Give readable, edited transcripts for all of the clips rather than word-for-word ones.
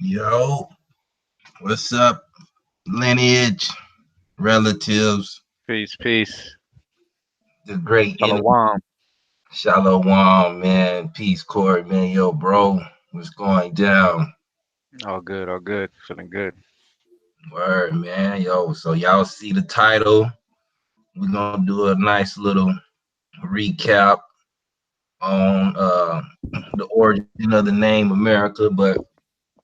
Yo, what's up? Lineage, relatives, Peace, peace. the great enemy. Shalom. Shalom, man. Peace, Corey, man. Yo, bro, what's going down? All good, all good. Feeling good. Word, man. Yo, so y'all see the title. We're gonna do a nice little recap on the origin of the name America, but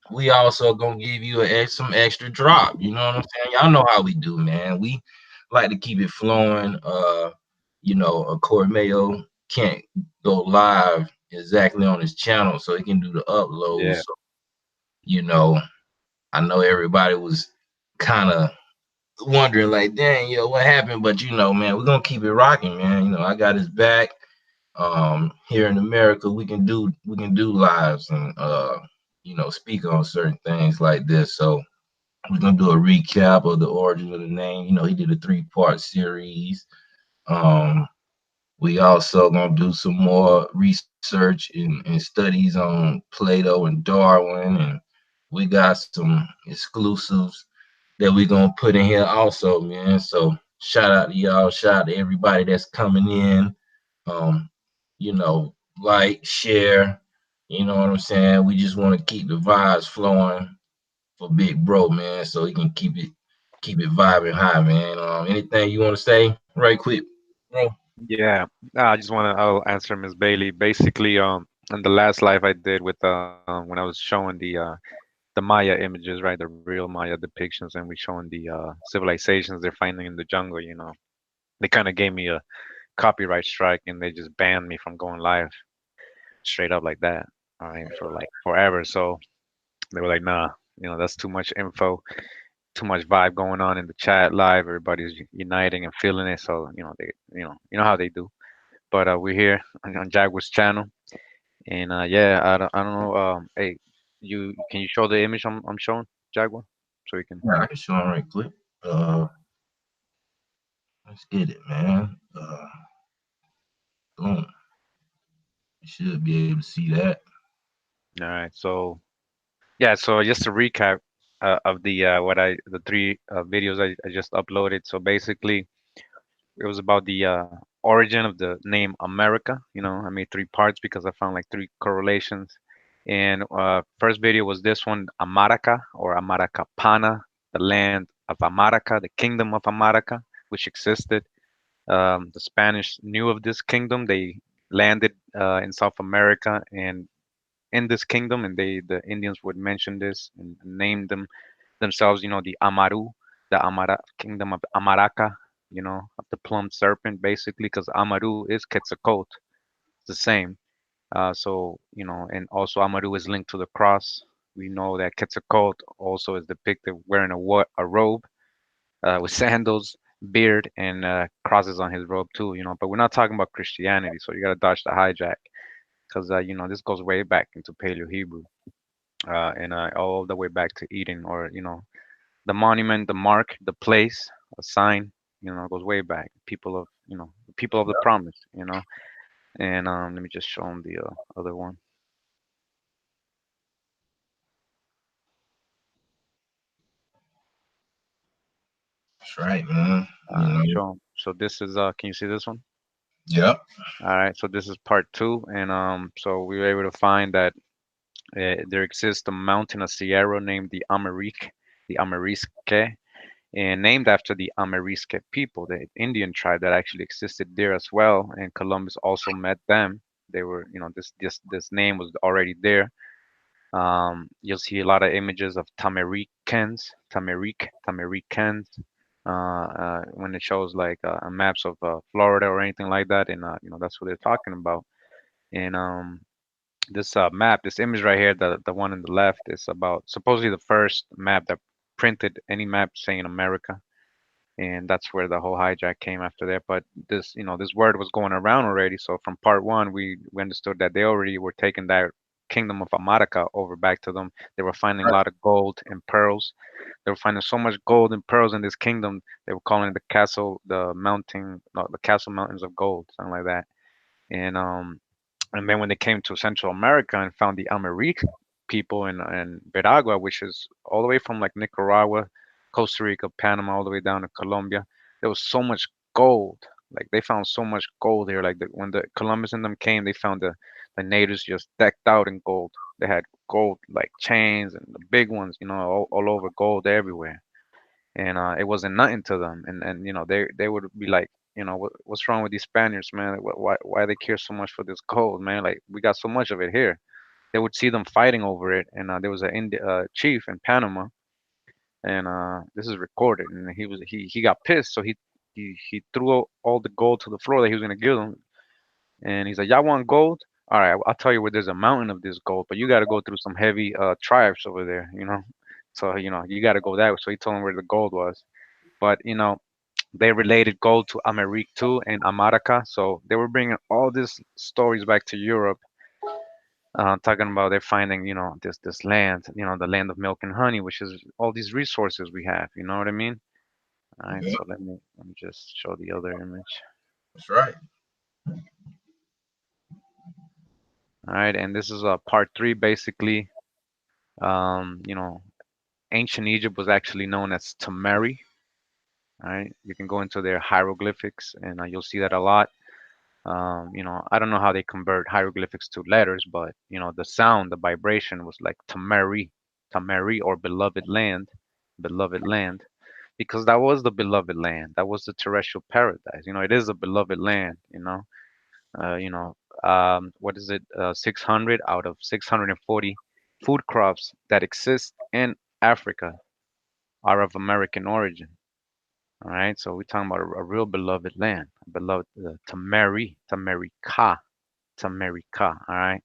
we also gonna give you some extra drop. You know what I'm saying? Y'all know how we do, man. We like to keep it flowing. Kurimeo can't go live exactly on his channel, so he can do the upload. Yeah. So, you know, I know everybody was kind of wondering, like, dang, yo, what happened? But man, we're gonna keep it rocking, man. I got his back. Here in America, we can do lives and speak on certain things like this. So we're gonna do a recap of the origin of the name. He did a 3-part series. Um, we also gonna do some more research and studies on Plato and Darwin, and we got some exclusives that we gonna put in here also, man. So shout out to y'all, shout out to everybody that's coming in. Um, like, share, you know what I'm saying? We just want to keep the vibes flowing for Big Bro, man, so he can keep it vibing high, man. Anything you want to say right quick, bro? Yeah. I'll answer Miss Bailey. Basically, in the last live I did with when I was showing the Maya images, right, the real Maya depictions, and we showing the civilizations they're finding in the jungle. They kind of gave me copyright strike, and they just banned me from going live straight up like that. All right, for like forever. So they were like, nah, that's too much info, too much vibe going on in the chat live. Everybody's uniting and feeling it. So you know how they do. But we're here on Jaguar's channel, and yeah, I don't know. Hey, you can you show the image I'm showing, Jaguar, so we can. Yeah, I can show them right quick. Uh, let's get it, man. Boom. You should be able to see that. All right, so yeah, so just to recap of the three videos I just uploaded. So basically, it was about the origin of the name America. I made three parts because I found like three correlations. And first video was this one, Amaraca or Amaracapana, the land of Amaraca, the kingdom of Amaraca, which existed. The Spanish knew of this kingdom. They landed in South America and in this kingdom, and the Indians would mention this and name themselves, the Amaru, the Amara kingdom of Amaraca, of the plumed serpent, basically, because Amaru is Quetzalcoatl. It's the same. And also Amaru is linked to the cross. We know that Quetzalcoatl also is depicted wearing a robe with sandals, beard, and crosses on his robe too. But we're not talking about Christianity, so you got to dodge the hijack because this goes way back into Paleo Hebrew and all the way back to Eden, or the monument, the mark, the place, a sign, goes way back. The people of the promise, And let me just show them the other one. That's right, man. Show 'em. So this is can you see this one? Yep. All right, so this is part two, and so we were able to find that there exists a mountain, a sierra named the Amarisque, and named after the Amarisque people, the Indian tribe that actually existed there as well. And Columbus also met them. They were, this name was already there. You'll see a lot of images of Tamaricans, when it shows like maps of Florida or anything like that, and that's what they're talking about. And this map, this image right here, the one on the left, is about supposedly the first map that printed any map saying America, and that's where the whole hijack came after that. But this word was going around already. So from part one, we understood that they already were taking that kingdom of America over back to them. They were finding a Right. lot of gold and pearls. They were finding so much gold and pearls in this kingdom. They were calling it the castle mountains of gold, something like that. And then when they came to Central America and found the Amerindian people in Veragua, which is all the way from like Nicaragua, Costa Rica, Panama, all the way down to Colombia, there was so much gold. Like they found so much gold here. Like when the Columbus and them came, they found the natives just decked out in gold. They had gold like chains and the big ones, all over gold everywhere, and it wasn't nothing to them. And they would be like, what's wrong with these Spaniards, man? Like, why they care so much for this gold, man? Like we got so much of it here. They would see them fighting over it, and there was a chief in Panama, and this is recorded, and he got pissed, so he threw all the gold to the floor that he was gonna give them, and he's like, y'all want gold? All right, I'll tell you where there's a mountain of this gold, but you got to go through some heavy tribes over there. So you got to go that way. So he told him where the gold was, but they related gold to Amerique too and Amaraca. So they were bringing all these stories back to Europe, talking about they're finding, this land, the land of milk and honey, which is all these resources we have. You know what I mean? All right. Yep. So let me just show the other image. That's right. All right, and this is part three, basically. Um, you know, Ancient Egypt was actually known as Tamari. All right, you can go into their hieroglyphics, and you'll see that a lot. I don't know how they convert hieroglyphics to letters, but the sound, the vibration was like Tamari, Tamari, or beloved land, because that was the beloved land. That was the terrestrial paradise. It is a beloved land. You know, what is it? 600 out of 640 food crops that exist in Africa are of American origin. All right, so we're talking about a real beloved land, beloved Tamarika. All right.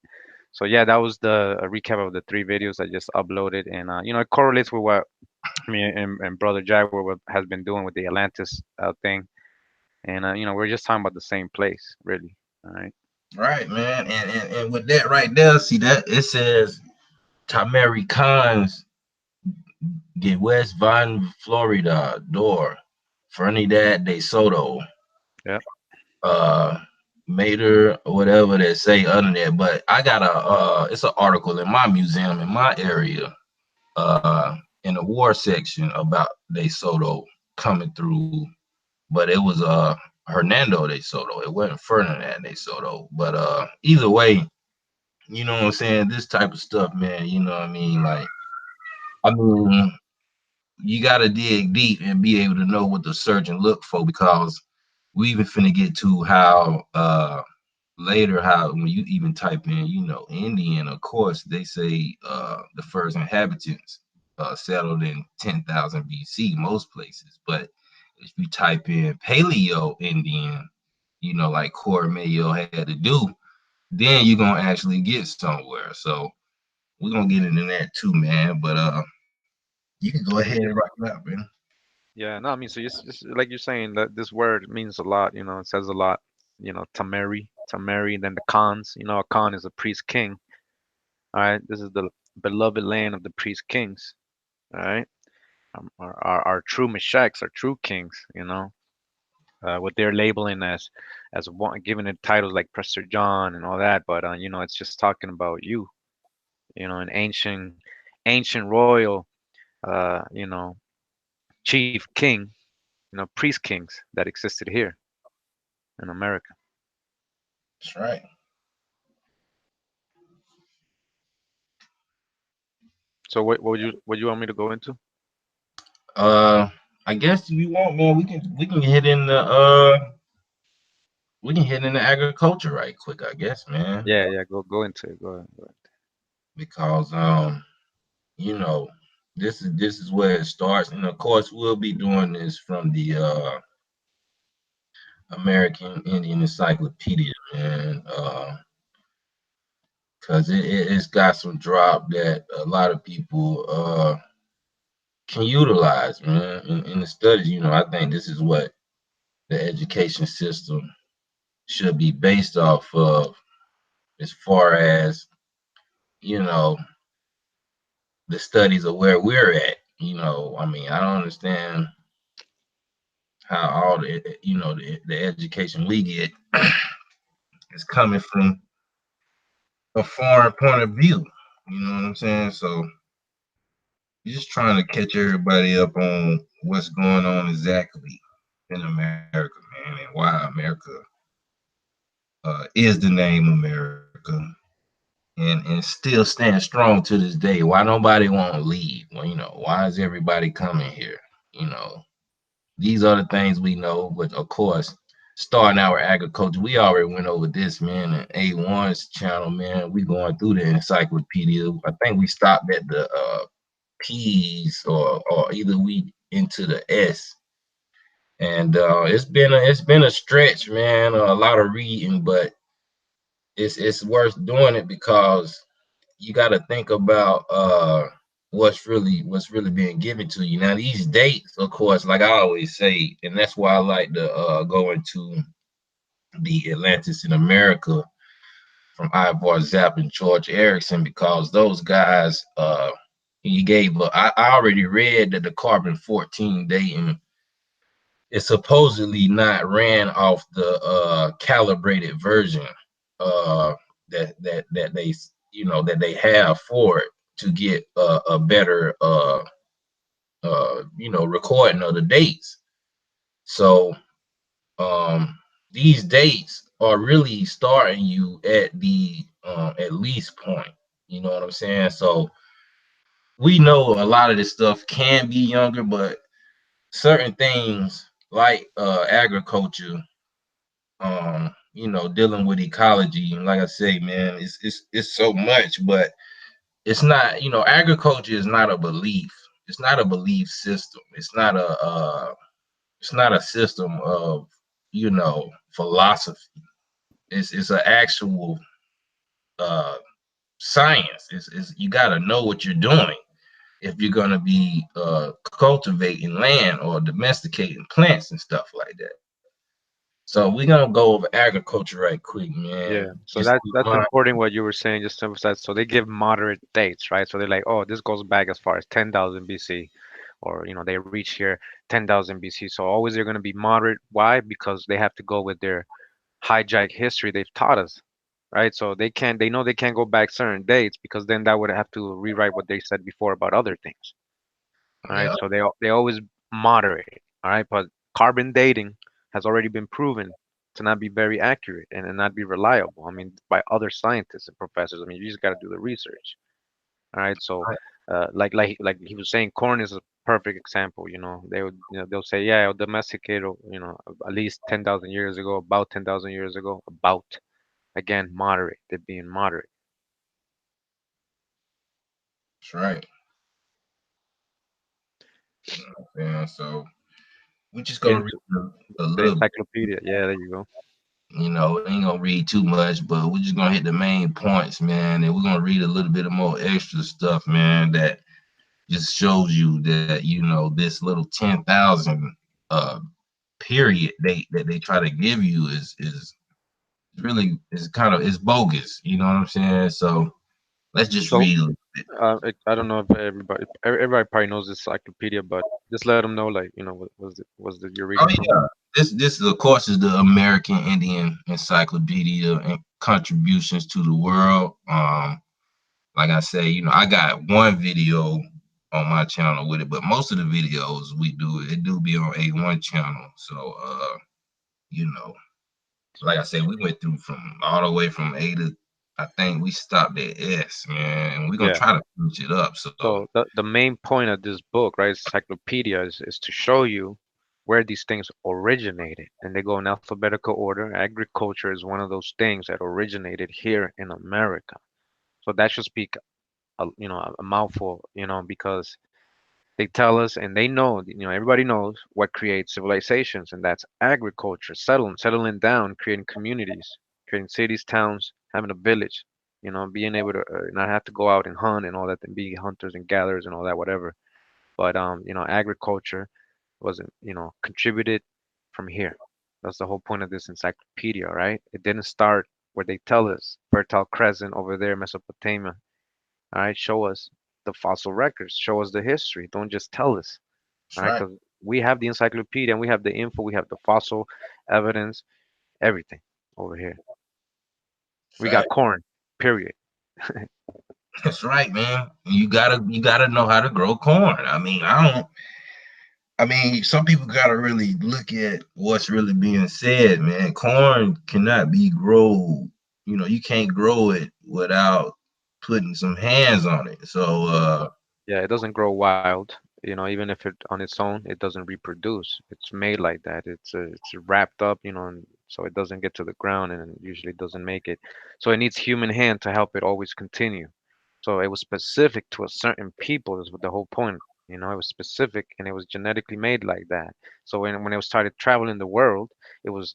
So yeah, that was the a recap of the three videos I just uploaded, and it correlates with what me and brother Jaguar has been doing with the Atlantis thing, and we're just talking about the same place, really. All right. Right, man. And with that right there, see that it says Tameri Khans de West Van Florida door. Fernidad de Soto. Yeah. Uh Mater or whatever that say other than that. But I got a it's an article in my museum in my area, in the war section about De Soto coming through. But it was Hernando de Soto. It wasn't Ferdinand de Soto. But either way, you know what I'm saying? This type of stuff, man, you know what I mean? Like, I mean, you gotta dig deep and be able to know what to search and look for because we even finna get to how later how when you even type in, Indian, of course, they say the first inhabitants settled in 10,000 BC most places. But if you type in Paleo Indian, like Kurimeo had to do, then you're gonna actually get somewhere. So we're gonna get into that too, man. But you can go ahead and rock it out, man. Yeah. No, I mean, so just like you're saying that this word means a lot. It says a lot. Tameri. Then the Khans. A Khan is a priest king. All right. This is the beloved land of the priest kings. All right. Our true mesheks, our true kings. What they're labeling as one, giving it titles like Prester John and all that, but it's just talking about you, an ancient royal, chief king, priest kings that existed here in America. That's right. So what you want me to go into? Uh, I guess if you want, man, we can hit into agriculture right quick, I guess, man, Yeah, yeah, go into it. Go ahead. Go ahead. because you know, this is where it starts, and of course, we'll be doing this from the American Indian Encyclopedia, man, because it's got some drop that a lot of people can utilize, man, in the studies. I think this is what the education system should be based off of, as far as you know the studies of where we're at. I mean, I don't understand how all the education we get is coming from a foreign point of view. You know what I'm saying? So just trying to catch everybody up on what's going on exactly in America, man, and why America is the name America, and still stand strong to this day. Why nobody want to leave? Well, why is everybody coming here? You know, these are the things we know. But of course, starting our agriculture, we already went over this, man. And A1's channel, man, we going through the encyclopedia. I think we stopped at the P's, or either we into the S. And it's been a stretch, man. A lot of reading, but it's worth doing it because you got to think about what's really being given to you. Now these dates, of course, like I always say, and that's why I like to go into the Atlantis in America from Ivor Zapp and George Erickson, because those guys he gave I already read that the carbon 14 dating is supposedly not ran off the calibrated version uh that they that they have for it to get a better recording of the dates. So these dates are really starting you at the at least point. You know what I'm saying? So we know a lot of this stuff can be younger, but certain things like agriculture, dealing with ecology, and like I say, man, it's so much, but it's not, agriculture is not a belief. It's not a belief system. It's not it's not a system of, philosophy. It's an actual uh science. It's you got to know what you're doing if you're going to be cultivating land or domesticating plants and stuff like that. So we're gonna go over agriculture right quick, Yeah, man. so Just that's important what you were saying, just to emphasize. So they give moderate dates, right? So they're like, oh, this goes back as far as 10,000 BC, or they reach here 10,000 BC. So always they're going to be moderate. Why? Because they have to go with their hijack history they've taught us, right? So they know they can't go back certain dates because then that would have to rewrite what they said before about other things. All right, yeah, so they always moderate. All right, but carbon dating has already been proven to not be very accurate and not be reliable. I mean, by other scientists and professors. I mean, you just got to do the research. All right, so like he was saying, corn is a perfect example. They'll say, yeah, it'll domesticate, at least 10,000 years ago, about 10,000 years ago, about again moderate. They're being moderate. that's right. Yeah, so we're just Get gonna read into a the little. encyclopedia. Yeah, there you go. Ain't gonna read too much, but we're just gonna hit the main points, man, and we're gonna read a little bit of more extra stuff, man, that just shows you that this little 10,000 uh period that they try to give you is really is kind of is bogus. You know what I'm saying? So let's just So read a little bit. I don't know if everybody probably knows this encyclopedia, but just let them know, like, what was it you're Oh reading from? yeah, this of course is the American Indian Encyclopedia and Contributions to the World. Like I say, I got one video on my channel with it, but most of the videos it do be on A1 channel. So you know, like I said, we went through from all the way from A to I think we stopped at S, man, and we're gonna Yeah. try to finish it up. So So the main point of this book, right, encyclopedia, is to show you where these things originated, and they go in alphabetical order. Agriculture is one of those things that originated here in America. So that should speak a mouthful, because they tell us and they know, everybody knows what creates civilizations, and that's agriculture, settling down, creating communities, creating cities, towns, having a village, being able to not have to go out and hunt and all that, and be hunters and gatherers and all that, whatever. But agriculture wasn't, contributed from here. That's the whole point of this encyclopedia, right? It didn't start where they tell us, Fertile Crescent over there, Mesopotamia. All right, show us the fossil records, show us the history. Don't just tell us. that's All right, right. because we have the encyclopedia and we have the info, we have the fossil evidence, everything over here. We got Fact. corn, period. That's right, man. You gotta know how to grow corn. I mean, some people gotta really look at what's really being said, man. Corn cannot be grown. You can't grow it without putting some hands on it. So Yeah, it doesn't grow wild. Even if it on its own, it doesn't reproduce. It's made like that. It's wrapped up, and so it doesn't get to the ground and usually doesn't make it. So it needs human hand to help it always continue. So it was specific to a certain people is what the whole point. It was specific and it was genetically made like that. So when it started traveling the world, it was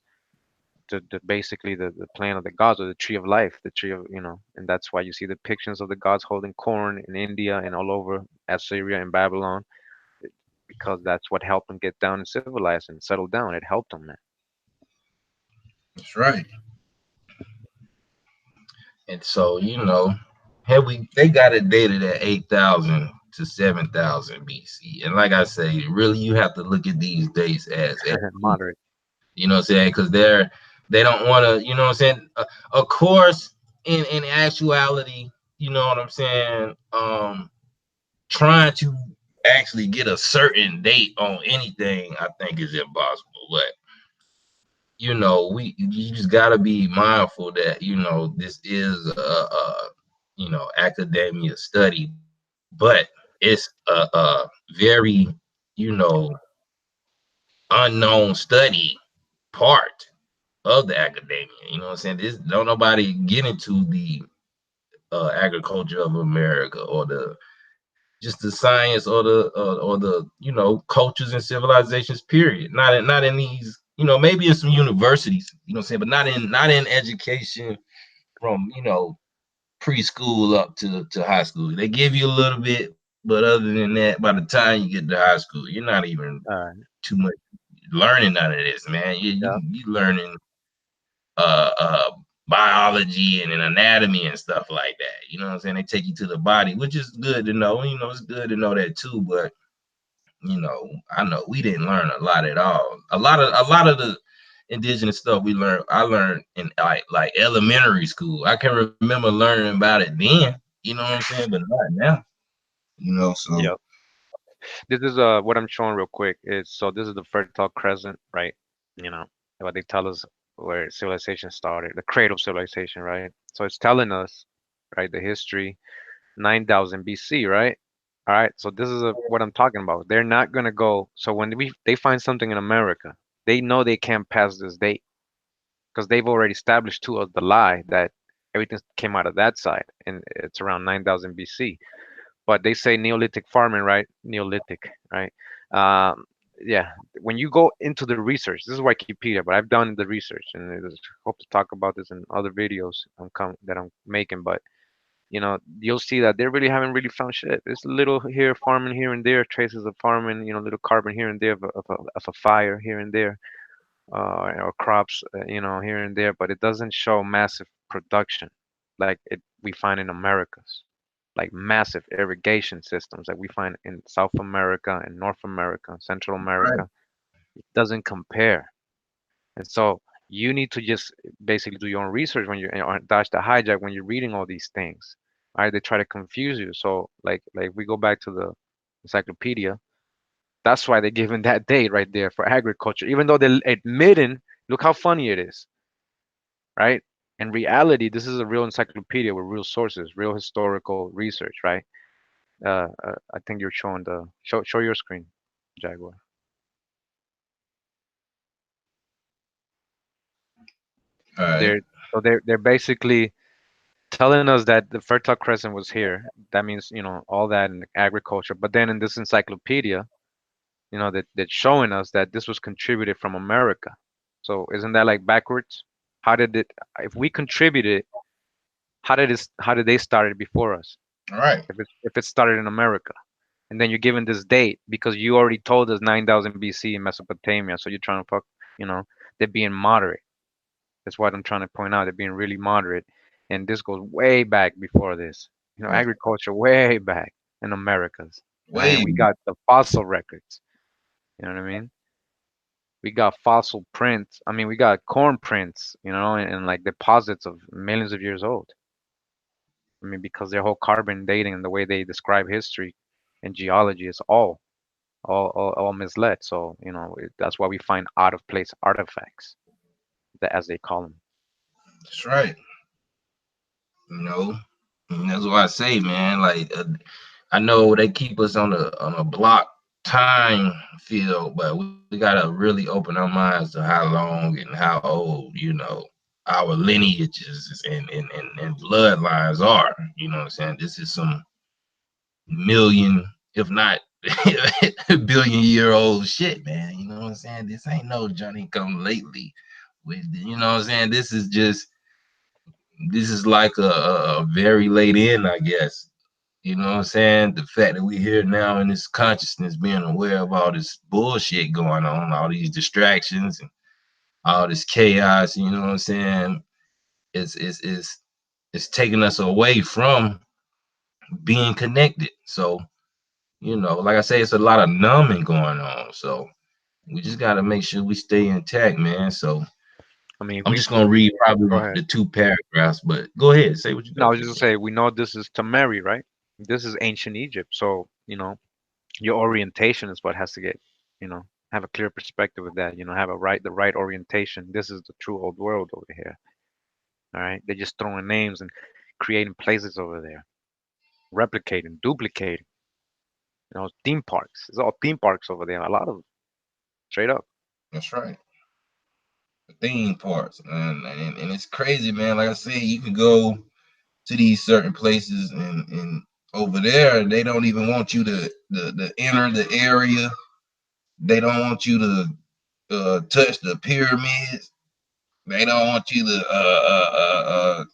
basically the plan of the gods, or the tree of life, the tree of, and that's why you see the depictions of the gods holding corn in India and all over Assyria and Babylon, because that's what helped them get down and civilize and settle down. It helped them, man. that's right. And so have we they got it dated at 8,000 to 7,000 BC. And like I say, really you have to look at these dates as Moderate. you know what I'm saying? Because they don't want to, you know what I'm saying? Of course, in actuality, you know what I'm saying? Trying to actually get a certain date on anything, I think is impossible. But we you just gotta be mindful that this is academia study, but it's a very you know unknown study part of the academia. You know what I'm saying? This don't nobody get into the agriculture of America or the just the science or the cultures and civilizations. Period. Not in these, maybe in some universities. What I'm saying, but not in education from preschool up to high school. They give you a little bit, but other than that, by the time you get to high school, you're not even All right. too much learning none of this, man. You Yeah. you you learning biology and anatomy and stuff like that. You know what I'm saying? They take you to the body, which is good to know. It's good to know that too. But I know we didn't learn a lot at all. A lot of the indigenous stuff I learned in like elementary school. I can remember learning about it then. You know what I'm saying? But not now. So Yep. This is what I'm showing real quick is so this is the Fertile Crescent, right? You know what they tell us where civilization started, the cradle of civilization, right? So it's telling us, right, the history 9,000 BC, right? All right. So this is what I'm talking about. They're not gonna go. So when they find something in America, they know they can't pass this date because they've already established to us the lie that everything came out of that side, and it's around 9,000 BC. But they say Neolithic farming, right? Neolithic, right? Um, yeah. When you go into the research, this is Wikipedia, but I've done the research, and I just hope to talk about this in other videos that I'm making. But you'll see that they really haven't really found shit. There's a little here farming here and there, traces of farming, little carbon here and there of a fire here and there, or crops, here and there, but it doesn't show massive production like we find in Americas, like massive irrigation systems that we find in South America and North America, Central right, America. It doesn't compare. And so you need to just basically do your own research when or dodge the hijack when you're reading all these things. All right, they try to confuse you. So like we go back to the encyclopedia. That's why they're giving that date right there for agriculture, even though they're admitting. Look how funny it is, right? In reality, this is a real encyclopedia with real sources, real historical research, right? I think you're showing the show your screen, Jaguar. all right, They're basically telling us that the Fertile Crescent was here. That means, all that in agriculture. But then in this encyclopedia, that's showing us that this was contributed from America. So isn't that like backwards? How did it, if we contributed, how did they start it before us? all right. If it started in America, and then you're given this date because you already told us 9,000 BC in Mesopotamia. So you're trying to fuck, you know, they're being moderate. That's what I'm trying to point out. They're being really moderate, and this goes way back before this. Agriculture way back in Americas, right? And Way we got the fossil records. You know what I mean? We got fossil prints. I mean, we got corn prints. And like deposits of millions of years old. I mean, because their whole carbon dating and the way they describe history and geology is all misled. So that's why we find out of place artifacts, as they call them. that's right. You know, and that's why I say, man. Like, I know they keep us on a block time field, but we gotta really open our minds to how long and how old, our lineages and bloodlines are. You know what I'm saying? This is some million, if not billion-year-old shit, man. You know what I'm saying? This ain't no Johnny come lately. You know what I'm saying? This is like a very late end, I guess. You know what I'm saying? The fact that we here now in this consciousness, being aware of all this bullshit going on, all these distractions and all this chaos, you know what I'm saying? It's taking us away from being connected. So, like I say, it's a lot of numbing going on. So we just gotta make sure we stay intact, man. So I mean, I'm just gonna read go probably ahead. the two paragraphs, but go ahead, say what you No, I got was to just say. gonna say we know this is Tamari, right? This is ancient Egypt, so your orientation is what has to get, have a clear perspective of that. Have the right orientation. This is the true old world over here. All right, they're just throwing names and creating places over there, replicating, duplicating. Theme parks. It's all theme parks over there. A lot of them, straight up. That's right. The theme parts, and it's crazy, man. Like I said, you can go to these certain places and Over there, they don't even want you to enter the area. They don't want you to touch the pyramids. They don't want you to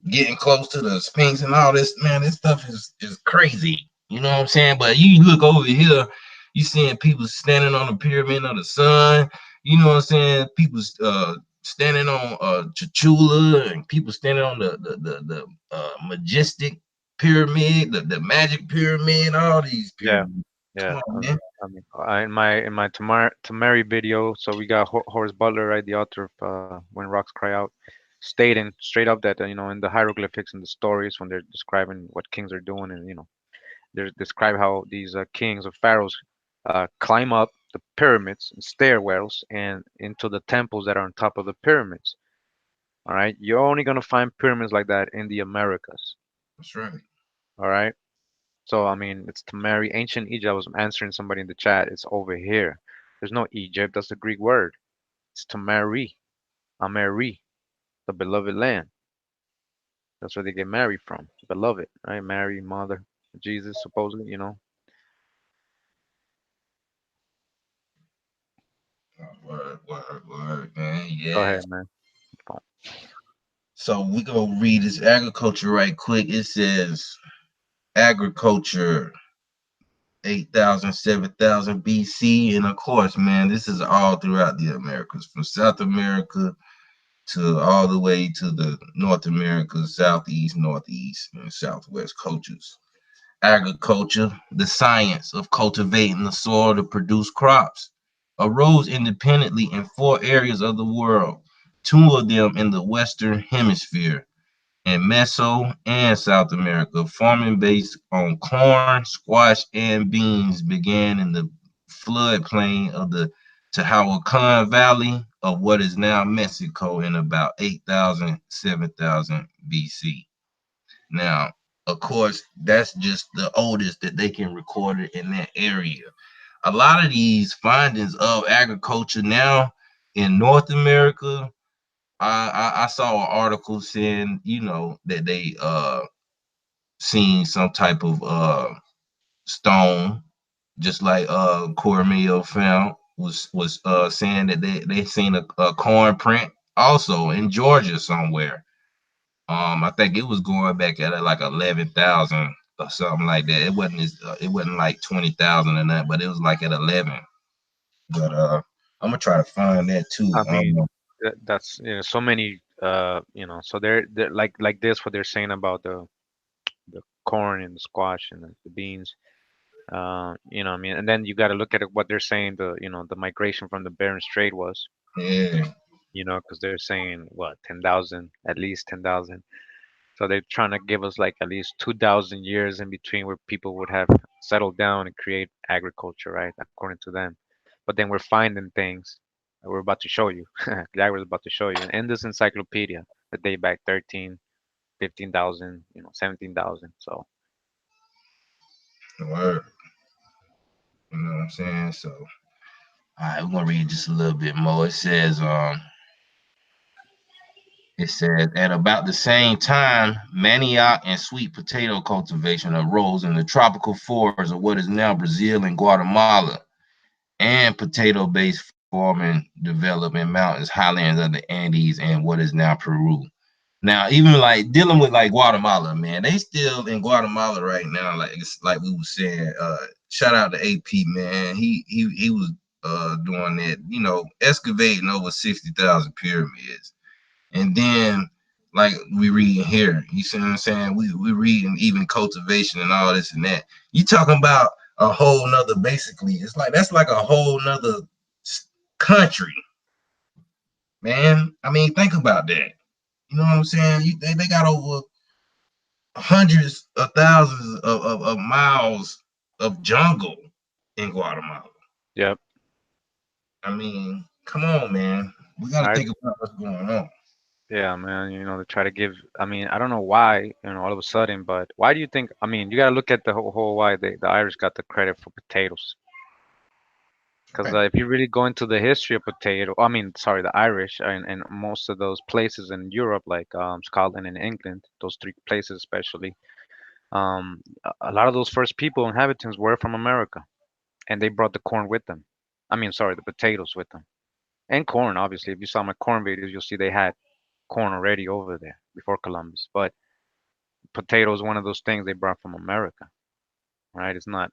getting close to the Sphinx and all this. Man, this stuff is crazy. You know what I'm saying? But you look over here, you seeing people standing on the pyramid of the sun. You know what I'm saying? People standing on Chachula, and people standing on the majestic pyramid, the magic pyramid, all these Yeah, pyramids. yeah. Come on, man. In my Tamari video, so we got Horace Butler, right, the author of When Rocks Cry Out, stating straight up that in the hieroglyphics and the stories when they're describing what kings are doing, and they describe how these kings or pharaohs climb up the pyramids and stairwells and into the temples that are on top of the pyramids. All right, you're only gonna find pyramids like that in the Americas. That's right. All right. So I mean, it's Tamari, ancient Egypt. I was answering somebody in the chat. It's over here. There's no Egypt. That's the Greek word. It's Tamari, Ameri, the beloved land. That's where they get married from. Beloved, right? Mary, mother, Jesus, supposedly. Word, man. Go Yeah. ahead, man. Phone. So we gonna read this agriculture right quick. It says agriculture 8,000, 7,000 BC. And of course, man, this is all throughout the Americas, from South America to all the way to the North America, Southeast, Northeast, and Southwest cultures. Agriculture, the science of cultivating the soil to produce crops, arose independently in four areas of the world, two of them in the Western Hemisphere in Meso and South America. Farming based on corn, squash, and beans began in the floodplain of the Tehuacan Valley of what is now Mexico in about 8,000, 7,000 BC. Now, of course, that's just the oldest that they can record it in that area. A lot of these findings of agriculture now in North America, I saw an article saying, that they seen some type of stone, just like Kurimeo found was saying that they seen a corn print also in Georgia somewhere. I think it was going back at like 11,000 or something like that. It wasn't like 20,000 or nothing, but it was like at 11. But I'm gonna try to find that too. I mean, that's so many. So they're like this. What they're saying about the corn and the squash and the beans. I mean, and then you got to look at it, what they're saying. The migration from the Bering Strait was. Yeah, Because they're saying what 10,000, at least 10,000. So they're trying to give us like at least 2,000 years in between where people would have settled down and create agriculture, right? According to them. But then we're finding things that we're about to show you. That was about to show you in this encyclopedia that date back 13, 15,000, 17,000. So word. You know what I'm saying? So, all right, we're gonna read just a little bit more. It says, at about the same time, manioc and sweet potato cultivation arose in the tropical forests of what is now Brazil and Guatemala, and potato-based farming developed in mountains, highlands of the Andes, and what is now Peru. Now, even like dealing with like Guatemala, man, they still in Guatemala right now. Like it's like we were saying. Shout out to AP, man. He was doing that, excavating over 60,000 pyramids. And then, like we reading here, you see what I'm saying? We reading even cultivation and all this and that. You talking about a whole nother, basically. It's like that's like a whole nother country, man. I mean, think about that. You know what I'm saying? They got over hundreds of thousands of miles of jungle in Guatemala. yep. I mean, come on, man. We got All to right. think about what's going on. Yeah, man. They try to give. I mean, I don't know why. All of a sudden, but why do you think? I mean, you got to look at the whole why the Irish got the credit for potatoes. Because Right. if you really go into the history of potato, I mean, sorry, the Irish and most of those places in Europe, like Scotland and England, those three places especially, A lot of those first people, inhabitants, were from America, and they brought the corn with them. I mean, sorry, the potatoes with them, and corn. Obviously, if you saw my corn videos, you'll see they had corn already over there before Columbus. But potatoes, one of those things they brought from America, right? It's not.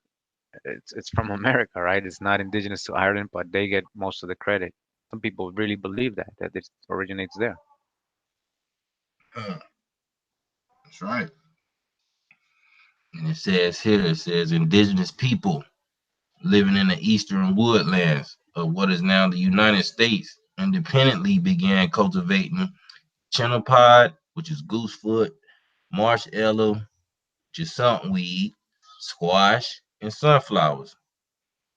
It's from America, right? It's not indigenous to Ireland, but they get most of the credit. Some people really believe that it originates there. That's right. And it says here, it says indigenous people living in the eastern woodlands of what is now the United States independently began cultivating chenopod, which is goosefoot, marsh aloe, which is saltweed, squash, and sunflowers,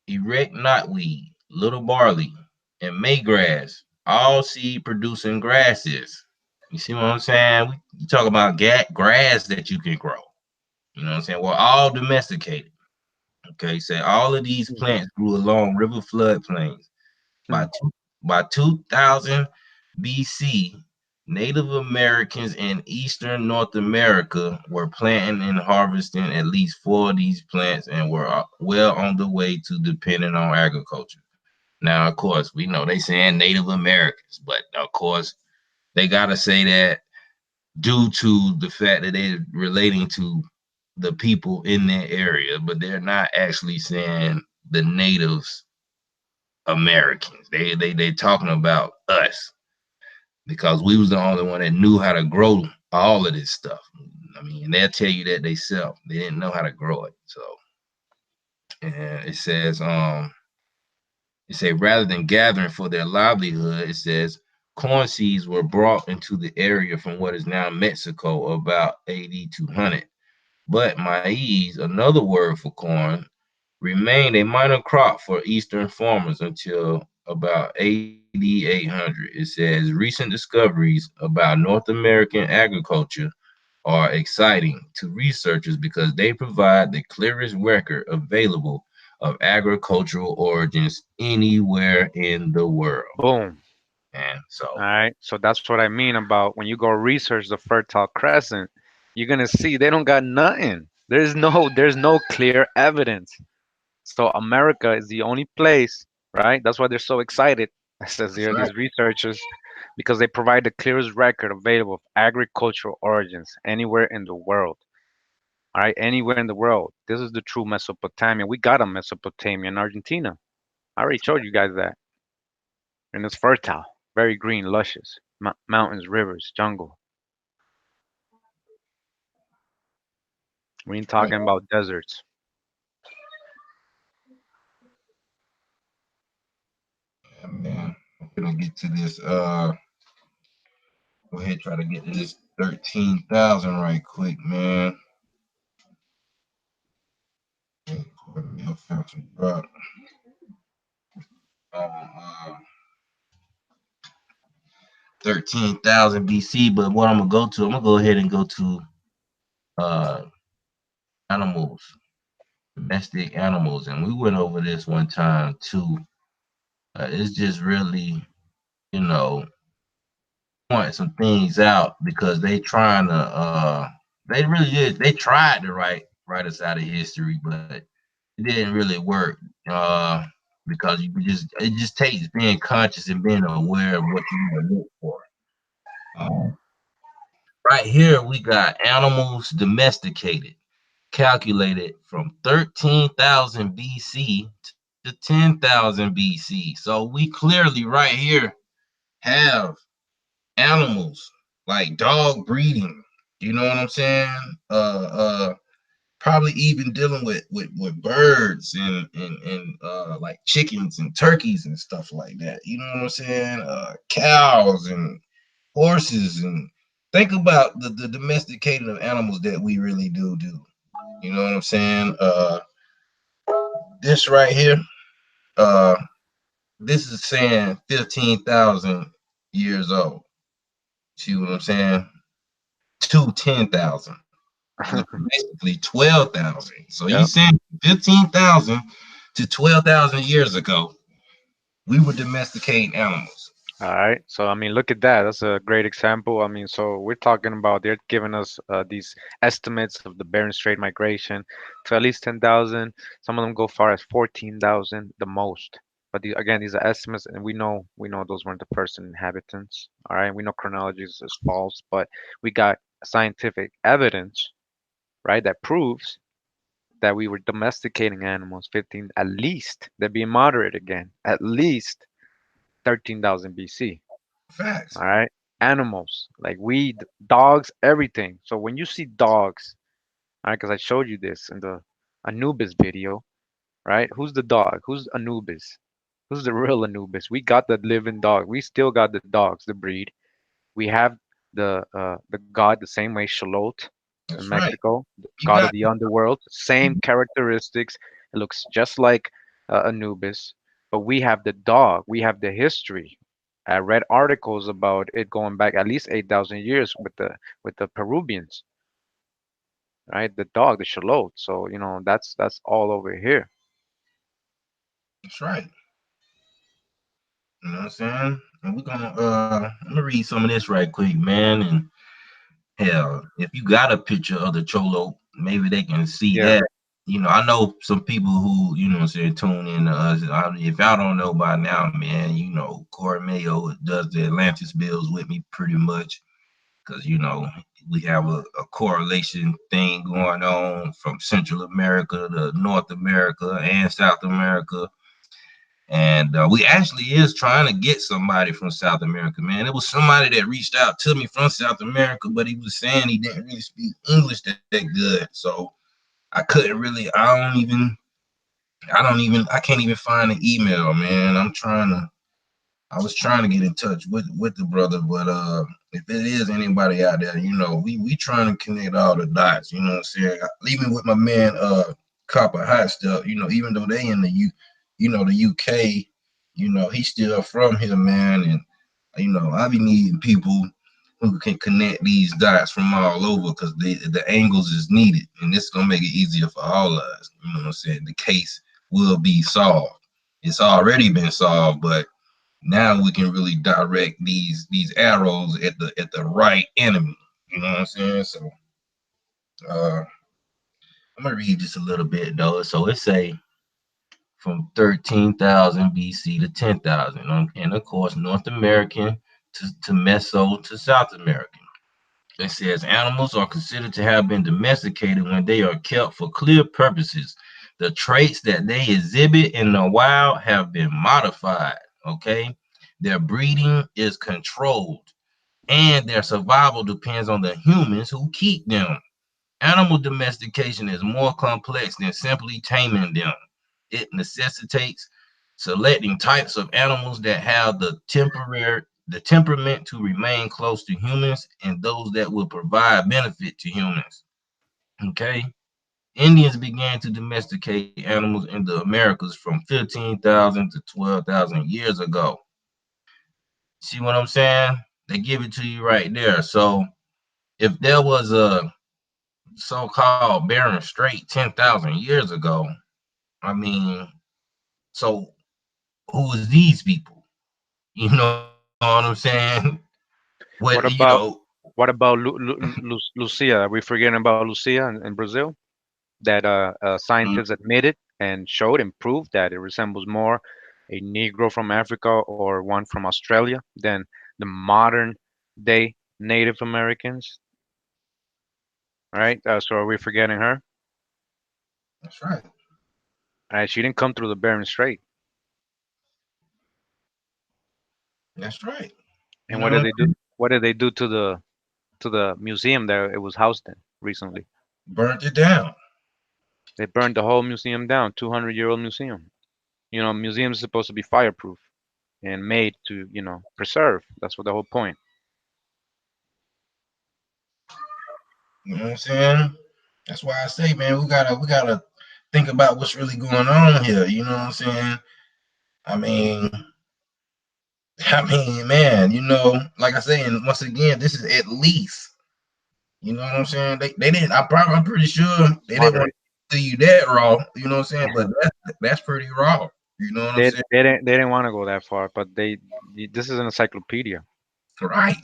erect knotweed, little barley, and maygrass, all seed producing grasses. You see what I'm saying? You talk about grass that you can grow. You know what I'm saying? We're all domesticated. Okay, so all of these Hmm. plants grew along river floodplains. Hmm. By by 2000 BC, Native Americans in eastern North America were planting and harvesting at least four of these plants and were well on the way to depending on agriculture. Now, of course, we know they saying Native Americans, but of course, they gotta say that due to the fact that they're relating to the people in that area, but they're not actually saying the natives Americans. They talking about us because we was the only one that knew how to grow all of this stuff. I mean, and they'll tell you that they self. They didn't know how to grow it. So and it say rather than gathering for their livelihood, it says corn seeds were brought into the area from what is now Mexico about AD 200. But maize, another word for corn, remained a minor crop for Eastern farmers until about AD 800. It says recent discoveries about North American agriculture are exciting to researchers because they provide the clearest record available of agricultural origins anywhere in the world. Boom. And All so, right. So that's what I mean about when you go research the Fertile Crescent, you're gonna see they don't got nothing. There's no clear evidence. So America is the only place, right? That's why they're so excited, says that's here, right. these researchers, because they provide the clearest record available of agricultural origins anywhere in the world. All right, anywhere in the world. This is the true Mesopotamia. We got a Mesopotamia in Argentina. I already showed you guys that. And it's fertile, very green, luscious. Mountains, rivers, jungle. We ain't Right. talking about deserts. Yeah, man. I'm gonna get to this. Go ahead, try to get to this 13,000 right quick, man. Kurimeo found some drop. Uh, 13,000 BC, but what I'm gonna go to, I'm gonna go ahead and go to uh animals, domestic animals, and we went over this one time too. It's just really, you know, point some things out because they really did. They tried to write us out of history, but it didn't really work. Because it just takes being conscious and being aware of what you want to look for. Um, right here we got animals domesticated, calculated from 13,000 BC to 10,000 BC. So we clearly right here have animals like dog breeding. You know what I'm saying? Probably even dealing with birds and like chickens and turkeys and stuff like that. You know what I'm saying? Cows and horses and think about the domesticating of animals that we really do. You know what I'm saying? This right here, uh, this is saying 15,000 years old. See what I'm saying? To 10,000, which is basically 12,000. So you Yep. saying 15,000 to 12,000 years ago, we were domesticating animals. All right. So, I mean, look at that. That's a great example. I mean, so we're talking about they're giving us these estimates of the Bering Strait migration to at least 10,000. Some of them go far as 14,000, the most. But again, these are estimates, and we know those weren't the first inhabitants. All right. We know chronology is false, but we got scientific evidence, right, that proves that we were domesticating animals 15, at least. They're being moderate again, at least 13,000 BC. All Facts. right. Animals like weed, dogs, everything. So when you see dogs, all right, because I showed you this in the Anubis video, right? Who's the dog? Who's Anubis? Who's the real Anubis? We got the living dog. We still got the dogs, the breed. We have the god the same way Xolot in That's right. Mexico, the You god of got the underworld, same characteristics. It looks just like Anubis, but we have the dog. We have the history. I read articles about it going back at least 8,000 years with the Peruvians, right? The dog, the Xolot. So that's all over here. that's right. You know what I'm saying? And we're gonna I'm gonna read some of this right quick, man. And hell, if you got a picture of the Cholo, maybe they can see Yeah. that. I know some people who, what I'm saying, tune in to us. If y'all don't know by now, man, Kurimeo does the Atlantis bills with me pretty much. Because, we have a correlation thing going on from Central America to North America and South America. And we actually is trying to get somebody from South America, man. It was somebody that reached out to me from South America, but he was saying he didn't really speak English that good. So I couldn't really, I can't even find an email, man. I was trying to get in touch with the brother, but if it is anybody out there, we trying to connect all the dots. You know what I'm saying? Even with my man Copper Hot Stuff, even though they in the UK, he's still from here, man, and I be needing people who can connect these dots from all over because the angles is needed, and this is gonna make it easier for all of us. You know what I'm saying? The case will be solved. It's already been solved, but now we can really direct these arrows at the right enemy. You know what I'm saying? So uh I'm gonna read just a little bit though. So it say from 13,000 BC to 10,000, and of course North American to Meso to South American. It says animals are considered to have been domesticated when they are kept for clear purposes. The traits that they exhibit in the wild have been modified. Okay, their breeding is controlled, and their survival depends on the humans who keep them. Animal domestication is more complex than simply taming them. It necessitates selecting types of animals that have the temperament to remain close to humans and those that will provide benefit to humans. Okay. Indians began to domesticate animals in the Americas from 15,000 to 12,000 years ago. See what I'm saying? They give it to you right there. So if there was a so-called Bering Strait 10,000 years ago, I mean, so who is these people? You know what I'm saying? What What about what about Lucia? Are we forgetting about Lucia in Brazil? That scientists admitted and showed and proved that it resembles more a Negro from Africa or one from Australia than the modern day Native Americans, right? So are we forgetting her? That's right. She didn't come through the Bering Strait. That's right. And You know, What did they do to the museum that it was housed in recently? burnt it down. They burned the whole museum down, 200-year-old museum. Museums are supposed to be fireproof and made to, preserve. That's what the whole point. You know what I'm saying? That's why I say, man, we gotta think about what's really going on here. You know what I'm saying? I mean, man, like I say, and once again, this is at least. You know what I'm saying? They didn't. I'm pretty sure they didn't want Moderate. to see you that raw. You know what I'm saying? But that's pretty raw. You know what I'm saying? They didn't want to go that far, but this is an encyclopedia. Right.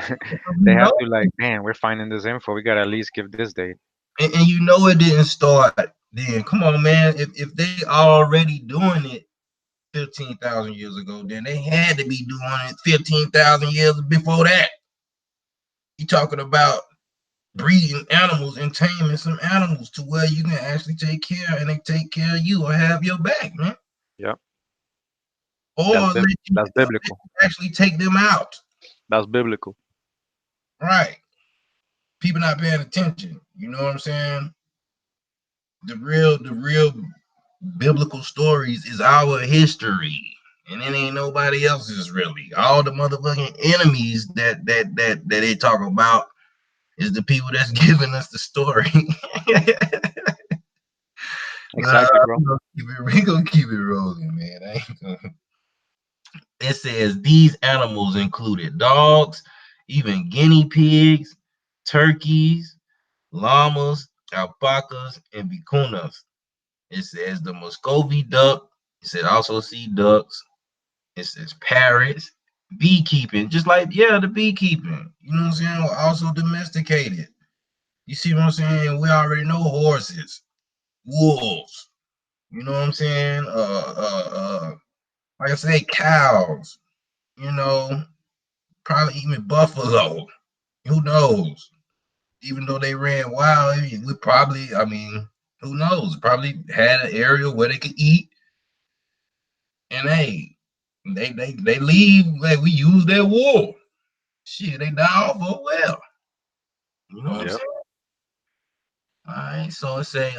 They You have know, to like, man, we're finding this info. We gotta at least give this date. and you know it didn't start then. Come on, man. If they already doing it 15,000 years ago, then they had to be doing it 15,000 years before that. You talking about breeding animals and taming some animals to where you can actually take care and they take care of you or have your back, man. Yep, Or let you that's biblical. actually take them out. That's biblical. Right. People not paying attention. You know what I'm saying? The real biblical stories is our history. And it ain't nobody else's really. All the motherfucking enemies that they talk about is the people that's giving us the story. But Exactly, bro. we gonna keep it rolling, man. It says these animals included dogs, even guinea pigs, turkeys, llamas, alpacas, and vicunas. It says the Muscovy duck. It said also sea ducks. It says parrots, beekeeping, just like the beekeeping. You know what I'm saying? Also domesticated. You see what I'm saying? We already know horses, wolves. You know what I'm saying? Like I say, cows. You know, probably even buffalo. Who knows? Even though they ran wild, we probably, I mean, who knows? Probably had an area where they could eat. And hey, they leave. Like we use their wool. Shit, they die off oh well. You know what I'm Yep. saying? All right. So it say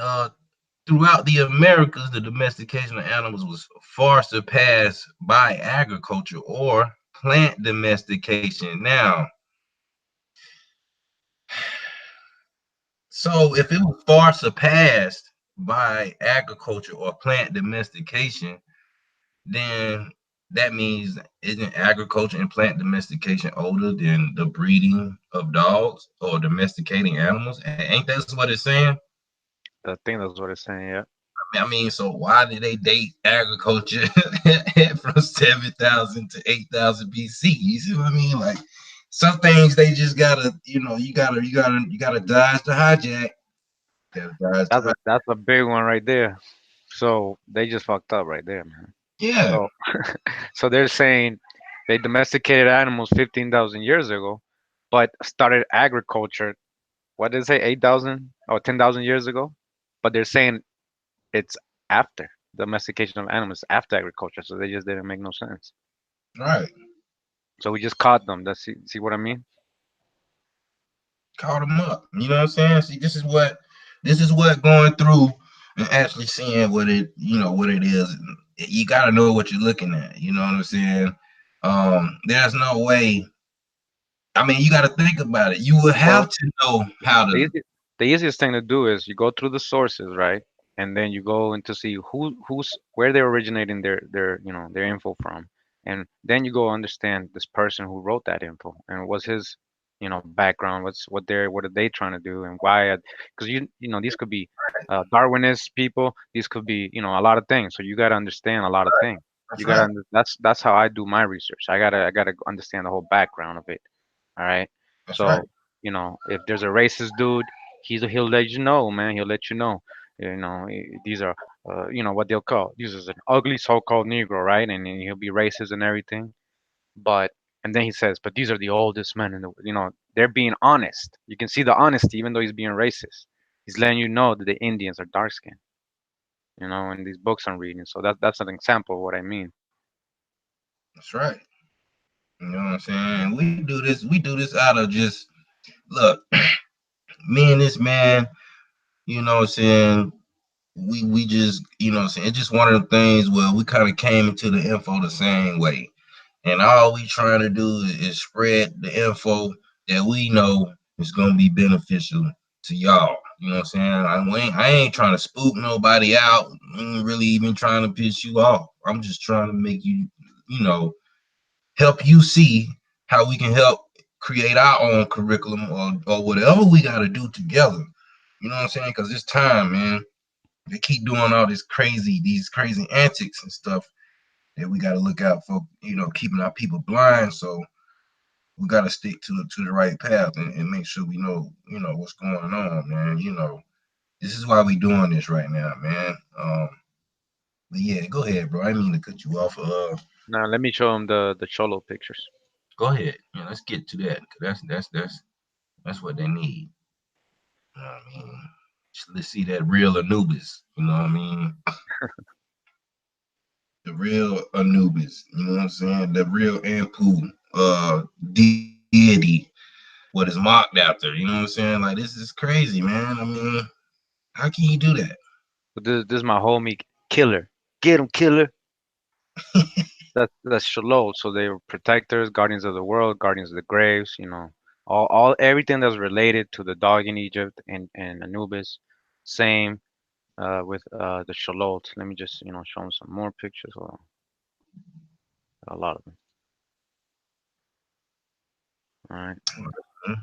throughout the Americas, the domestication of animals was far surpassed by agriculture or plant domestication. Now, so if it was far surpassed by agriculture or plant domestication, then that means isn't agriculture and plant domestication older than the breeding of dogs or domesticating animals? Ain't that what it's saying? I think that's what it's saying. Yeah. I mean, so why did they date agriculture from 7,000 to 8,000 BC? You see what I mean? Like some things they just gotta, you gotta dodge the hijack. Gotta dodge the That's a big one right there. So they just fucked up right there, man. Yeah, So so they're saying they domesticated animals 15,000 years ago, but started agriculture. What did they say? 8,000 or 10,000 years ago? But they're saying it's after domestication of animals after agriculture. So they just didn't make no sense. right. So we just caught them. That's see what I mean? Caught them up. You know what I'm saying? See, this is what going through and actually seeing what it is. You gotta know what you're looking at. You know what I'm saying? There's no way. I mean, you gotta think about it. You will have Well, to know how the to. easy, the easiest thing to do is you go through the sources, right? And then you go in to see who's where they're originating their info from, and then you go understand this person who wrote that info and what's his background, what are they trying to do, and why? Because these could be Darwinist people, these could be a lot of things. So you got to understand a lot of things. That's You got to right. that's how I do my research. I gotta understand the whole background of it. All right. That's right. So if there's a racist dude, he'll let you know, man. He'll let you know. These are, what they'll call. This is an ugly so-called Negro, right? And then he'll be racist and everything. But and then he says, but these are the oldest men in the, they're being honest. You can see the honesty, even though he's being racist. He's letting you know that the Indians are dark skinned, in these books I'm reading. So that's an example of what I mean. That's right. You know what I'm saying? We do this out of just look, me and this man, you know what I'm saying? We just, you know what I'm saying? It's just one of the things where we kind of came into the info the same way. And all we trying to do is spread the info that we know is gonna be beneficial to y'all. You know what I'm saying? I ain't trying to spook nobody out. I ain't really even trying to piss you off. I'm just trying to make you, you know, help you see how we can help create our own curriculum or whatever we got to do together. You know what I'm saying? Because it's time, man. they keep doing all these crazy antics and stuff that we got to look out for. Keeping our people blind. So we got to stick to the right path and make sure we know what's going on, man. This is why we doing this right now, man. But yeah, go ahead, bro. I didn't mean to cut you off. Now let me show them the Xolo pictures. Go ahead. Let's get to that. 'Cause that's what they need. You know what I mean? Let's see that real Anubis. You know what I mean? The real Anubis. You know what I'm saying? The real Anpu deity. What is mocked after. You know what I'm saying? Like, this is crazy, man. I mean, how can you do that? But this is my homie Killer. Get him, Killer. That's Xolo. So they were protectors, guardians of the world, guardians of the graves. All everything that's related to the dog in Egypt and Anubis. Same with the Xolot. Let me just show them some more pictures. Well, a lot of them. All right. You know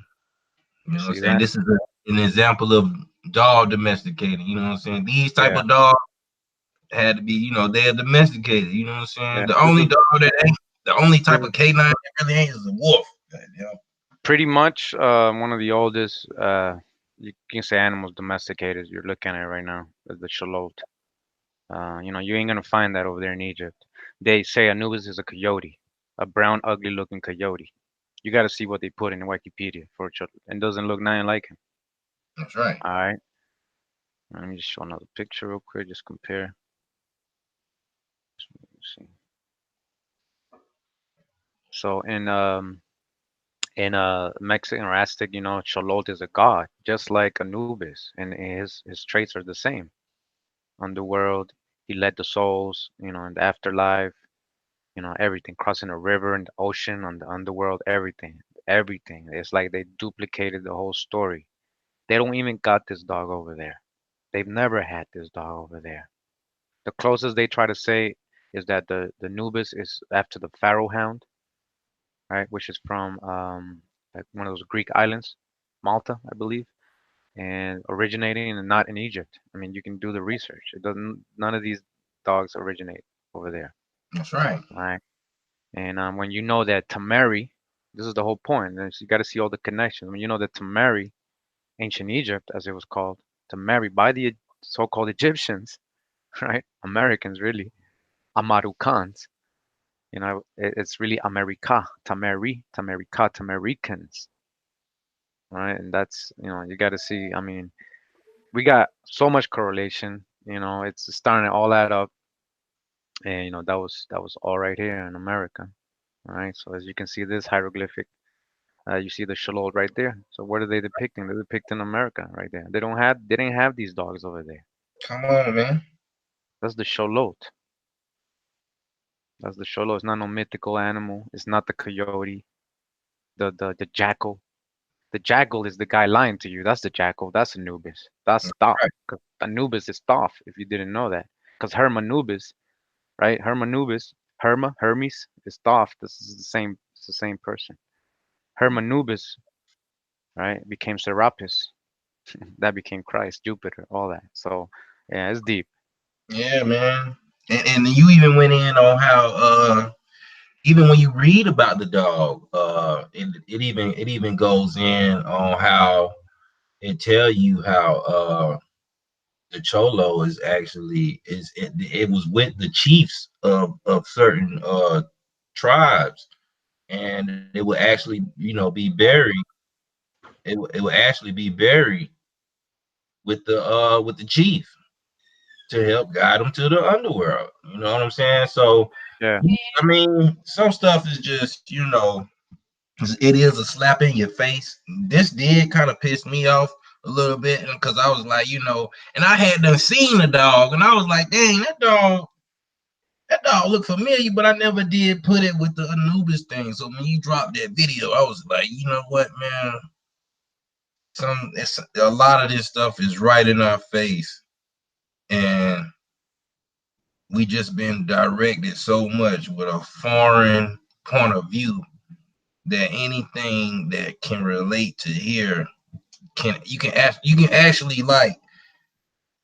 what I'm See saying? that? This is an example of dog domesticated. You know what I'm saying? These type Yeah. of dogs had to be, they're domesticated. You know what I'm saying? Yeah. The This only is dog that ain't, the only type pretty of canine that really ain't is a wolf. Goddamn. pretty much one of the oldest you can say animals domesticated. You're looking at it right now, the Xolot. You ain't gonna find that over there in Egypt. They say Anubis is a coyote, a brown, ugly-looking coyote. You got to see what they put in Wikipedia for children. It doesn't look nothing like him. That's right. All right. Let me just show another picture real quick. Just compare. Let's see. So in Mexican or Aztec, Xolot is a god, just like Anubis, and his traits are the same. Underworld, he led the souls, in the afterlife, everything, crossing a river and the ocean on the underworld, everything. It's like they duplicated the whole story. They don't even got this dog over there. They've never had this dog over there. The closest they try to say is that the Nubis is after the Pharaoh hound, right, which is from like one of those Greek islands, Malta, I believe, and originating and not in Egypt. I mean, you can do the research. It doesn't. None of these dogs originate over there, That's right. right? And when you know that Tamari, this is the whole point. You got to see all the connections. When you know that Tamari, ancient Egypt, as it was called, Tamari by the so-called Egyptians, right? Americans, really, Amarukans. It's really America, Tamari, Tamerica, Tamaricans, right? And that's, you got to see. I mean, we got so much correlation. It's starting to all add up, and that was all right here in America. All right. So as you can see, this hieroglyphic. You see the Shalot right there. So what are they depicting? They're depicting America right there. They didn't have these dogs over there. Come on, man. That's the Shalot. That's the Shalot. It's not no mythical animal. It's not the coyote, the jackal. The jackal is the guy lying to you. That's the jackal. That's Anubis. That's Thoth. Right. 'Cause Anubis is Thoth, if you didn't know that. Because Hermanubis, right? Hermes is Thoth. This is the same. It's the same person. Hermanubis, right, became Serapis. That became Christ, Jupiter, all that. So yeah, it's deep. Yeah, man. And you even went in on how even when you read about the dog, it even goes in on how it tell you how the cholo is actually it was with the chiefs of certain tribes, and it would actually be buried. It would actually be buried with the chief to help guide them to the underworld. You know what I'm saying? So Yeah, I mean, some stuff is just it is a slap in your face. This did kind of piss me off a little bit because I was like, and I had done seen the dog, and I was like, dang, that dog looked familiar, but I never did put it with the Anubis thing. So when you dropped that video, I was like, you know what, man? It's a lot of this stuff is right in our face, and we just been directed so much with a foreign point of view that anything that can relate to here you can actually like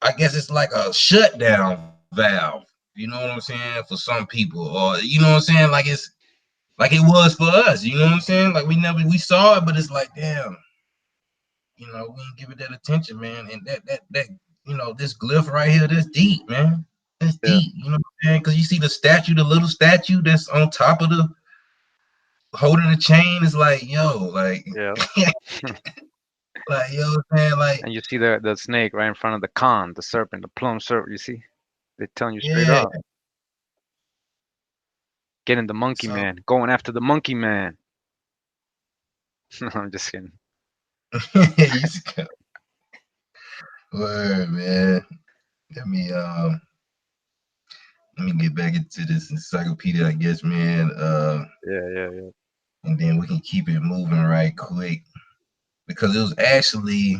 I guess it's like a shutdown valve. You know what I'm saying? For some people, or you know what I'm saying? Like it was for us. You know what I'm saying? Like we saw it, but it's like damn, we didn't give it that attention, man. And that this glyph right here, that's deep, man. That's Yeah, deep. You know what I'm saying? Because you see the statue, the little statue that's on top of the holding the chain is like, yo, like, yeah. like, man, like, And you see the snake right in front of the Khan, the serpent, the plum serpent. You see, they're telling you straight yeah. up, getting the monkey So man, going after the monkey man. I'm just kidding. you see, word, man. Let me um, let me get back into this encyclopedia, I guess, man. Yeah, yeah, yeah, And then we can keep it moving right quick because it was actually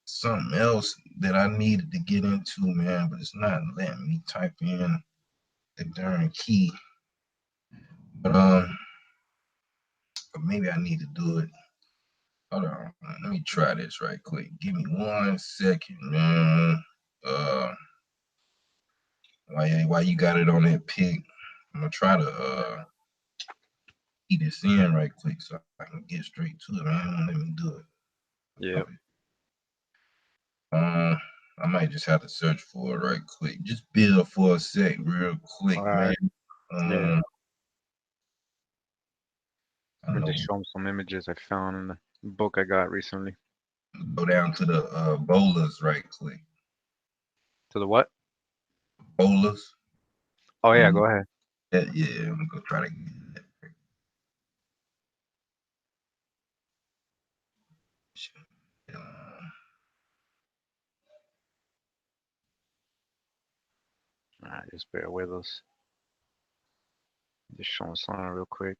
something else that I needed to get into, man, but it's not letting me type in the darn key. But maybe I need to do it. Hold on, let me try this right quick. Give me 1 second, man. Uh, why you got it on that pic? I'm gonna try to key this in right quick so I can get straight to it, man. Let me do it. yeah. Okay. Um, I might just have to search for it right quick. Just build for a sec, real All quick, man. right. Yeah. Um, I I know. just show them some images I found in the book I got recently. Go down to the Bolas right quick. To the what? Bolas. Oh yeah, Um, go ahead. yeah, I'm gonna try to get that. Um, All right, just bear with us. Just showing something real quick.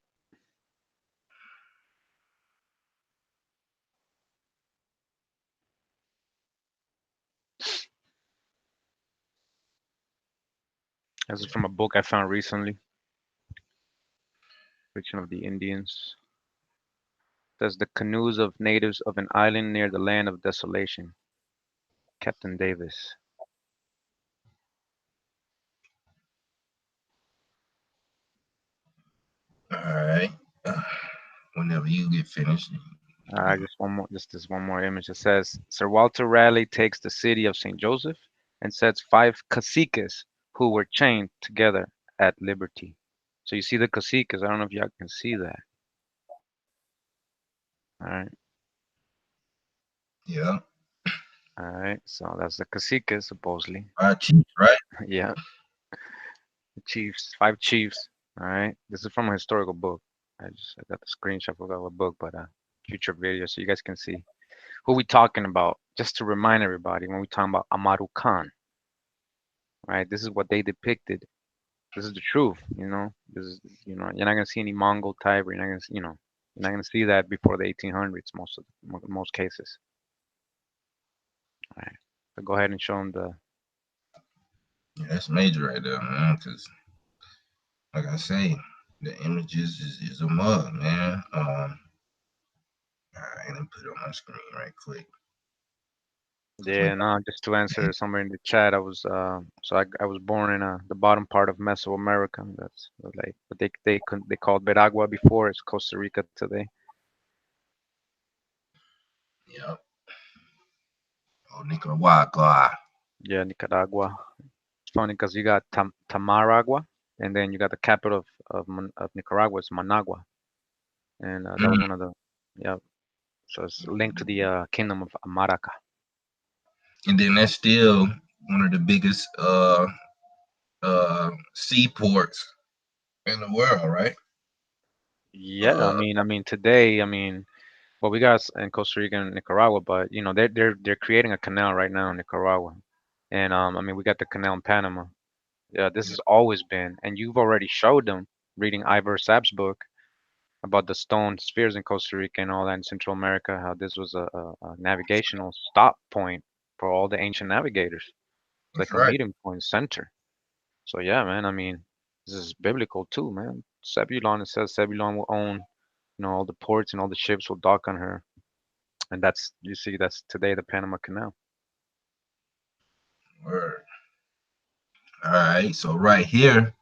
This is from a book I found recently. Fiction of the Indians. Says the canoes of natives of an island near the land of desolation. Captain Davis. all right. Uh, Whenever you get finished. Just one more, just this one more image. It says Sir Walter Raleigh takes the city of St. Joseph and sets 5 caciques who were chained together at liberty. So you see the caciques. I don't know if y'all can see that. All right, Yeah. all right. So that's the caciques supposedly. Chiefs, right? Yeah, the chiefs, 5 chiefs. All right. This is from a historical book. I got the screenshot of the book, but future video so you guys can see who we talking about. Just to remind everybody, when we talking about Amaru Khan, right? This is what they depicted. This is the truth, you know. This is, you're not gonna see any Mongol type, or you're not gonna, you're not gonna see that before the 1800s, most cases. All right. So go ahead and show them the. Yeah, that's major right there, man. Because, like I say, the images is a mug, man. All right, let me put it on my screen right quick. Cause Yeah, no, just to answer somewhere in the chat, I was born in the bottom part of Mesoamerica. That's like what they called Veragua before. It's Costa Rica today. yeah. Oh, Nicaragua. Yeah, Nicaragua. It's funny because you got Tamaragua, and then you got the capital of Nicaragua is Managua, and that was Mm. one of the, yeah. So it's linked to the kingdom of Amaraca. And then that's still one of the biggest seaports in the world, right? Yeah, Uh, today, well, we got in Costa Rica and Nicaragua, but they're creating a canal right now in Nicaragua, and we got the canal in Panama. Yeah, this has always been, and you've already showed them reading Ivor Sapp's book about the stone spheres in Costa Rica and all that in Central America, how this was a navigational stop point for all the ancient navigators. It's that's like a right. meeting point center. So yeah, man, this is biblical too, man. Zebulon, it says Zebulon will own, all the ports and all the ships will dock on her. And that's, you see, that's today the Panama Canal. Word. All right. So right here,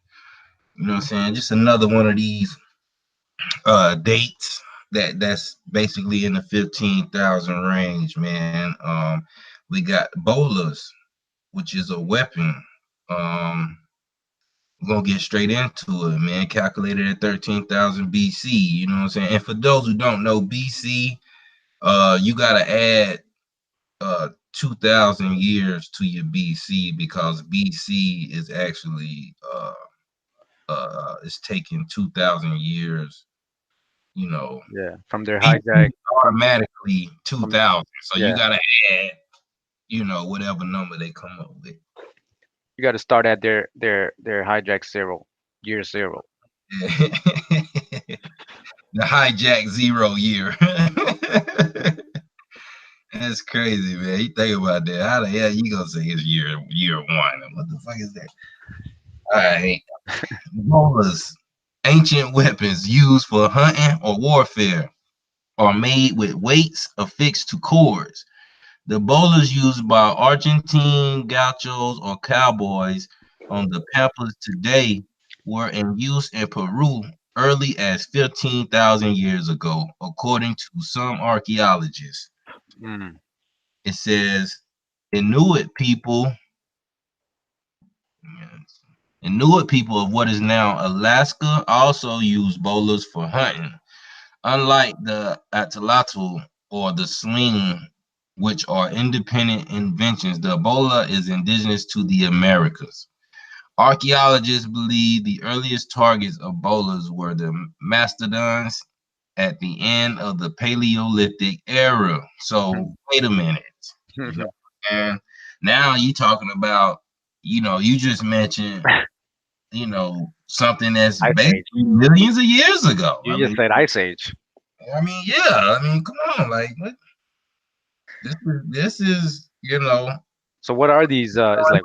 you know what I'm saying? Just another one of these dates that's basically in the 15,000 range, man. We got Bolas, which is a weapon. Um, we're gonna get straight into it, man. Calculated at 13,000 BC. You know what I'm saying? And for those who don't know BC, you gotta add 2,000 years to your BC because BC is actually it's taking 2,000 years. You know, Yeah, from their BC hijack, from automatically from 2,000. So you yeah, gotta add, whatever number they come up with. you got to start at their hijack zero, year zero. The hijack 0 year. That's crazy, man. You think about that. How the hell you gonna say it's year one? What the fuck is that? All right. Bolas, ancient weapons used for hunting or warfare, are made with weights affixed to cords. The bolas used by Argentine gauchos or cowboys on the pampas today were in use in Peru early as 15,000 years ago, according to some archaeologists. Mm, It says Inuit people, Inuit people of what is now Alaska also use bolas for hunting. Unlike the atlatl or the sling, which are independent inventions, the bola is indigenous to the Americas. Archaeologists believe the earliest targets of bolas were the mastodons at the end of the Paleolithic era. So wait a minute, you know, and now you talking about, you just mentioned, something that's Ice basically Age. millions of years ago. You just said Ice Age. Yeah. I mean, come on, like what? This is So what are these? It's like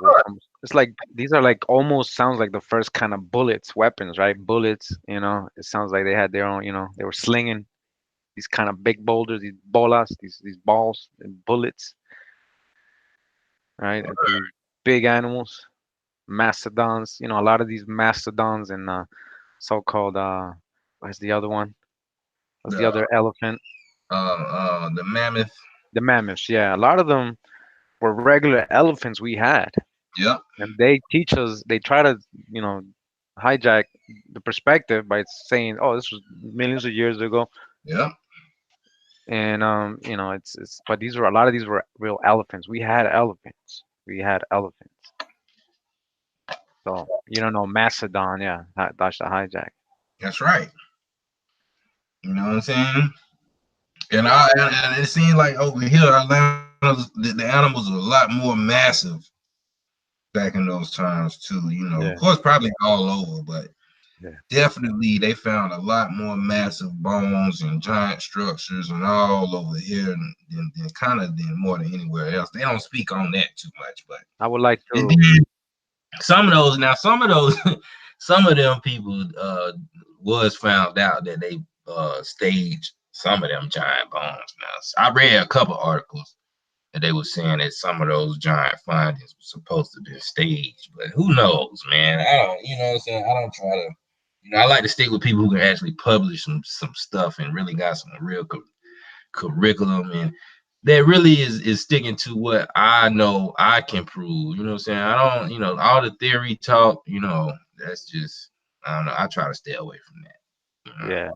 it's like these are like almost sounds like the first kind of bullets, weapons, right? Bullets. It sounds like they had their own. They were slinging these kind of big boulders, these bolas, these balls, and bullets, right? Into these big animals, mastodons. A lot of these mastodons and so-called what's the other one? What's the the other elephant? the mammoth. The mammoths. Yeah, a lot of them were regular elephants we had, Yep, and they teach us. They try to, you know, hijack the perspective by saying, "Oh, this was millions of years ago," yep. and it's. But these were a lot of these were real elephants. We had elephants. We had elephants. So you don't know Macedon, yeah, that's the hijack. That's right. You know what I'm saying? And it seems like over here, Atlanta's the animals are a lot more massive back in those times too. Of Yeah, course, probably all over, but yeah, definitely they found a lot more massive bones and giant structures and all over here, than kind of than more than anywhere else. They don't speak on that too much, but I would like and to. then some of those, some of them people was found out that they staged some of them giant bones. Now, I read a couple articles that they were saying that some of those giant findings were supposed to be staged, but who knows, man? I don't, you know what I'm saying? I don't try to, I like to stick with people who can actually publish some stuff and really got some real curriculum, and that really is sticking to what I know I can prove. You know what I'm saying? I don't, all the theory talk, that's just, I don't know. I try to stay away from that. Yeah,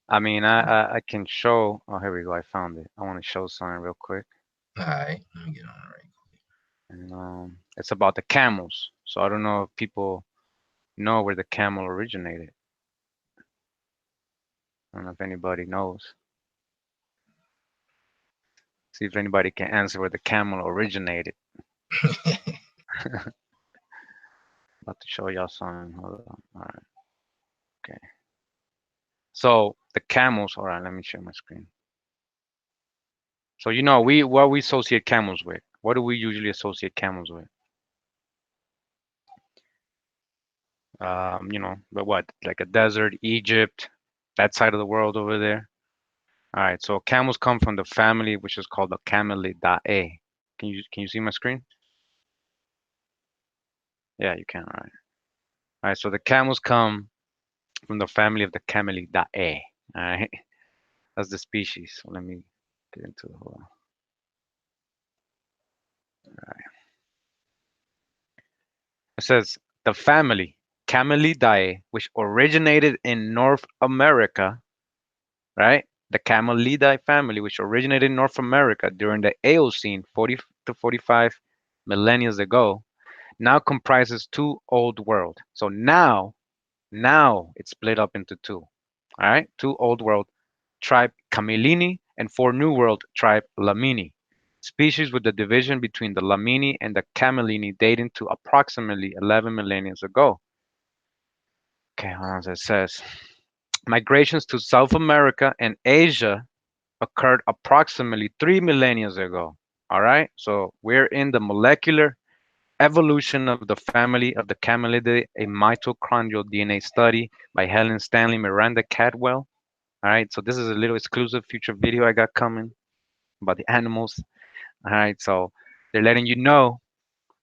I mean, I can show. Oh, here we go. I found it. I want to show something real quick. All right, let me get on right. And it's about the camels. So I don't know if people know where the camel originated. I don't know if anybody knows. See if anybody can answer where the camel originated. About to show y'all something. Hold on. All right. Okay. So the camels. All right. Let me share my screen. So we what we associate camels with. What do we usually associate camels with? But what like a desert, Egypt, that side of the world over there. All right. So camels come from the family which is called the Camelidae. Can you see my screen? Yeah, you can. All right. All right. So the camels come from the family of the Camelidae. All right. That's the species. So let me get into the whole. It says the family Camelidae, which originated in North America, right? The Camelidae family, which originated in North America during the Eocene, 40 to 45 millennia ago, now comprises two old world. So now it's split up into two. All right, two old world tribe Camelini and four new world tribe Lamini. Species with the division between the Lamini and the Camelini dating to approximately 11 millennia ago. Okay, hold on. It says migrations to South America and Asia occurred approximately 3 millennia ago. All right, so we're in the molecular evolution of the family of the Camelidae, a mitochondrial DNA study by Helen Stanley Miranda Cadwell. All right, so this is a little exclusive future video I got coming about the animals. All right, so they're letting you know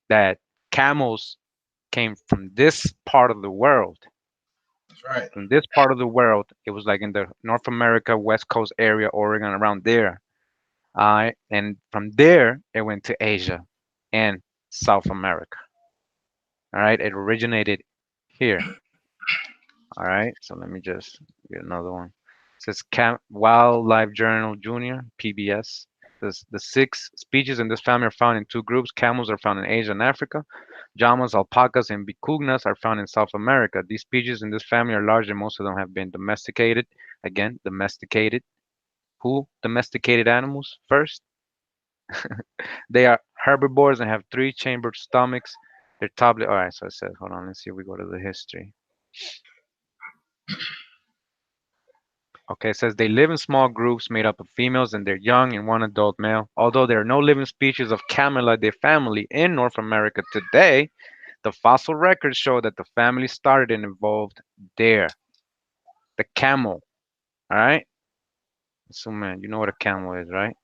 that camels came from this part of the world. That's right. From this part of the world, it was like in the North America, West Coast area, Oregon, around there. And from there, it went to Asia and South America. All right, it originated here. All right, so let me just get another one. It says Wildlife Journal Junior, PBS. Says the six species in this family are found in two groups. Camels are found in Asia and Africa. Llamas, alpacas, and vicuñas are found in South America. These species in this family are large and most of them have been domesticated. Again, domesticated. Who domesticated animals first? They are herbivores and have three chambered stomachs. Their tablet. All right, so it says, hold on, let's see if we go to the history. Okay, it says they live in small groups made up of females and their young and one adult male. Although there are no living species of Camelidae family in North America today, the fossil records show that the family started and evolved there. The camel, all right? So man, you know what a camel is, right?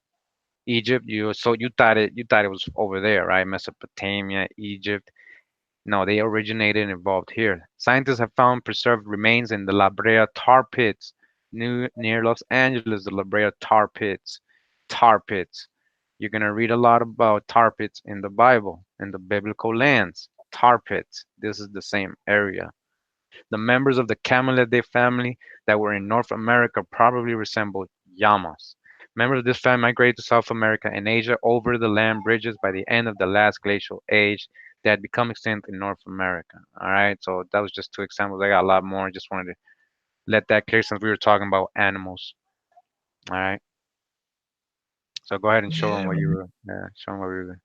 Egypt, you thought it was over there, right? Mesopotamia, Egypt. No, they originated and evolved here. Scientists have found preserved remains in the La Brea tar pits near Los Angeles, the La Brea tar pits. Tar pits. You're going to read a lot about tar pits in the Bible, in the biblical lands. Tar pits. This is the same area. The members of the Camelidae family that were in North America probably resembled llamas. Members of this family migrated to South America and Asia over the land bridges by the end of the last glacial age that had become extinct in North America. All right, so that was just two examples. I got a lot more. I just wanted to let that clear since we were talking about animals. All right, so go ahead and show them Yeah, what you man. were. Yeah, show them what we were.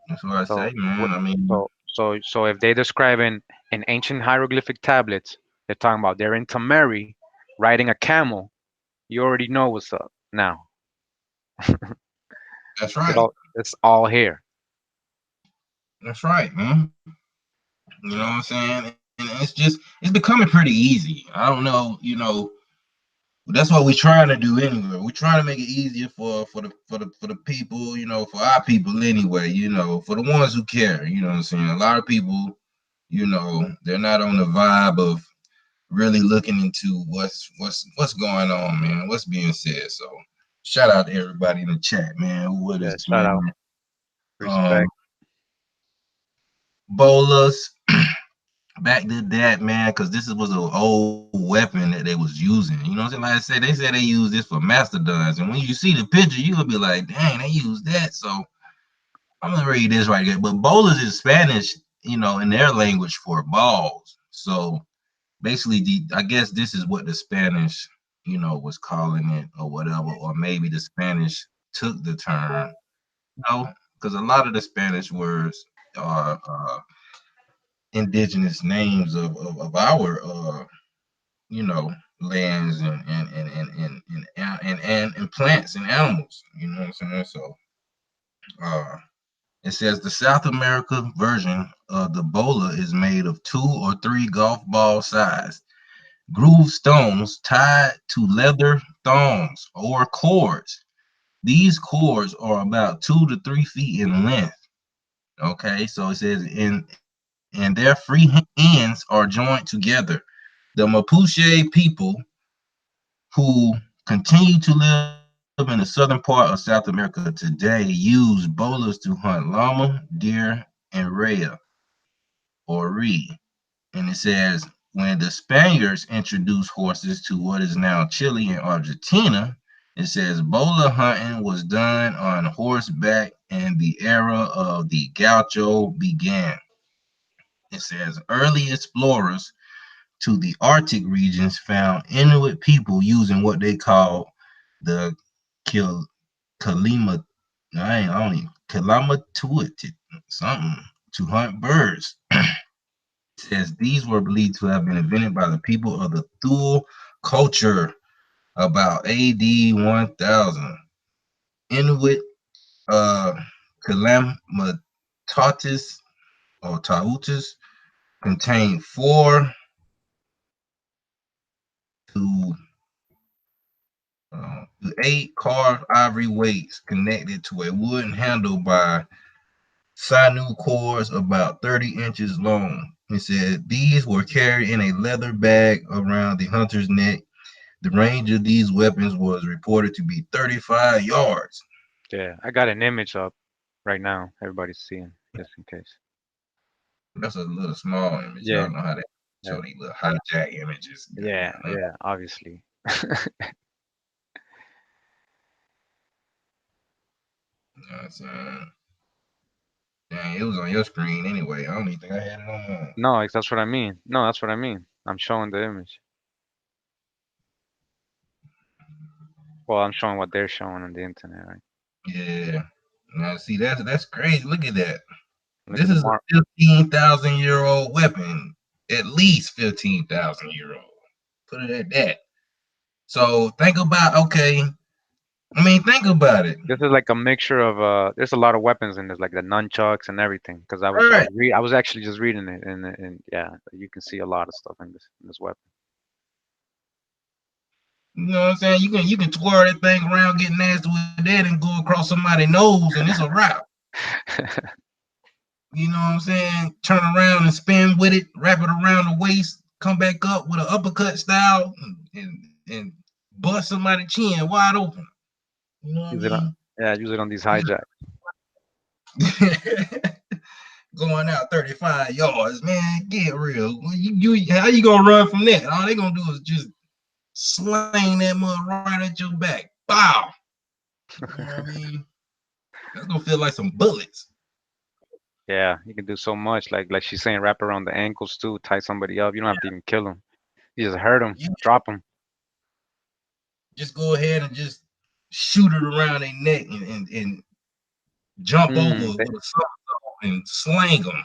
That's what I say, So what? man. I mean, So if they describe in ancient hieroglyphic tablets, they're talking about they're in Tamari riding a camel. You already know what's up now. that's right. It's all here. That's right, man. You know what I'm saying? And it's becoming pretty easy. I don't know, that's what we're trying to do anyway. We're trying to make it easier for the people, for our people anyway, for the ones who care, you know what I'm saying? A lot of people, they're not on the vibe of really looking into what's going on, man, what's being said. So shout out to everybody in the chat, man. Who with Yeah, us, shout man? out, Um respect. Bolas, back to that, man, because this was an old weapon that they was using. You know what I'm saying? Like I said, they said they used this for mastodons, and when you see the picture, you gonna be like, dang, they used that. So I'm gonna read this right here. But bolas is Spanish, in their language for balls. So basically, I guess this is what the Spanish, was calling it or whatever, or maybe the Spanish took the term, because a lot of the Spanish words are indigenous names of our you know lands and plants and animals. You know what I'm saying? So uh, it says the South America version of the bola is made of 2 or 3 golf ball size grooved stones tied to leather thongs or cords. These cords are about 2 to 3 feet in length. Okay, so it says and their free ends are joined together. The Mapuche people who continue to live in the southern part of South America today use bolas to hunt llama, deer, and rhea or ree. And it says when the Spaniards introduced horses to what is now Chile and Argentina, it says bola hunting was done on horseback and the era of the gaucho began. It says early explorers to the Arctic regions found Inuit people using what they call the Kil- Kalima, I don't even, Kalamatuit, something, to hunt birds. Says these were believed to have been invented by the people of the Thule culture about AD 1000. Inuit uh, Kalamatatis or Tautus contained 4 to 8 carved ivory weights connected to a wooden handle by sinew cords about 30 inches long. It said these were carried in a leather bag around the hunter's neck. The range of these weapons was reported to be 35 yards. Yeah, I got an image up right now. Everybody's seeing, just in case. That's a little small image. Yeah, Y'all know how they yeah, show these little hijack images. yeah, yeah. Obviously. You know what I'm saying? Dang, it was on your screen anyway. I don't even think I had it on mine. No, that's what I mean. No, that's what I mean. I'm showing the image. Well, I'm showing what they're showing on the internet, right? Yeah. Now see that's crazy. Look at that. Look This at the is a mark. 15,000-year-old weapon. At least 15,000-year-old. Put it at that. So think about think about it. This is like a mixture of there's a lot of weapons in this, like the nunchucks and everything. Because Right. I was actually just reading it, and yeah, you can see a lot of stuff in this weapon. You know what I'm saying? You can twirl that thing around, get nasty with that, and go across somebody's nose, and it's a wrap. You know what I'm saying? Turn around and spin with it, wrap it around the waist, come back up with an uppercut style, and bust somebody's chin wide open. You know what I Use it on, mean? yeah, use it on these hijacks. Going out 35 yards, man. Get real. You how you gonna run from that? All they gonna do is just sling that mud right at your back. Bow. You know what I mean? That's gonna feel like some bullets. Yeah, you can do so much. Like she's saying, wrap around the ankles too, tie somebody up. You don't have to even kill them. You just hurt them, You drop them. just go ahead and just shoot it around their neck and jump over Mm, with a somersault and slang them.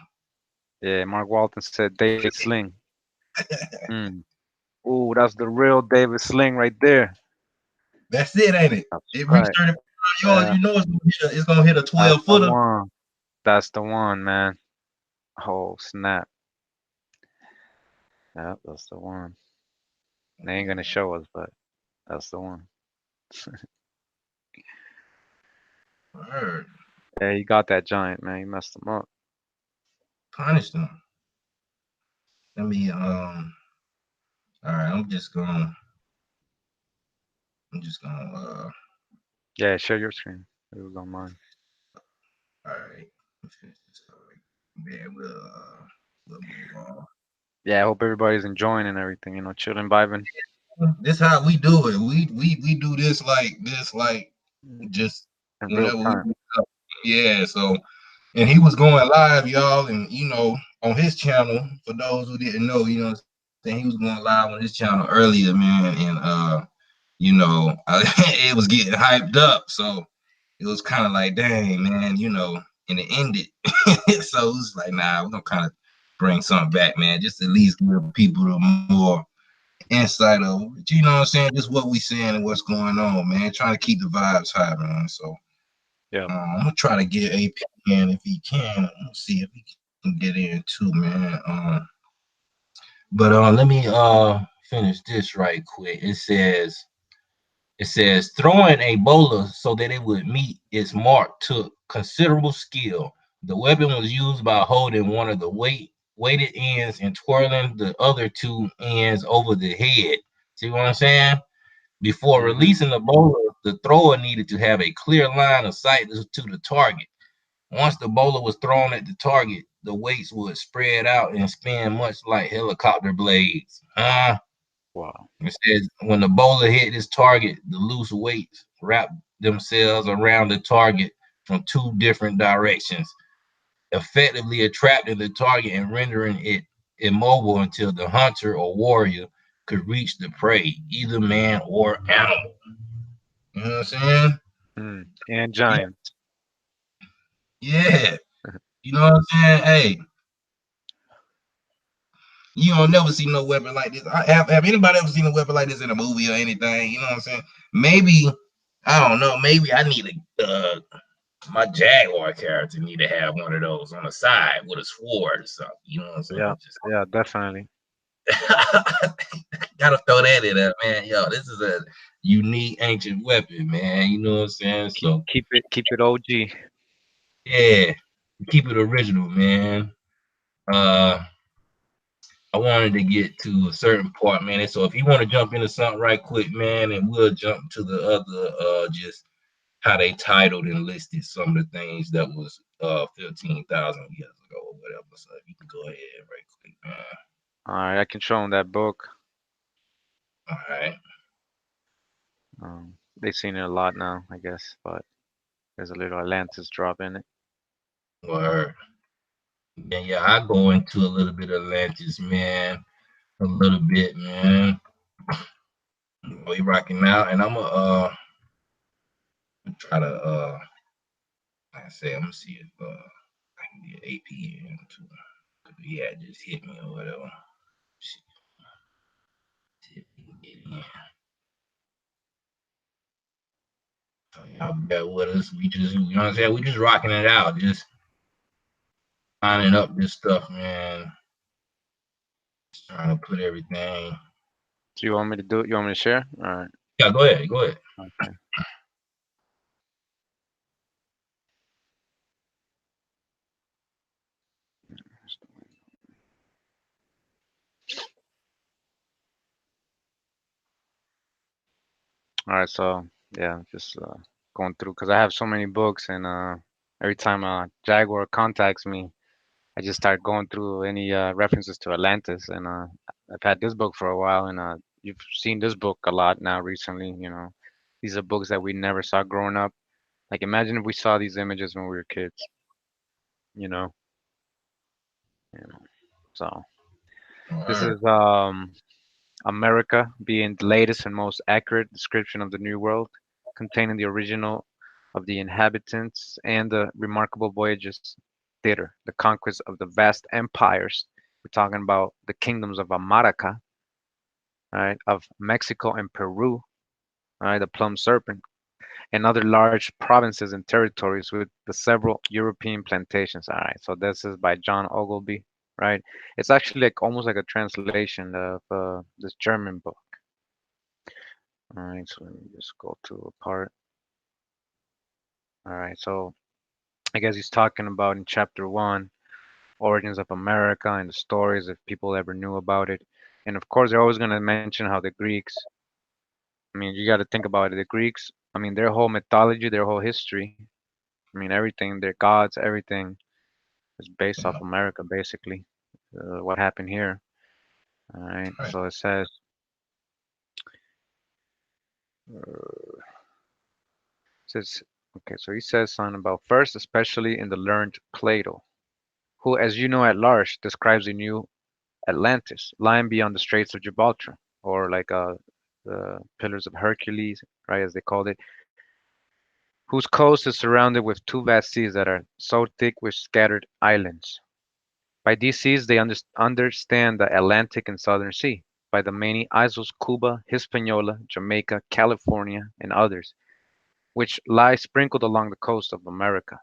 yeah, Mark Walton said David Sling. Mm. Ooh, that's the real David Sling right there. That's it, ain't it? That's It reached right. 35 yards. Yeah, You know it's gonna hit a that's 12 the footer. one. That's the one, man. Oh, snap. Yeah, that's the one. They ain't gonna show us, but that's the one. Word. Yeah, he got that giant, man. He messed him up. Punish them. Let me all right, I'm just gonna Yeah, share your screen. It was on mine. all right. Let's finish this up. Yeah, we'll move on. Yeah, I hope everybody's enjoying and everything. Chilling, vibing This how we do it. We do this like just in real whenever we time. yeah, so and he was going live, y'all, and on his channel, for those who didn't know, you know what I'm saying, he was going live on his channel earlier, man, and it was getting hyped up, so it was kind of like, dang, man, and it ended. So it was like, nah, we're gonna kind of bring something back, man, just at least give people a more insight of, you know what I'm saying, just what we saying and what's going on, man. Trying to keep the vibes high, man. So Yeah. I'm gonna try to get AP in if he can. Let's see if he can get in too, man. But let me finish this right quick. It says throwing a bowler so that it would meet its mark took considerable skill. The weapon was used by holding one of the weighted ends and twirling the other two ends over the head. See what I'm saying? Before Mm-hmm. releasing the bowler, the thrower needed to have a clear line of sight to the target. Once the bowler was thrown at the target, the weights would spread out and spin much like helicopter blades. Wow. It says when the bowler hit this target, the loose weights wrap themselves around the target from two different directions, effectively attracting the target and rendering it immobile until the hunter or warrior could reach the prey, either man or animal. You know what I'm saying? Mm. And Yeah, giants. yeah. You know what I'm saying? Hey, you don't never see no weapon like this. Have anybody ever seen a weapon like this in a movie or anything? You know what I'm saying? Maybe I don't know. Maybe I need my Jaguar character need to have one of those on the side with a sword or something. You know what I'm Yeah. saying? Just Yeah. Definitely. gotta throw that in there, man. Yo, this is a unique ancient weapon, man. You know what I'm saying? So Keep it OG. yeah, keep it original, man. Uh, I wanted to get to a certain part, man. And so if you want to jump into something right quick, man, and we'll jump to the other, just how they titled and listed some of the things that was 15,000 years ago or whatever. So if you can go ahead right quick, man. All right. I can show them that book. All right. They've seen it a lot now, I guess, but there's a little Atlantis drop in it. Word. Yeah, I go into a little bit of Atlantis, man. A little bit, man. We rocking out, and I'm gonna try to like I say, I'm gonna see if I can get 8 p.m. too. Yeah, just hit me or whatever. See if we can get in. So y'all bear with us. We just, you know what I'm saying? We just rocking it out, just lining up this stuff, man. Just trying to put everything. So you want me to do it? You want me to share? All right. Yeah, go ahead, go ahead. Okay. All right. So yeah, just going through because I have so many books, and every time Jaguar contacts me, I just start going through any references to Atlantis, and I've had this book for a while, and you've seen this book a lot now recently. These are books that we never saw growing up. Like imagine if we saw these images when we were kids. You know, you know. So All this right. is America being the latest and most accurate description of the New World, containing the original of the inhabitants and the remarkable voyages thither, the conquest of the vast empires. We're talking about the kingdoms of Amara, right, of Mexico and Peru, right, the plum serpent, and other large provinces and territories with the several European plantations. All right, so this is by John Ogilvy, right? It's actually like almost like a translation of this German book. All right, so let me just go to a part. All right, so I guess he's talking about in chapter one, origins of America and the stories if people ever knew about it. And of course, they're always going to mention how the Greeks, I mean, you got to think about it. The Greeks, I mean, their whole mythology, their whole history, I mean, everything, their gods, everything is based off Yeah, America, basically. What happened here. All right, all right. so it says, okay, so he says something about first, especially in the learned Plato, who, as you know at large, describes the new Atlantis, lying beyond the Straits of Gibraltar, or like the Pillars of Hercules, right, as they called it, whose coast is surrounded with two vast seas that are so thick with scattered islands. By these seas, they understand the Atlantic and Southern Sea. By the many isles, Cuba, Hispaniola, Jamaica, California, and others, which lie sprinkled along the coast of America.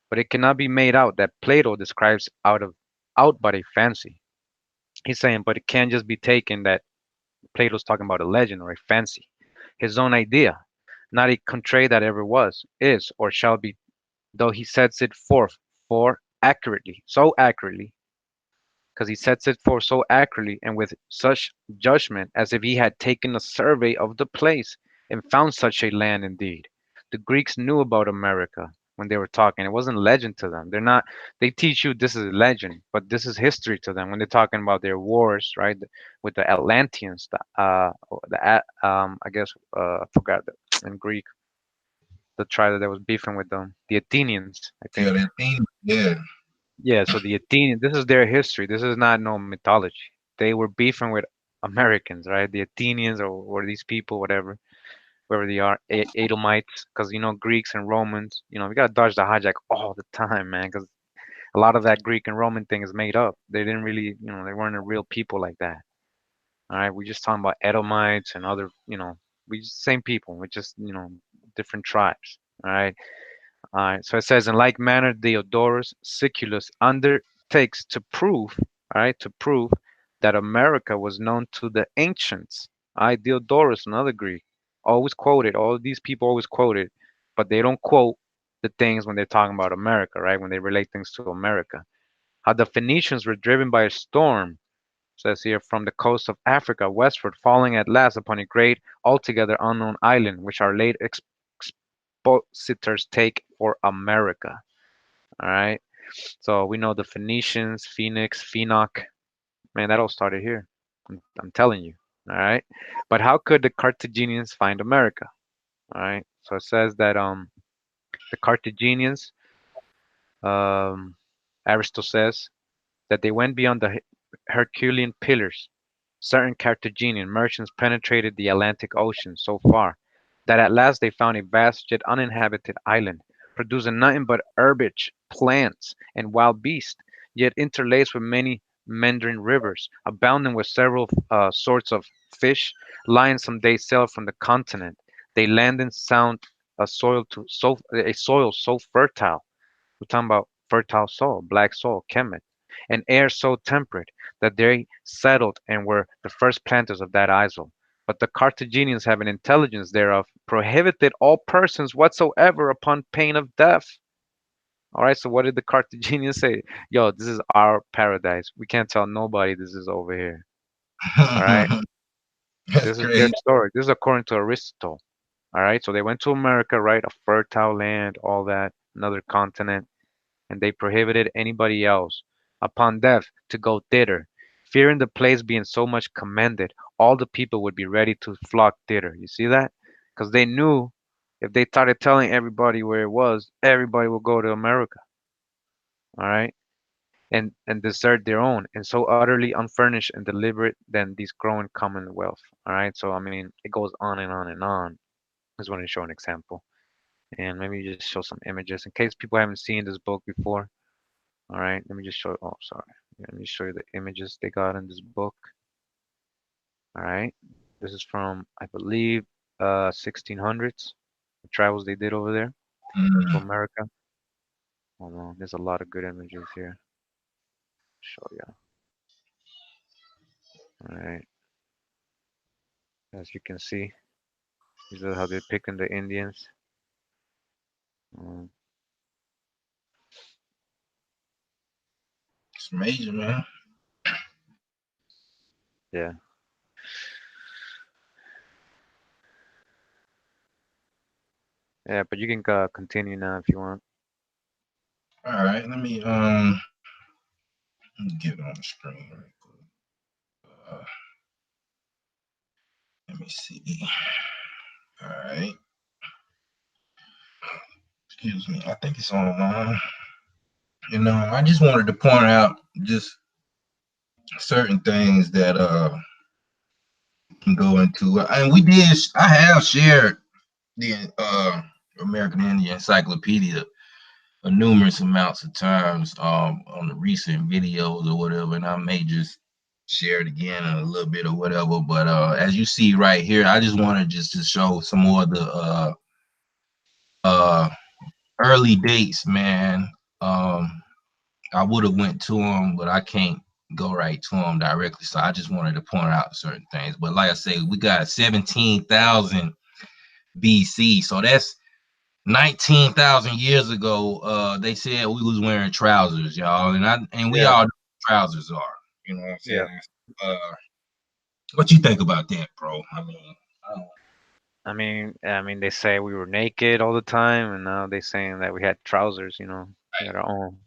But it cannot be made out that Plato describes out but a fancy. He's saying, but it can't just be taken that Plato's talking about a legend or a fancy. His own idea, not a contrary that ever was, is, or shall be, though he sets it forth for accurately, so accurately, because he sets it forth so accurately and with such judgment as if he had taken a survey of the place and found such a land indeed. The Greeks knew about America when they were talking. It wasn't legend to them. They're not, they teach you this is legend, but this is history to them when they're talking about their wars, right? With the Atlanteans, I guess, I forgot in Greek, the tribe that was beefing with them, the Athenians, I think. Yeah, that thing. Yeah. Yeah, so the Athenians, this is their history. This is not no mythology. They were beefing with Americans, right? The Athenians or these people, whatever, whoever they are, Edomites, because Greeks and Romans. We gotta dodge the hijack all the time, man, because a lot of that Greek and Roman thing is made up. They didn't really, they weren't a real people like that. All right, we just talking about Edomites and other, we just same people. We just, different tribes. All right. All right, so it says, in like manner, Diodorus Siculus undertakes to prove, all right, to prove that America was known to the ancients. All right, Diodorus, another Greek, always quoted. All of these people always quoted, but they don't quote the things when they're talking about America, right? When they relate things to America. How the Phoenicians were driven by a storm, says here, from the coast of Africa westward, falling at last upon a great, altogether unknown island, which our late expositors take for America. All right. So we know the Phoenicians, Phoenix, Phoenix. Man, that all started here. I'm telling you. All right. But how could the Carthaginians find America? All right. So it says that the Carthaginians, um Aristotle says that they went beyond the Herculean pillars. Certain Carthaginian merchants penetrated the Atlantic Ocean so far that at last they found a vast yet uninhabited island, producing nothing but herbage, plants, and wild beasts, yet interlaced with many meandering rivers, abounding with several sorts of fish, lying some days' sail from the continent. They land and sound a soil so fertile. We're talking about fertile soil, black soil, Kemet, and air so temperate that they settled and were the first planters of that isle. But the Carthaginians, having intelligence thereof, prohibited all persons whatsoever upon pain of death. All right, so what did the Carthaginians say? Yo, this is our paradise. We can't tell nobody this is over here. All right, That's this is their crazy. story. This is according to Aristotle. All right, so they went to America, right? A fertile land, all that, another continent, and they prohibited anybody else upon death to go thither, fearing the place being so much commended, all the people would be ready to flock thither. You see that? Because they knew if they started telling everybody where it was, everybody would go to America, all right, and desert their own, and so utterly unfurnished and deliberate than these growing commonwealth. All right, so I mean, it goes on and on and on. I just want to show an example, and maybe just show some images in case people haven't seen this book before. All right, let me just show. Oh, sorry. Let me show you the images they got in this book. All right, this is from I believe 1600s. The travels they did over there to Mm. America. Hold on, there's a lot of good images here. Show you. All right, as you can see, these are how they're picking the Indians. Um, It's major, man. yeah, yeah, but you can continue now if you want. All right, let me get it on the screen right quick. Uh, Let me see. All right. Excuse me. I think it's online. I just wanted to point out just certain things that can go into. And we did. I have shared the American Indian Encyclopedia numerous amounts of times on the recent videos or whatever, and I may just share it again in a little bit or whatever. But as you see right here, I just wanted just to show some more of the uh early dates, man. Um, I would have went to them, but I can't go right to them directly. So I just wanted to point out certain things. But like I say, we got 17,000 BC. So 19,000 years ago, they said we was wearing trousers, y'all, and we Yeah, all know what trousers are. You know what I'm yeah. saying? Uh, what you think about that, bro? I mean, I don't, I mean, they say we were naked all the time, and now they saying that we had trousers. We had our own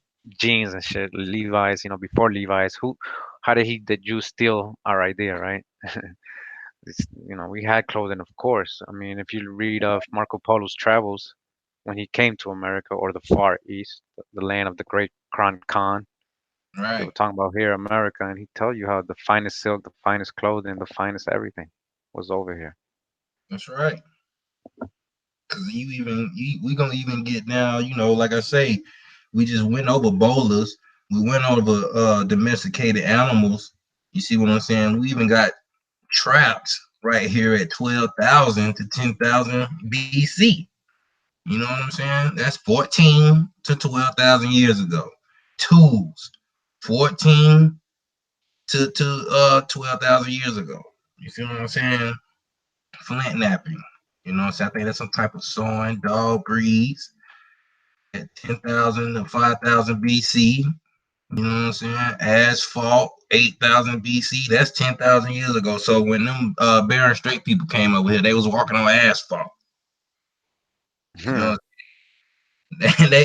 jeans and shit. Levi's, before Levi's. How did the Jews steal our idea, right? We had clothing, of course. I mean, if you read of Marco Polo's travels when he came to America or the Far East, the land of the great Grand Khan, they were right. talking about here, America, and he'd tell you how the finest silk, the finest clothing, the finest everything was over here. That's right. Cause we gonna even get now. You know, like I say, we just went over bolas. We went over domesticated animals. You see what I'm saying? We even got traps right here at 12,000 to 10,000 BC. You know what I'm saying? That's 14 to 12,000 years ago. Tools, 14 to 12,000 years ago. You see what I'm saying? Flint napping. You know what I'm saying? I think that's some type of sewing, dog breeds at 10,000 to 5,000 BC. You know what I'm saying? Asphalt, 8,000 BC. That's 10,000 years ago. So when them Bering Strait people came over here, they was walking on asphalt. You know, they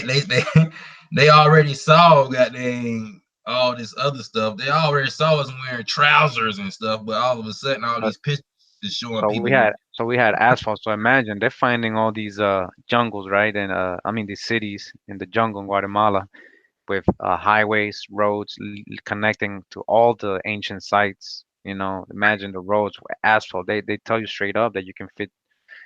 they already saw goddamn all this other stuff. They already saw us wearing trousers and stuff, but all of a sudden, all So, these pictures is showing so we people. had so we had asphalt. So imagine they're finding all these jungles, right? And these cities in the jungle in Guatemala with highways, roads connecting to all the ancient sites. Imagine the roads with asphalt. They tell you straight up that you can fit.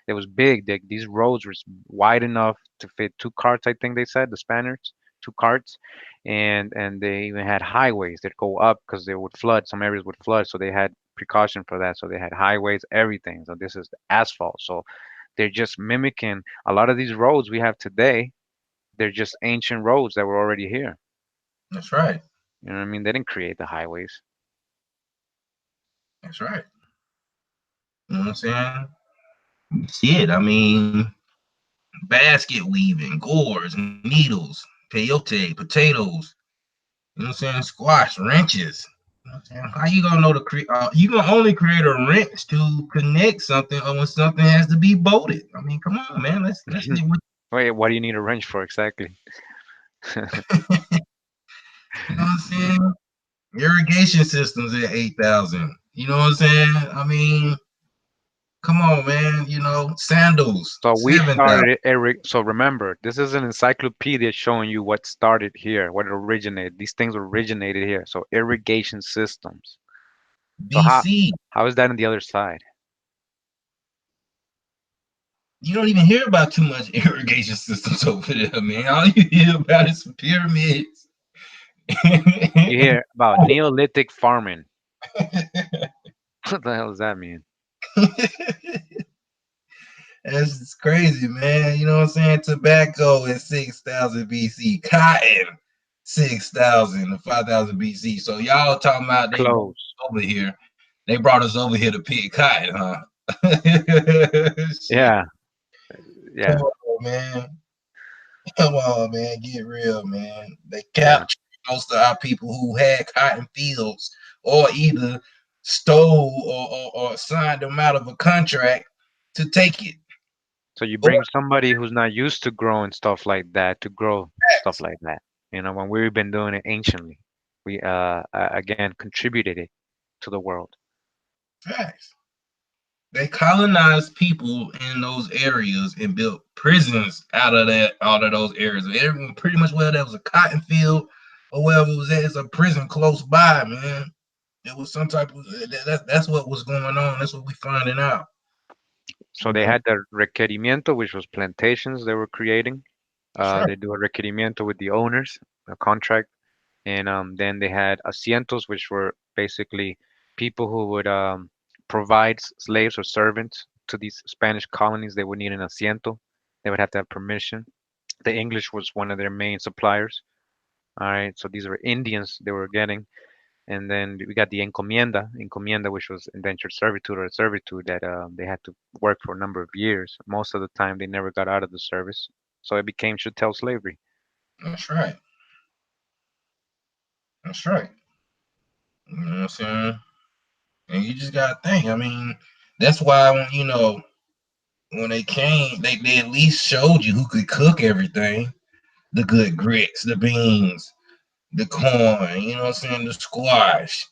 It was big. These roads were wide enough to fit two carts. I think they said the Spaniards, two carts, and they even had highways that go up because they would flood. Some areas would flood, so they had precaution for that. So they had highways, everything. So this is the asphalt. So they're just mimicking a lot of these roads we have today. They're just ancient roads that were already here. That's right. You know what I mean? They didn't create the highways. That's right. You know what I'm saying? Shit. I mean, basket weaving, gores, needles, peyote, potatoes. You know what I'm saying? Squash, wrenches. You know what I'm saying? How you gonna know the you gonna only create a wrench to connect something or when something has to be bolted. I mean, come on, man. Let's get with Wait, what do you need a wrench for exactly? you know what I'm saying? Irrigation systems at 8,000. You know what I'm saying? I mean, come on, man. You know, sandals, So we 7,000. started it, Eric. So remember, this is an encyclopedia showing you what started here, what originated. These things originated here. So irrigation systems. So BC. how is that on the other side? You don't even hear about too much irrigation systems over there, man. All you hear about is pyramids. You hear about Neolithic farming. What the hell does that mean? That's crazy, man. You know what I'm saying? Tobacco is 6,000 BC. Cotton, 6,000 to 5,000 BC. So y'all talking about they brought Clothes. us over here. They brought us over here to pick cotton, huh? Shit. Yeah, Come yeah, on, man. Come on, man. Get real, man. They yeah. captured most of our people who had cotton fields or either stole or signed them out of a contract to take it. So you Or bring somebody who's not used to growing stuff like that to grow stuff like that. When we've been doing it anciently, we again contributed it to the world. facts. They colonized people in those areas and built prisons out of those areas. Everyone pretty much where there was a cotton field or wherever it was at, it's a prison close by, man. It was some type of that's what was going on. That's what we finding out. So You they know, had the requerimiento, which was plantations they were creating. that's right. They do a requerimiento with the owners, a contract, and then they had asientos, which were basically people who would provide slaves or servants to these Spanish colonies. They would need an asiento. They would have to have permission. The English was one of their main suppliers. All right, so these were Indians they were getting. And then we got the encomienda, which was indentured servitude or servitude that they had to work for a number of years. Most of the time, they never got out of the service, so it became chattel slavery. That's right. That's right. You know what I'm saying? And you just gotta think. I mean, that's why when when they came, they at least showed you who could cook everything. The good grits, the beans, the corn, you know what I'm saying, the squash.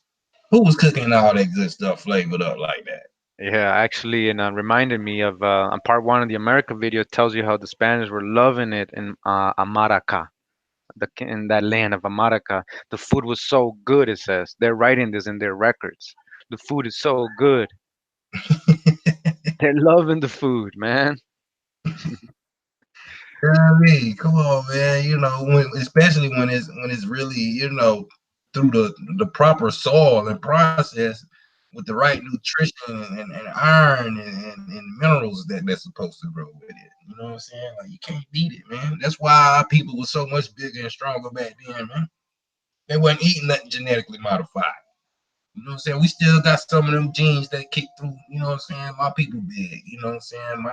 Who was cooking all that good stuff flavored up like that? Yeah, actually, and reminded me of on part one of the America video. It tells you how the Spanish were loving it in Amaraca, in that land of Amaraca. The food was so good. It says they're writing this in their records. The food is so good. They're loving the food, man. You know what I mean? Come on, man. Especially when it's really, through the proper soil and process with the right nutrition and iron and minerals that's supposed to grow with it. You know what I'm saying? Like you can't beat it, man. That's why our people were so much bigger and stronger back then, man. They wasn't eating nothing genetically modified. You know what I'm saying? We still got some of them genes that kick through, you know what I'm saying? My people big, you know what I'm saying?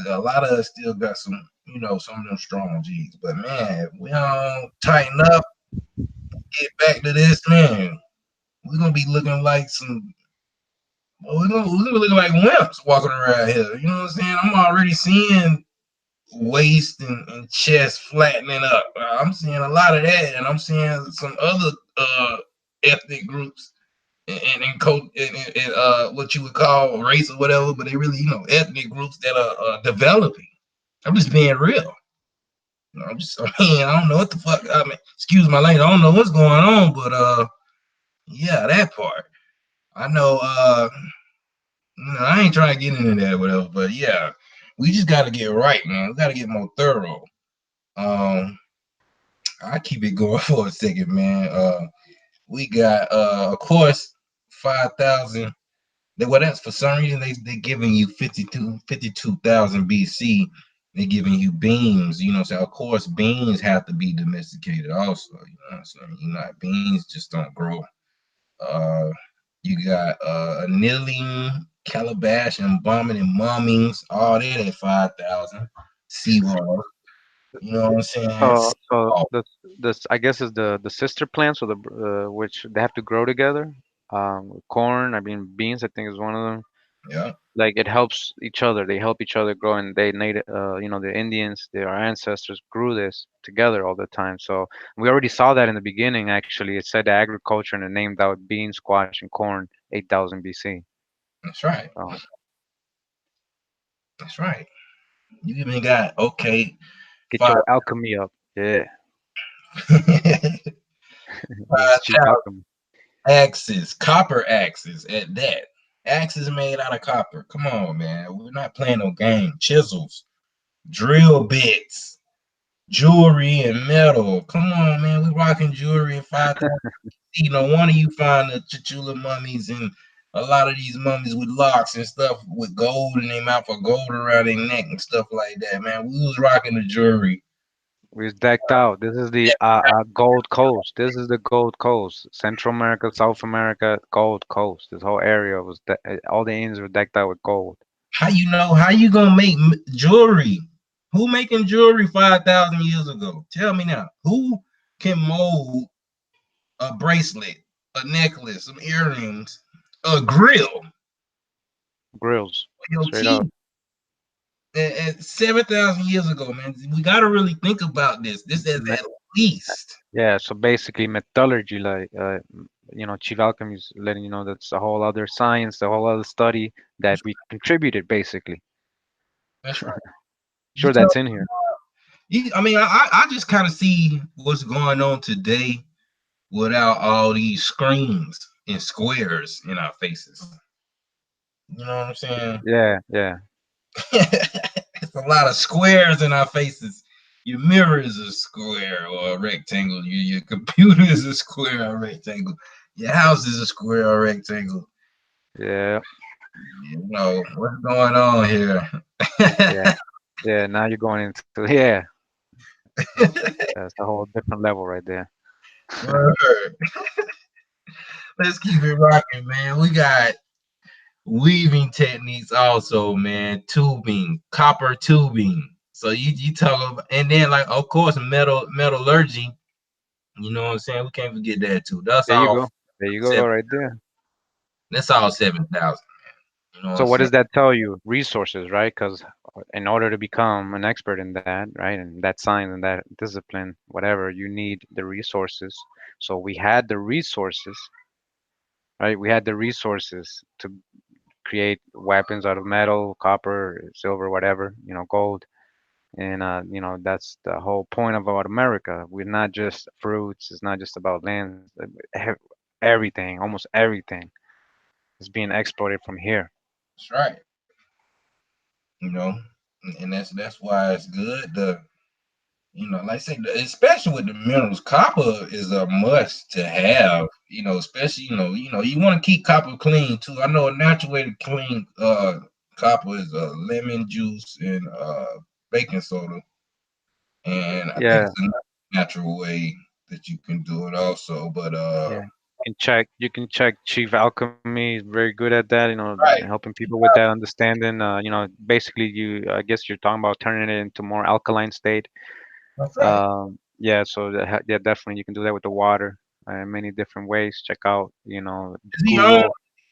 A lot of us still got some of them strong genes. But man, if we don't tighten up, get back to this, man, we're gonna be looking like we're gonna be looking like wimps walking around here. You know what I'm saying? I'm already seeing waist and chest flattening up. I'm seeing a lot of that, and I'm seeing some other ethnic groups and what you would call race or whatever, but they really, ethnic groups that are developing. I'm just being real. I don't know what the fuck. I mean, excuse my language. I don't know what's going on, but yeah, that part. I know. I ain't trying to get into that, whatever. But yeah, we just got to get right, man. We got to get more thorough. Um, I keep it going for a second, man. We got, of course, 5,000. Well, that's for some reason they giving you 52,000 BC. They giving you beans, so of course beans have to be domesticated also. You know what I'm saying? Beans just don't grow. Uh, you got annealing, calabash, embalming, and mummings, all that at 5,000. Seawall. You know what I'm saying? So Oh, this I guess is the sister plants or the which they have to grow together. Corn, I mean beans, I think is one of them. yeah, Like it helps each other. They help each other grow, and they native, the Indians, their ancestors grew this together all the time. So we already saw that in the beginning. Actually, it said agriculture and it named out bean, squash, and corn, 8,000 BC. that's right. So That's right. You even got okay, get five your alchemy up. Yeah, it's five cheap alchemy. axes, copper axes at that. Axes made out of copper. Come on, man. We're not playing no game. Chisels, drill bits, jewelry, and metal. Come on, man. We rocking jewelry at 5,000. No wonder you find the Chichula mummies and a lot of these mummies with locks and stuff with gold in their mouth or gold around their neck and stuff like that, man. We was rocking the jewelry. We're decked out. This is the Gold Coast. This is the Gold Coast. Central America, South America, Gold Coast. This whole area was all the Indians were decked out with gold. How you know? How you gonna make jewelry? Who making jewelry 5,000 years ago? Tell me now. Who can mold a bracelet, a necklace, some earrings, a grill Grills, for your straight up. teeth? At 7,000 years ago, man. We got to really think about this. This is Me- at least. Yeah, so basically metallurgy, like chief alchemy is letting you know that's a whole other science, a whole other study that we contributed basically. That's right. You Sure, tell that's in here. I mean, I just kind of see what's going on today without all these screens and squares in our faces. You know what I'm saying? Yeah, yeah, It's a lot of squares in our faces. Your mirror is a square or a rectangle. Your computer is a square or a rectangle. Your house is a square or a rectangle. yeah, What's going on here? yeah, yeah. Now you're going into yeah, that's a whole different level right there. Word. Let's keep it rocking, man. We got weaving techniques also, man. Tubing, copper tubing. So you talk about, and then like of course metallurgy. You know what I'm saying? We can't forget that too. That's There you all go. There you go, seven. right there. That's all 7,000. You know what So I'm what saying? does that tell you? Resources, right? Because in order to become an expert in that, right, and that science and that discipline, whatever, you need the resources. So we had the resources, right? We had the resources to create weapons out of metal, copper, silver, whatever, gold. And that's the whole point about America. We're not just fruits. It's not just about lands. Everything, almost everything, is being exported from here. That's right. You know, and that's why it's good. Like I say, especially with the minerals, copper is a must to have. Especially you want to keep copper clean too. I know a natural way to clean copper is lemon juice and baking soda, and I think Yeah, it's another natural way that you can do it also. But yeah. You can check Chief Alchemy is very good at that, right, helping people with that understanding. Basically I guess you're talking about turning it into more alkaline state. that's right. Yeah, so yeah, definitely you can do that with the water in many different ways. Check out, Is he on?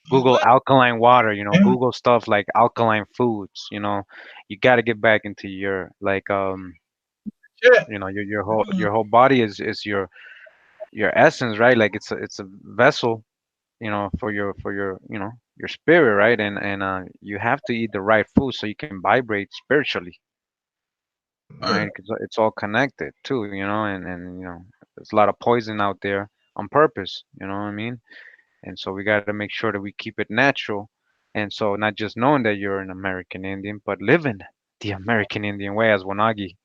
Google What? alkaline water, Man? Google stuff like alkaline foods, you got to get back into your like Yeah. your whole body is your essence, right? Like it's a vessel, for your your spirit, right? And you have to eat the right food so you can vibrate spiritually, right? Right. Because it's all connected too, and there's a lot of poison out there on purpose, you know what I mean? And so we got to make sure that we keep it natural, and so not just knowing that you're an American Indian, but living the American Indian way, as Wanagi,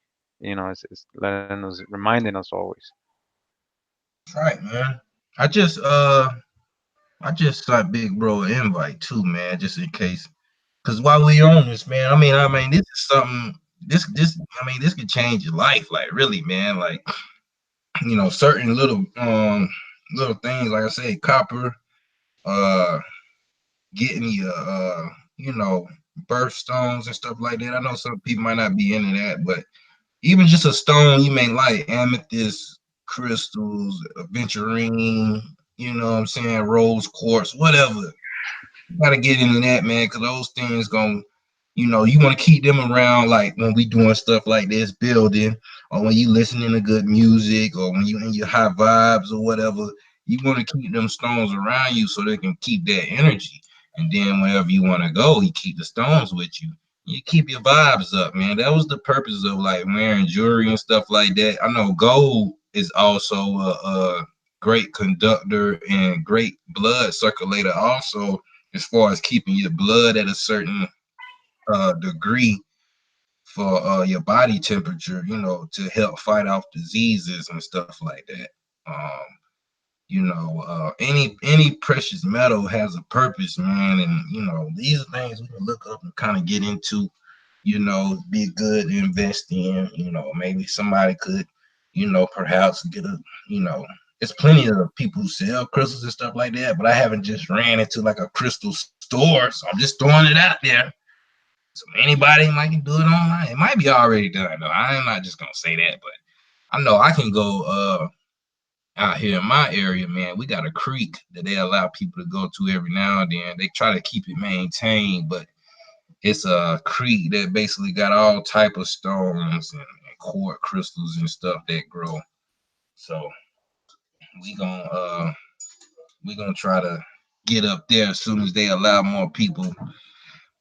is letting us, reminding us always. That's right, man. I just I just sent Big Bro an invite too, man, just in case. Cause while we on this, man, I mean, this is something. This could change your life, like really, man. Like certain little things, like I say, copper, uh, getting your you know, birthstones and stuff like that. I know some people might not be into that, but even just a stone you may like, amethyst, crystals, aventurine, you know what I'm saying, rose quartz, whatever. Gotta get into that, man, because those things going you want to keep them around, like when we doing stuff like this, building, or when you listening to good music, or when you in your high vibes or whatever. You want to keep them stones around you so they can keep that energy. And then wherever you want to go, you keep the stones with you. You keep your vibes up, man. That was the purpose of like wearing jewelry and stuff like that. I know gold is also a great conductor and great blood circulator also, as far as keeping your blood at a certain degree for your body temperature, to help fight off diseases and stuff like that. Um, any precious metal has a purpose, man, and these are things we can look up and kind of get into. Be good to invest in. Maybe somebody could, perhaps get a, you know, it's plenty of people who sell crystals and stuff like that, but I haven't just ran into like a crystal store, so I'm just throwing it out there. So anybody might can do it online. It might be already done though. I am not just gonna say that, but I know I can go out here in my area, man. We got a creek that they allow people to go to every now and then. They try to keep it maintained, but it's a creek that basically got all type of stones and quartz crystals and stuff that grow. So we gonna uh we gonna try to get up there as soon as they allow more people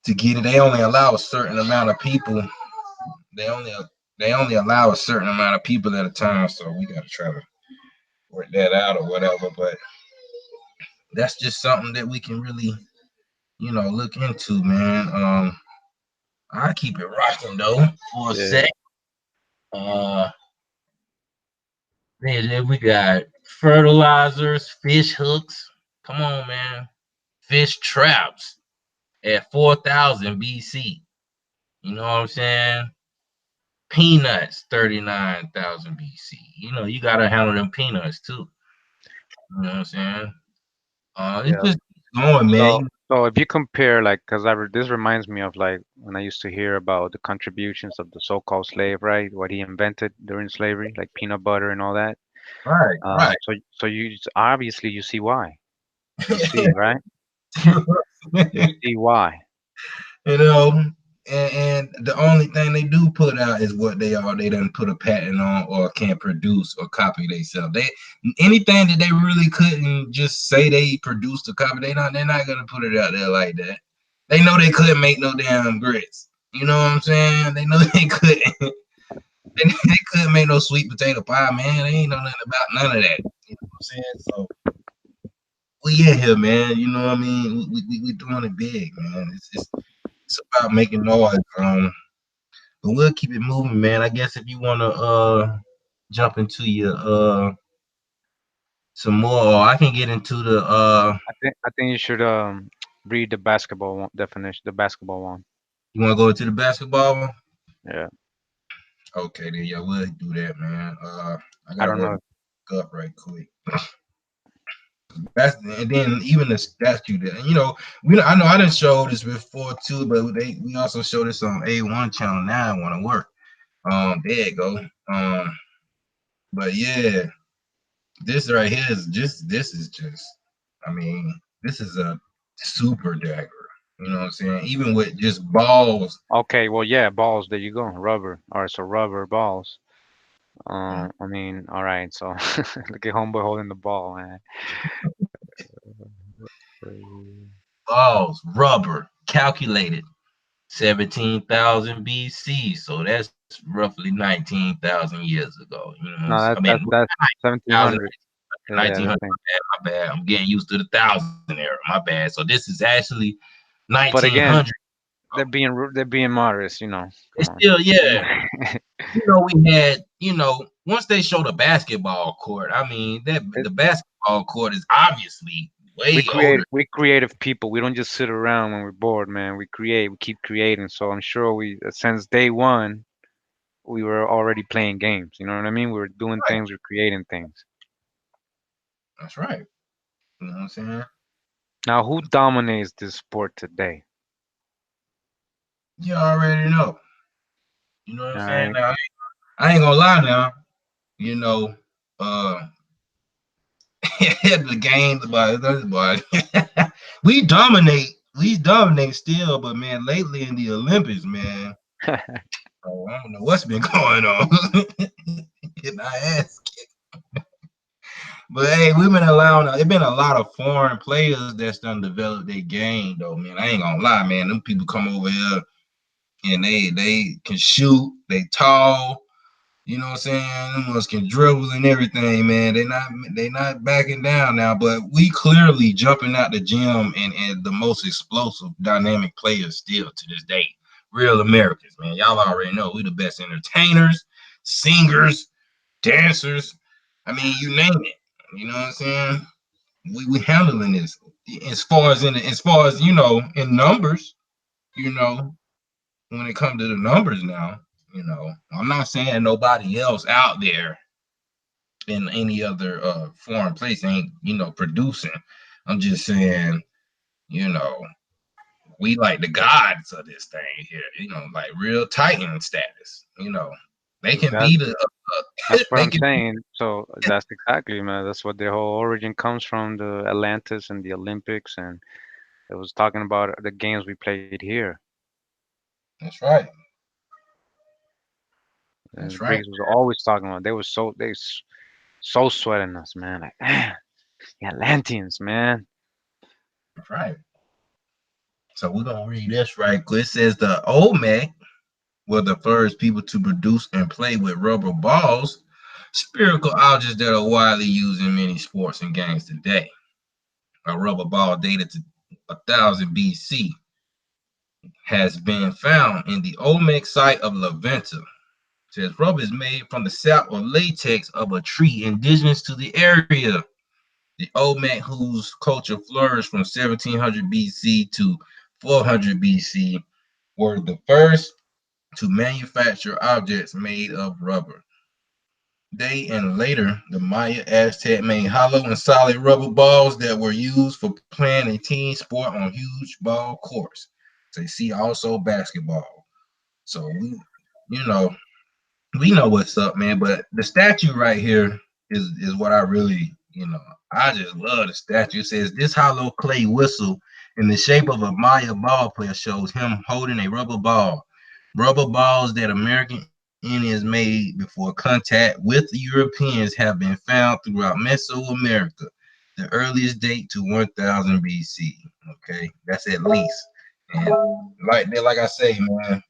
to get it. They only allow a certain amount of people. They only they only allow a certain amount of people at a time, so we gotta try to work that out or whatever. But that's just something that we can really, look into, man. I keep it rocking though for a Yeah. sec. Uh, then we got fertilizers, fish hooks. Come on, man. Fish traps at 4,000 BC. You know what I'm saying? Peanuts, 39,000 BC. You gotta handle them peanuts too. You know what I'm saying? It's Yeah. just going, So man. so if you compare like, cause this reminds me of like when I used to hear about the contributions of the so-called slave, right? What he invented during slavery, like peanut butter and all that. Right, right. So obviously you see why. You see, right? You see why. You know, and the only thing they do put out is what they are. They done put a patent on or can produce or copy themselves. They anything that they really couldn't just say they produced or copy. They're not gonna put it out there like that. They know they couldn't make no damn grits. You know what I'm saying? They know they couldn't. They couldn't make no sweet potato pie, man. They ain't know nothing about none of that. You know what I'm saying? So we in here, man. You know what I mean? We doing it big, man. It's about making noise. But we'll keep it moving, man. I guess if you wanna jump into your some more, or I can get into the I think you should read the basketball definition, the basketball one. you wanna go into the basketball one? Yeah. Okay, then yeah, we'll do that, man. I I gotta don't go know. up right quick. That's and then even the statue that we I know I didn't show this before too, but we also show this on A1 channel now. I want to work. There you go. But yeah, this right here is just this is just. I mean, this is a super dagger. You know what I'm saying? Even with just balls. Okay, well, yeah, balls. There you go. Rubber. All right, so rubber balls. I mean, all right. So look at homeboy holding the ball, man. Balls, rubber, calculated 17,000 BC. So that's roughly 19,000 years ago. You know, No, I mean, that's 1,000, 1700. Yeah, yeah, that's 1900. thing. My bad. I'm getting used to the thousand era. My bad. So this is actually But again, 1900. they're being modest. Come It's on. still, yeah. We had, once they showed a basketball court, I mean, that It, the basketball court is obviously we way create older. we creative people. We don't just sit around when we're bored, man. We create. We keep creating. So I'm sure since day one, we were already playing games. You know what I mean? We were doing Right. things. We're creating things. That's right. You know what I'm saying? Now, who dominates this sport today? You already know. You know what I'm All saying? right. Now, I ain't gonna lie now. You know, uh, the games but we dominate still, but man, lately in the Olympics, man, oh, I don't know what's been going on. Getting our ass kicked. But hey, we've been allowing it been a lot of foreign players that's done developed their game though, man. I ain't gonna lie, man. Them people come over here and they can shoot, they tall, you know what I'm saying? Them ones can dribble and everything, man. They not backing down now, but we clearly jumping out the gym and the most explosive, dynamic players still to this day. Real Americans, man. Y'all already know we the best entertainers, singers, dancers. I mean, you name it. You know what I'm saying? We handling this as far as in numbers. You know, when it comes to the numbers now, I'm not saying nobody else out there in any other foreign place ain't, producing. I'm just saying, you know, we like the gods of this thing here, like real Titan status. They can That's be the that's what they I'm can saying. So that's exactly, man. That's what their whole origin comes from, the Atlantis and the Olympics, and it was talking about the games we played here. that's right. And That's the right. Greeks was always talking about. So sweating us, man. Like, the Atlanteans, man. That's right. So we're gonna read this right quick. It says the Olmec were the first people to produce and play with rubber balls, spherical objects that are widely used in many sports and games today. A rubber ball dated to 1000 BC has been found in the Olmec site of Laventa. It says rubber is made from the sap or latex of a tree indigenous to the area. The Olmec, whose culture flourished from 1700 BC to 400 BC, were the first to manufacture objects made of rubber. They and later the Maya Aztec made hollow and solid rubber balls that were used for playing a team sport on huge ball courts. So you see also basketball. So you know, we know what's up, man. But the statue right here is what I really, I just love the statue. It says this hollow clay whistle in the shape of a Maya ball player shows him holding a rubber ball. Rubber balls that American Indians made before contact with Europeans have been found throughout Mesoamerica. The earliest date to 1000 BC. Okay, that's at least. And like I say, man,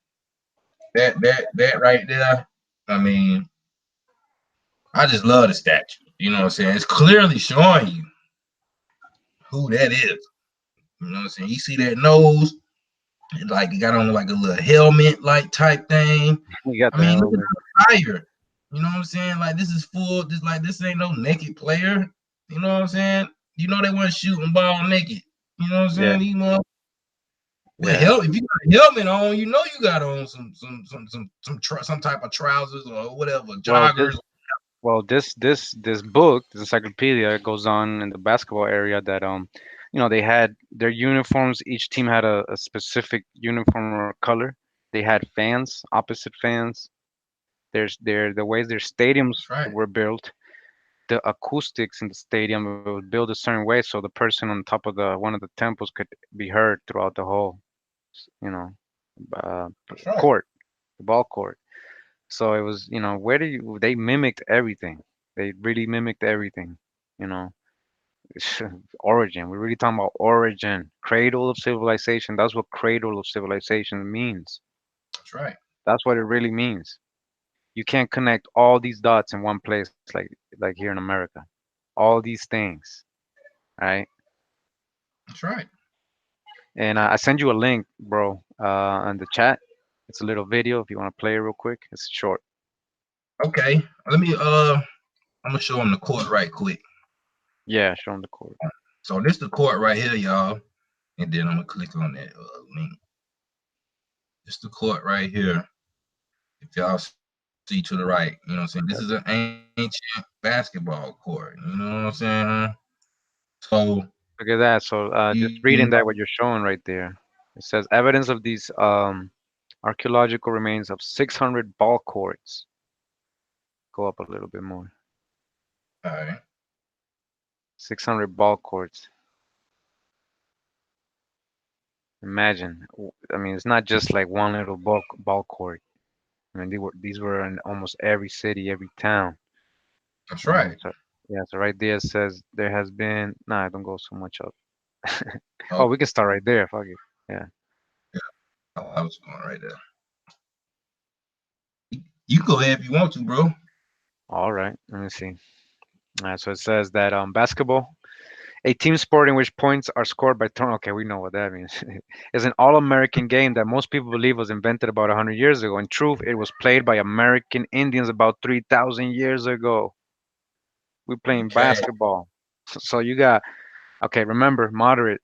that right there. I mean, I just love the statue. You know what I'm saying? It's clearly showing you who that is. You know what I'm saying? You see that nose, like it got on like a little helmet like type thing. You got I the mean, look at helmet. the fire. You know what I'm saying? Like this is full. This ain't no naked player. You know what I'm saying? You know they weren't shooting ball naked. You know what I'm Yeah, saying? You know, with yeah. helmet. If you got a helmet on, you know you got on some type of trousers or whatever, Well, this joggers. this book, this encyclopedia, goes on in the basketball area that they had their uniforms. Each team had a specific uniform or color. They had fans, opposite fans. There's the ways their stadiums That's right. were built, the acoustics in the stadium, it was built a certain way so the person on top of the one of the temples could be heard throughout the whole, you know, That's right. court, the ball court. So it was, where do you? They mimicked everything. They really mimicked everything. You know, origin. We're really talking about origin, cradle of civilization. That's what cradle of civilization means. That's right. That's what it really means. You can't connect all these dots in one place, like here in America. All these things, right? That's right. And I send you a link, bro, in the chat. It's a little video if you want to play it real quick. It's short. Okay. I'm gonna show them the court right quick. Yeah, show them the code. So this the court right here, y'all. And then I'm gonna click on that link. This the court right here. If y'all see to the right, you know what I'm saying? This is an ancient basketball court. You know what I'm saying? So Look at that. So you just know, reading that, what you're showing right there. It says evidence of these archaeological remains of 600 ball courts. Go up a little bit more. all right, 600 ball courts. Imagine. I mean, it's not just like one little ball court. I mean, these were in almost every city, every town. that's right. So yeah, so right there it says there has been. Nah, don't go so much up. Oh, Oh, we can start right there. Fuck it. Yeah. yeah, I was going right there. You can go ahead if you want to, bro. All right. Let me see. All right. So it says that basketball, a team sport in which points are scored by turn. Okay, we know what that means. Is an all-American game that most people believe was invented about 100 years ago. In truth, it was played by American Indians about 3,000 years ago. We're playing Okay, basketball. So you got, okay, remember, moderate.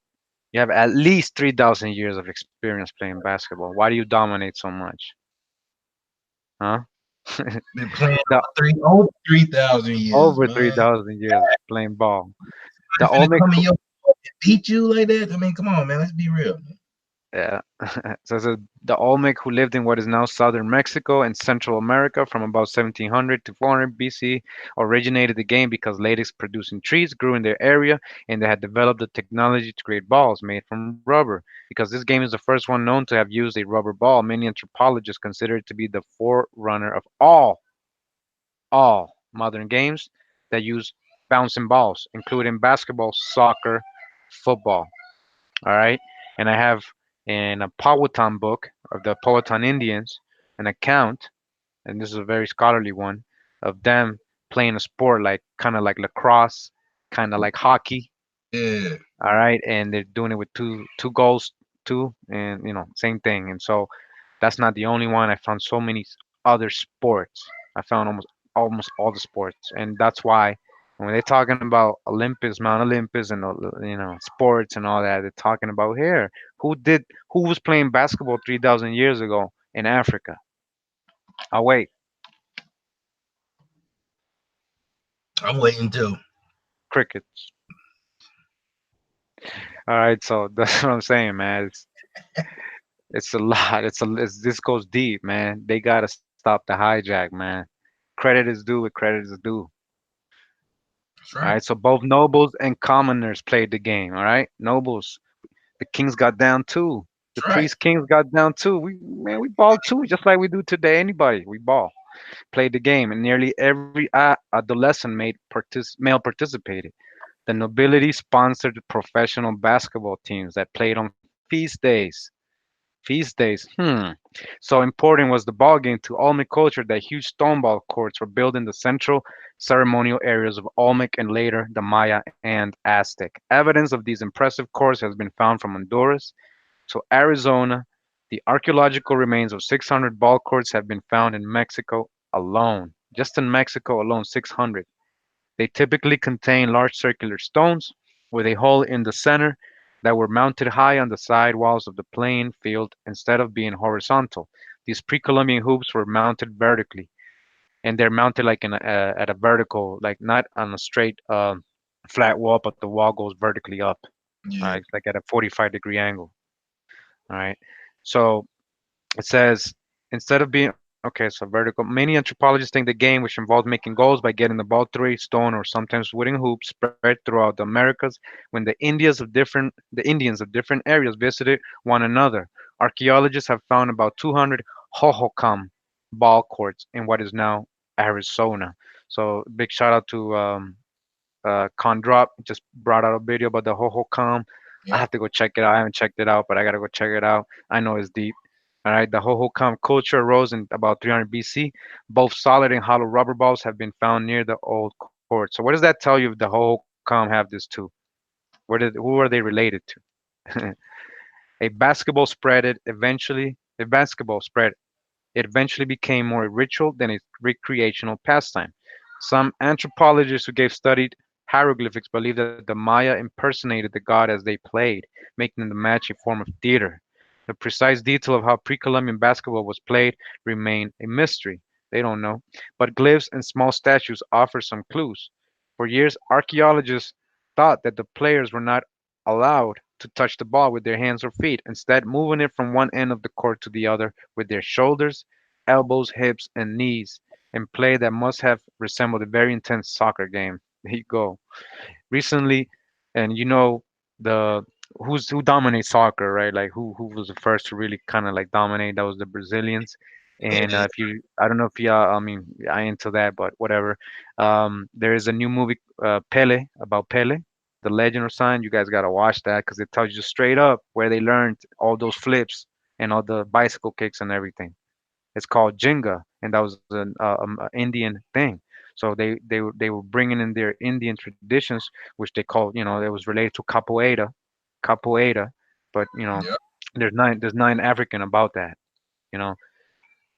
You have at least 3,000 years of experience playing basketball. Why do you dominate so much? Huh? been playing The over 3,000 years, over man. 3,000 years playing ball. I The finna Olmec. come in your beat you like that. I mean, come on, man. Let's be real. Yeah. So it says the Olmec who lived in what is now southern Mexico and Central America from about 1700 to 400 BC originated the game because latex producing trees grew in their area and they had developed the technology to create balls made from rubber. Because this game is the first one known to have used a rubber ball, many anthropologists consider it to be the forerunner of all modern games that use bouncing balls, including basketball, soccer, football. All right. And I have in a Powhatan book of the Powhatan Indians an account, and this is a very scholarly one, of them playing a sport like kind of like lacrosse, kind of like hockey. Yeah, All right. And they're doing it with two goals, too. And, same thing. And so that's not the only one. I found so many other sports. I found almost all the sports. And that's why when they're talking about Olympus, Mount Olympus, and sports and all that, they're talking about here. Who was playing basketball 3,000 years ago in Africa? Oh wait, I'm waiting too. Crickets. All right, so that's what I'm saying, man. It's a lot. This goes deep, man. They gotta stop the hijack, man. Credit is due what credit is due. That's All right. right, so both nobles and commoners played the game. All right, nobles, the kings got down too. The That's right. priest kings got down too. We ball too, just like we do today. Anybody, we ball. Played the game, and nearly every adolescent male participated. The nobility sponsored professional basketball teams that played on feast days. Feast days. So important was the ball game to Olmec culture that huge stone ball courts were built in the central ceremonial areas of Olmec and later the Maya and Aztec. Evidence of these impressive courts has been found from Honduras to Arizona. The archaeological remains of 600 ball courts have been found in Mexico alone. Just in Mexico alone, 600. They typically contain large circular stones with a hole in the center that were mounted high on the side walls of the playing field instead of being horizontal. These pre-Columbian hoops were mounted vertically, and they're mounted like at a vertical, like not on a straight flat wall, but the wall goes vertically up. Yeah. It's like at a 45-degree angle. All right. So it says instead of being okay, so vertical. Many anthropologists think the game, which involves making goals by getting the ball through a stone or sometimes wooden hoops, spread throughout the Americas when the Indians of different areas visited one another. Archaeologists have found about 200 hohokam ball courts in what is now Arizona. So big shout out to Condrop just brought out a video about the hohokam. I Yep. have to go check it out. I haven't checked it out, but I gotta go check it out. I know it's deep. All right, the Hohokam culture arose in about 300 BC. Both solid and hollow rubber balls have been found near the old court. So what does that tell you if the Hohokam have this too? Who are they related to? A basketball spread it eventually. A basketball spread it eventually became more a ritual than a recreational pastime. Some anthropologists who gave studied hieroglyphics believe that the Maya impersonated the god as they played, making the match a form of theater. The precise detail of how pre-Columbian basketball was played remain a mystery. They don't know, but glyphs and small statues offer some clues. For years, archaeologists thought that the players were not allowed to touch the ball with their hands or feet, instead moving it from one end of the court to the other with their shoulders, elbows, hips, and knees, in play that must have resembled a very intense soccer game. There you go. Recently, and you know the who dominates soccer, right? Like who was the first to really kind of like dominate? That was the Brazilians. And Yeah. if you, I don't know if you, I mean, I into that, but whatever. There is a new movie, Pele, about Pele, the legend or sign. You guys gotta watch that because it tells you straight up where they learned all those flips and all the bicycle kicks and everything. It's called Jenga, and that was an Indian thing. So they were bringing in their Indian traditions, which they called, it was related to capoeira, but Yep. there's nine African about that, you know.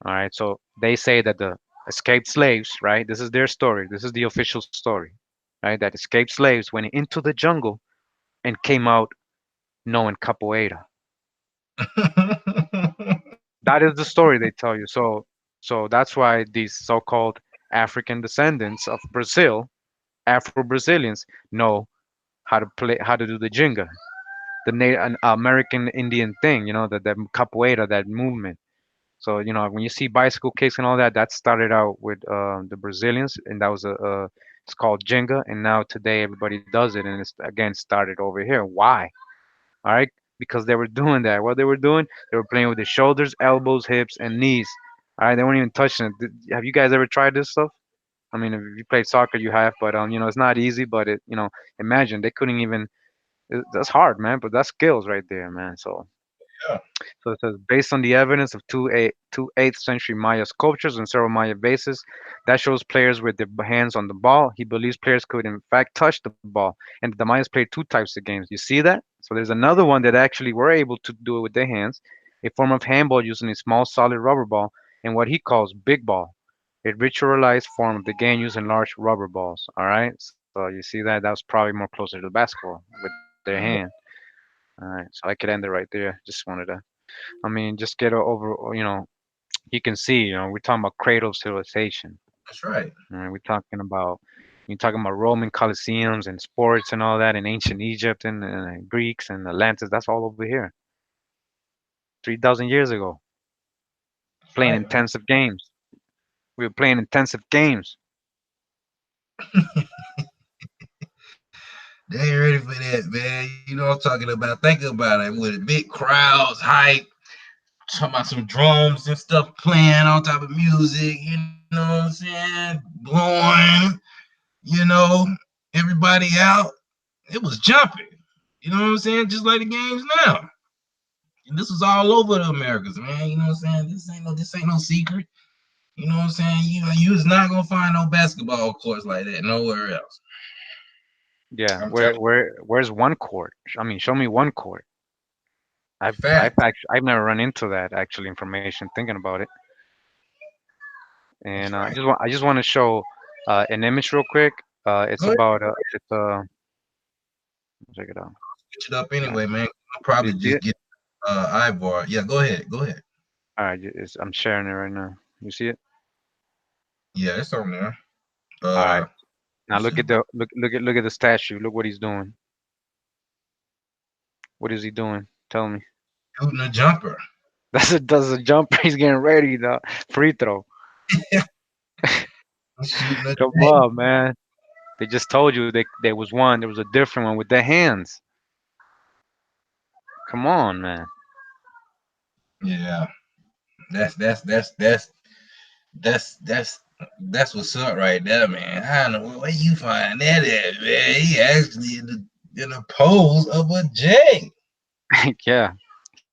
All right, so they say that the escaped slaves, right? This is their story. This is the official story, right? That escaped slaves went into the jungle and came out knowing capoeira. That is the story they tell you. So that's why these so-called African descendants of Brazil, Afro-Brazilians, know how to do the jinga, the an American Indian thing, the capoeira, that movement. So when you see bicycle kicks and all that, that started out with the Brazilians, and that was it's called jinga, and now today everybody does it, and it's again started over here. Why? All right, because they were doing that. What they were doing, they were playing with their shoulders, elbows, hips, and knees. All right, they weren't even touching it. Have you guys ever tried this stuff? I mean, if you played soccer, you have, but it's not easy. But imagine they couldn't even. That's hard, man. But that's skills right there, man. Yeah. So it says, based on the evidence of two 8th century Maya sculptures and several Maya vases, that shows players with their hands on the ball. He believes players could in fact touch the ball, and the Mayas played two types of games. You see that? So there's another one that actually were able to do it with their hands, a form of handball using a small solid rubber ball, and what he calls big ball, a ritualized form of the game using large rubber balls. All right, so you see that was probably more closer to the basketball with their hand. Yeah. All right, so I could end it right there. Just wanted to. I mean, just get over, you can see, we're talking about cradle civilization. That's right. We're talking about, You're talking about Roman Colosseums and sports and all that in ancient Egypt and Greeks and Atlantis. That's all over here. 3,000 years ago, That's playing right, man. intensive games. We were playing intensive games. They ain't ready for that, man. You know what I'm talking about. Think about it with big crowds, hype, talking about some drums and stuff playing on top of music, you know what I'm saying? Blowing, you know, everybody out. It was jumping. You know what I'm saying? Just like the games now. And this was all over the Americas, man. You know what I'm saying? This ain't no secret. You know what I'm saying? You is not gonna find no basketball courts like that nowhere else. Yeah, I'm telling where's one court? I mean, show me one court. you, fact. I've never run into that actually information. Thinking about it, and That's right. I just want to show an image real quick. It's Go ahead, about it's check it out. switch it up Uh, anyway, man. I'll do probably you see just it? get Ivar. Yeah, go ahead. Go ahead. All right, I'm sharing it right now. You see it? Yeah, it's on there. All right. You Now should look at the statue. Look what he's doing. What is he doing? Tell me. shooting a jumper. That's a jumper. He's getting ready. The free throw. He's shooting a Come thing. on, man. They just told you there was one. There was a different one with the hands. Come on, man. Yeah, that's that's that's that's that's that's that's what's up right there, man. I don't know where you find that at, man. He actually in the pose of a J. Yeah,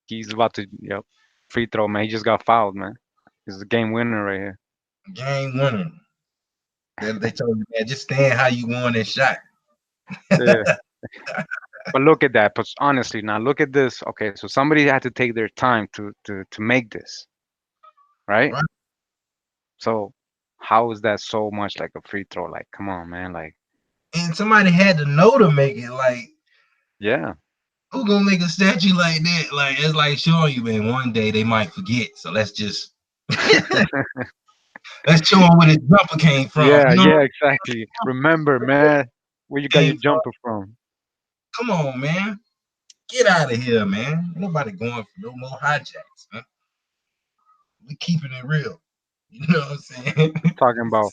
he's about to. Yep. Free throw, man. He just got fouled, man. This is a game winner right here. Game winner. They told you, man, just stand how you won that shot. Yeah. But look at that. But honestly, now look at this. Okay, so somebody had to take their time to make this, right? Right? So how is that so much like a free throw? Like, come on, man. Like, And somebody had to know to make it. Like, yeah. who gonna make a statue like that? Like, it's like showing you, man. One day they might forget. So let's just let's show them where the jumper came from. Yeah, You know, yeah, exactly. Remember, man, where you got your came from. jumper from. Come on, man. Get out of here, man. Ain't nobody going for no more hijacks, man. We keeping it real. You know what I'm saying? Talking about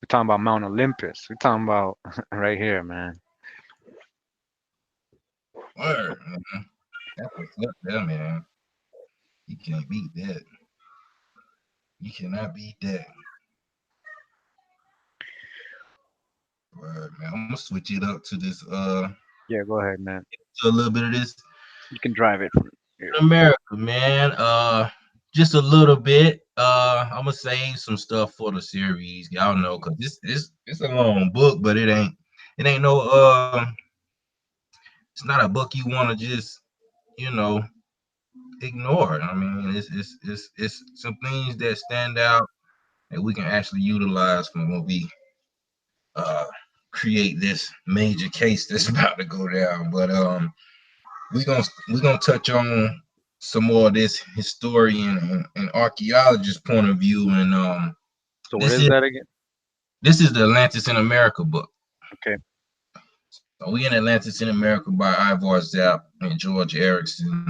we're talking about Mount Olympus. We're talking about right here, man. Word, man. That's what's up there, man. You can't beat that. You cannot beat that. Word, man. I'm gonna switch it up to this Yeah, go ahead, man. to a little bit of this You can drive it from here. America, man. Just a little bit. I'm gonna save some stuff for the series. Y'all know, cause it's a long book, but it ain't no it's not a book you want to just you know ignore. I mean, it's some things that stand out that we can actually utilize from when we uh create this major case that's about to go down. But we're gonna touch on some more of this historian and archaeologist point of view, and So what this is is that again? this is the Atlantis in America book. Okay. So we in Atlantis in America by Ivor Zapp and George Erickson,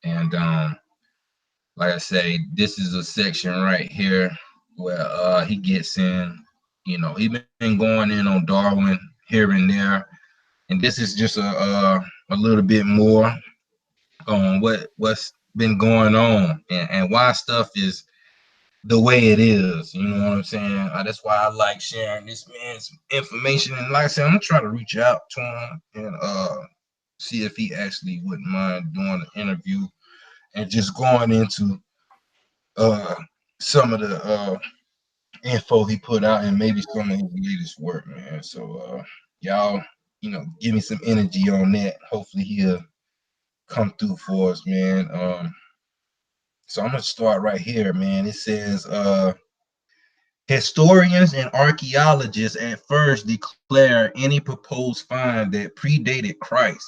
and like I say, this is a section right here where he gets in. You know, he been going in on Darwin here and there, and this is just a little bit more on what's been going on and why stuff is the way it is. You know what I'm saying? That's why I like sharing this man's information. And like I said, I'm gonna try to reach out to him and see if he actually wouldn't mind doing an interview and just going into uh some of the info he put out and maybe some of his latest work, man. So y'all, give me some energy on that. Hopefully he'll come through for us, man. So I'm gonna start right here, man. It says historians and archaeologists at first declare any proposed find that predated Christ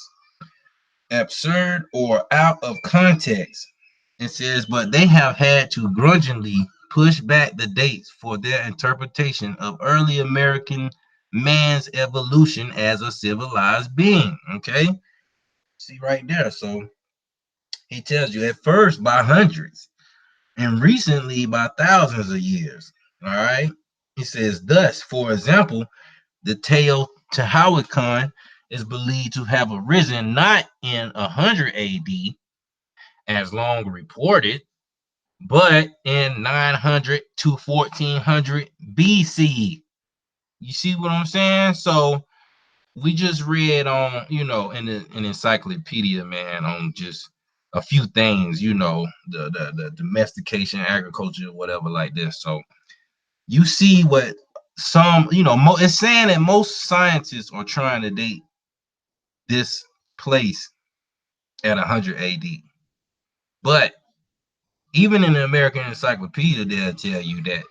absurd or out of context. It says, but they have had to grudgingly push back the dates for their interpretation of early American man's evolution as a civilized being. Okay, see right there. So he tells you at first by hundreds and recently by thousands of years. All right. He says, thus, for example, the Teotihuacan is believed to have arisen not in 100 AD, as long reported, but in 900 to 1400 BC. You see what I'm saying? So we just read on, in an encyclopedia, man, on just a few things, the domestication, agriculture, whatever like this. So you see what some, it's saying that most scientists are trying to date this place at 100 AD. But even in the American Encyclopedia, they'll tell you that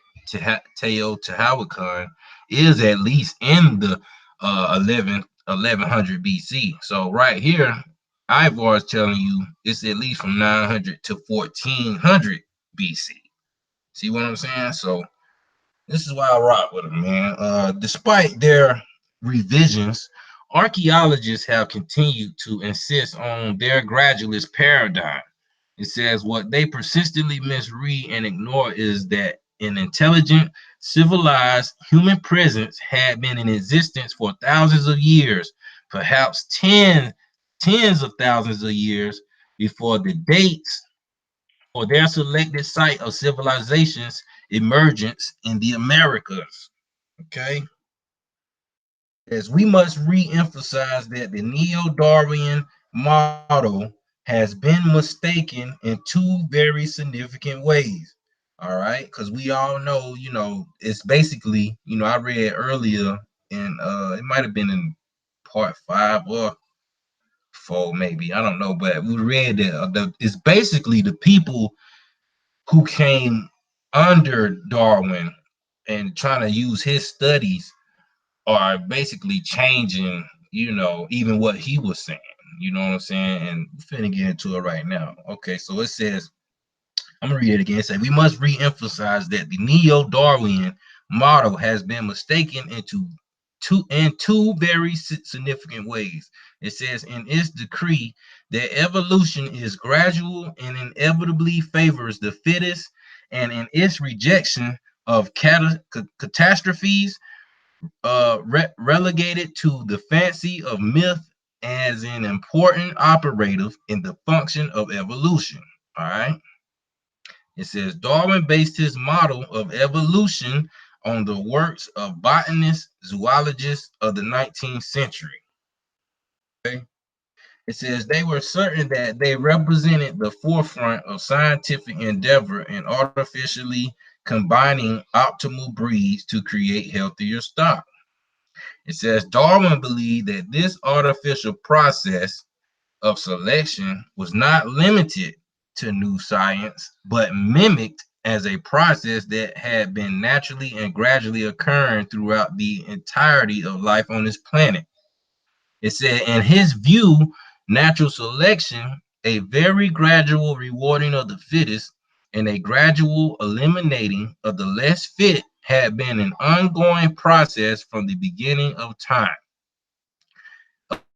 Teotihuacan is at least in the 1100 BC. So right here, Ivar is telling you it's at least from 900 to 1400 BC. See what I'm saying? So this is why I rock with them, man. Despite their revisions, archaeologists have continued to insist on their gradualist paradigm. It says what they persistently misread and ignore is that an intelligent, civilized human presence had been in existence for thousands of years, perhaps tens of thousands of years before the dates for their selected site of civilization's emergence in the Americas. Okay. As we must re-emphasize that the neo-Darwinian model has been mistaken in two very significant ways. All right, because we all know, it's basically, I read earlier, and it might have been in part 5 or 4, maybe, I don't know, but we read that it's basically the people who came under Darwin and trying to use his studies are basically changing, even what he was saying. You know what I'm saying? And we're finna get into it right now. Okay, so it says, I'm gonna read it again. It says, we must re-emphasize that the neo-Darwinian model has been mistaken in two very significant ways. It says in its decree that evolution is gradual and inevitably favors the fittest, and in its rejection of catastrophes relegated to the fancy of myth as an important operative in the function of evolution. All right. It says Darwin based his model of evolution on the works of botanists, zoologists of the 19th century. Okay. It says they were certain that they represented the forefront of scientific endeavor in artificially combining optimal breeds to create healthier stock. It says Darwin believed that this artificial process of selection was not limited to new science, but mimicked as a process that had been naturally and gradually occurring throughout the entirety of life on this planet. It said, in his view, natural selection, a very gradual rewarding of the fittest, and a gradual eliminating of the less fit had been an ongoing process from the beginning of time.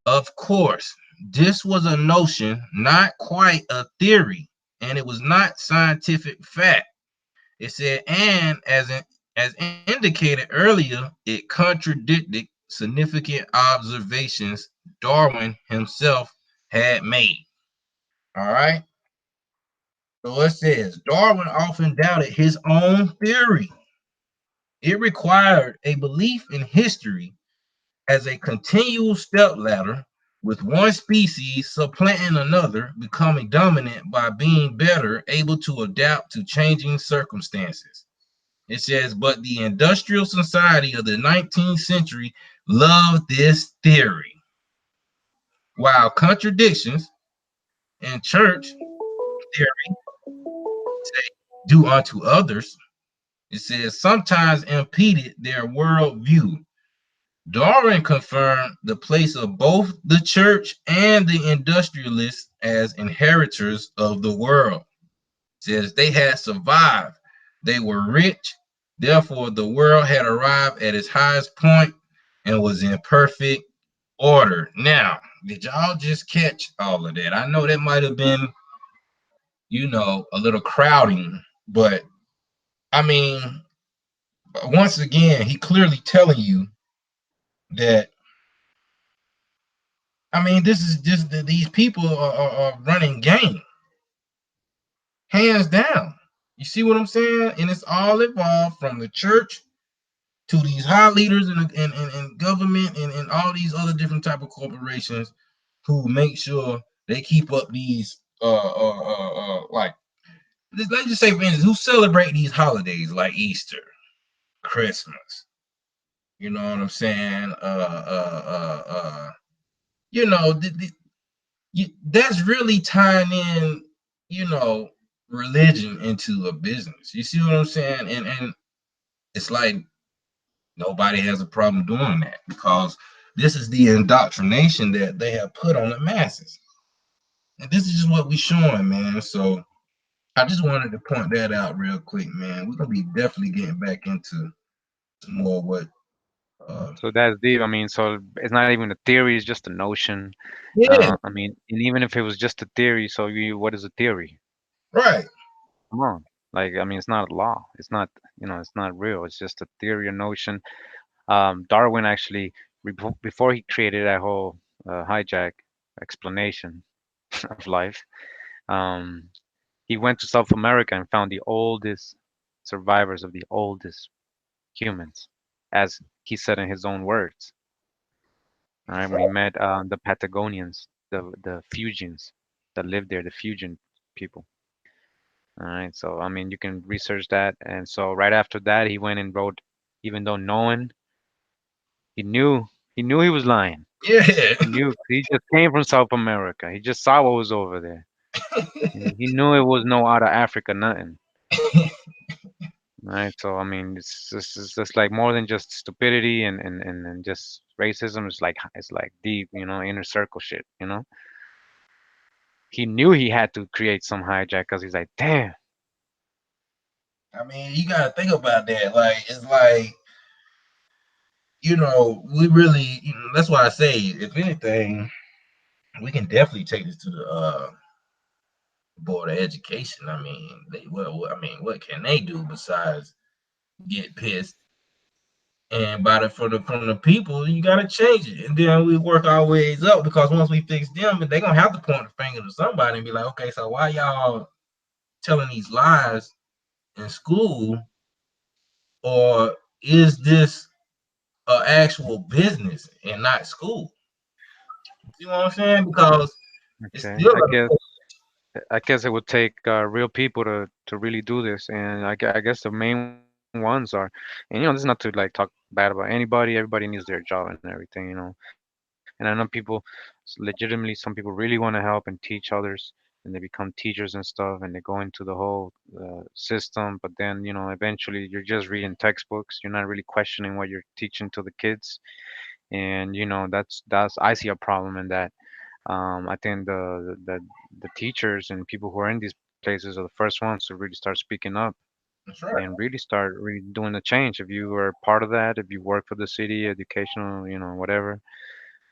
Of course, this was a notion, not quite a theory, and it was not scientific fact. It said, and as indicated earlier, it contradicted significant observations Darwin himself had made. All right. So it says Darwin often doubted his own theory. It required a belief in history as a continual stepladder, with one species supplanting another, becoming dominant by being better able to adapt to changing circumstances. It says, but the industrial society of the 19th century loved this theory, while contradictions in church theory, say, do unto others, it says, sometimes impeded their worldview. Darwin confirmed the place of both the church and the industrialists as inheritors of the world. It says they had survived. They were rich. Therefore, the world had arrived at its highest point. and was in perfect order. Now, did y'all just catch all of that? I know that might have been, a little crowding, but I mean, once again, he clearly telling you that, I mean, this is just that these people are running game, hands down. You see what I'm saying? And it's all involved from the church to these high leaders in government and all these other different type of corporations who make sure they keep up these like, let's just say for instance, who celebrate these holidays like Easter, Christmas. You know what I'm saying? You know, that's really tying in, you know, religion into a business. You see what I'm saying? And it's like nobody has a problem doing that because this is the indoctrination that they have put on the masses. And this is just what we showing, man. So I just wanted to point that out real quick, man. We're gonna be definitely getting back into some more what So that's deep. I mean, so it's not even a theory; it's just a notion. yeah, I mean, and even if it was just a theory, so what is a theory? right. Come on. Like, I mean, it's not a law. It's not, it's not real. It's just a theory or notion. Darwin actually, before he created that whole hijack explanation of life, um, he went to South America and found the oldest survivors of the oldest humans, as he said in his own words. All right, when he met the Patagonians, the Fuegians that lived there, the Fuegian people. All right, so I mean, you can research that. And so right after that, he went and wrote, even though knowing he knew he was lying. Yeah. He knew he just came from South America. He just saw what was over there. He knew it was no out of Africa, nothing. Right? So I mean, it's just like more than just stupidity and just racism. It's like deep, inner circle shit. He knew he had to create some hijack because he's like, damn. I mean, you gotta think about that. Like, it's like, we really, that's why I say, if anything, we can definitely take this to the board of education. I mean, I mean, what can they do besides get pissed? And by the from the people, you gotta change it, and then we work our ways up because once we fix them, they're gonna have to point the finger to somebody and be like, okay, so why y'all telling these lies in school, or is this an actual business and not school? You know what I'm saying? Because it's Okay, still I a guess I guess it would take real people to really do this, and I guess the main ones are, and this is not to like talk bad about anybody. Everybody needs their job and everything. And I know people, legitimately, some people really want to help and teach others, and they become teachers and stuff, and they go into the whole system. But then, eventually, you're just reading textbooks. You're not really questioning what you're teaching to the kids, and that's I see a problem in that. I think the teachers and people who are in these places are the first ones to really start speaking up that's right. and really start really doing the change. If you are part of that, if you work for the city, educational, whatever,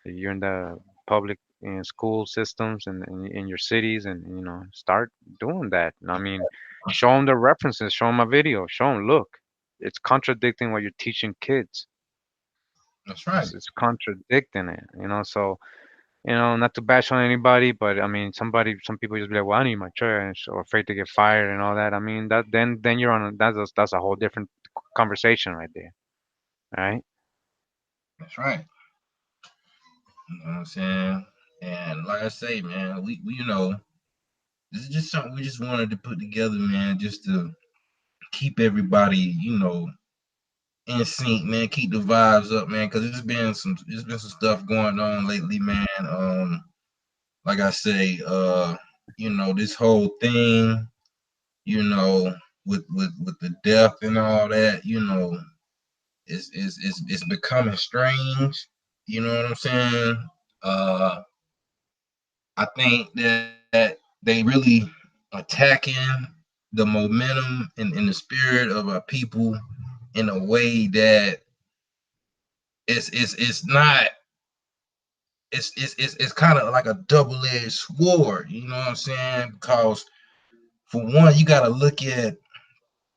if you're in the public and school systems and in your cities, and start doing that. I mean, show them the references, show them a video, show them, look, it's contradicting what you're teaching kids. That's right. It's contradicting it, so not to bash on anybody, but I mean, some people just be like, "Well, I need my church," or afraid to get fired and all that. I mean, that then you're on that's a whole different conversation right there, right? That's right. You know what I'm saying? And like I say, man, we this is just something we just wanted to put together, man, just to keep everybody, in sync, man. Keep the vibes up, man, because it's been some stuff going on lately, man. Like I say, this whole thing, you know, with the death and all that, it's becoming strange. You know what I'm saying? Uh, I think that they really attacking the momentum and the spirit of our people in a way that it's not it's kind of like a double-edged sword, you know what I'm saying? Because for one, you got to look at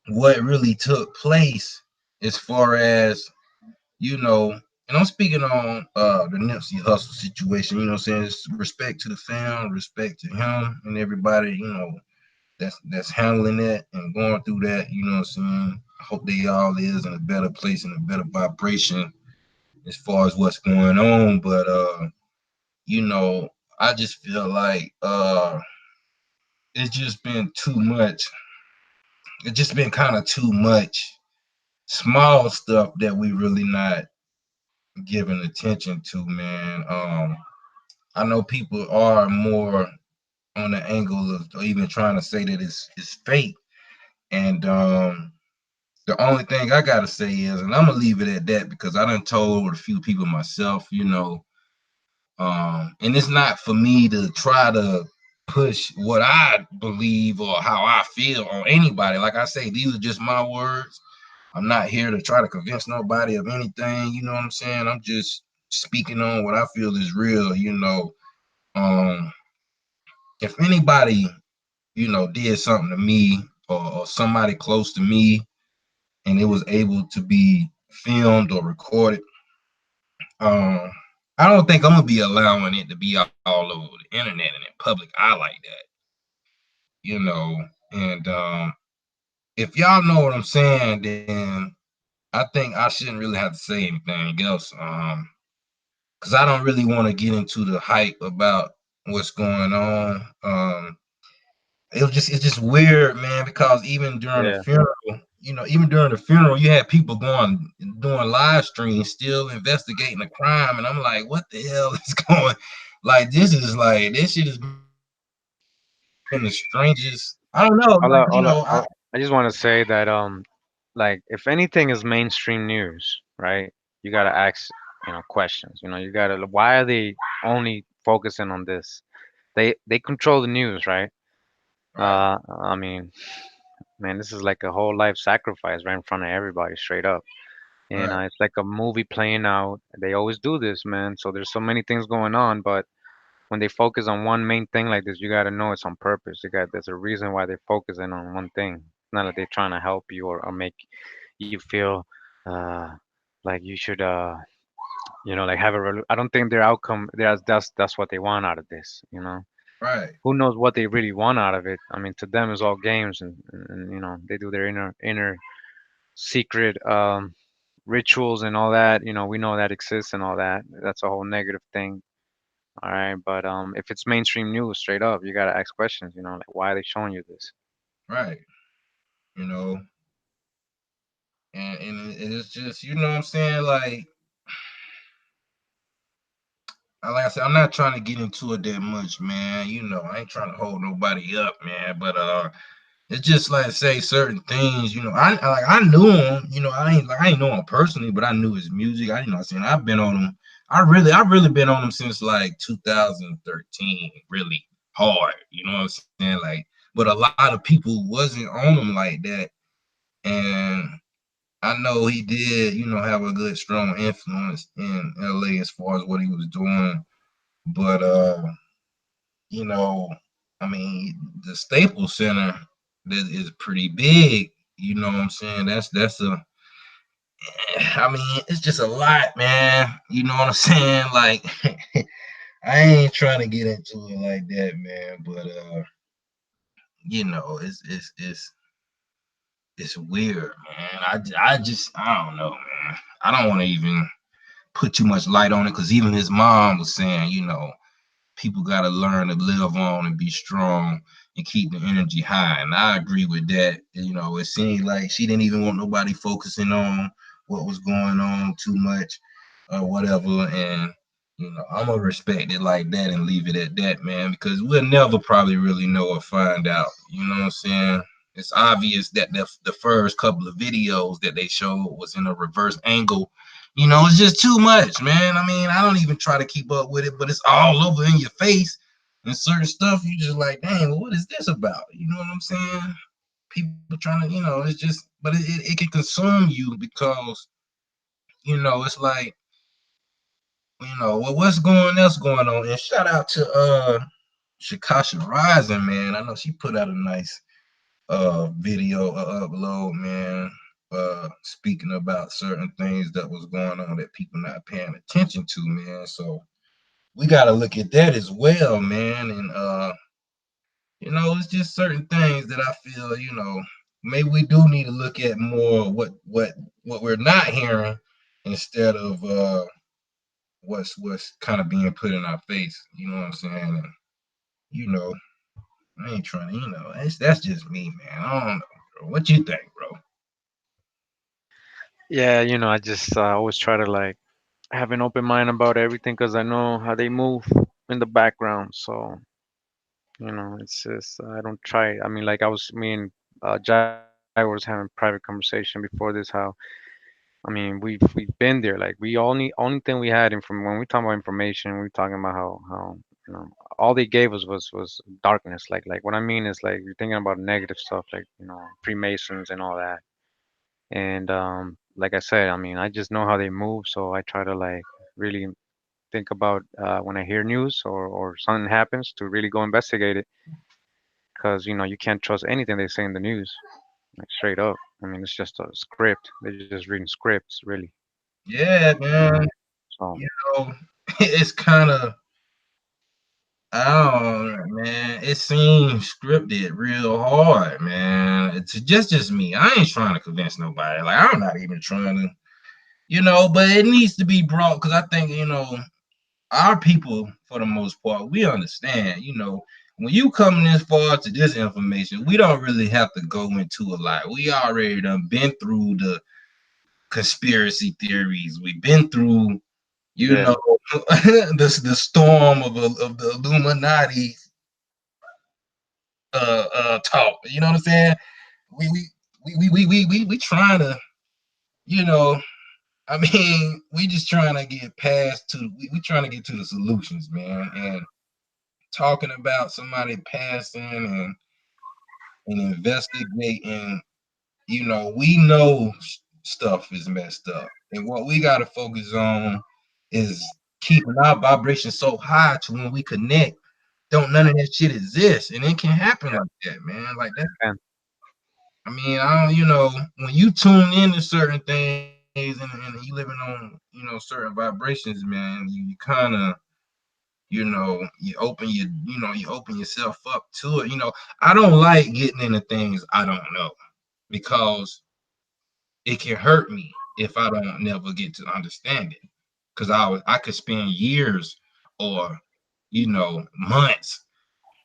what really took place as far as, you know, and I'm speaking on the Nipsey Hussle situation, you know what I'm saying? It's respect to the fam, respect to him and everybody, you know, that's handling that and going through that, you know what I'm saying? I hope they all is in a better place and a better vibration as far as what's going on. But you know, I just feel like it's just been too much. It's just been kind of too much small stuff that we really not giving attention to, man. I know people are more on the angle of even trying to say that it's fake. And the only thing I gotta say is, and I'm gonna leave it at that because I done told a few people myself, you know, and it's not for me to try to push what I believe or how I feel on anybody. Like I say, these are just my words. I'm not here to try to convince nobody of anything. You know what I'm saying? I'm just speaking on what I feel is real. You know, um, if anybody, you know, did something to me or somebody close to me, and it was able to be filmed or recorded, um, I don't think I'm gonna be allowing it to be all over the internet and in public eye like that, you know. And if y'all know what I'm saying, then I think I shouldn't really have to say anything else. Because I don't really want to get into the hype about what's going on. It's just weird, man. Because even during the Yeah. funeral, you know, even during the funeral, you had people going doing live streams, still investigating the crime, and I'm like, what the hell is going? Like this shit has been the strangest. I don't know, like you know, I just want to say that like if anything is mainstream news, right? You gotta ask, questions. You gotta, why are they only focusing on this? They control the news, right? right, I mean, man, this is like a whole life sacrifice right in front of everybody, straight up. And right, it's like a movie playing out. They always do this, man. So there's so many things going on, but when they focus on one main thing like this, you gotta know it's on purpose. There's a reason why they're focusing on one thing. It's not that they're trying to help you or make you feel uh like you should like have I don't think their outcome that's what they want out of this, right, who knows what they really want out of it. I mean, to them it's all games, and they do their inner secret rituals and all that. We know that exists and all that. That's a whole negative thing. All right, but if it's mainstream news, straight up, you gotta ask questions. Like, why are they showing you this? right. You know, and it's just, you know what I'm saying, like I said, I'm not trying to get into it that much, man. You know, I ain't trying to hold nobody up, man. But it's just like say certain things. You know, I knew him. You know, I ain't know him personally, but I knew his music. I you know, saying I've been on him. I really been on him since like 2013, really hard. You know what I'm saying? Like, but a lot of people wasn't on him like that, and I know he did. You know, have a good strong influence in LA as far as what he was doing, but you know, I mean, the Staples Center that is pretty big. You know what I'm saying? That's a. I mean, it's just a lot, man. You know what I'm saying? Like, I ain't trying to get into it like that, man. But you know, it's weird, man. I don't know, man. I don't want to even put too much light on it because even his mom was saying, you know, people got to learn to live on and be strong and keep the energy high. And I agree with that. You know, it seemed like she didn't even want nobody focusing on what was going on too much or whatever. And, you know, I'm going to respect it like that and leave it at that, man, because we'll never probably really know or find out. You know what I'm saying? It's obvious that the first couple of videos that they showed was in a reverse angle. You know, it's just too much, man. I mean, I don't even try to keep up with it, but it's all over in your face. And certain stuff, you just like, dang, well, what is this about? You know what I'm saying? People trying to, you know, it's just, but it can consume you because, you know, it's like what's going else going on. And shout out to Shikasha Rising, man. I know she put out a nice video upload, man. Speaking about certain things that was going on that people not paying attention to, man. So we gotta look at that as well, man. And it's just certain things that I feel, maybe we do need to look at more what we're not hearing instead of what's kind of being put in our face. You know what I'm saying? And you know, I ain't trying to, that's just me, man. I don't know, bro. What you think, bro? Yeah, I just always try to like have an open mind about everything because I know how they move in the background. So, it's just I don't try. I mean, like me and Jai was having private conversation before this. How I mean, we've been there. Like we only thing we had from when we talk about information, we talking about how all they gave us was darkness. Like what I mean is like you're thinking about negative stuff, like Freemasons and all that. And like I said, I mean, I just know how they move, so I try to like really think about when I hear news or something happens to really go investigate it, because you can't trust anything they say in the news, like straight up. I mean, it's just a script. They're just reading scripts, really. Yeah, man. So You know, it's kind of, I don't know, man. It seems scripted real hard, man. It's just me. I ain't trying to convince nobody. Like I'm not even trying to, but it needs to be brought because I think, our people, for the most part, we understand, when you coming this far to this information, we don't really have to go into a lot. We already done been through the conspiracy theories. We've been through, you yeah, know, the storm of the Illuminati talk. You know what I'm saying? We we trying to, you know, I mean, we just trying to get past to we trying to get to the solutions, man. And talking about somebody passing and investigating, we know stuff is messed up. And what we got to focus on is keeping our vibration so high to when we connect, don't none of that shit exist. And it can happen yeah, like that, man. Like that. and I mean, I don't, when you tune into certain things and you living on, certain vibrations, man, you kind of, you open yourself up to it. I don't like getting into things I don't know because it can hurt me if I don't never get to understand it. Because I could spend years or months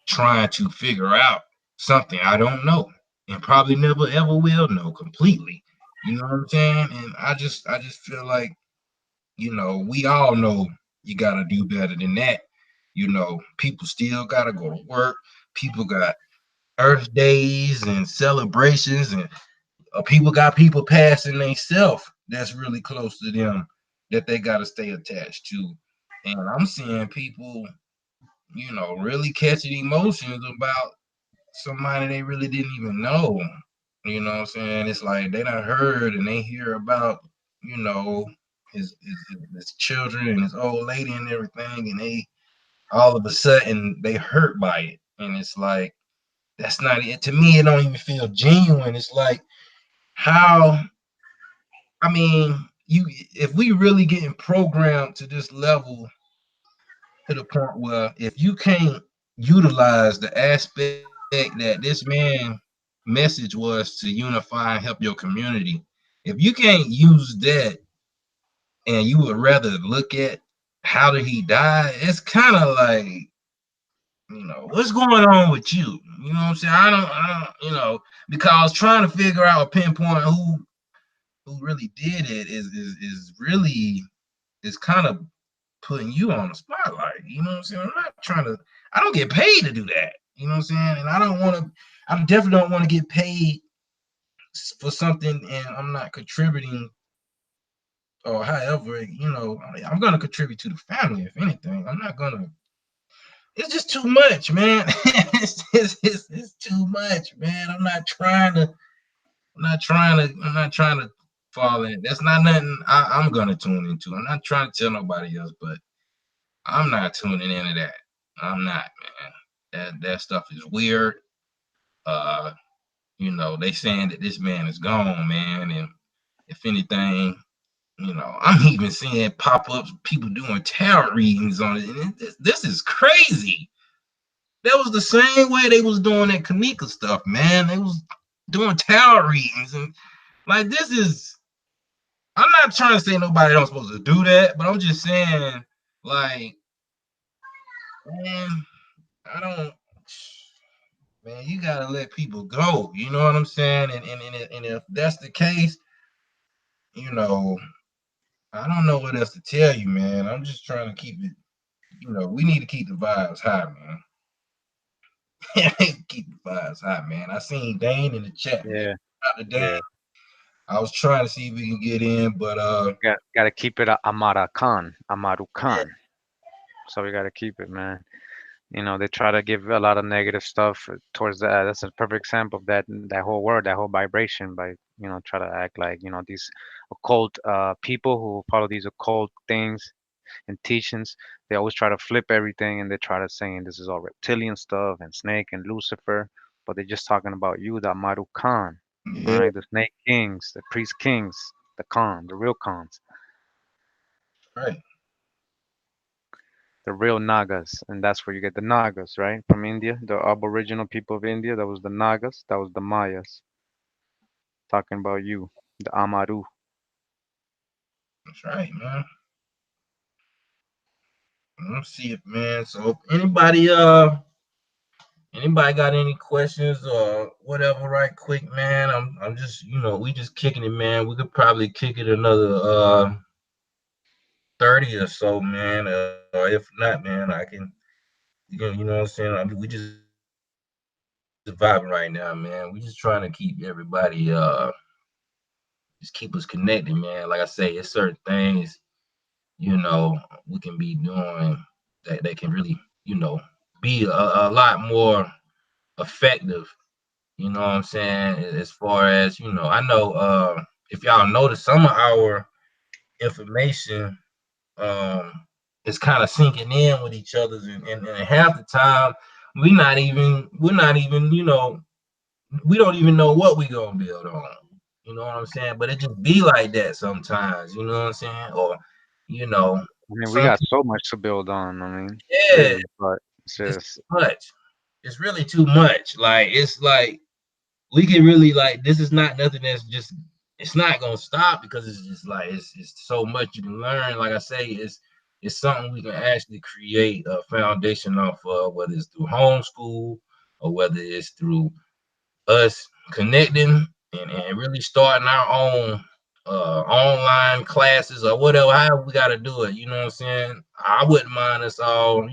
trying to figure out something I don't know and probably never ever will know completely. You know what I'm saying? And I just feel like, we all know you gotta do better than that. People still gotta go to work. People got Earth days and celebrations, and people got people passing themselves that's really close to them that they gotta stay attached to. And I'm seeing people, really catching emotions about somebody they really didn't even know. You know what I'm saying? It's like they done heard and they hear about, you know, his children and his old lady and everything, and they all of a sudden they hurt by it. And it's like that's not it. To me, it don't even feel genuine. It's like how I mean, you if we really getting programmed to this level to the point where if you can't utilize the aspect that this man message was to unify and help your community, if you can't use that and you would rather look at how did he die, it's kind of like, what's going on with you? You know what I'm saying? I don't, because trying to figure out a pinpoint who really did it is really is kind of putting you on the spotlight. You know what I'm saying? I'm not trying to. I don't get paid to do that. You know what I'm saying? And I don't want to. I definitely don't want to get paid for something, and I'm not contributing or however. I'm gonna contribute to the family if anything. I'm not gonna. It's just too much, man. It's too much, man. I'm not trying to fall in. That's not nothing I'm gonna tune into. I'm not trying to tell nobody else, but I'm not tuning into that. I'm not, man. That stuff is weird. Uh, they saying that this man is gone, man, and if anything, I'm even seeing pop-ups, people doing tarot readings on it, and this is crazy. That was the same way they was doing that Kanika stuff, man. They was doing tarot readings, and like this is. I'm not trying to say nobody else supposed to do that, but I'm just saying, like, man, I don't. Man, you gotta let people go. You know what I'm saying? And if that's the case, you know, I don't know what else to tell you, man. I'm just trying to keep it. We need to keep the vibes high, man. Keep the vibes high, man. I seen Dane in the chat, man. Yeah, Out the Dane. yeah. I was trying to see if we can get in, but Gotta keep it a Amara Khan, Amaru yeah, Khan. So we gotta keep it, man. They try to give a lot of negative stuff towards that. That's a perfect example of that whole word, that whole vibration by try to act like these occult people who follow these occult things and teachings. They always try to flip everything and they try to saying this is all reptilian stuff and snake and Lucifer, but they're just talking about you, the Maru Khan, all yeah, right, the snake kings, the priest kings, the Khan, the real Khans, right. the real Nagas, and that's where you get the Nagas, right? From India, the aboriginal people of India, that was the Nagas, that was the Mayas, talking about you, the Amaru. That's right, man. Let's see it, man. So anybody got any questions or whatever, right quick, man? I'm just, we just kicking it, man. We could probably kick it another 30 or so, man. Or if not, man, you know what I'm saying? I mean, we just vibing right now, man. We just trying to keep everybody just keep us connected, man. Like I say, it's certain things, we can be doing that can really, be a lot more effective. You know what I'm saying? As far as I know, if y'all notice, some of our information um is kind of sinking in with each other's, and half the time we're not even we don't even know what we gonna build on. You know what I'm saying? But it just be like that sometimes. You know what I'm saying? Or you know, I mean, we some got people, so much to build on. I mean, yeah, really, but it's it's just too much. It's really too much. Like it's like we can really like this is not nothing that's just it's not gonna stop because it's just like it's so much you can learn. Like I say, it's something we can actually create a foundation off of, whether it's through homeschool or whether it's through us connecting and really starting our own online classes or whatever, however we gotta do it. You know what I'm saying? I wouldn't mind us all,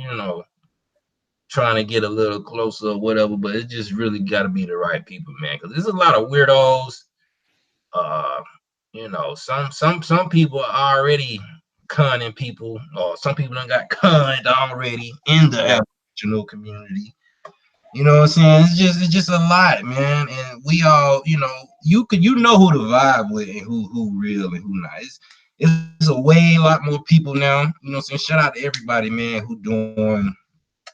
trying to get a little closer or whatever, but it just really got to be the right people, man. Because there's a lot of weirdos. Uh, some people are already conning people, or some people done got conned already in the yeah. Aboriginal community. You know what I'm saying? It's just a lot, man. And we all, you know who to vibe with and who real and who not. It's a way lot more people now. You know what I'm saying? Shout out to everybody, man, who doing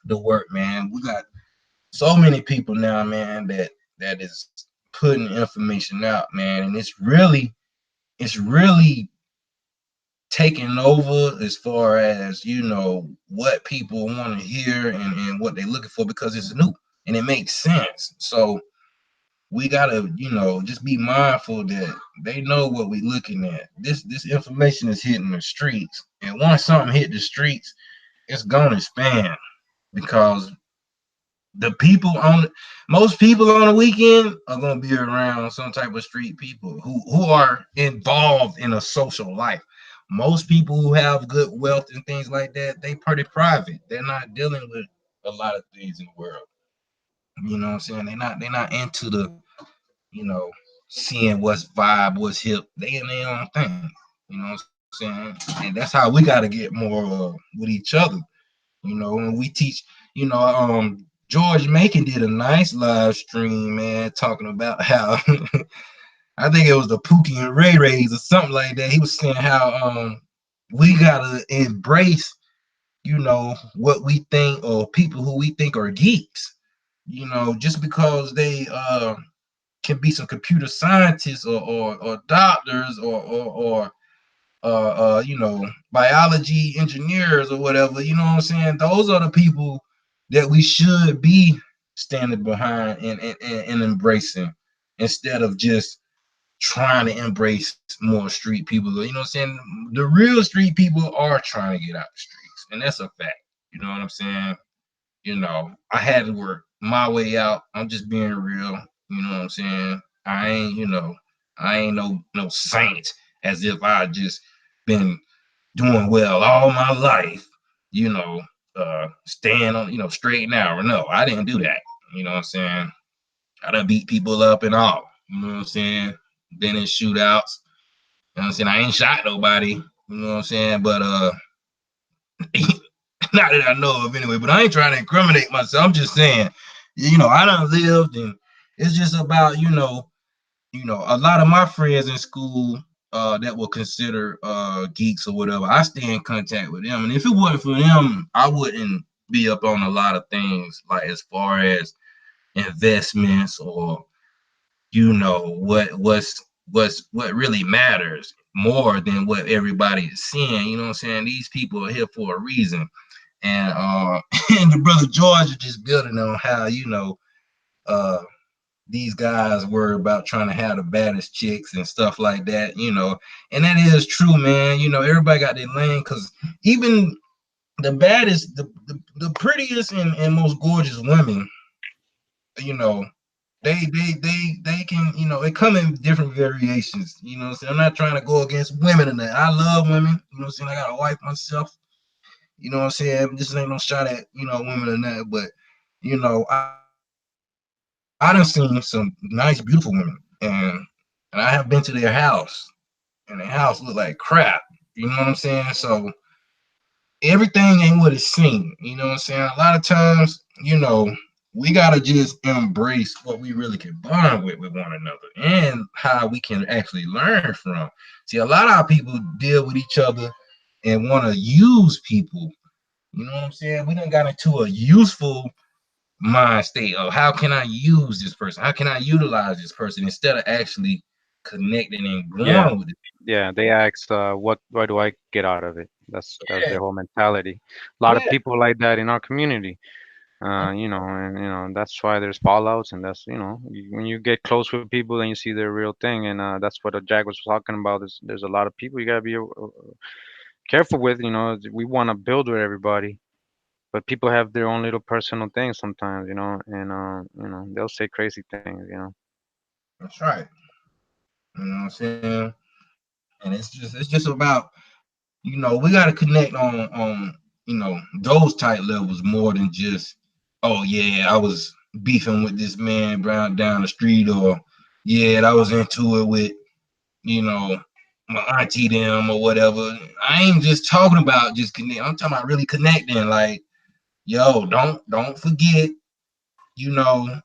the work, man. We got so many people now, man, that is putting information out, man, and it's really taking over as far as what people want to hear and what they're looking for because it's new and it makes sense. So we gotta, just be mindful that they know what we're looking at. This information is hitting the streets, and once something hit the streets, it's gonna expand because the people on most people on the weekend are gonna be around some type of street people who are involved in a social life. Most people who have good wealth and things like that, they pretty private. They're not dealing with a lot of things in the world. You know what I'm saying? They're not into the, you know, seeing what's vibe, what's hip. They in their own thing. You know what I'm saying? And that's how we gotta get more with each other. When we teach, George Macon did a nice live stream, man, talking about how I think it was the Pookie and Ray Rays or something like that. He was saying how we gotta embrace what we think, or people who we think are geeks, just because they can be some computer scientists, or doctors, or biology engineers or whatever. You know what I'm saying? Those are the people that we should be standing behind and embracing, instead of just trying to embrace more street people. You know what I'm saying? The real street people are trying to get out the streets, and that's a fact. You know what I'm saying? I had to work my way out. I'm just being real. You know what I'm saying? I ain't no saint, as if I just been doing well all my life, you know, staying on, straight and narrow. No, I didn't do that. You know what I'm saying? I done beat people up and all. You know what I'm saying? Been in shootouts. You know what I'm saying? I ain't shot nobody. You know what I'm saying? But not that I know of anyway, but I ain't trying to incriminate myself. I'm just saying, I done lived, and it's just about, a lot of my friends in school that were considered geeks or whatever, I stay in contact with them. And if it wasn't for them, I wouldn't be up on a lot of things, like as far as investments, or what really matters more than what everybody is seeing. You know what I'm saying? These people are here for a reason. And and the brother George is just building on how, uh these guys worry about trying to have the baddest chicks and stuff like that, and that is true, man. Everybody got their lane, because even the baddest, the prettiest and most gorgeous women, you know, they can, it come in different variations. You know what I'm saying? I'm not trying to go against women in that. I love women, you know what I'm saying? I got a wife myself, you know what I'm saying? This ain't no shot at, women in that, but I done seen some nice, beautiful women, and I have been to their house, and their house look like crap. You know what I'm saying? So everything ain't what it seems. You know what I'm saying? A lot of times, we gotta just embrace what we really can bond with one another, and how we can actually learn from. See, a lot of our people deal with each other and want to use people. You know what I'm saying? We done got into a useful mind state of, how can I use this person? How can I utilize this person, instead of actually connecting and Yeah, growing with it? yeah. They ask, what do I get out of it? That's their Yeah, whole mentality. A lot of yeah, people like that in our community. And that's why there's fallouts, and that's when you get close with people, then you see their real thing, and that's what Jack was talking about. There's a lot of people you gotta be careful with. We want to build with everybody, but people have their own little personal things sometimes, and they'll say crazy things. that's right. You know what I'm saying? And it's just about, we got to connect on those type levels, more than just, oh yeah, I was beefing with this man down the street, or yeah, I was into it with, you know my auntie them or whatever. I ain't just talking about just connect. I'm talking about really connecting. Like, yo, don't forget, you know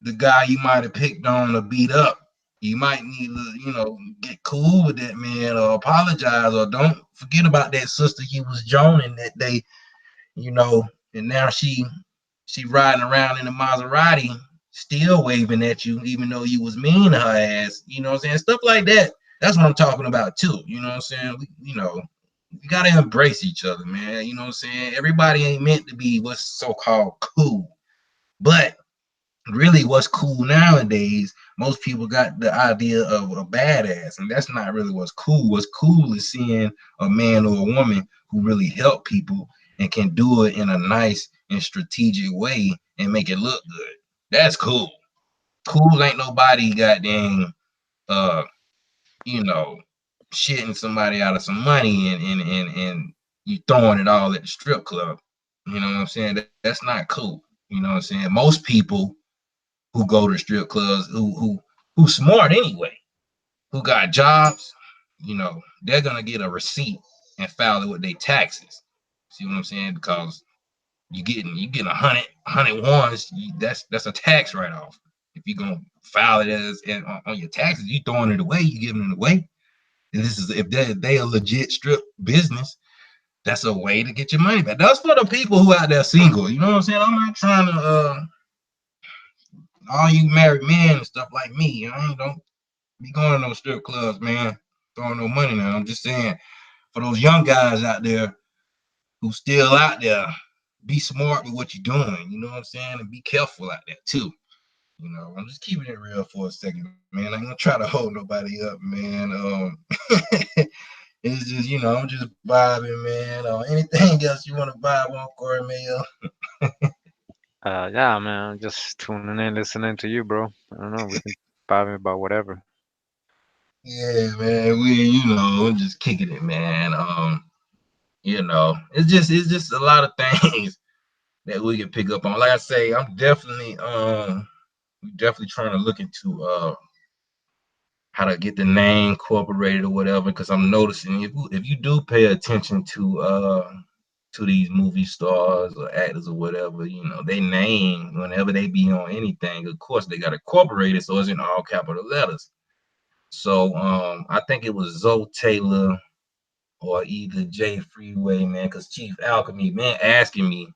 the guy you might have picked on or beat up. You might need to, get cool with that man, or apologize, or don't forget about that sister you was joning that day, you know, and now she riding around in a Maserati, still waving at you, even though you was mean to her ass. You know what I'm saying? Stuff like that. That's what I'm talking about too. You know what I'm saying? We gotta embrace each other, man. You know what I'm saying? Everybody ain't meant to be what's so-called cool. But really, what's cool nowadays, most people got the idea of a badass, and that's not really what's cool. What's cool is seeing a man or a woman who really help people and can do it in a nice and strategic way and make it look good. That's cool. Cool ain't nobody goddamn uh you know shitting somebody out of some money, and you throwing it all at the strip club. You know what I'm saying? That's not cool. You know what I'm saying? Most people who go to strip clubs, who smart anyway, who got jobs, they're gonna get a receipt and file it with their taxes. See what I'm saying? Because you getting 100 ones, that's a tax write off. If you're gonna file it as on your taxes, you throwing it away, you giving it away. And this is if they a legit strip business, that's a way to get your money back. That's for the people who out there single. You know what I'm saying? I'm not trying to all you married men and stuff like me. I ain't don't be going to no strip clubs, man. Throwing no money now. I'm just saying for those young guys out there who still out there, be smart with what you're doing. You know what I'm saying? And be careful out there too. You know, I'm just keeping it real for a second, man. I ain't gonna try to hold nobody up, man. It's just, I'm just vibing, man. Anything else you want to vibe on, Kurimeo? Yeah, man, just tuning in, listening to you, bro. I don't know, we can vibe about whatever. Yeah, man. Just kicking it, man. It's just a lot of things that we can pick up on. Like I say, I'm definitely trying to look into how to get the name incorporated or whatever, because I'm noticing if you do pay attention to these movie stars or actors or whatever, they name whenever they be on anything, of course they got to incorporate it so it's in all capital letters. So I think it was Zoe Taylor or either Jay Freeway, man, because Chief Alchemy, man, asking me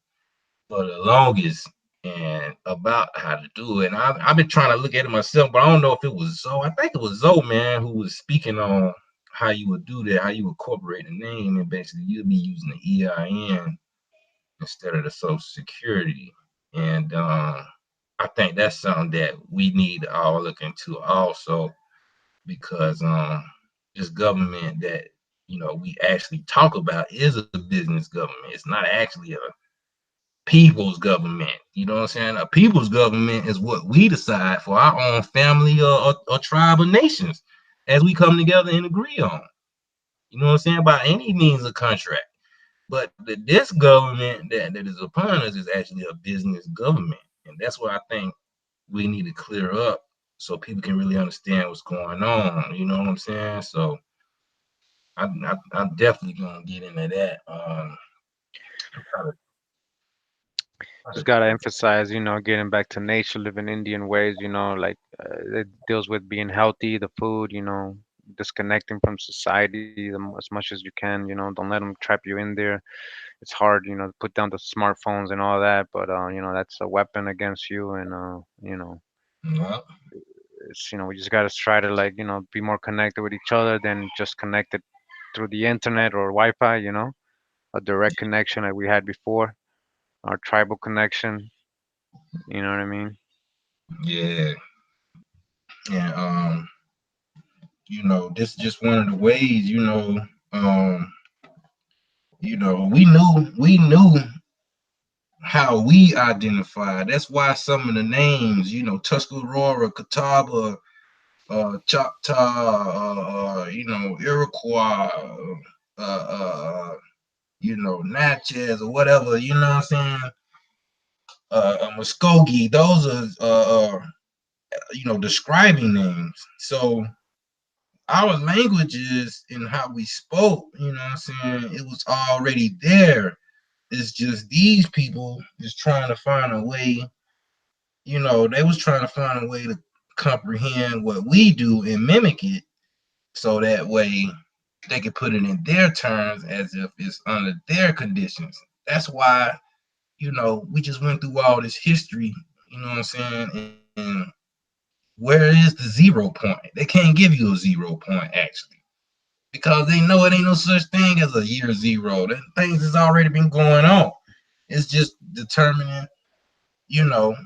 for the longest and about how to do it. And I've been trying to look at it myself, but I don't know if it was Zoe. I think it was Zoe, man, who was speaking on how you would do that, how you incorporate the name, and basically you'll be using the EIN instead of the Social Security. And I think that's something that we need to all look into also, because this government that we actually talk about is a business government. It's not actually a people's government. You know what I'm saying? A people's government is what we decide for our own family or tribe or nations as we come together and agree on. You know what I'm saying? By any means of contract. But this government that is upon us is actually a business government. And that's what I think we need to clear up so people can really understand what's going on. You know what I'm saying? So I'm definitely gonna get into that. Try to, try Just to gotta check. emphasize, getting back to nature, living Indian ways, like it deals with being healthy, the food, disconnecting from society as much as you can, don't let them trap you in there. It's hard, to put down the smartphones and all that, but that's a weapon against you, and Yeah. it's we just gotta try to like be more connected with each other than just connected through the internet or Wi-Fi, a direct connection like we had before, our tribal connection. You know what I mean? Yeah. And this is just one of the ways, um, we knew how we identify. That's why some of the names, Tuscarora, Catawba, Choctaw, Iroquois, Natchez or whatever, you know what I'm saying? Muskogee, those are, describing names. So our languages and how we spoke, you know what I'm saying? It was already there. It's just these people is trying to find a way, they was trying to find a way to comprehend what we do and mimic it so that way they could put it in their terms as if it's under their conditions. That's why, we just went through all this history, you know what I'm saying? And where is the 0 point? They can't give you a 0 point actually, because they know it ain't no such thing as a year zero. That things has already been going on. It's just determining, you know,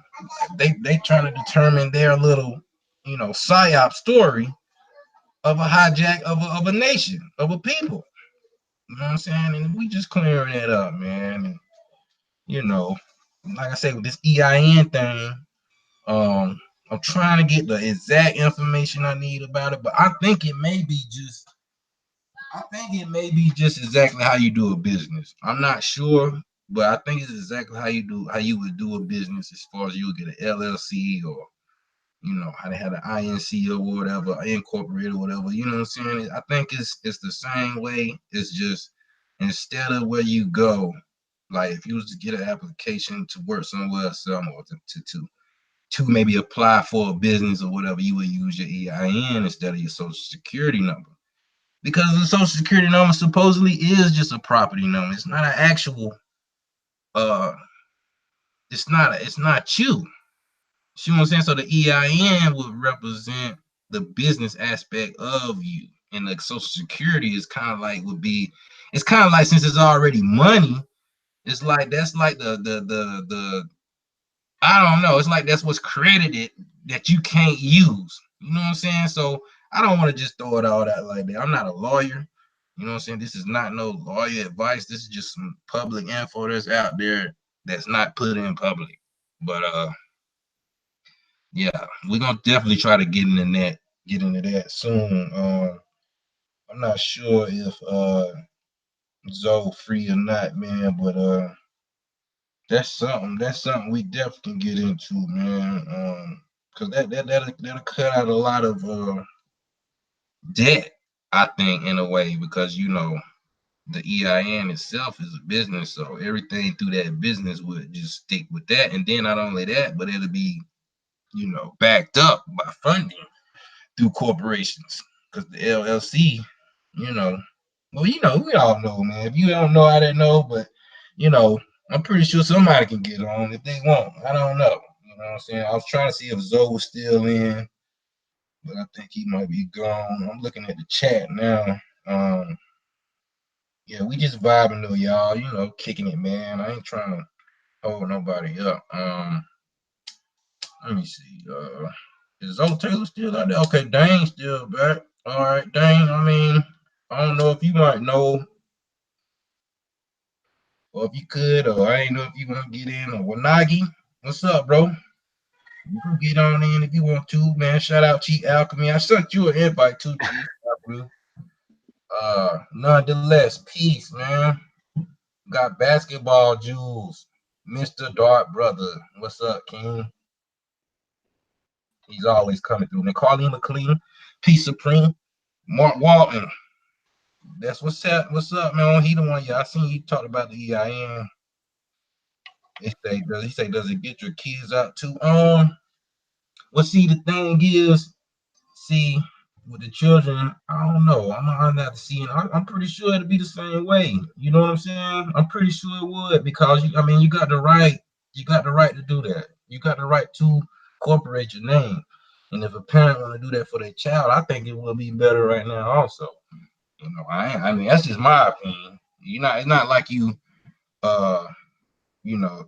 they trying to determine their little, psyop story of a hijack of a nation, of a people. You know what I'm saying? And we just clearing it up, man. And, you know, like I said, with this EIN thing, um, I'm trying to get the exact information I need about it, but I think it may be just exactly how you do a business. I'm not sure, but I think it's exactly how you would do a business as far as you would get an LLC or how they had an INC or whatever, incorporated or whatever. You know what I'm saying? I think it's the same way. It's just instead of where you go, like if you was to get an application to work somewhere or to maybe apply for a business or whatever, you would use your EIN instead of your social security number. because the social security number supposedly is just a property number. It's not an actual uh it's not you. See what I'm saying? So the EIN would represent the business aspect of you. And the social security is kind of like would be it's kind of like since it's already money, it's like that's like the I don't know. It's like that's what's credited that you can't use. You know what I'm saying? So I don't want to just throw it all out like that. I'm not a lawyer. You know what I'm saying? This is not no lawyer advice. This is just some public info that's out there that's not put in public. But yeah, we're gonna definitely try to get into that soon. I'm not sure if Zoe free or not, man, but that's something we definitely can get into, man. Cause that'll cut out a lot of debt, I think, in a way, because you know the EIN itself is a business, so everything through that business would just stick with that, and then not only that, but it'll be backed up by funding through corporations, because the LLC, you know, well, we all know, man. If you don't know, I don't know, but you know, I'm pretty sure somebody can get on if they want. I don't know. You know what I'm saying? I was trying to see if Zoe was still in, but I think he might be gone. I'm looking at the chat now. Yeah, we just vibing though, y'all. Kicking it, man. I ain't trying to hold nobody up. Let me see. Is Zoe Taylor still out there? Okay, Dane's still back. All right, Dane. I mean, I don't know if you might know, or if you could, or I ain't know if you want to get in, or Wanagi. What's up, bro? You can get on in if you want to, man. Shout out Chief Alchemy. I sent you an invite to Chief Alchemy. Nonetheless, peace, man. Got basketball jewels. Mr. Dart Brother. What's up, King? He's always coming through. And Carleen McLean, Peace Supreme. Mark Walton. That's what's up. What's up, man? He the one. Yeah, I seen you talk about the EIN. He say, does it get your kids out too? Well, see, the thing is, see, with the children, I don't know. I'm not seeing. I'm pretty sure it'd be the same way. You know what I'm saying? I'm pretty sure it would because I mean, you got the right. You got the right to do that. You got the right to incorporate your name. And if a parent want to do that for their child, I think it will be better right now. Also, I mean, that's just my opinion. It's not like uh,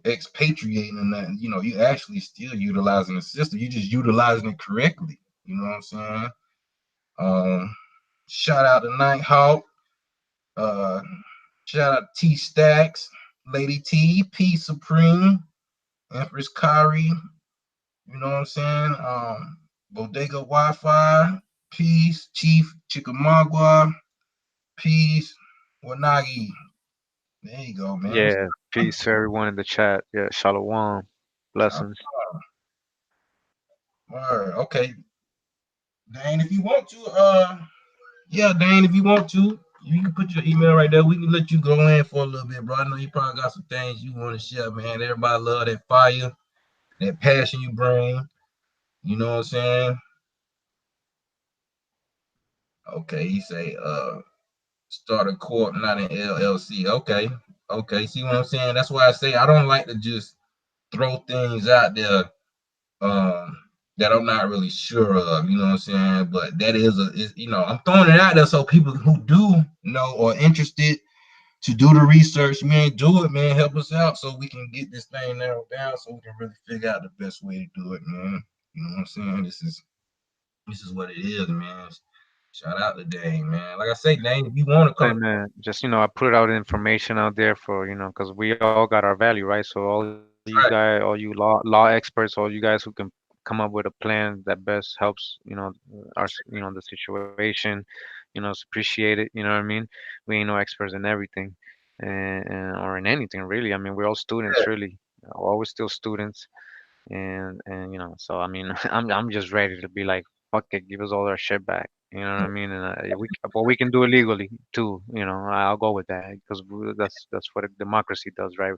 expatriating and that. You actually still utilizing the system. You just utilizing it correctly. You know what I'm saying? Um, Shout out to Nighthawk. Uh, Shout out to T Stacks, Lady T, P Supreme, Empress Kari. You know what I'm saying? Bodega Wi-Fi, Peace, Chief Chickamauga, Peace, Wanagi. There you go, man. Yeah, peace to everyone in the chat. Yeah, shalom, blessings. Okay. Dane, if you want to, yeah, Dane, if you want to, you can put your email right there. We can let you go in for a little bit, bro. I know you probably got some things you want to share, man. Everybody love that fire, that passion you bring. You know what I'm saying? Okay, he say, start a court, not an LLC. Okay, okay. See what I'm saying? That's why I say I don't like to just throw things out there, um, that I'm not really sure of. You know what I'm saying? But that I'm throwing it out there so people who do know or interested to do the research, man, do it, man. Help us out so we can get this thing narrowed down so we can really figure out the best way to do it, man. You know what I'm saying? This is what it is, man. Shout out to Dane, man. Like I say, Dane, if you want to Hey come, man, just I put out information out there for because we all got our value, right? So all you guys, all right, you law experts, all you guys who can come up with a plan that best helps, the situation, it's appreciated. You know what I mean? We ain't no experts in everything, or in anything really. I mean, we're all students, really. Always still students, and so I mean, I'm just ready to be like, fuck it, give us all our shit back. You know what I mean? And but we can do it legally too. I'll go with that because that's what a democracy does, right?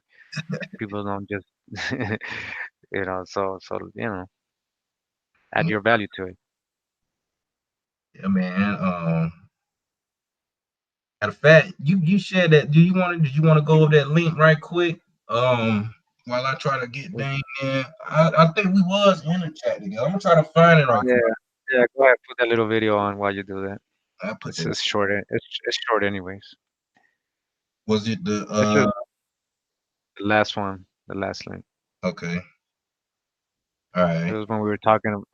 People don't just, so add yeah, your value to it. yeah, man. Matter of fact, you shared that. Did you want to go over that link right quick? While I try to get Dane in, I think we was in the chat together. I'm gonna try to find it right Yeah, quick. yeah. Go ahead, put that little video on while you do that. I put that. It's short. It's short anyways. Was it the It's just the last one, the last link. Okay. All It right. was when we were talking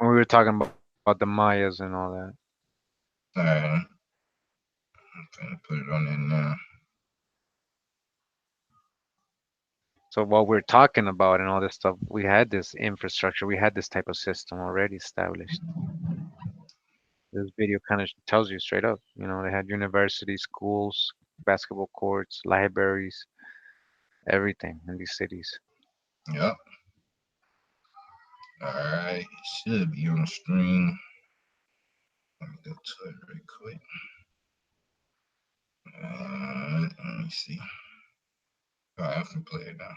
about the Mayas and all that. All right. I'm gonna put it on there now. So what we're talking about and all this stuff, we had this infrastructure, we had this type of system already established. This video kind of tells you straight up. They had universities, schools, basketball courts, libraries, everything in these cities. Yep. All right. It should be on the stream. Let me go to it real quick. Let me see. All right, I can play it now.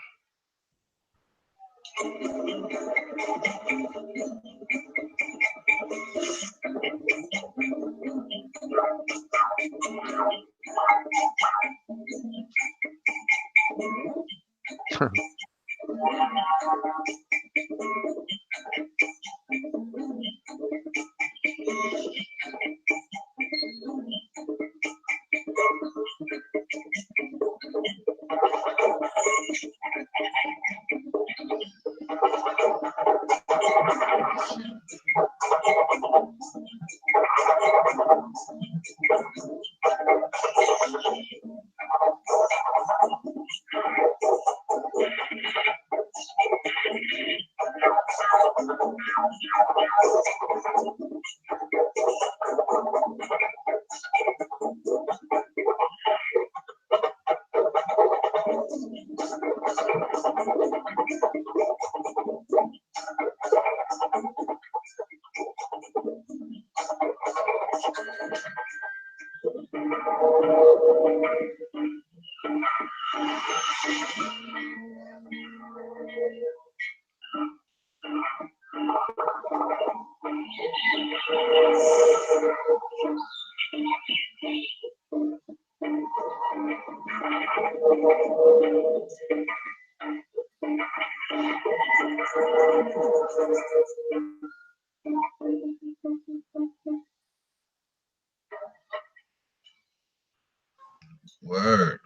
Word.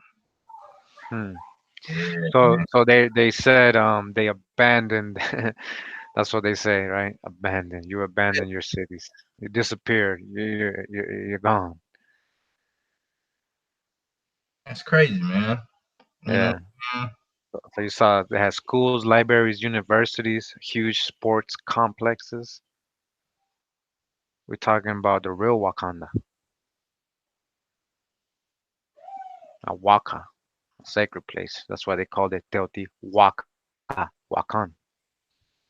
Hmm. Yeah, So they said they abandoned. That's what they say, right? Abandoned. You abandon your cities. You disappeared. You're gone. that's crazy, man. You know, Yeah. man. So you saw they had schools, libraries, universities, huge sports complexes. We're talking about the real Wakanda, a Waka, a sacred place. That's why they called it Teotihuacan, Wakan.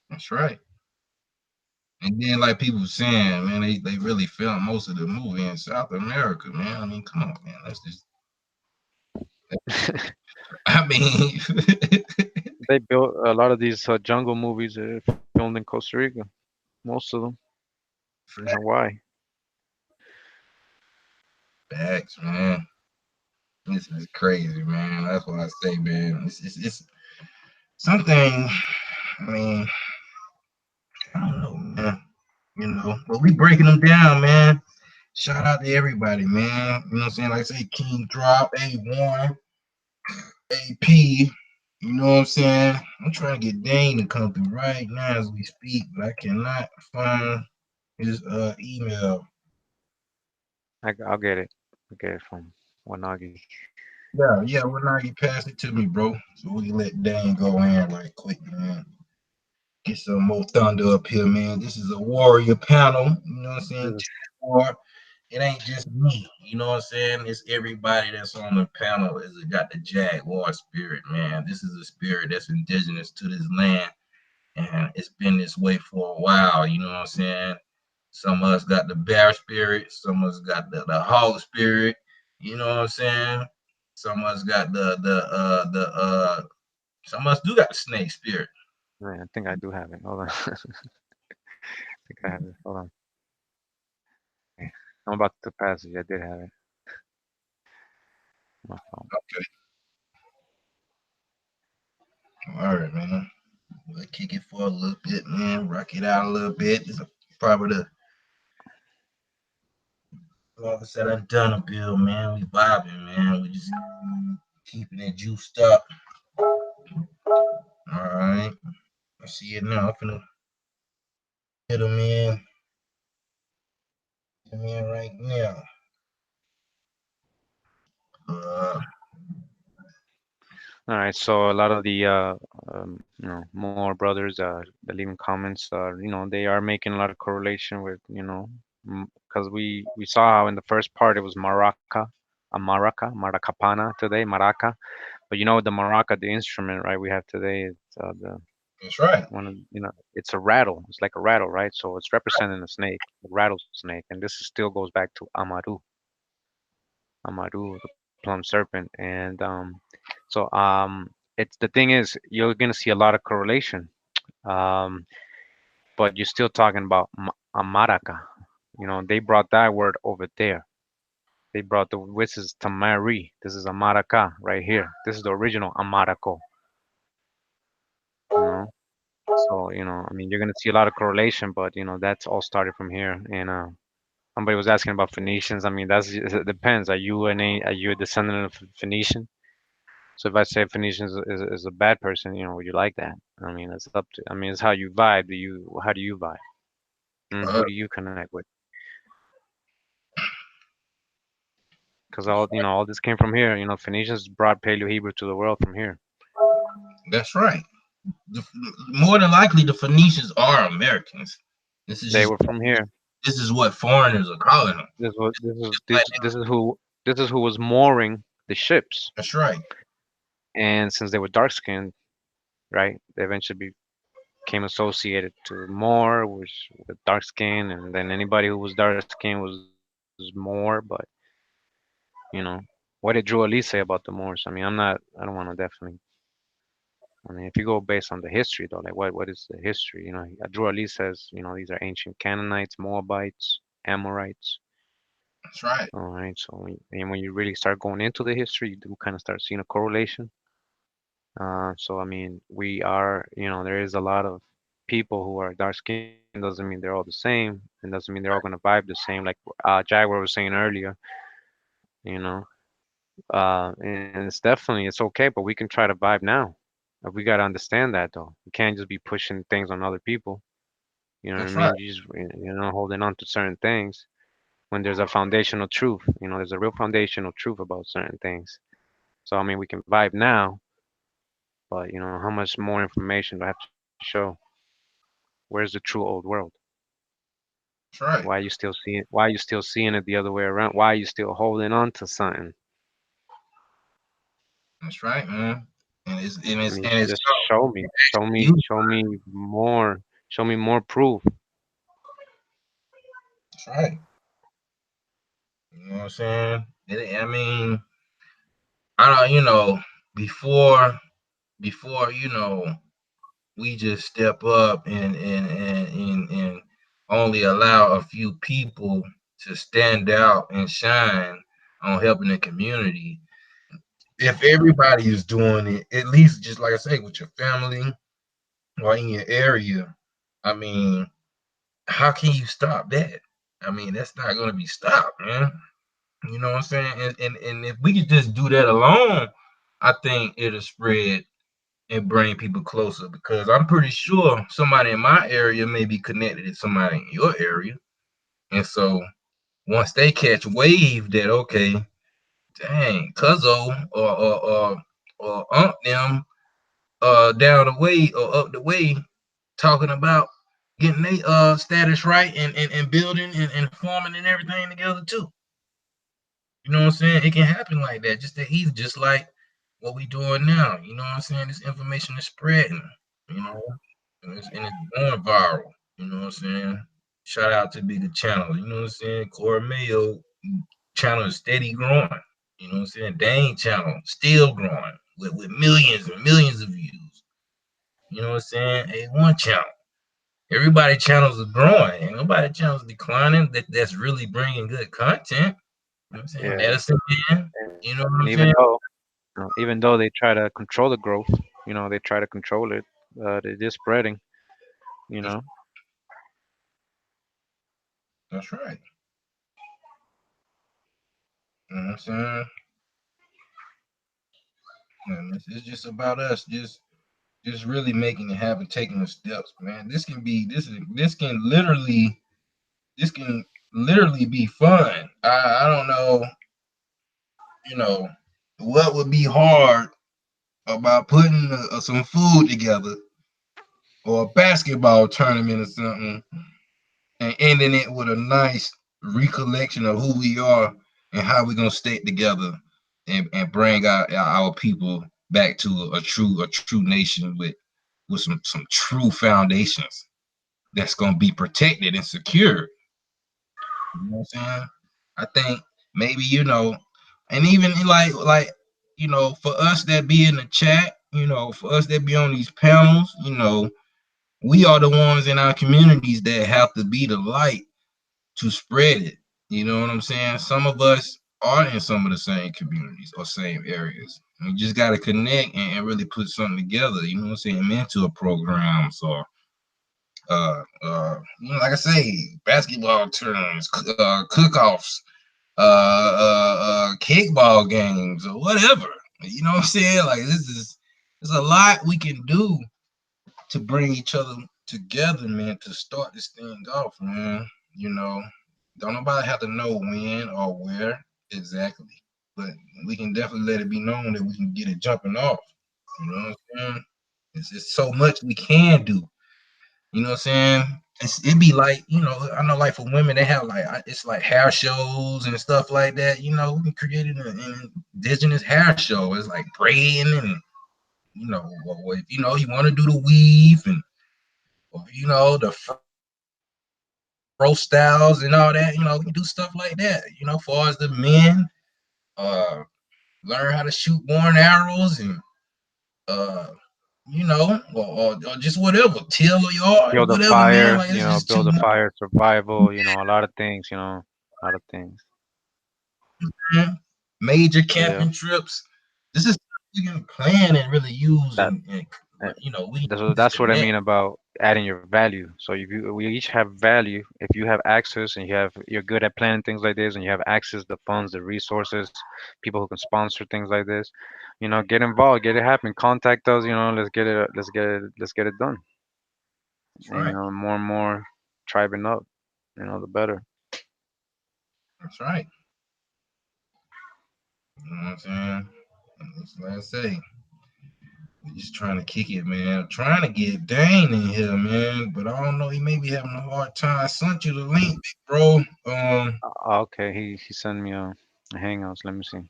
That's right. And then, like people saying, man, they really filmed most of the movie in South America, man. I mean, come on, man. That's just, I mean, They built a lot of these jungle movies filmed in Costa Rica. Most of them in Hawaii. facts, man. This is crazy, man. That's what I say, man. It's something. I mean, I don't know, man. But we breaking them down, man. Shout out to everybody, man. You know what I'm saying? Like I say, King Drop, A1, AP. You know what I'm saying? I'm trying to get Dane to come through right now as we speak, but I cannot find his email. I'll get it. I'll get it from Wanagi. Yeah, well now you pass it to me, bro. So we can let Dane go in right quick, man. Get some more thunder up here, man. This is a warrior panel. You know what I'm saying? This War. It ain't just me. You know what I'm saying? It's everybody that's on the panel is got the jaguar spirit, man. This is a spirit that's indigenous to this land, and it's been this way for a while. You know what I'm saying? Some of us got the bear spirit. Some of us got the hog spirit. You know what I'm saying? Some of us got the some of us do got the snake spirit. Man, I think I do have it. Hold on. I think I have it. Hold on. Okay. I'm about to pass it. I did have it. My fault. Okay. All right, man. We'll kick it for a little bit, man. Rock it out a little bit. This is probably the like I said, I done a bill, man. We vibing, man. We just keeping it juiced up. All right. I see it now. I'm finna hit him in. Hit him in right now. Uh, All right, so a lot of the more brothers that leaving comments, they are making a lot of correlation with, because we saw how in the first part it was maracapana today, maraca, but the maraca, the instrument, right, we have today, it's the that's right. one of, it's a rattle, it's like a rattle, right? So it's representing a snake, a rattlesnake, and this still goes back to Amaru, the plum serpent, and it's the thing is you're gonna see a lot of correlation, um, but you're still talking about Amaraka. They brought that word over there. They brought this is Tamari. This is Amaraka right here. This is the original Amarako. You know, so I mean, you're gonna see a lot of correlation, but that's all started from here. And somebody was asking about Phoenicians. I mean, it depends. Are you a descendant of Phoenician? So if I say Phoenicians is a bad person, would you like that? I mean, it's up to. I mean, it's how you vibe. How do you vibe? Uh, Who do you connect with? Because all this came from here. Phoenicians brought Paleo Hebrew to the world from here. that's right. The, more than likely, the Phoenicians are Americans. This is They just were from here. this is what foreigners are calling them. This was this is Just like this is who was mooring the ships. that's right. And since they were dark skinned, right, they eventually became associated to more with dark skin, and then anybody who was dark skin was more. But you know, what did Drew Ali say about the Moors? I mean, I don't want to definitely. I mean, if you go based on the history though, like what is the history? Drew Ali says, these are ancient Canaanites, Moabites, Amorites. That's right. All right, so when you really start going into the history, you do kind of start seeing a correlation. So I mean, there is a lot of people who are dark skinned. Doesn't mean they're all the same, and doesn't mean they're all gonna vibe the same. Like Jaguar was saying earlier, you know. And it's okay, but we can try to vibe now. We gotta understand that though. You can't just be pushing things on other people. You know what I That's right. mean? Holding on to certain things when there's a foundational truth. There's a real foundational truth about certain things. So I mean, we can vibe now, but how much more information do I have to show? Where's the true old world? That's right. Why are you still seeing it the other way around? Why are you still holding on to something? That's right, man. I mean, And it's just show me, show me, you. show me more, show me more proof. That's right. You know what I'm saying? I mean, I don't. Before we just step up and only allow a few people to stand out and shine on helping the community. If everybody is doing it, at least just like I say, with your family or in your area, I mean, how can you stop that? I mean, that's not going to be stopped, man. You know what I'm saying? And if we could just do that alone, I think it'll spread and bring people closer because I'm pretty sure somebody in my area may be connected to somebody in your area. And so once they catch wave that, okay, dang, Cuzzo or Ump them down the way or up the way talking about getting their status right and building and forming and everything together too. You know what I'm saying? It can happen like that. Just that he's just like what we doing now. You know what I'm saying? This information is spreading. You know, and it's going viral. You know what I'm saying? Shout out to Bigger Channel. You know what I'm saying? Kurimeo channel is steady growing. You know what I'm saying? Dane channel still growing with millions and millions of views. You know what I'm saying? A1 channel. Everybody channels are growing. Ain't nobody channels declining that's really bringing good content. You know what I'm saying? Yeah, Medicine Man. You know what And I'm saying? even though they try to control the growth, they try to control it, it is spreading. You know, That's right. You know what I'm saying? And it's just about us, just really making it happen, taking the steps, man. This can literally be fun. I don't know, you know, what would be hard about putting some food together or a basketball tournament or something and ending it with a nice recollection of who we are and how we're gonna stay together and bring our people back to a true nation with some true foundations that's gonna be protected and secure. You know what I'm saying? I think maybe and even like for us that be in the chat, for us that be on these panels, we are the ones in our communities that have to be the light to spread it. You know what I'm saying? Some of us are in some of the same communities or same areas. We just got to connect and really put something together. You know what I'm saying? Mentor programs or like I say, basketball tournaments, cook-offs, kickball games or whatever. You know what I'm saying? Like there's a lot we can do to bring each other together, man, to start this thing off, man. You know, don't nobody have to know when or where exactly, but we can definitely let it be known that we can get it jumping off. You know what I'm saying? It's just so much we can do. You know what I'm saying? It'd be like, I know like for women, they have like, it's like hair shows and stuff like that. We can create an indigenous hair show. It's like braiding and, or if, you want to do the weave and, or, the fro styles and all that, we can do stuff like that. As far as the men, uh, learn how to shoot bow and arrows and, uh, or just whatever, till a yard, build a whatever, man. fire, Like it's just too build a much. fire, survival, a lot of things, a lot of things. Major Yeah, camping trips. This is we can plan and really use, that and uh, we just that's what I connect. mean about adding your value. So if we each have value, if you have access and you're good at planning things like this, and you have access the funds, the resources, people who can sponsor things like this, get involved, get it happen, contact us, let's get it done. That's And right. more and more tribing up, the better. That's right. You know what I'm saying? It's like I say, we just trying to kick it, man. Trying to get Dane in here, man. But I don't know. He may be having a hard time. I sent you the link, big bro. Okay, he sent me a hangouts. Let me see.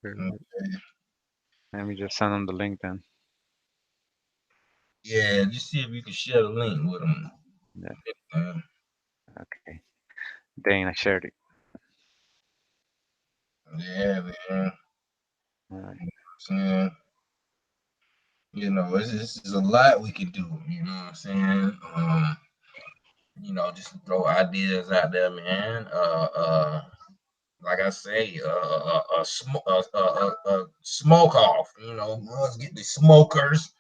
Okay. Let me just send him the link then. Yeah, just see if you can share the link with him. Yeah, Uh, okay. Dane, I shared it. yeah, man. All right. Saying, this is a lot we can do. You know what I'm saying? Just throw ideas out there, man. Like I say, a smoke off. Let's get the smokers,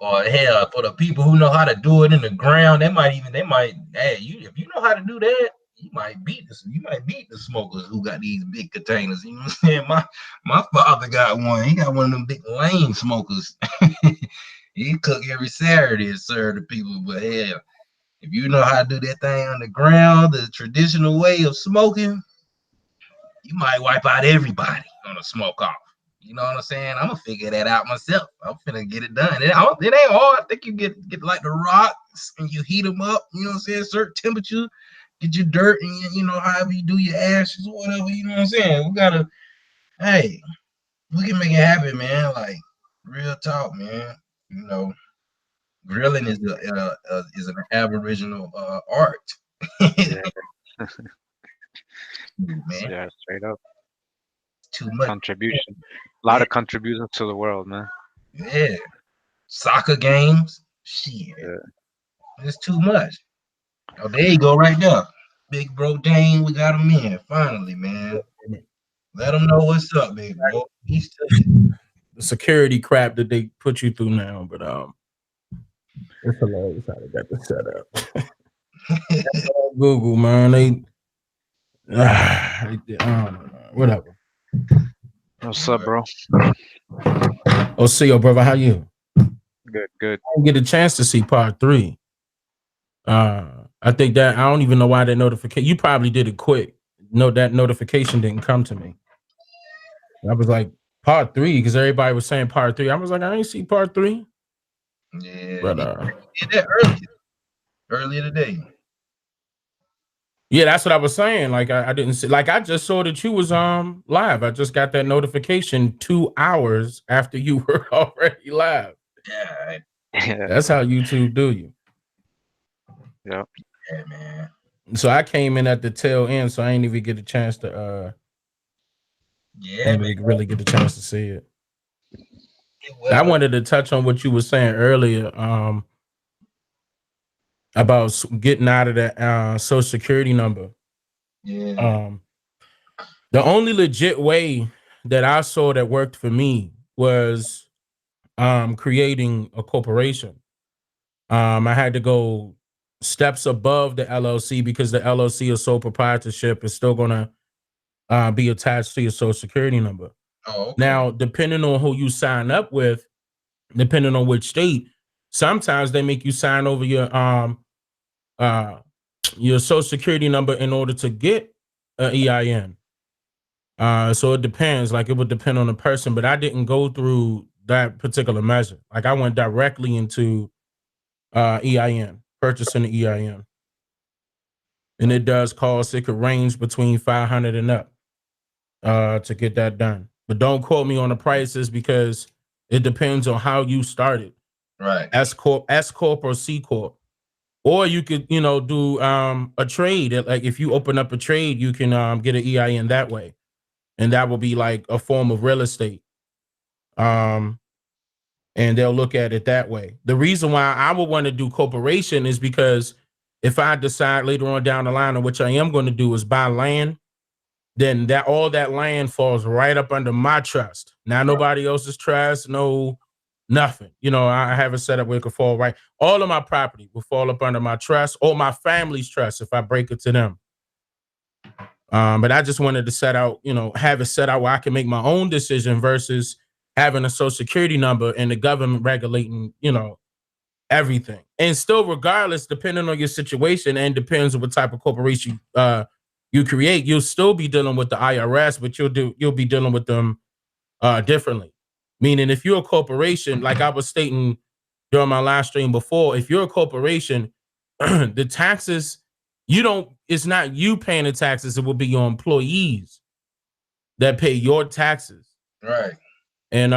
or hell, for the people who know how to do it in the ground, hey, if you know how to do that, you might beat the smokers who got these big containers. You know what I'm saying? My father got one. He got one of them big lane smokers. He cook every Saturday and serve the people. But hell, if you know how to do that thing on the ground, the traditional way of smoking, you might wipe out everybody on a smoke off. You know what I'm saying? I'm gonna figure that out myself. I'm finna get it done. It ain't hard. I think you get like the rocks and you heat them up. You know what I'm saying? Certain temperature. Get your dirt and however you do your ashes or whatever. You know what I'm saying? Hey, we can make it happen, man. Like real talk, man. You know, grilling is an Aboriginal art, Yeah, man. yeah, straight up. Too much. Contribution. A lot Yeah, of contributions to the world, man. yeah. Soccer games. Shit, Yeah. it's too much. Oh, there you go, right there. Big bro Dane, we got him in finally, man. Let him know what's up, big bro. Peace to you. The security crap that they put you through now, but it's hilarious how they got this set up. Google, man, whatever. What's up, bro? Oh, see, yo, brother, how you? Good, good. I didn't get a chance to see part 3. I think that I don't even know why that notification. You probably did it quick. No, that notification didn't come to me. I was like, part 3, because everybody was saying part 3. I was like, I ain't see part 3. Yeah, but he did that earlier today. Yeah, that's what I was saying. Like I didn't see. Like I just saw that you was live. I just got that notification 2 hours after you were already live. Yeah, That's how YouTube do you. Yeah. Yeah, man. So I came in at the tail end, so I ain't even get a chance to really get a chance to see it. I wanted to touch on what you were saying earlier, about getting out of that social security number. Yeah. The only legit way that I saw that worked for me was creating a corporation. I had to go steps above the LLC because the LLC or sole proprietorship is still going to be attached to your social security number. Oh, okay. Now, depending on who you sign up with, depending on which state, sometimes they make you sign over your social security number in order to get an EIN. So it depends. Like it would depend on the person, but I didn't go through that particular measure. Like I went directly into EIN, purchasing the EIN. And it does cost, it could range between 500 and up to get that done. But don't quote me on the prices because it depends on how you started. Right. S corp or C corp. Or you could, do a trade. Like if you open up a trade, you can get an EIN that way. And that will be like a form of real estate. And they'll look at it that way. The reason why I would want to do corporation is because if I decide later on down the line, which I am going to do, is buy land, then that all that land falls right up under my trust. Now nobody else's trust, no nothing. I have it set up where it could fall right. All of my property will fall up under my trust or my family's trust if I break it to them. But I just wanted to set out, have it set out where I can make my own decision versus having a social security number and the government regulating, everything. And still, regardless, depending on your situation and depends on what type of corporation you create, you'll still be dealing with the IRS, but you'll be dealing with them differently. Meaning, if you're a corporation, like I was stating during my last stream before, if you're a corporation, the taxes, it's not you paying the taxes, it will be your employees that pay your taxes. Right. And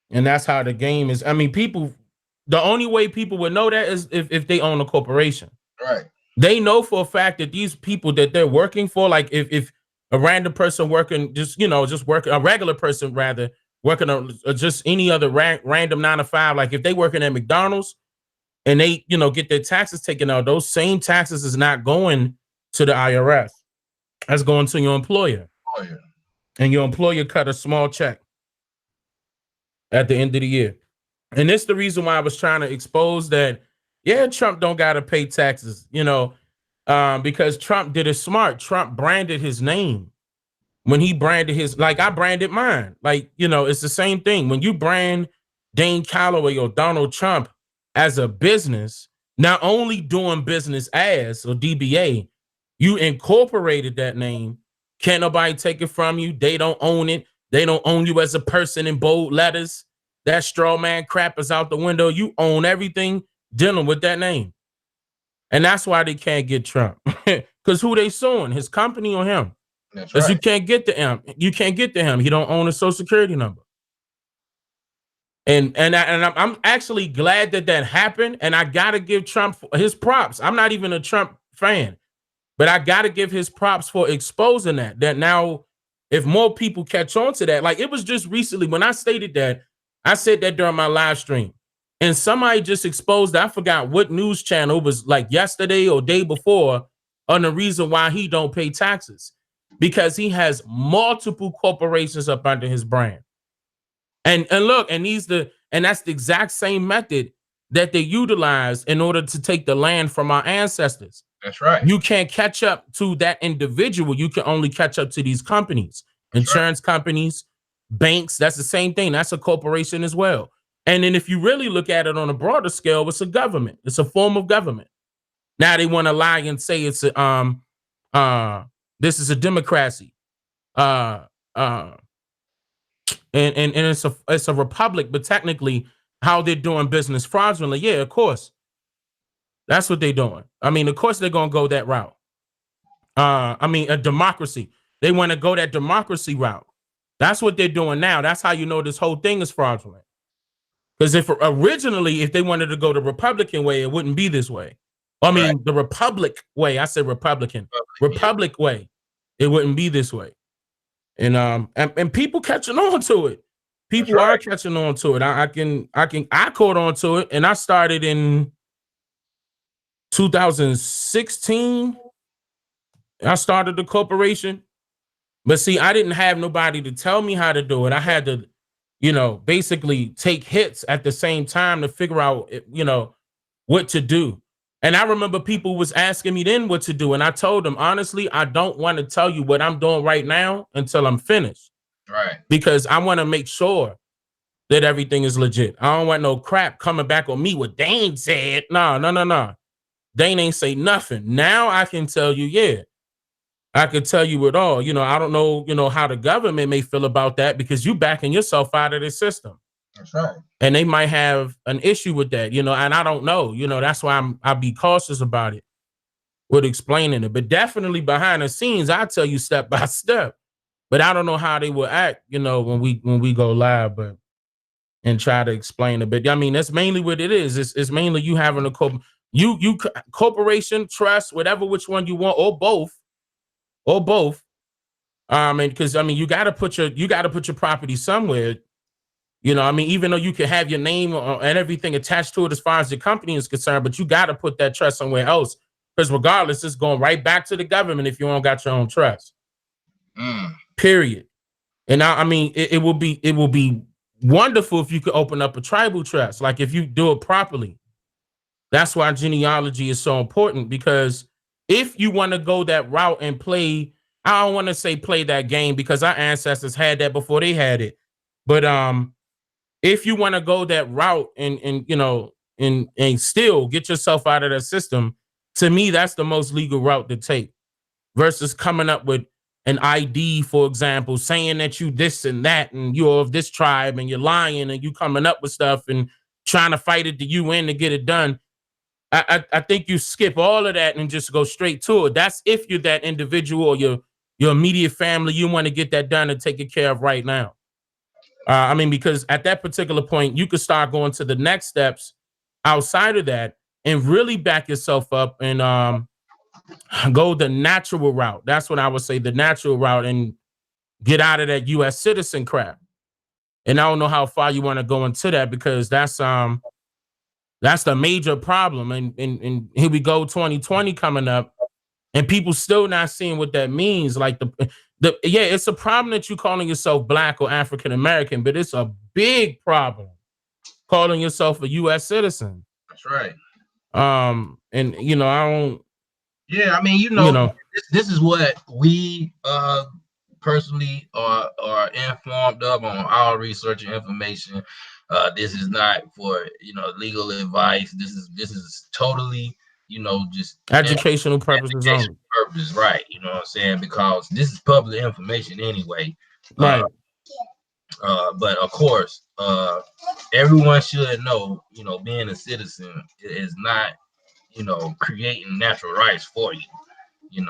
that's how the game is. I mean, the only way people would know that is if they own a corporation. Right. They know for a fact that these people that they're working for, like if a random person working, just working, a regular person rather, working on just any other random 9 to 5, like if they working at McDonald's and they, get their taxes taken out, those same taxes is not going to the IRS. That's going to your employer. Oh, yeah. And your employer cut a small check at the end of the year. And it's the reason why I was trying to expose that, yeah, Trump don't got to pay taxes, because Trump did it smart. Trump branded his name. When he branded like I branded mine. Like, it's the same thing. When you brand Dane Calloway or Donald Trump as a business, not only doing business as, or DBA, you incorporated that name. Can't nobody take it from you. They don't own it. They don't own you as a person in bold letters. That straw man crap is out the window. You own everything dealing with that name. And that's why they can't get Trump. Because who they suing? His company or him? That's right. You can't get to him. You can't get to him. He don't own a social security number. And I'm actually glad that happened. And I got to give Trump his props. I'm not even a Trump fan, but I got to give his props for exposing that now, if more people catch on to that, like it was just recently when I stated that, I said that during my live stream and somebody just exposed that. I forgot what news channel it was, like yesterday or day before. on the reason why he don't pay taxes, because he has multiple corporations up under his brand. And look, and that's the exact same method that they utilize in order to take the land from our ancestors. That's right. You can't catch up to that individual. You can only catch up to these companies, insurance companies, banks. That's the same thing. That's a corporation as well. And then if you really look at it on a broader scale, it's a government. It's a form of government. Now they want to lie and say it's this is a democracy. And it's a republic, but technically how they're doing business fraudulently. Yeah, of course. That's what they're doing. I mean, of course they're gonna go that route. I mean, a democracy. They want to go that democracy route. That's what they're doing now. That's how you know this whole thing is fraudulent. Because if they wanted to go the Republican way, it wouldn't be this way. I mean, the Republic way. I said Republican. Republic way. It wouldn't be this way. And people catching on to it. People are catching on to it. I caught on to it, and I started in 2016. I started the corporation. But see, I didn't have nobody to tell me how to do it. I had to, basically take hits at the same time to figure out, what to do. And I remember people was asking me then what to do. And I told them, honestly, I don't want to tell you what I'm doing right now until I'm finished. Right. Because I want to make sure that everything is legit. I don't want no crap coming back on me what Dane said. No. Dane ain't say nothing. Now I can tell you, yeah. I could tell you it all. I don't know, how the government may feel about that because you backing yourself out of the system. That's right. And they might have an issue with that, and I don't know. That's why I'll be cautious about it with explaining it. But definitely behind the scenes, I'll tell you step by step. But I don't know how they will act, when we go live, and try to explain it. But I mean, that's mainly what it is. It's mainly you having a corporation, trust, whatever, which one you want, or both. And because you got to put your property somewhere. Even though you can have your name and everything attached to it as far as your company is concerned, but you got to put that trust somewhere else. Because regardless, it's going right back to the government if you don't got your own trust. Period. And it will be wonderful if you could open up a tribal trust, like if you do it properly. That's why genealogy is so important, because if you want to go that route and play, I don't want to say play that game because our ancestors had that before they had it. But if you want to go that route and still get yourself out of that system, to me, that's the most legal route to take versus coming up with an ID, for example, saying that you this and that and you're of this tribe and you're lying and you coming up with stuff and trying to fight at the UN to get it done. I think you skip all of that and just go straight to it. That's if you're that individual or your immediate family, you want to get that done and take it care of right now. Because at that particular point, you could start going to the next steps outside of that and really back yourself up and go the natural route. That's what I would say, the natural route, and get out of that U.S. citizen crap. And I don't know how far you want to go into that because that's the major problem. And here we go, 2020 coming up, and people still not seeing what that means. Like it's a problem that you calling yourself Black or African American, but it's a big problem calling yourself a U.S. citizen. That's right. And I don't. Yeah, this is what we personally are informed of on our research and information. This is not for legal advice. This is totally just educational purposes only. Purpose, right? You know what I'm saying? Because this is public information anyway. Right. But of course, everyone should know. Being a citizen is not creating natural rights for you. You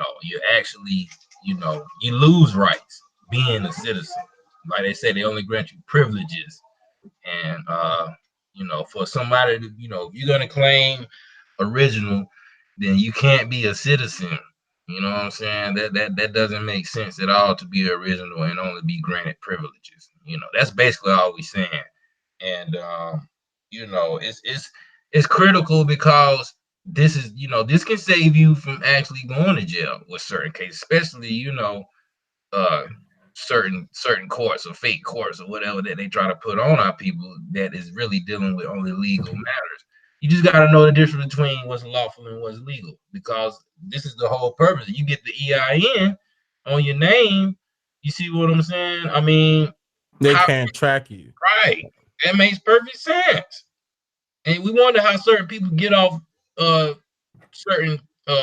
actually you lose rights being a citizen. Like they say, they only grant you privileges. And for somebody to, if you're gonna claim original, then you can't be a citizen. You know what I'm saying? That doesn't make sense at all to be original and only be granted privileges. That's basically all we're saying. And it's critical because this is, this can save you from actually going to jail with certain cases, especially, uh certain courts or fake courts or whatever that they try to put on our people that is really dealing with only legal matters. You just got to know the difference between what's lawful and what's legal, because this is the whole purpose. You get the EIN on your name. You see what I'm saying? I mean, They can't track you. right. That makes perfect sense. And we wonder how certain people get off certain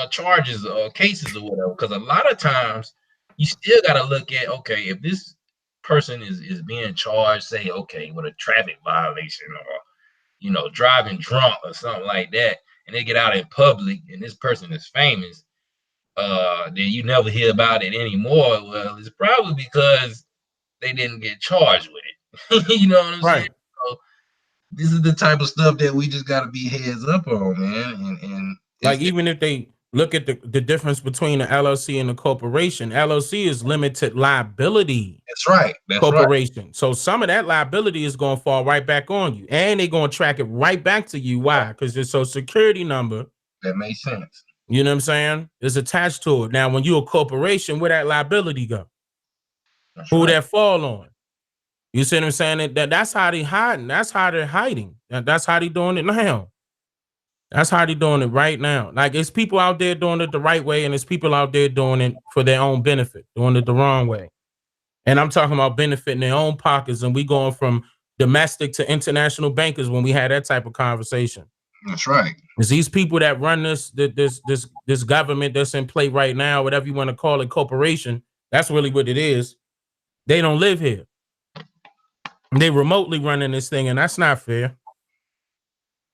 charges or cases or whatever. Because a lot of times you still got to look at, okay, if this person is being charged, say, okay, with a traffic violation or driving drunk or something like that, and they get out in public and this person is famous, then you never hear about it anymore. Well, it's probably because they didn't get charged with it. You know what I'm saying? Right. So this is the type of stuff that we just got to be heads up on, man. And Like, even if they look at the difference between the LLC and the corporation, LLC is limited liability. That's right. That's corporation. Right. So some of that liability is going to fall right back on you, and they're going to track it right back to you. Why? Because your social security number. That makes sense. You know what I'm saying? Is attached to it. Now, when you're a corporation, where that liability go? That's who right. that fall on? You see what I'm saying? That's how they hiding. That's how they're hiding. That's how they doing it now. That's how they doing it right now. Like, it's people out there doing it the right way, and it's people out there doing it for their own benefit, doing it the wrong way. And I'm talking about benefiting their own pockets, and we going from domestic to international bankers when we had that type of conversation. That's right. It's these people that run this government that's in play right now, whatever you want to call it, corporation. That's really what it is. They don't live here. They remotely running this thing, and that's not fair.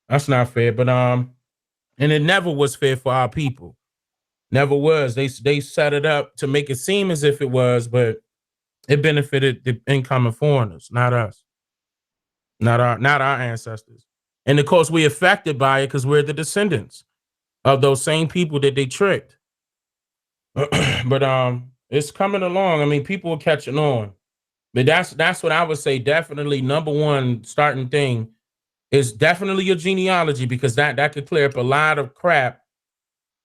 That's not fair. But and it never was fair for our people. Never was. They set it up to make it seem as if it was, but it benefited the incoming foreigners, not us, not our ancestors. And of course, we're affected by it because we're the descendants of those same people that they tricked. But it's coming along. I mean, people are catching on. But that's what I would say. Definitely, number one starting thing is definitely your genealogy, because that could clear up a lot of crap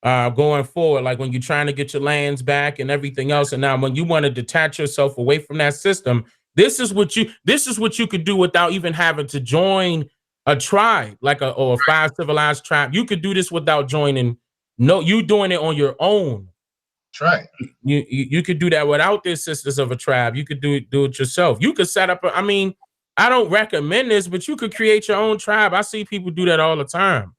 going forward, like when you're trying to get your lands back and everything else. And now when you want to detach yourself away from that system, this is what you could do without even having to join a tribe, or a 5 civilized tribe. You could do this without joining. No, you doing it on your own. That's right. You could do that without the assistance of a tribe. You could do it yourself. You could set up I don't recommend this, but you could create your own tribe. I see people do that all the time.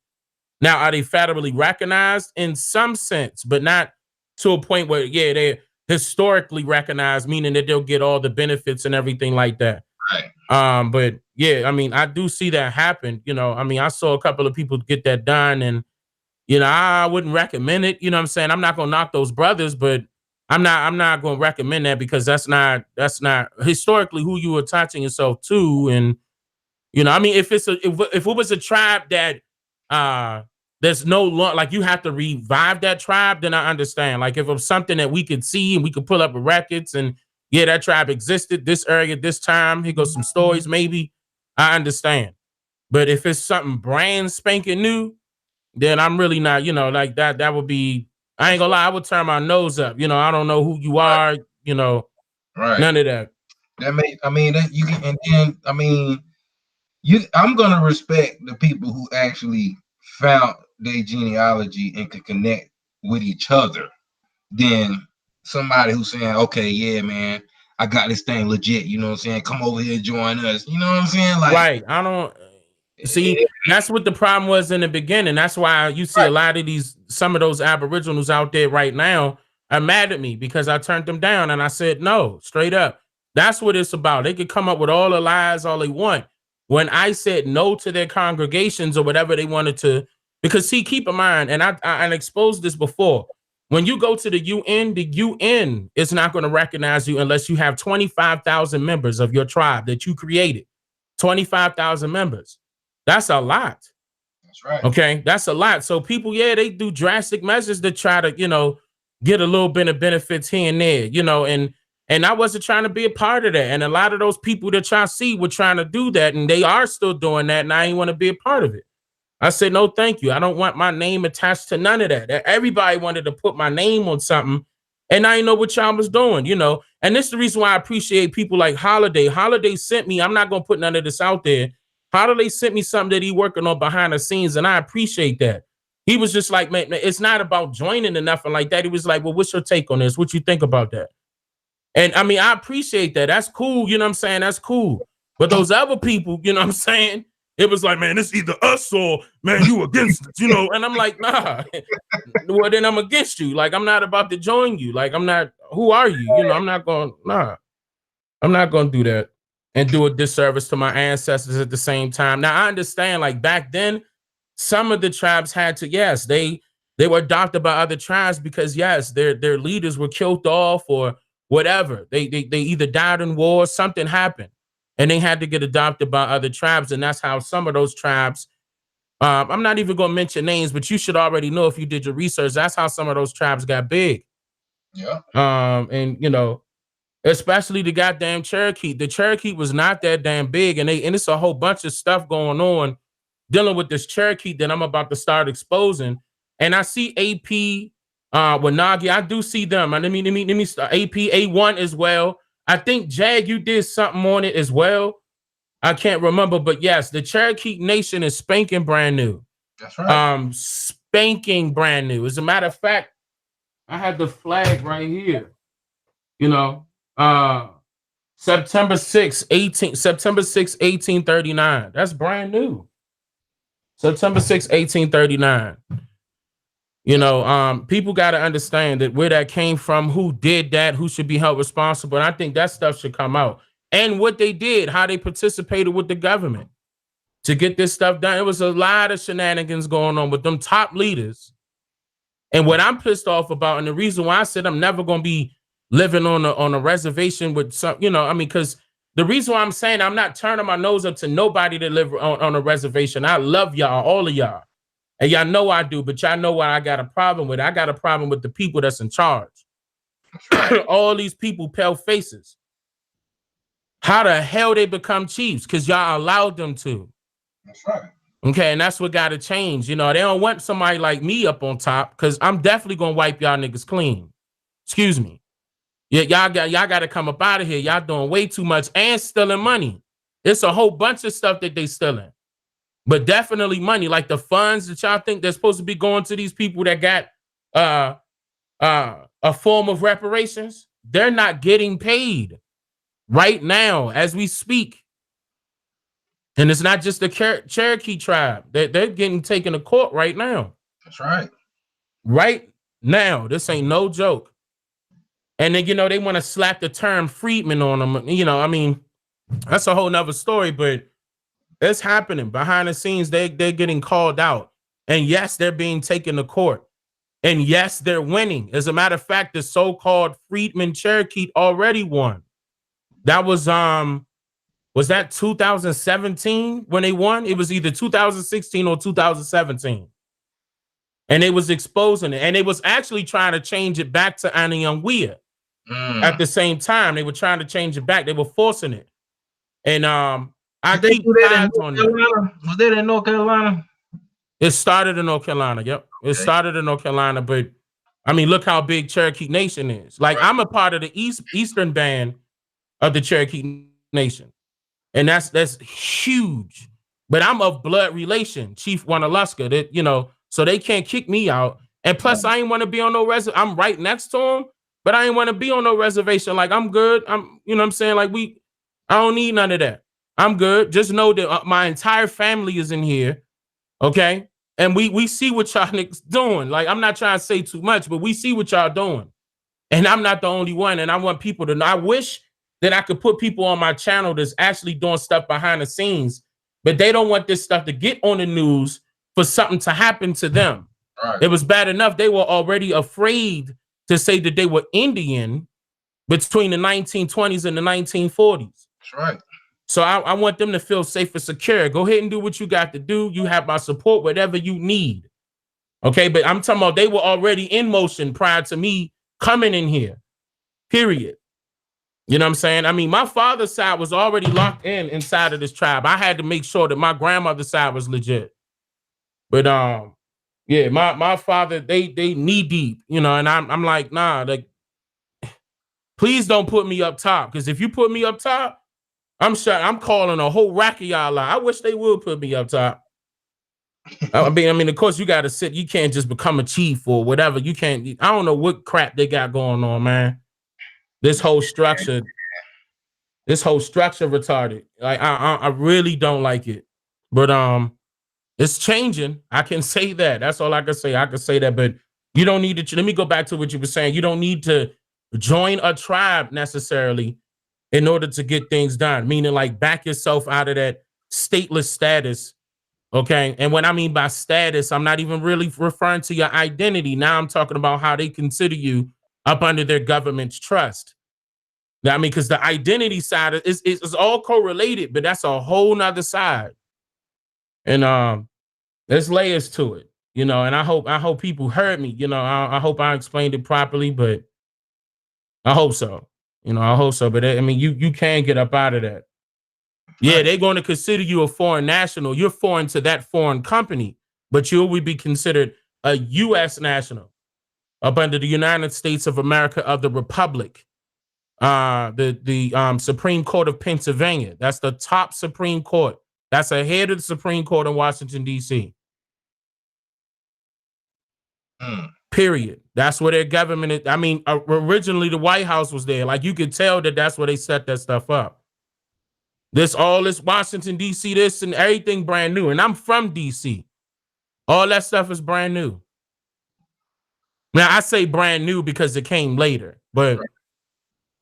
Now, are they federally recognized? In some sense, but not to a point where, they're historically recognized, meaning that they'll get all the benefits and everything like that. Right. But yeah, I mean, I do see that happen. I saw a couple of people get that done, and I wouldn't recommend it. You know what I'm saying? I'm not gonna knock those brothers, but I'm not gonna recommend that, because that's not historically who you attaching yourself to. And I mean, if it was a tribe that there's no like you have to revive that tribe, then I understand. Like, if it was something that we could see and we could pull up records and that tribe existed this area this time, here goes some stories, maybe I understand. But if it's something brand spanking new, then I'm really not, like that would be, I ain't gonna lie, I would turn my nose up. I don't know who you are, right. None of that. You can, and then, I'm gonna respect the people who actually found their genealogy and could connect with each other than somebody who's saying, okay, yeah, man, I got this thing legit, you know what I'm saying? Come over here and join us. You know what I'm saying? Like, right. I don't see, that's what the problem was in the beginning. That's why you see a lot of some of those aboriginals out there right now are mad at me, because I turned them down and I said no, straight up. That's what it's about. They could come up with all the lies all they want. When I said no to their congregations or whatever they wanted to, because see, keep in mind, and I exposed this before, when you go to the UN is not going to recognize you unless you have 25,000 members of your tribe that you created. 25,000 members. That's a lot. That's right. Okay, that's a lot. So people, they do drastic measures to try to, get a little bit of benefits here and there, and I wasn't trying to be a part of that. And a lot of those people that y'all see were trying to do that, and they are still doing that, and I ain't want to be a part of it. I said, no, thank you. I don't want my name attached to none of that. Everybody wanted to put my name on something, and I didn't know what y'all was doing, you know. And this is the reason why I appreciate people like Holiday. Holiday sent me, I'm not going to put none of this out there. Holiday sent me something that he working on behind the scenes, and I appreciate that. He was just like, man, it's not about joining or nothing like that. He was like, well, what's your take on this? What you think about that? And I mean, I appreciate that. That's cool. You know what I'm saying? That's cool. But those other people, you know what I'm saying? It was like, man, it's either us or, man, you against it, you know? And I'm like, nah. Well, then I'm against you. Like, I'm not about to join you. Like, I'm not, who are you? You know, I'm not going, nah. I'm not going to do that and do a disservice to my ancestors at the same time. Now, I understand, like, back then, some of the tribes had to, yes, they were adopted by other tribes because, yes, their leaders were killed off or whatever. They either died in war, something happened, and they had to get adopted by other tribes. And that's how some of those tribes, I'm not even going to mention names, but you should already know if you did your research. That's how some of those tribes got big. Yeah. And, you know, especially the goddamn Cherokee. The Cherokee was not that damn big, and it's a whole bunch of stuff going on dealing with this Cherokee that I'm about to start exposing. And I see AP with Naga. I do see them. Let me start. AP A1 as well. I think Jag, you did something on it as well. I can't remember, but yes, the Cherokee Nation is spanking brand new. That's right. Spanking brand new. As a matter of fact, I had the flag right here. You know, September 6, 1839. That's brand new. September 6, 1839. You know, people got to understand that where that came from, who did that, who should be held responsible. And I think that stuff should come out. And what they did, how they participated with the government to get this stuff done. It was a lot of shenanigans going on with them top leaders. And what I'm pissed off about, and the reason why I said I'm never going to be living on a reservation with some, you know, I mean, because the reason why I'm saying I'm not turning my nose up to nobody that live on a reservation. I love y'all, all of y'all. And y'all know I do, but y'all know what I got a problem with. I got a problem with the people that's in charge. Right. All these people, pale faces. How the hell they become chiefs? Because y'all allowed them to. That's right. Okay, and that's what got to change. You know, they don't want somebody like me up on top because I'm definitely going to wipe y'all niggas clean. Excuse me. Yeah, y'all got to come up out of here. Y'all doing way too much and stealing money. It's a whole bunch of stuff that they stealing. But definitely money, like the funds that y'all think they're supposed to be going to these people that got a form of reparations. They're not getting paid right now as we speak. And it's not just the Cherokee tribe. They're getting taken to court right now. That's right. Right now. This ain't no joke. And then, you know, they want to slap the term freedman on them. You know, I mean, that's a whole nother story, but it's happening behind the scenes. They're getting called out. And yes, they're being taken to court. And yes, they're winning. As a matter of fact, the so-called freedman Cherokee already won. That was that 2017 when they won? It was either 2016 or 2017. And they was exposing it. And they was actually trying to change it back to Anuyangwea. At the same time, they were trying to change it back. They were forcing it. And I keep tabs on that. Was that in North Carolina? It started in North Carolina. Yep. It started in North Carolina, but I mean, look how big Cherokee Nation is. Like, I'm a part of the Eastern band of the Cherokee Nation. And that's huge. But I'm of blood relation, Chief Wanaluska, that, you know, so they can't kick me out. And plus, I ain't want to be on no reservation. I'm right next to them, but I ain't want to be on no reservation. Like, I'm good. You know what I'm saying? Like, I don't need none of that. I'm good. Just know that my entire family is in here. Okay. And we see what y'all niggas doing. Like, I'm not trying to say too much, but we see what y'all doing. And I'm not the only one. And I want people to know. I wish that I could put people on my channel that's actually doing stuff behind the scenes, but they don't want this stuff to get on the news for something to happen to them. Right. It was bad enough. They were already afraid to say that they were Indian between the 1920s and the 1940s. That's right. So I want them to feel safe and secure. Go ahead and do what you got to do. You have my support, whatever you need. Okay, but I'm talking about they were already in motion prior to me coming in here, period. You know what I'm saying? I mean, my father's side was already locked inside of this tribe. I had to make sure that my grandmother's side was legit. But yeah, my father, they knee deep, you know, and I'm like, nah, like, please don't put me up top, because if you put me up top, I'm calling a whole rack of y'all out. I wish they would put me up top. I mean, of course, you got to sit. You can't just become a chief or whatever. You can't. I don't know what crap they got going on, man. This whole structure retarded. Like, I really don't like it. But it's changing. I can say that. That's all I can say. I can say that. But you don't need to. Let me go back to what you were saying. You don't need to join a tribe necessarily in order to get things done. Meaning, like, back yourself out of that stateless status. Okay. And what I mean by status, I'm not even really referring to your identity. Now I'm talking about how they consider you up under their government's trust. I mean, because the identity side is all correlated, but that's a whole nother side. And there's layers to it, you know, and I hope people heard me, you know. I hope I explained it properly, but I hope so. You know, I hope so. But I mean, you can get up out of that. Yeah, they're going to consider you a foreign national. You're foreign to that foreign company, but you will be considered a U.S. national up under the United States of America of the Republic. The Supreme Court of Pennsylvania. That's the top Supreme Court. That's ahead of the Supreme Court in Washington, D.C. Period. That's where their government is. I mean, originally the White House was there. Like, you could tell that that's where they set that stuff up. This Washington, D.C., this and everything brand new. And I'm from D.C. All that stuff is brand new. Now, I say brand new because it came later. But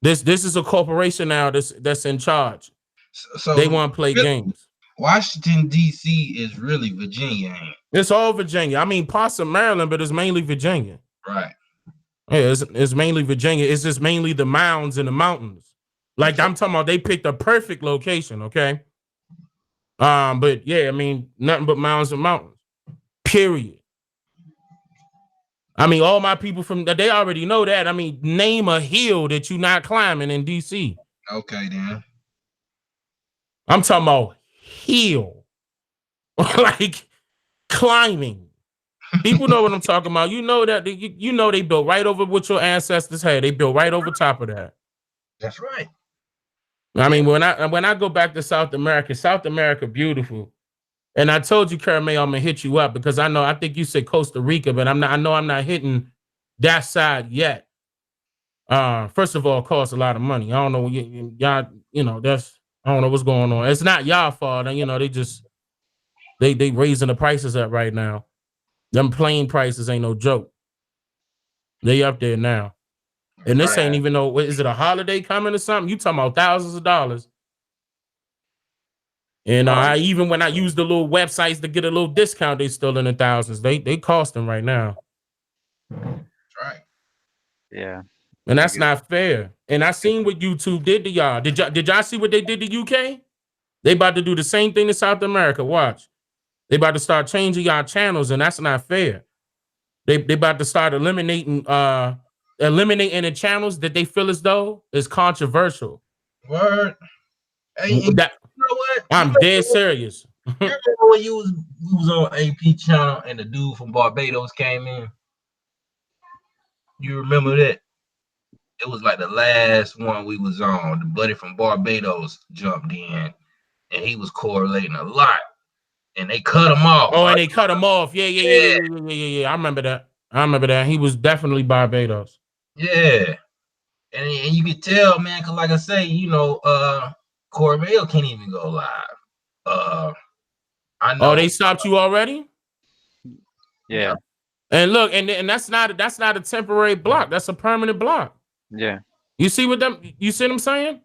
this is a corporation now that's in charge. So they want to play games. Washington, D.C. is really Virginia, ain't it? It's all Virginia. I mean, parts of Maryland, but it's mainly Virginia. Right. Yeah, it's mainly Virginia. It's just mainly the mounds and the mountains. Like, I'm talking about, they picked a perfect location, okay? But yeah, I mean, nothing but mountains and mountains. Period. I mean, all my people they already know that. I mean, name a hill that you're not climbing in DC. Okay, then. I'm talking about hill. Like, climbing. People know what I'm talking about. You know that you know they built right over what your ancestors had. They built right over top of that. That's right. I mean, when I go back to South America, beautiful. And I told you, Kurimeo, I'm gonna hit you up because I think you said Costa Rica, but I'm not hitting that side yet. First of all, it costs a lot of money. I don't know, y'all, you know, I don't know what's going on. It's not y'all fault, and you know, they raising the prices up right now. Them plane prices ain't no joke. They up there now. And this ain't even no, is it a holiday coming or something? You talking about thousands of dollars. And even when I use the little websites to get a little discount, they still in the thousands. They costing right now. That's right. Yeah. And that's not fair. And I seen what YouTube did to y'all. Did y'all see what they did to UK? They about to do the same thing to South America. Watch. They about to start changing y'all channels, and that's not fair. They about to start eliminating the channels that they feel as though is controversial. Word. Hey, you know what? I'm dead serious. You remember when you was on AP channel and the dude from Barbados came in? You remember that? It was like the last one we was on. The buddy from Barbados jumped in, and he was correlating a lot. And they cut him off. Oh, and they cut him off. Yeah. I remember that. He was definitely Barbados. Yeah. And you can tell, man, because like I say, you know, Kurimeo can't even go live. I know. Oh, they stopped you already? Yeah. And look, and that's not a temporary block. That's a permanent block. Yeah. You see what I'm saying?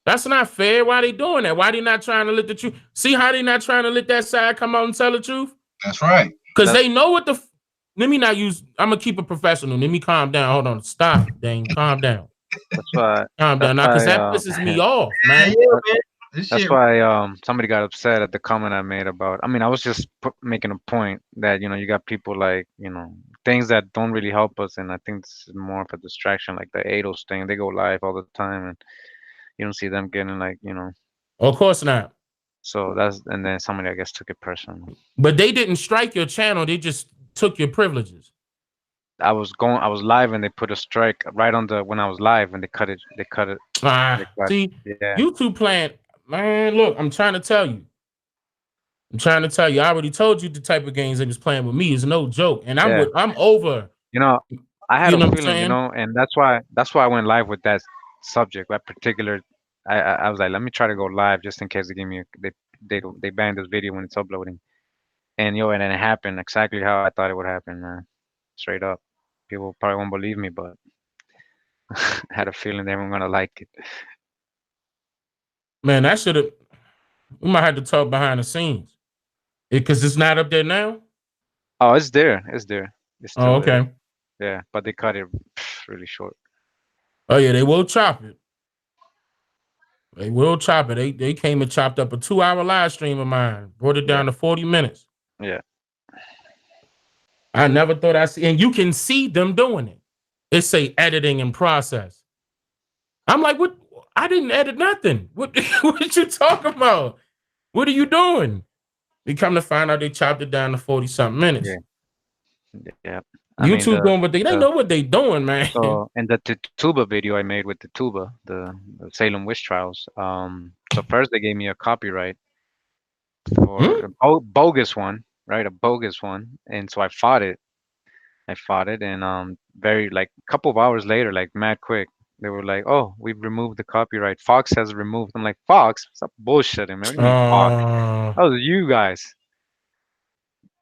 That's not fair. Why they doing that? Why they not trying to let the truth? See how they not trying to let that side come out and tell the truth? That's right. Because they know what let me not use, I'm going to keep it professional. Let me calm down. Hold on. Stop, Dane. Calm down. That's why. Calm down. Because that pisses me off, man. That's why somebody got upset at the comment I made about, I mean, I was just making a point that, you know, you got people like, you know, things that don't really help us. And I think this is more of a distraction, like the ADOS thing. They go live all the time and you don't see them getting like, you know. Of course not. So that's, and then somebody I guess took it personal. But they didn't strike your channel. They just took your privileges. I was live and they put a strike right on the when I was live and they cut it. They cut it. They cut. See, Yeah. YouTube playing, man. Look, I'm trying to tell you. I already told you the type of games they was playing with me is no joke, and I'm over. You know, I had You know a what I'm feeling, saying? and that's why I went live with that subject, that particular. I was like, let me try to go live just in case they give me they banned this video when it's uploading, and and then it happened exactly how I thought it would happen, man. Straight up, people probably won't believe me, but I had a feeling they weren't gonna like it. Man, that should have. We might have to talk behind the scenes because it's not up there now. Oh, it's there, it's there, it's Oh, still there. okay. Yeah, but they cut it really short. Oh yeah, they will chop it. They will chop it. They came and chopped up a 2-hour live stream of mine, brought it Yeah, down to 40 minutes. yeah. I never thought I'd see, and you can see them doing it. It say editing in process. I'm like, what? I didn't edit nothing. What? What you talking about? What are you doing? We come to find out they chopped it down to 40 something minutes. Yeah, yeah. I mean, YouTube doing what they know what they doing, man. so in the tuba video I made with the tuba, the Salem witch trials. So first they gave me a copyright for Hmm? a bogus one, right? A bogus one, and so I fought it. And very like a couple of hours later, like mad quick, they were like, "Oh, we've removed the copyright. Fox has removed." I'm like, "Fox? Stop bullshitting, man. What do you mean Fox? Oh, you guys."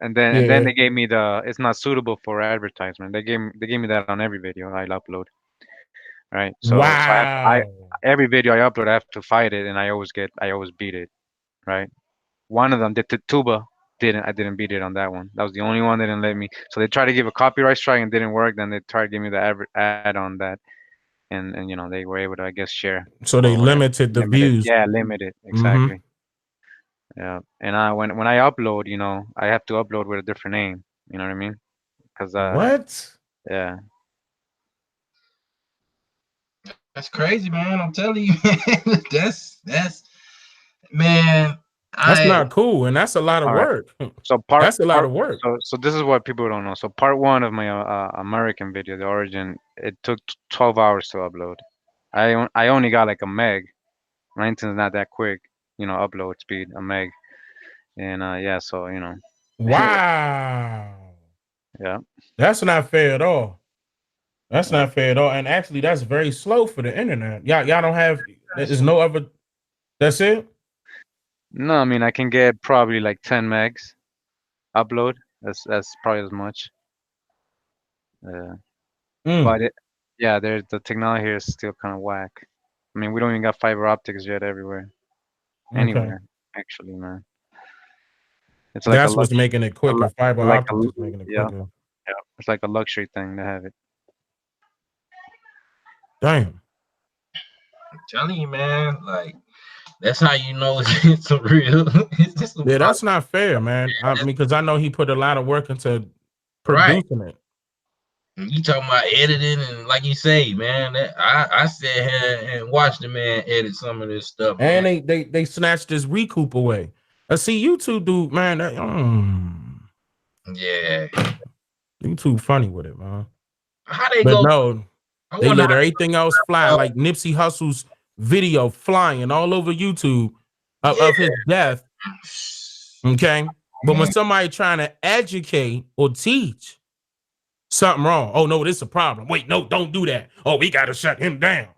And then Yeah. they gave me the it's not suitable for advertisement. They gave me that on every video I'll upload, right? So I Wow. every video I upload I have to fight it, and I always beat it, right? One of them, the tuba, I didn't beat it on that one. That was the only one they didn't let me. So they tried to give a copyright strike and didn't work. Then they tried to give me the ad on that, and they were able to I guess share So they or whatever. limited the Limited, views. yeah, limited Mm-hmm. exactly. Yeah, and when I upload, I have to upload with a different name. You know what I mean? Because What? yeah, That's crazy, man. I'm telling you, man. That's man. That's I not cool, and that's a lot of all right. work. So That's a lot of work. so this is what people don't know. So part one of my American video, the origin, it took 12 hours to upload. I only got like a meg. 19's not that quick, upload speed, a meg. And yeah, so Wow. yeah. That's not fair at all. That's not fair at all. And actually, that's very slow for the internet. Y'all don't have. There's no other. That's it. No, I mean I can get probably like 10 megs upload. That's probably as much. Mm, But yeah, there's the technology here is still kind of whack. I mean, we don't even got fiber optics yet everywhere, okay. anywhere actually, man. It's like a That's what's luxury, making it quicker. Fiber like optics is making it yeah, quicker. yeah. It's like a luxury thing to have it. Damn. I'm telling you, man. Like that's how you know it's a real. It's just a Yeah, product. that's not fair, man. I mean, because I know he put a lot of work into Right. producing it. You talking about editing and like you say, man. I sat here and watched the man edit some of this stuff, man. And they snatched his recoup away. See, you two do, man. Yeah. You too funny with it, man. How they But go? no, I they wonder let how everything else fly, they like Nipsey Hussle's video flying all over YouTube yeah, of his death. Okay. But when man. somebody trying to educate or teach something wrong, oh no, this is a problem. Wait, no, don't do that. Oh, we gotta shut him down.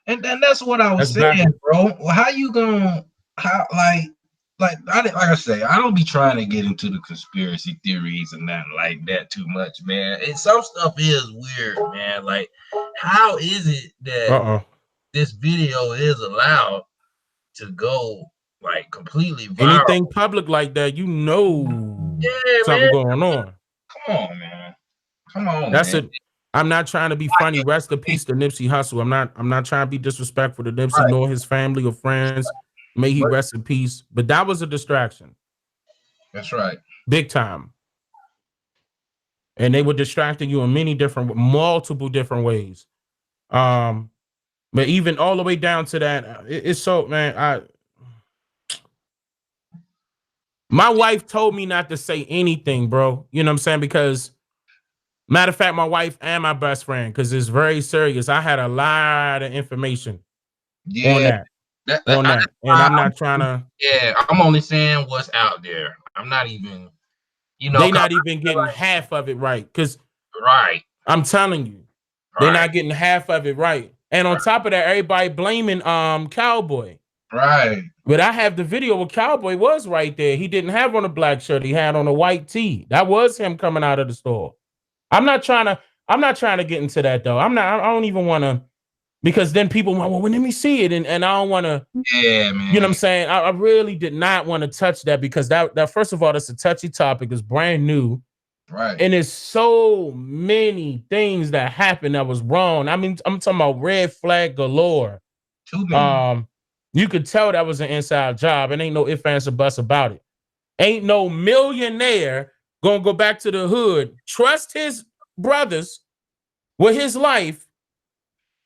And then that's what I was That's saying, backwards. bro. Well, how you gonna like I say, I don't be trying to get into the conspiracy theories and nothing like that too much, man. And some stuff is weird, man. Like, how is it that Uh-oh. this video is allowed to go like completely viral? Anything public like that, you know Yeah, something man. going on. Come on, man. Come on, That's man. it. I'm not trying to be funny. Rest in peace to Nipsey Hussle. I'm not trying to be disrespectful to Nipsey Right. nor his family or friends. May he But rest in peace. But that was a distraction. that's right. Big time. And they were distracting you in multiple different ways. But even all the way down to that, it's so, man, My wife told me not to say anything, bro. You know what I'm saying? Because matter of fact, my wife and my best friend, because it's very serious. I had a lot of information on Yeah, that. And I'm not trying to. yeah, I'm only saying what's out there. I'm not even, They 'cause not even getting half of it right. Because right, I'm telling you, they're right, not getting half of it right. And on top of that, everybody blaming Cowboy. right. But I have the video where Cowboy was right there. He didn't have on a black shirt. He had on a white tee. That was him coming out of the store. I'm not trying to get into that though. I don't even want to, because then people want, well, let me see it. And I don't want to, Yeah, you know what I'm man. saying? I really did not want to touch that, because that first of all, that's a touchy topic. It's brand new. Right. And there's so many things that happened that was wrong. I mean, I'm talking about red flag galore. Too many. You could tell that was an inside job, and ain't no ifs, ands, or buts about it. Ain't no millionaire gonna go back to the hood, trust his brothers with his life.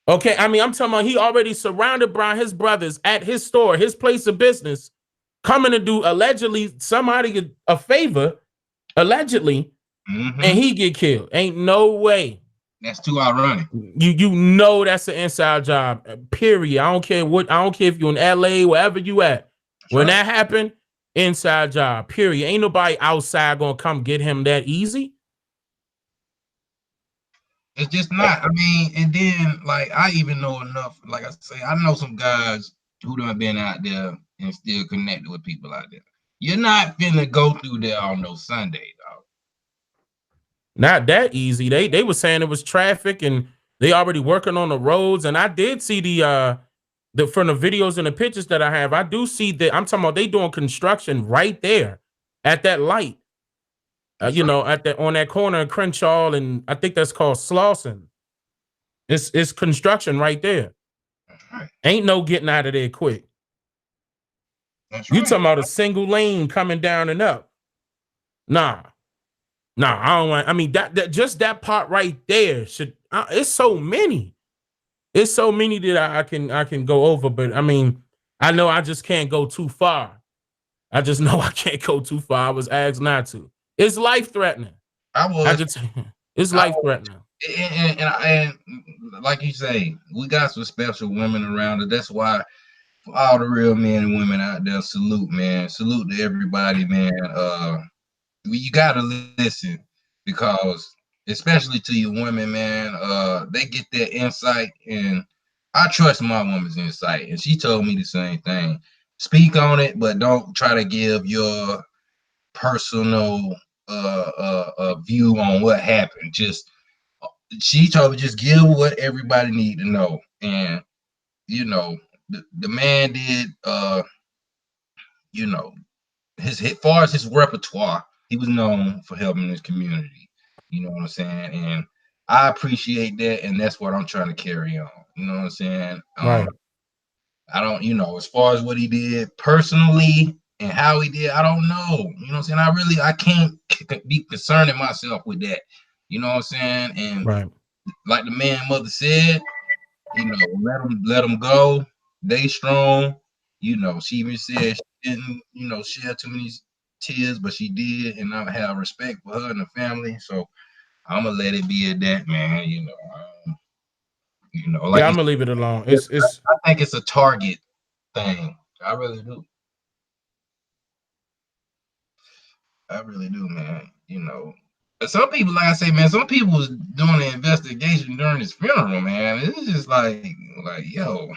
Okay, I mean, I'm talking about he already surrounded by his brothers at his store, his place of business, coming to do allegedly somebody a favor, allegedly, and he get killed. Ain't no way. That's too ironic. You know that's an inside job. Period. I don't care if you're in LA, wherever you at. That's When right. that happened, inside job. Period. Ain't nobody outside gonna come get him that easy. It's just not. I mean, and then like I even know enough. Like I say, I know some guys who done been out there and still connected with people out there. You're not finna go through there on no Sunday, dog. Not that easy. They were saying it was traffic, and they already working on the roads. And I did see the from the videos and the pictures that I have. I do see that. I'm talking about they doing construction right there at that light. That's right. At that on that corner of Crenshaw, and I think that's called Slauson. It's construction right there. That's right. Ain't no getting out of there quick. That's You right. talking about a single lane coming down and up? Nah, I don't want. I mean that just that part right there should. It's so many. It's so many that I can go over, but I mean, I know I just can't go too far. I just know I can't go too far. I was asked not to. It's life threatening. It's life threatening. And like you say, we got some special women around us. That's why for all the real men and women out there, salute, man. Salute to everybody, man. You gotta listen, because especially to your women, man, they get that insight, and I trust my woman's insight, and she told me the same thing. Speak on it, but don't try to give your personal view on what happened. Just she told me just give what everybody need to know. And the man did you know his far as his repertoire, he was known for helping his community. You know what I'm saying? And I appreciate that, and that's what I'm trying to carry on. You know what I'm saying? Right. I don't, as far as what he did personally and how he did, I don't know. You know what I'm saying? I can't be concerning myself with that. You know what I'm saying? And Right. like the man mother said, let them go. They strong. She even said she didn't, shed too many tears, but she did, and I have respect for her and the family. So I'm gonna let it be at that, man. Like Yeah, I'm gonna leave it alone. It's I think it's a target thing. I really do. I really do, man. But some people, like I say, man, some people was doing the investigation during his funeral, man. It's just like yo.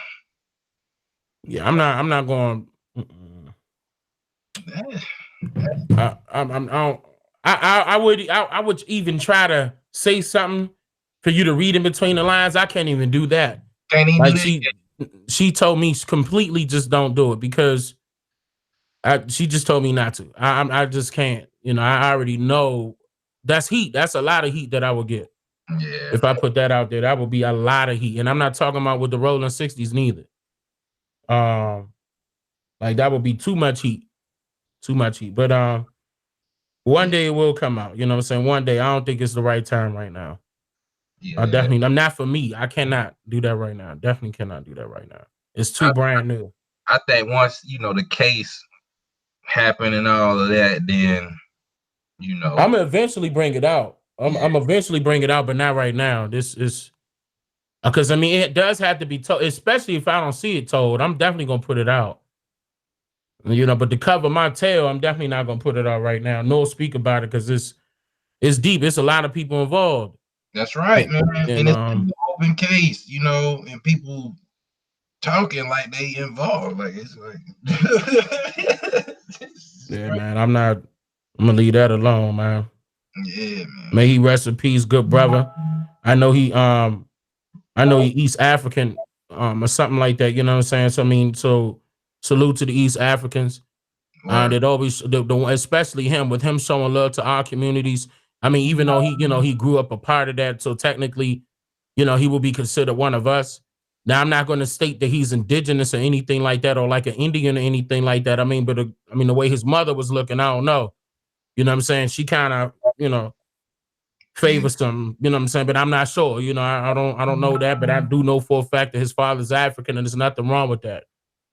Yeah, I'm not going. I would even try to say something for you to read in between the lines. I can't even do that. Can't even Like do that. she told me completely just don't do it, because she just told me not to. I just can't. I already know that's heat. That's a lot of heat that I will get. Yeah, If I put that out there, that would be a lot of heat. And I'm not talking about with the rolling 60s neither. Like that would be too much heat. Too much heat. But one day it will come out. You know what I'm saying? One day. I don't think it's the right time right now. yeah. I'm not for me. I cannot do that right now. Definitely cannot do that right now. It's too brand new. I think once the case happen and all of that, then I'm gonna eventually bring it out. I'm yeah, eventually bring it out, but not right now. This is because I mean it does have to be told, especially if I don't see it told. I'm definitely gonna put it out. But to cover my tail, I'm definitely not gonna put it out right now. No speak about it because it's deep. It's a lot of people involved. that's right, man. And And it's an open case, and people talking like they involved. Like it's like yeah, man, I'm gonna leave that alone, man. yeah, man. May he rest in peace, good brother. I know he East African, or something like that. You know what I'm saying? So I mean, so salute to the East Africans. Word. That always especially him, with him showing love to our communities. I mean, even though he grew up a part of that, so technically, he will be considered one of us. Now, I'm not going to state that he's indigenous or anything like that, or like an Indian or anything like that. I mean, but the way his mother was looking, I don't know. You know what I'm saying? She kind of, Yeah, favors them. You know what I'm saying? But I'm not sure. I don't know that, but I do know for a fact that his father's African, and there's nothing wrong with that.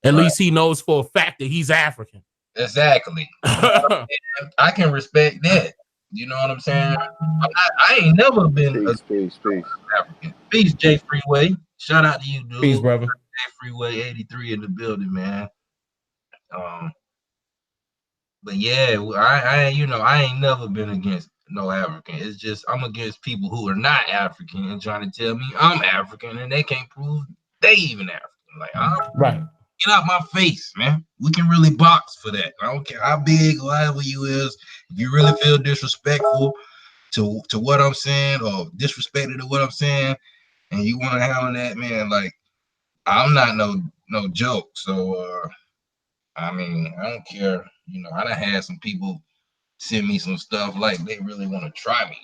At right. least he knows for a fact that he's African. Exactly. I can respect that. You know what I'm saying? I ain't never been a Peace. African. Peace, J Freeway. Shout out to you, dude. Peace, brother. J Freeway 83 in the building, man. But yeah, I ain't never been against no African. It's just I'm against people who are not African and trying to tell me I'm African and they can't prove they even African. Like, Right. get out my face, man. We can really box for that. I don't care how big or however you is. If you really feel disrespectful to what I'm saying or disrespected to what I'm saying, and you want to handle that, man, like I'm not no joke. So I mean, I don't care. I done had some people send me some stuff like they really want to try me.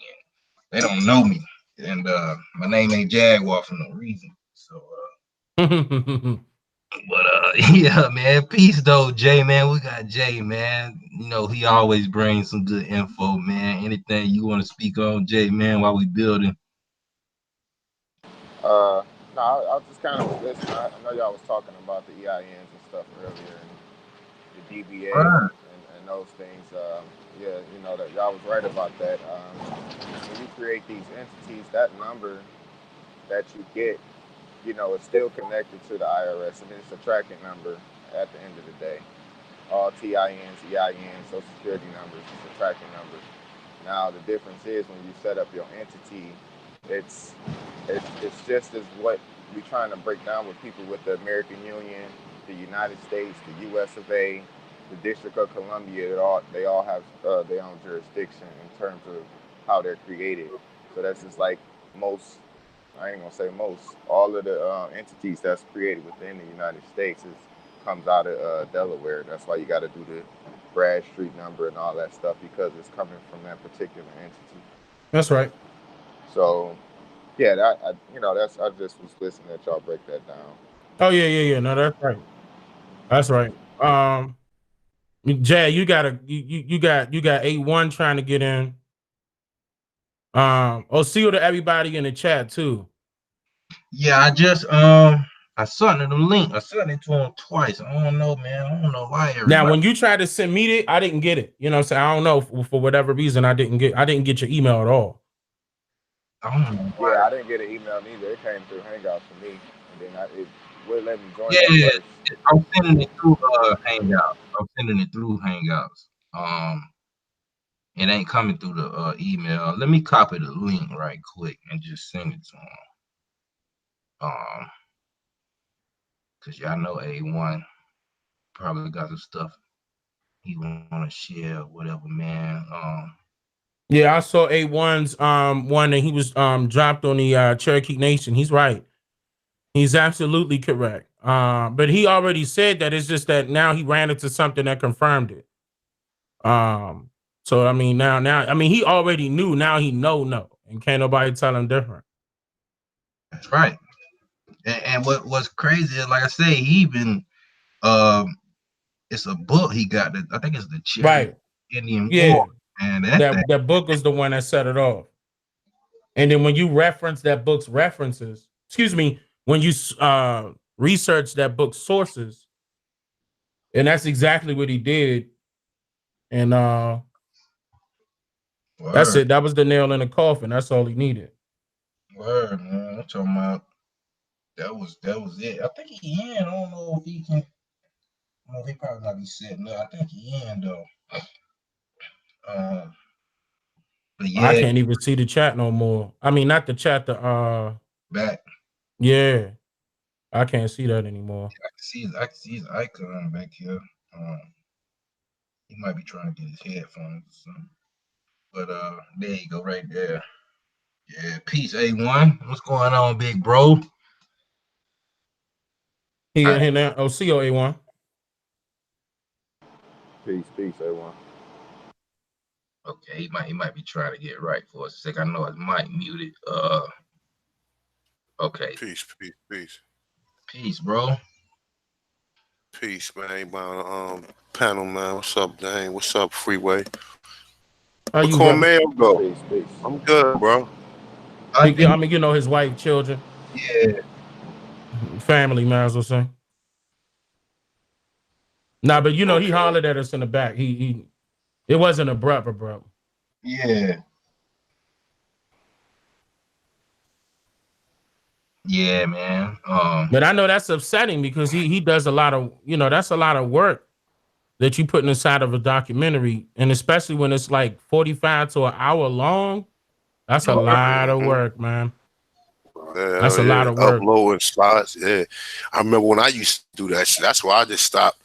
And they don't know me. And my name ain't Jaguar for no reason. So but yeah, man. Peace though, Jay, man. We got Jay, man. He always brings some good info, man. Anything you want to speak on, Jay, man, while we building? No, I was just kind of listening. I know y'all was talking about the EINs and stuff earlier, and the DBAs Right. and those things. Yeah, that y'all was right about that. When you create these entities, that number that you get, is still connected to the IRS. I mean, it's a tracking number at the end of the day. All TINs, EINs, Social Security numbers, it's a tracking number. Now, the difference is when you set up your entity, it's it's just as what we're trying to break down with people with the American Union, the United States, the U.S. of A., the District of Columbia. They all have their own jurisdiction in terms of how they're created. So that's just like most. I ain't gonna say most. All of the entities that's created within the United States comes out of Delaware. That's why you got to do the Bradstreet number and all that stuff because it's coming from that particular entity. That's right. So yeah, that's I just was listening that y'all break that down. Oh yeah. No, that's right. That's right. Jay, you got A1 trying to get in. See you to everybody in the chat too. Yeah, I sent him the link. I sent it to him twice. I don't know, man. I don't know why everybody. Now, when you tried to send me it, I didn't get it. You know what I'm saying? I don't know for whatever reason I didn't get your email at all. I don't know. Yeah, I didn't get an email neither. It came through Hangouts for me, and then it wouldn't let me join Yeah, at first. I'm sending it through Hangouts. I'm sending it through Hangouts. It ain't coming through the email. Let me copy the link right quick and just send it to him. Cause y'all know A1 probably got some stuff he want to share, whatever, man. Yeah, I saw A1's one and he was dropped on the Cherokee Nation. He's right. He's absolutely correct. But he already said that. It's just that now he ran into something that confirmed it. So I mean now I mean he already knew. Now he no, and can't nobody tell him different. That's right. And what's crazy is, like I say, he even it's a book he got that I think it's the Cherokee Right. Indian Yeah. War, and That book was the one that set it off. And then when you reference that book's references, when you research that book's sources, and that's exactly what he did. And that's Word, it. That was the nail in the coffin. That's all he needed. word, man. I'm talking about that was it. I think he in. I don't know if he can. I don't know if he probably not be setting up. I think he in though. Um, but I yeah, can't even see the chat no more. I mean, not the chat. The back. yeah, I can't see that anymore. I can see his icon back here. Um, he might be trying to get his headphones or something. But there you go, right there. Yeah, peace, A1. What's going on, big bro? He I, in here now. Oh, COA1. Peace, peace, everyone. okay, he might be trying to get right for a sec. I know his mic muted. Okay, Peace, peace, peace, peace, bro. peace, man. Everybody on the panel, man. What's up, Dang? What's up, Freeway? How Where you, brother? Kurimeo go? Peace, peace. I'm good, bro. I Yeah, I think mean, you know his wife, children, yeah, family, might as well say. Nah, but you know he Okay. hollered at us in the back. He it wasn't abrupt. yeah, yeah, man. But I know that's upsetting because he does a lot of, that's a lot of work that you put inside of a documentary, and especially when it's like 45 to an hour long. That's a lot of Mm-hmm. work, man. Yeah, That's hell a lot yeah. of work. Uploading slides. Yeah. I remember when I used to do that shit. That's why I just stopped.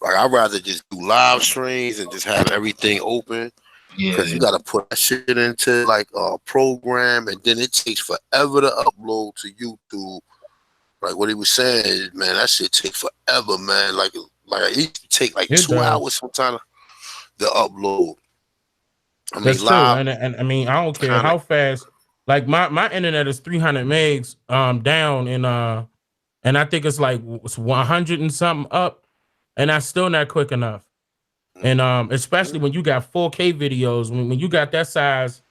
Like, I'd rather just do live streams and just have everything open. Because yeah, you got to put that shit into like a program, and then it takes forever to upload to YouTube. Like what he was saying, man, that shit take forever, man. Like it used to take like It 2 hours does. sometimes to upload. I mean, That's true. live And I mean, I don't care kind of. how fast. Like my internet is 300 megs down and I think it's like 100 and something up, and that's still not quick enough. And especially when you got 4K videos, when you got that size,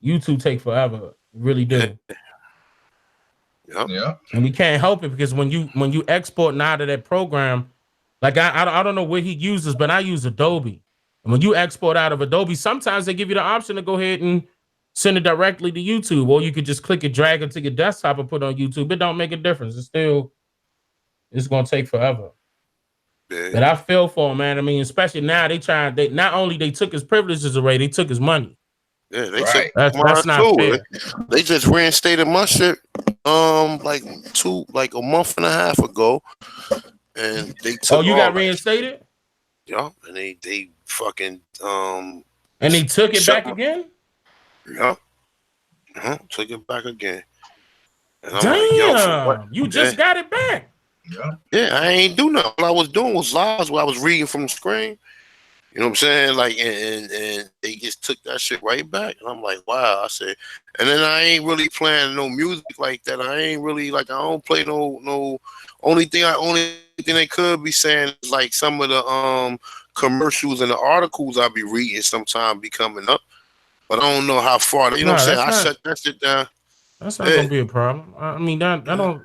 YouTube take forever. Really Yeah, do. yep. yeah. And we can't help it because when you export out of that program, like I don't know what he uses, but I use Adobe. And when you export out of Adobe, sometimes they give you the option to go ahead and send it directly to YouTube, or you could just click it, drag it to your desktop, and put it on YouTube. It don't make a difference. It's gonna take forever. Yeah, But I feel for him, man. I mean, especially now they not only they took his privileges away, they took his money. yeah. They took Right. mine That's not too. fair. They just reinstated my shit. Like a month and a half ago, and they Oh, took you all got that. reinstated? Yeah, and they fucking And they took it shut back my. again? Yeah, took it back again. And I'm like, yo, for what? Damn, you Yeah. just got it back. Yeah. Yeah, I ain't do nothing. All I was doing was lives where I was reading from the screen. You know what I'm saying? Like, and they just took that shit right back. And I'm like, wow. I said, and then I ain't really playing no music like that. I ain't really like, I don't play no. Only thing they could be saying is like some of the commercials and the articles I be reading sometime be coming up. But I don't know how far. You know what No, I'm saying? I shut that shit down. that's not Yeah, gonna be a problem. I mean that don't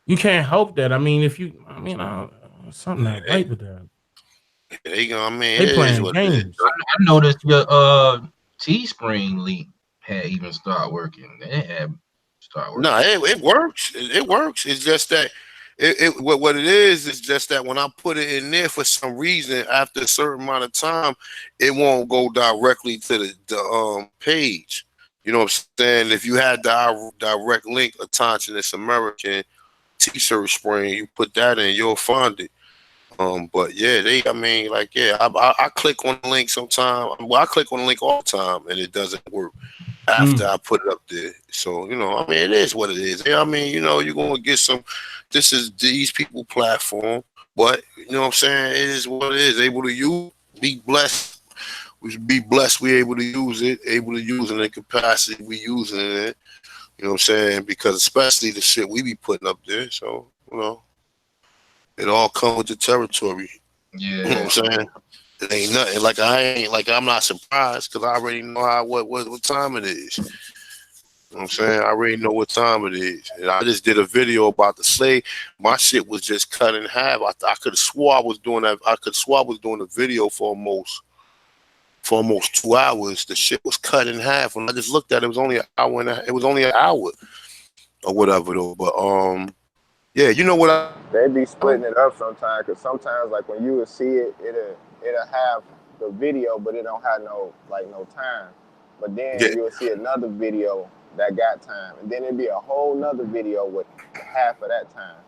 you can't help that. I mean, if you I mean something not yeah, right with that. they go. I mean, They it is playing what it is. games. I noticed your Teespring link had even started working. They had start No, working. it works. It works. It's just that what it is just that when I put it in there for some reason after a certain amount of time, it won't go directly to the page. You know what I'm saying? If you had the direct link attached to this American T-shirt spring, you put that in, you'll find it. But yeah, I mean, like, yeah, I click on the link sometime. Well, I click on the link all the time, and it doesn't work after I put it up there. So, I mean, it is what it is. Yeah, I mean, you're going to get some, this is these people platform, but you know what I'm saying? It is what it is. Able to use, be blessed. We should be blessed. We able to use it in the capacity we using it. You know what I'm saying? Because especially the shit we be putting up there. So, it all comes with the territory. You know what Yeah. I'm saying? It ain't nothing. I'm not surprised because I already know what time it is. You know what I'm saying? I already know what time it is. And I just did a video about the slave. My shit was just cut in half. I could have swore I was doing that. I could swore I was doing a video for almost for almost 2 hours. The shit was cut in half. When I just looked at it, it was only an hour it was only an hour or whatever though. But yeah, you know what They be splitting it up sometimes, because sometimes like when you would see it, it'll have the video, but it don't have no time. But then yeah, you'll see another video that got time, and then it'd be a whole nother video with half of that time.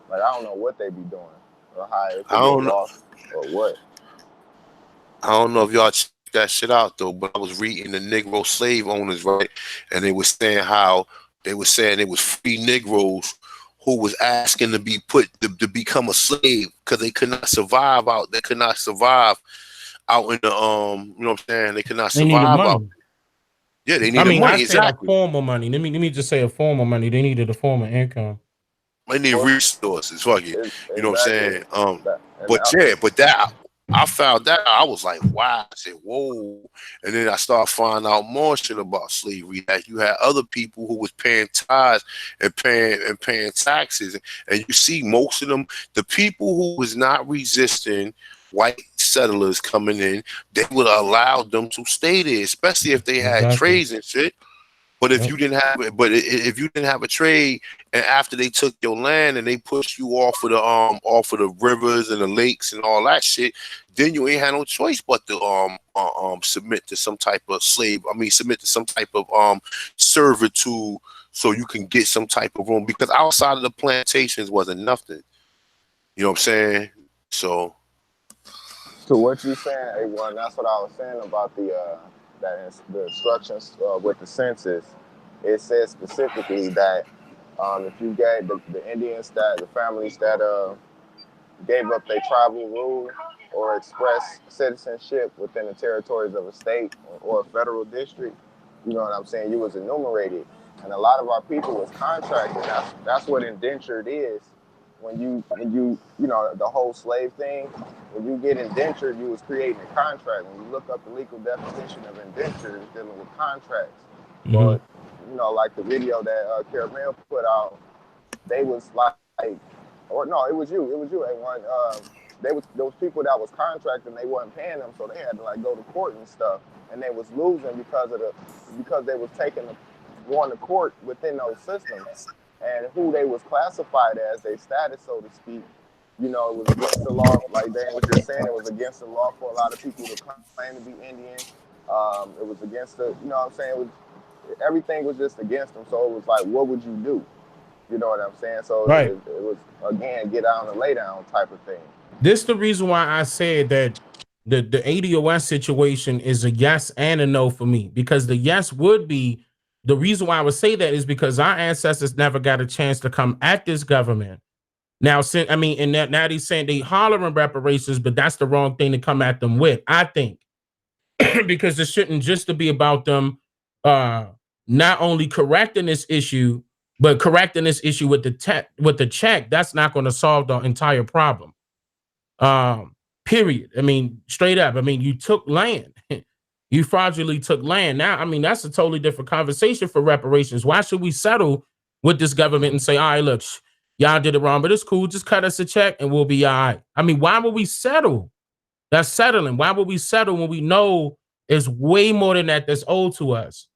Like I don't know what they be doing, or how it I could get don't know. lost, or what. I don't know if y'all check that shit out though, but I was reading the Negro slave owners, right? And they was saying how they was saying it was free Negroes who was asking to be put to become a slave because they could not survive out. They could not survive out in the you know what I'm saying? They could not They needed survive out. money. Yeah, they I needed mean, I money, said a exactly. form of money. Let me just say a form of money. They needed a form of income. They need Well, resources, fuck it. You know what I'm exactly. saying? And But yeah, but that I found that I was like, wow. I said, whoa. And then I started finding out more shit about slavery. That you had other people who was paying tithes and paying taxes. And you see most of them, the people who was not resisting white settlers coming in, they would allow them to stay there, especially if they had Exactly. trades and shit. But if Yep. you didn't have it, if you didn't have a trade, and after they took your land and they pushed you off of the rivers and the lakes and all that shit, then you ain't had no choice but to submit to some type of submit to some type of servitude so you can get some type of room, because outside of the plantations wasn't nothing. You know what I'm saying? So So what you saying, A1? That's what I was saying about the instructions with the census. It says specifically that if you get the Indians, that the families that gave up their tribal rule or express citizenship within the territories of a state or a federal district, you know what I'm saying, you was enumerated. And a lot of our people was contracted. That's what indentured is. When you know, the whole slave thing, when you get indentured, you was creating a contract. When you look up the legal definition of indentured, it's dealing with contracts. Mm-hmm. But you know, like the video that Kurimeo put out, they was like, or no, it was you, A1. There was people that was contracted and they wasn't paying them, so they had to like go to court and stuff, and they was losing because they was going to court within those systems, and who they was classified as, their status, so to speak. You know, it was against the law. Like Dan was just saying, it was against the law for a lot of people to claim to be Indian. It was against the, you know what I'm saying? Everything was just against them. So it was like, what would you do? You know what I'm saying? So Right. it was, again, get down and lay down type of thing. This the reason why I said that the ADOS situation is a yes and a no for me, because the yes would be, the reason why I would say that is because our ancestors never got a chance to come at this government. Now, now they're saying they hollering reparations, but that's the wrong thing to come at them with, I think. Because it shouldn't just to be about them not only correcting this issue, but correcting this issue with the check. That's not going to solve the entire problem. Period. I mean, straight up. I mean, you took land. You fraudulently took land. Now, I mean, that's a totally different conversation for reparations. Why should we settle with this government and say, all right, look, y'all did it wrong, but it's cool. Just cut us a check and we'll be all right. I mean, why would we settle? That's settling. Why would we settle when we know it's way more than that that's owed to us?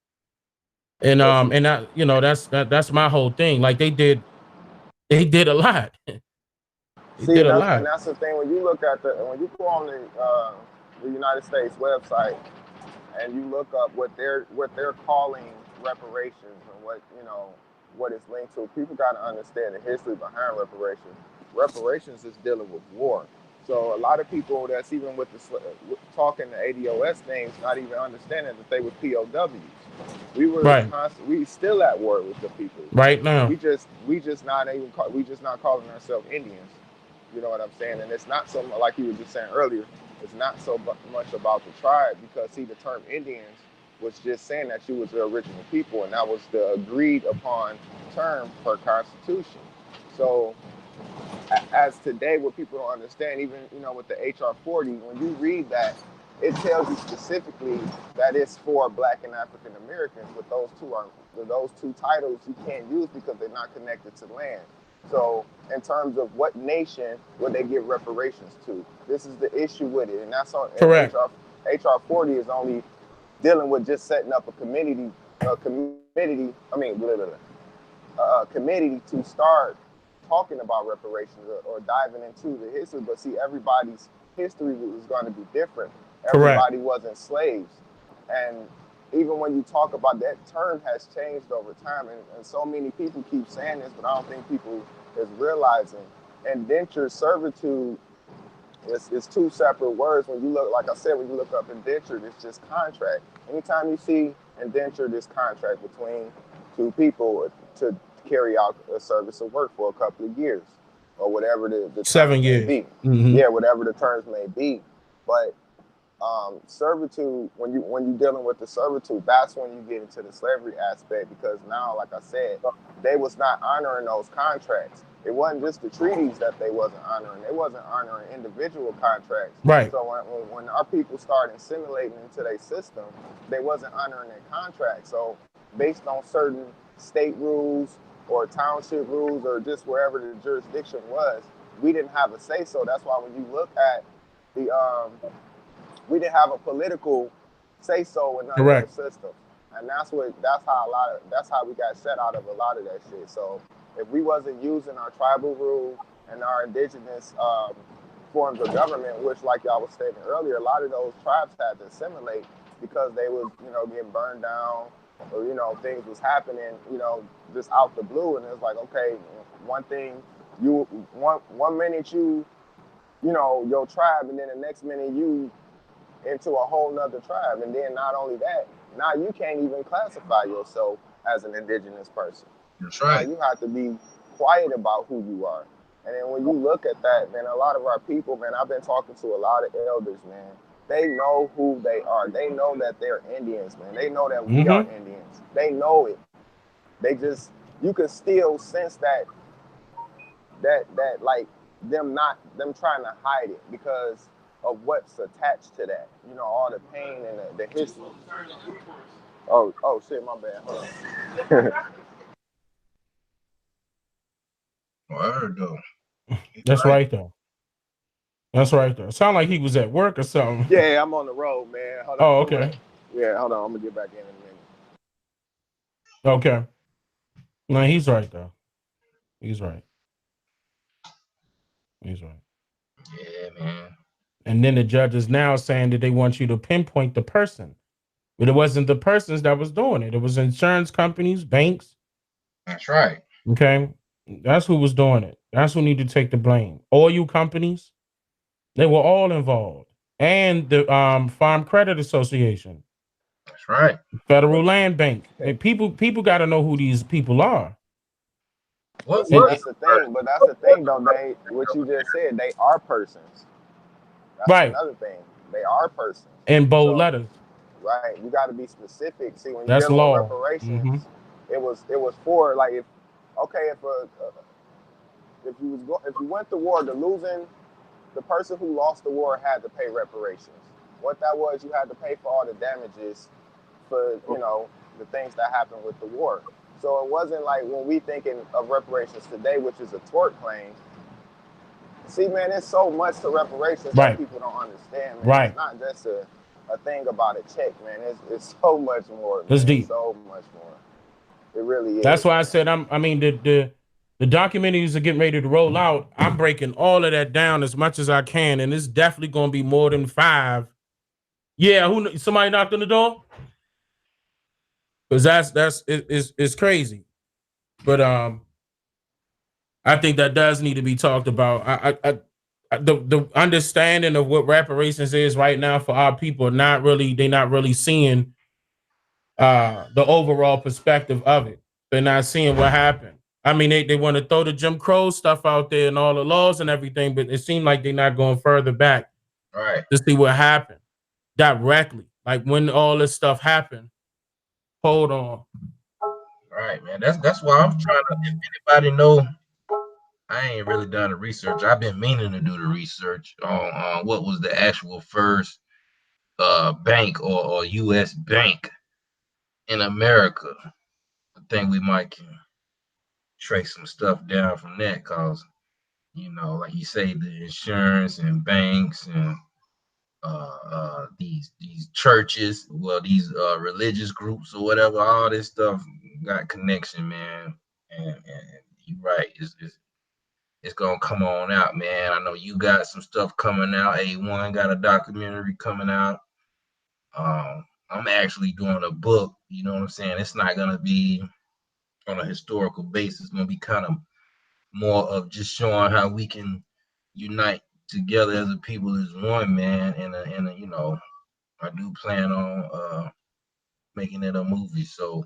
And that, you know, that's my whole thing. Like they did a lot. They See, did and a lot. that's the thing. When you look at when you go on the United States website and you look up what they're calling reparations and what it's linked to, people got to understand the history behind reparations. Reparations is dealing with war. So a lot of people that's even with talking the ADOS things, not even understanding that they were POWs. Right. We still at war with the people. Right now. We just not calling ourselves Indians. You know what I'm saying? And it's not so, like you were just saying earlier, it's not so much about the tribe, because see, the term Indians was just saying that you was the original people, and that was the agreed upon term per Constitution. So as today, what people don't understand, even with the HR 40, when you read that, it tells you specifically that it's for Black and African Americans. But those two titles you can't use because they're not connected to land. So in terms of what nation would they give reparations to, this is the issue with it, and that's on Correct. HR 40 is only dealing with just setting up a committee to start talking about reparations or diving into the history. But see, everybody's history was going to be different. Correct. Everybody wasn't slaves, and even when you talk about that term has changed over time, and so many people keep saying this, but I don't think people is realizing indentured servitude it's two separate words. When you look, like I said, when you look up indentured, it's just contract. Anytime you see indentured, it's contract between two people to carry out a service of work for a couple of years or whatever the 7 terms may years. be. Mm-hmm. Yeah, whatever the terms may be. But servitude, when you're dealing with the servitude, that's when you get into the slavery aspect, because now, like I said, they was not honoring those contracts. It wasn't just the treaties that they wasn't honoring. They wasn't honoring individual contracts. Right. So when our people started assimilating into their system, they wasn't honoring their contracts. So based on certain state rules or township rules or just wherever the jurisdiction was, we didn't have a say. So that's why when you look at the we didn't have a political say so in none Correct. of those systems, and that's how we got shut out of a lot of that shit. So if we wasn't using our tribal rule and our indigenous forms of government, which, like y'all was stating earlier, a lot of those tribes had to assimilate because they was getting burned down, or things was happening just out the blue, and it's like, okay, one minute your tribe, and then the next minute you into a whole nother tribe. And then not only that, now you can't even classify yourself as an indigenous person. That's right. Now you have to be quiet about who you are. And then when you look at that, man, a lot of our people, man, I've been talking to a lot of elders, man. They know who they are. They know that they're Indians, man. They know that we are Indians. They know it. They just, you can still sense that like them trying to hide it because of what's attached to that. All the pain and the history. Oh shit, my bad. Hold on. Word though. That's right though. That's right though. Sound like he was at work or something. Yeah, I'm on the road, man. Hold on. Oh, okay. Yeah, hold on. I'm gonna get back in a minute. Okay. No, he's right though. He's right. He's right. Yeah, man. And then the judge is now saying that they want you to pinpoint the person. But it wasn't the persons that was doing it. It was insurance companies, banks. That's right. Okay. That's who was doing it. That's who need to take the blame. Oil companies, they were all involved. And the Farm Credit Association. That's right. Federal Land Bank. And people got to know who these people are. What That's the thing. But that's the thing, though. What you just said, they are persons. That's right. Another thing. They are persons. In bold letters. Right. You got to be specific. See, when that's you're dealing law. with reparations, it was for like if you went to war, the person who lost the war had to pay reparations. What that was, you had to pay for all the damages for the things that happened with the war. So it wasn't like when we thinking of reparations today, which is a tort claim. See, man, there's so much to reparations that people don't understand, man. Right. It's not just a thing about a check, man. It's so much more. It's deep. So much more. It really is. That's why I said the documentaries are getting ready to roll out. I'm breaking all of that down as much as I can, and it's definitely going to be more than 5. Yeah, somebody knocked on the door? Because it's crazy. But I think that does need to be talked about. The understanding of what reparations is right now for our people they're not really seeing the overall perspective of it. They're not seeing what happened. I mean, they want to throw the Jim Crow stuff out there and all the laws and everything, but it seemed like they're not going further back to see what happened directly. Like when all this stuff happened. Hold on. Right, man. That's why I'm trying to. If anybody know, I ain't really done the research. I've been meaning to do the research on what was the actual first bank or U.S. bank in America. I think we might can trace some stuff down from that, cause like you say, the insurance and banks and these churches, well, these religious groups or whatever, all this stuff got connection, man. And you're right, it's gonna come on out, man. I know you got some stuff coming out. A1 got a documentary coming out. I'm actually doing a book, you know what I'm saying? It's not gonna be on a historical basis, it's gonna be kind of more of just showing how we can unite together as a people as one, man. And you know, I do plan on making it a movie. So,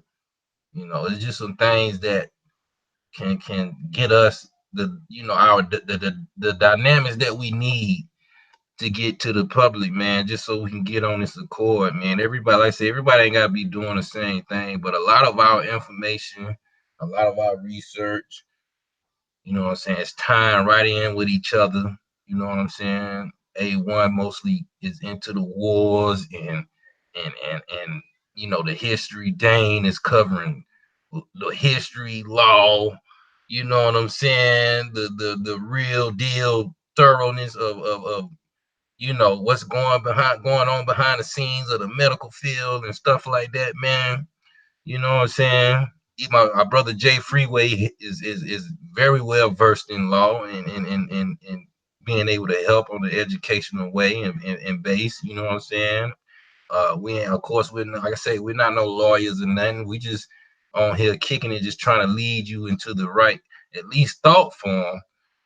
you know, it's just some things that can get us the, you know, our the dynamics that we need to get to the public, man, just so we can get on this accord, man. Everybody, like I say, everybody ain't gotta be doing the same thing, but a lot of our information, a lot of our research, you know what I'm saying, it's tying right in with each other. You know what I'm saying? A1 mostly is into the wars and you know the history. Dane is covering the history, law. You know what I'm saying? The real deal thoroughness of you know what's going on behind the scenes of the medical field and stuff like that, man. You know what I'm saying? My brother Jay Freeway is very well versed in law and being able to help on the educational way and base. You know what I'm saying? We ain't, of course, we're not, like I say, we're not no lawyers or nothing. We just on here kicking it, just trying to lead you into the right, at least thought form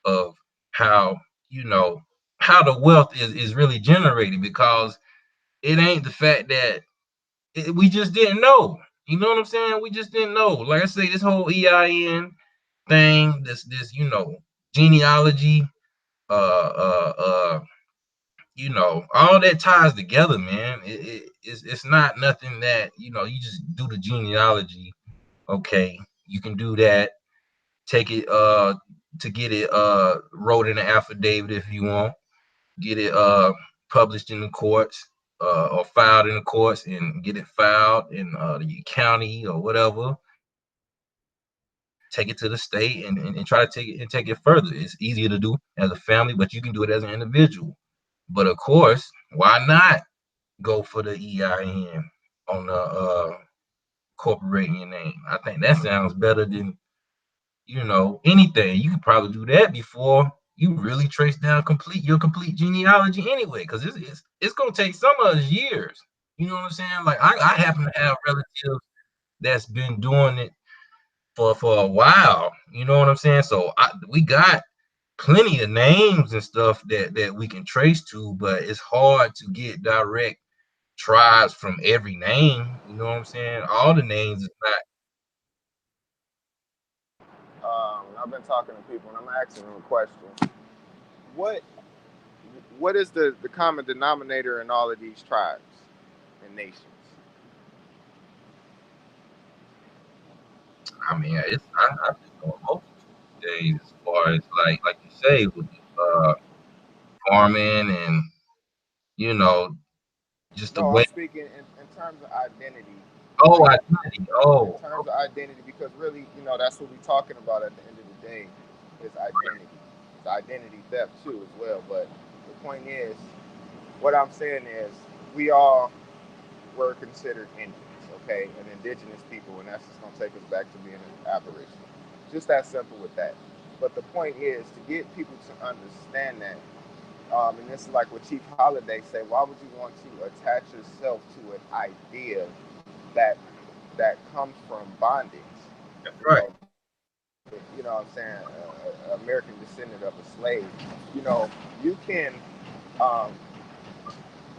of how, you know, how the wealth is really generated, because it ain't the fact that we just didn't know. You know what I'm saying? We just didn't know. Like I say, this whole EIN thing, this you know genealogy, you know, all that ties together, man. It's not nothing that, you know, you just do the genealogy. Okay, you can do that. Take it to get it wrote in an affidavit if you want. Get it published in the courts or filed in the courts, and get it filed in the county or whatever. Take it to the state and try to take it further. It's easier to do as a family, but you can do it as an individual. But of course, why not go for the EIN on the corporating your name? I think that sounds better than, you know, anything. You could probably do that before you really trace down your complete genealogy anyway, because it's gonna take some of us years. You know what I'm saying? Like I happen to have relatives that's been doing it for a while. You know what I'm saying? So we got plenty of names and stuff that we can trace to, but it's hard to get direct tribes from every name. You know what I'm saying? All the names is not. I've been talking to people and I'm asking them a question. What what is the common denominator in all of these tribes and nations? I mean, I just know a multitude of things as far as like you say with farming and, you know, just the No, way. I'm speaking in terms of identity. Oh, Like identity. in Oh, terms of identity, because really, that's what we're talking about at the end of the day is identity. It's identity theft too as well. But the point is, what I'm saying is we all were considered Indians, okay, and indigenous people, and that's just gonna take us back to being an aberration. Just that simple with that. But the point is to get people to understand that, and this is like what Chief Holiday said. Why would you want to attach yourself to an idea that comes from bondage? that's You right. know, what I'm saying, American descendant of a slave. You know, you can um,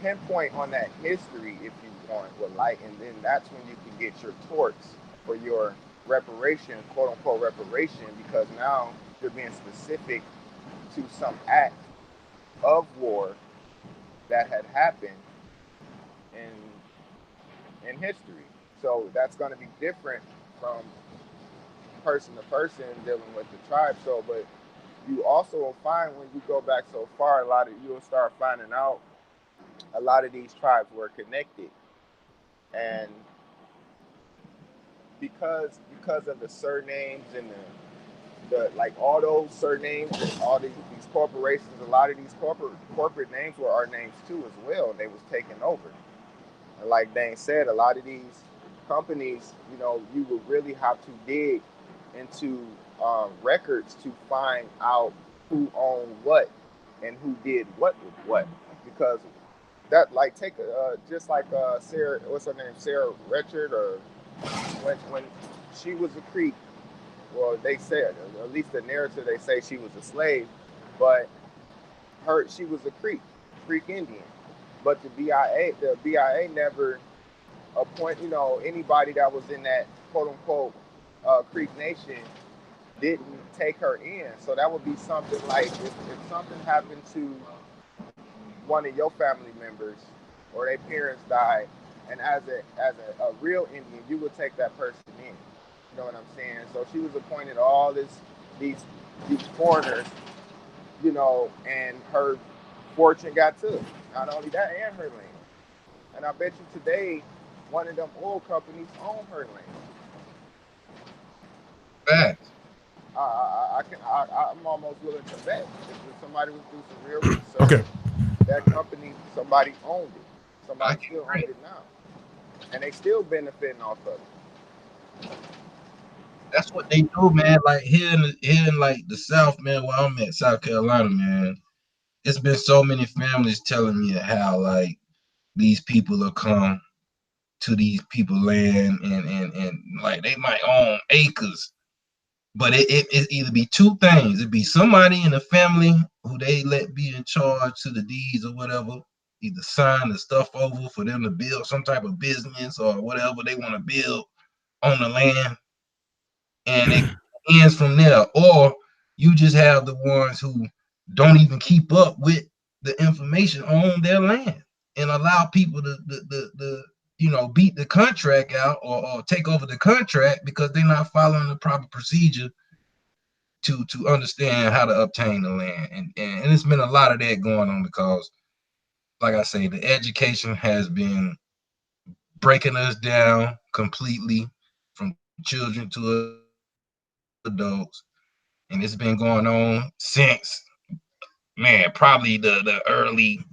pinpoint on that history if you want with light, and then that's when you can get your torts for your reparation, quote unquote reparation, because now you're being specific to some act of war that had happened in history. So that's going to be different from person to person dealing with the tribe. So, but you also will find when you go back so far, you'll start finding out a lot of these tribes were connected, and because of the surnames and like all those surnames, all these corporations, a lot of these corporate names were our names too as well. They was taken over. And like Dane said, a lot of these companies, you know, you would really have to dig into records to find out who owned what and who did what with what, because that like take just like Sarah, what's her name, Sarah Richard, or when she was a Creek. Well, they said, at least the narrative, they say she was a slave, but she was a Creek Indian. But the BIA never appoint, you know, anybody that was in that quote unquote Creek Nation didn't take her in. So that would be something like if something happened to one of your family members or their parents died, and as a real Indian, you would take that person in. You know what I'm saying? So she was appointed all these foreigners, you know, and her fortune got took. Not only that, and her land. And I bet you today, one of them oil companies own her land. Facts. I'm almost willing to bet if somebody would do some real research, Okay. that company, somebody owned it. Somebody I still agree. owned it now, and they still benefiting off of it. That's what they do, man. Like here in like the South, man, where I'm at, South Carolina, man. It's been so many families telling me how like these people will come to these people land and like they might own acres, but it either be two things. It'd be somebody in the family who they let be in charge to the deeds or whatever, either sign the stuff over for them to build some type of business or whatever they want to build on the land, and it ends from there. Or you just have the ones who don't even keep up with the information on their land and allow people to you know beat the contract out or take over the contract because they're not following the proper procedure to understand how to obtain the land. And it's been a lot of that going on because, like I say, the education has been breaking us down completely from children to adults, and it's been going on since, man, probably the early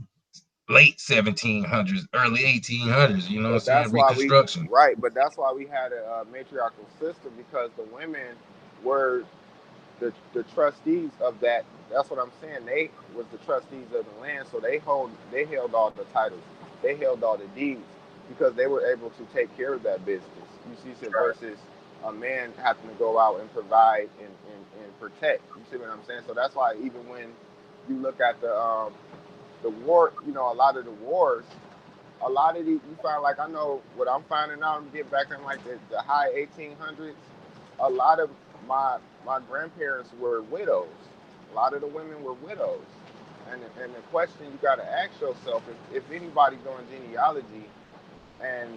late 1700s, early 1800s. You know what I'm But saying? that's why we Reconstruction. right. But that's why we had a matriarchal system, because the women were the trustees of that. That's what I'm saying. They was the trustees of the land, so they held all the titles, they held all the deeds, because they were able to take care of that business. You see, so versus a man having to go out and provide and protect. You see what I'm saying? So that's why even when you look at the war, you know, a lot of the wars, a lot of these, you find, like, I know what I'm finding out, I'm getting back in like the high 1800s. A lot of my grandparents were widows. A lot of the women were widows. And the question you got to ask yourself, if anybody doing genealogy, and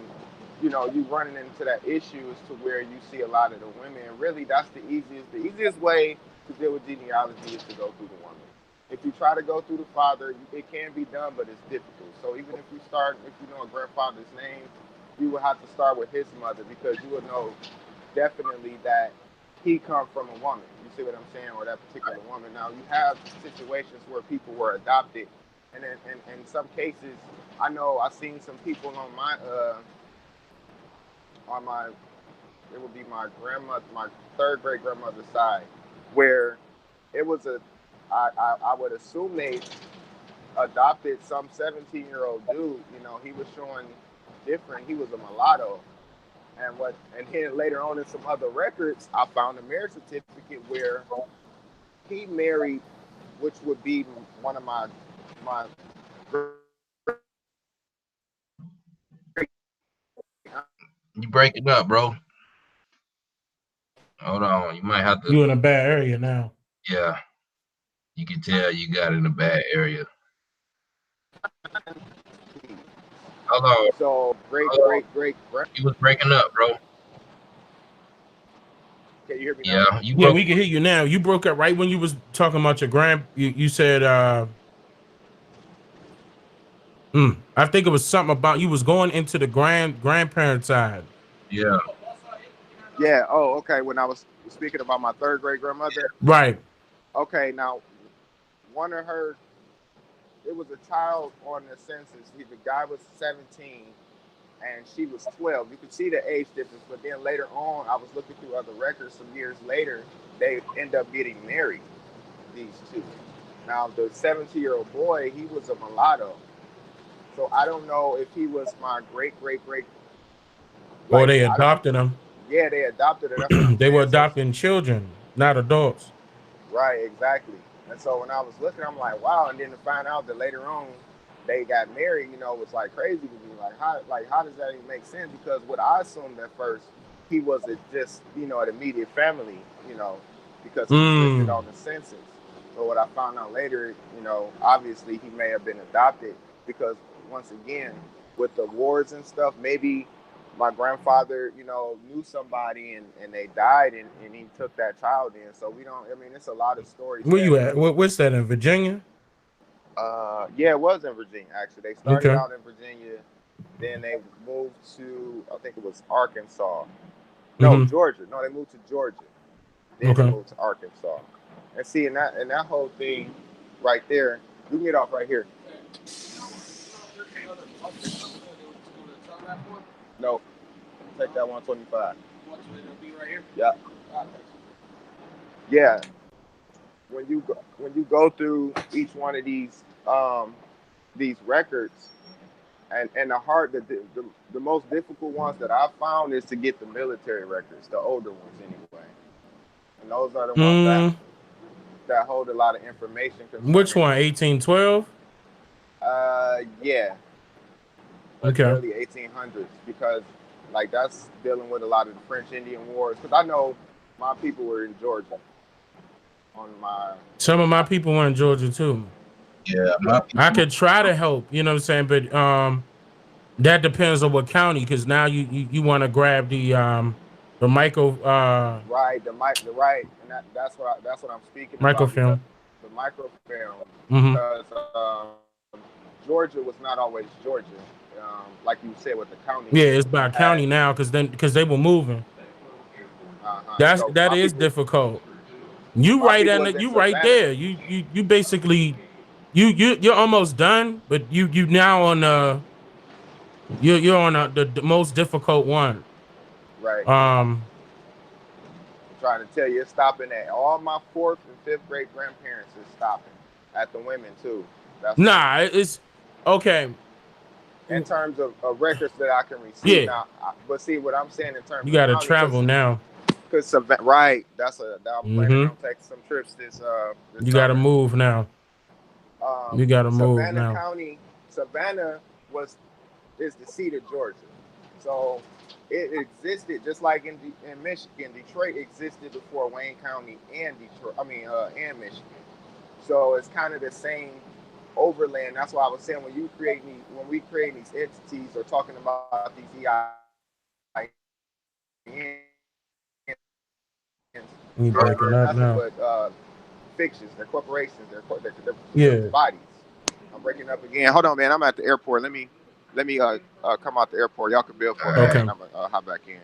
you know you running into that issue as to where you see a lot of the women, and really that's the easiest way to deal with genealogy is to go through the woman. If you try to go through the father, it can be done, but it's difficult. So even if you know a grandfather's name, you will have to start with his mother, because you will know definitely that he come from a woman. You see what I'm saying? Or that particular woman. Now you have situations where people were adopted, and in some cases, I know I've seen some people on my it would be my grandmother, my third great grandmother's side, where it was I would assume they adopted some 17-year-old dude. You know, he was showing different. He was a mulatto. And then later on in some other records, I found a marriage certificate where he married, which would be one of my You breaking up, bro. Hold on. You might have to. You in a bad area now. Yeah. You can tell you got in a bad area. Hold on. so great Hold on. great great grand. You was breaking up, bro. Can you hear me now? Yeah. You Yeah, broke. we can hear you now. You broke up right when you was talking about your you said I think it was something about you was going into the grandparent side. Yeah. Yeah. Oh, okay. When I was speaking about my third great grandmother. Right. Okay, now one of her, it was a child on the census. The guy was 17 and she was 12. You could see the age difference, but then later on, I was looking through other records. Some years later, they end up getting married. These two. Now the 17-year-old boy, he was a mulatto. So I don't know if he was my great. Or Like they I don't. adopted them. Yeah, they adopted her. That's what I'm They were saying. So adopting children, not adults. right, exactly. And so when I was looking, I'm like, wow. And then to find out that later on they got married, you know, was like crazy to me. Like how does that even make sense? Because what I assumed at first, he was just, you know, an immediate family, you know, because he was listed on the census. But what I found out later, you know, obviously he may have been adopted because once again, with the wars and stuff, maybe my grandfather, you know, knew somebody and they died and he took that child in. So we don't, I mean, it's a lot of stories Where that you at? really, What's that in Virginia? yeah, it was in Virginia, actually. They started Okay. out in Virginia, then they moved to, I think it was Arkansas. No, Georgia. No, they moved to Georgia. Then they moved to Arkansas. And see, in that whole thing right there, you can get off right here. No, take that 125. It'll be right here? Yeah. Yeah. When you go through each one of these records, and the most difficult ones that I've found is to get the military records, the older ones anyway. And those are the ones that hold a lot of information. Which one? 1812? Yeah. But the early 1800s, because like that's dealing with a lot of the French Indian Wars. Because I know my people were in Georgia. Some of my people were in Georgia too. Yeah, I could try to help, you know what I'm saying, but that depends on what county, because now you want to grab the micro right, and that's what I'm speaking about, because microfilm. the microfilm, because Georgia was not always Georgia, like you said with the county. Yeah, it's by county now because they were moving. That is difficult. You right there. You basically you're almost done, but you now on you're on the most difficult one. Right. I'm trying to tell you, it's stopping at all my 4th and 5th great grandparents is stopping at the women too. It's okay. In terms of records that I can receive now, but see what I'm saying in terms you got to of travel now. Because right, I'm planning on taking some trips this you got to move now. You got to move now. Savannah is the seat of Georgia, so it existed just like in Michigan. Detroit existed before Wayne County and and Michigan. So it's kind of the same overland. That's why I was saying when we create these entities or talking about these EINs, you breaking up now. But fictions, they're corporations, they're bodies. I'm breaking up again. Hold on, man. I'm at the airport. Let me come out the airport. Y'all can build for me. And I'm gonna hop back in.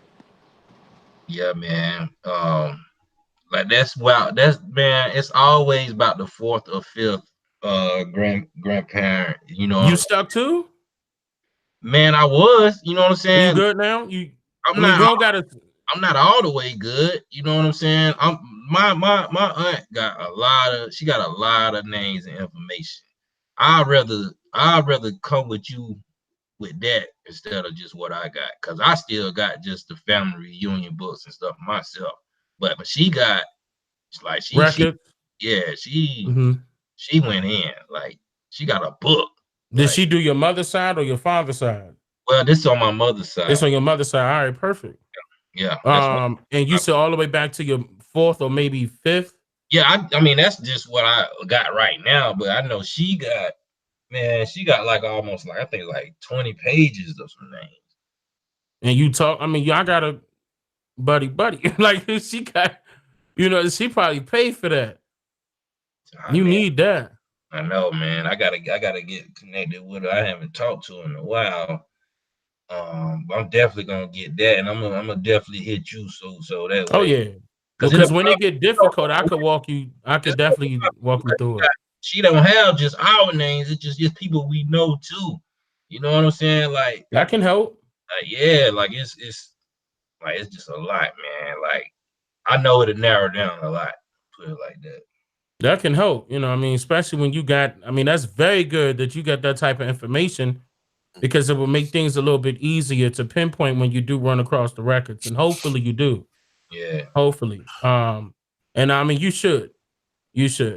Yeah, man. Like that's man. It's always about the 4th or 5th grandparent. You know, you stuck too. Man, I was. You know what I'm saying? You good now? I'm not all the way good. You know what I'm saying? My aunt got she got a lot of names and information. I'd rather come with you with that instead of just what I got, because I still got just the family reunion books and stuff myself. But she got like she went in, like she got a book. Did she do your mother's side or your father's side? Well, this is on my mother's side. It's on your mother's side. All right, perfect. Yeah. And you said all the way back to your 4th or maybe 5th. Yeah, I mean that's just what I got right now, but I know she got like almost like I think like 20 pages of some names. And you talk, I mean, y'all got a buddy. Like she got, she probably paid for that. You need that. I know, man. I gotta get connected with her. I haven't talked to her in a while. But I'm definitely gonna get that, and I'm gonna definitely hit you so that way. Oh yeah. Because when it get difficult, I could definitely walk you through it. She don't have just our names. It's just people we know too. You know what I'm saying? Like that can help. Yeah, like it's just a lot, man. Like I know it'll narrow down a lot. Put it like that. That can help, you know. I mean, especially when you got. I mean, that's very good that you got that type of information because it will make things a little bit easier to pinpoint when you do run across the records, and hopefully you do. Yeah. Hopefully, and I mean, you should.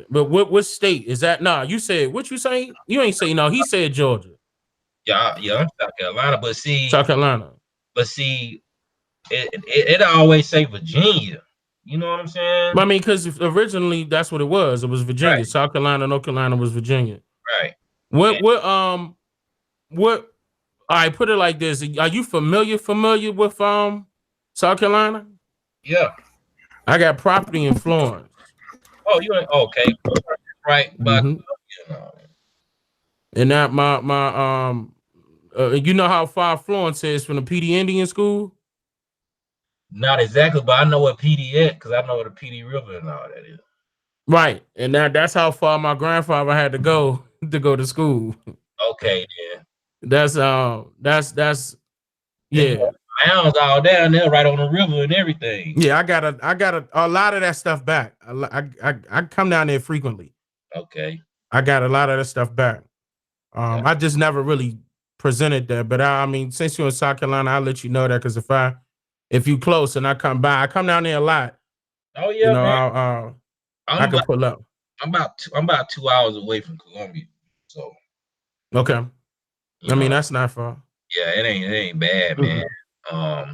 But what state is that? Nah, you said what you say? You ain't say no. He said Georgia. Yeah, I'm South Carolina, but South Carolina. It always say Virginia. You know what I'm saying? I mean, because originally that's what it was. It was Virginia. Right. South Carolina, North Carolina was Virginia. Right. What all right, put it like this. Are you familiar with South Carolina? Yeah. I got property in Florence. Oh, you ain't okay. Right. But and that my you know how far Florence is from the PD Indian school? Not exactly, but I know what PD is because I know what the PD River and all that is. Right, and that's how far my grandfather had to go to school. Okay, yeah. That's yeah. Mounds all down there, right on the river and everything. Yeah, I got a lot of that stuff back. I come down there frequently. Okay. I got a lot of that stuff back. Yeah. I just never really presented that, but I mean, since you're in South Carolina, I'll let you know that because if you close and I come down there a lot. Oh yeah, you know, man. I can pull up. I'm about 2 hours away from Columbia, so okay. I mean, that's not far. Yeah, it ain't bad, man. Mm-hmm.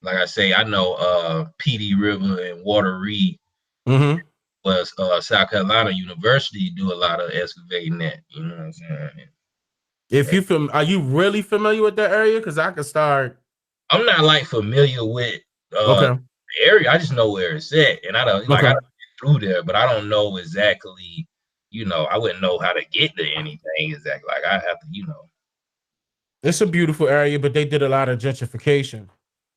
Like I say, I know PD River and Water Reed. Mm-hmm. Was South Carolina University do a lot of excavating that, you know what I'm saying? Are you really familiar with that area? Because I could start. I'm not like familiar with the area. I just know where it's at, and I don't I get through there, but I don't know exactly. You know, I wouldn't know how to get to anything exactly. Like I have to, It's a beautiful area, but they did a lot of gentrification.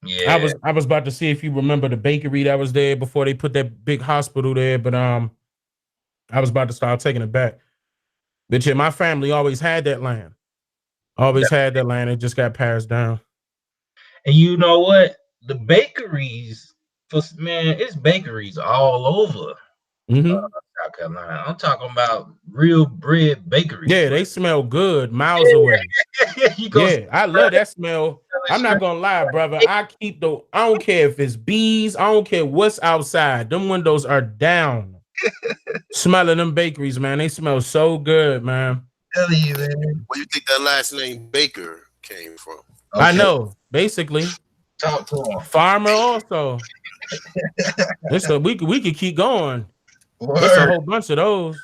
Yeah, I was about to see if you remember the bakery that was there before they put that big hospital there, but I was about to start taking it back. But yeah, my family always had that land. Had that land. It just got passed down. And you know what? The bakeries, it's bakeries all over South Carolina. I'm talking about real bread bakeries. Yeah, they smell good miles away. I love that smell. I'm not gonna lie, brother. I don't care if it's bees. I don't care what's outside. Them windows are down. Smelling them bakeries, man. They smell so good, man. Tell you, man. Where you think that last name Baker came from? Okay. I know. Basically, talk to him. Farmer also. We could keep going. There's a whole bunch of those.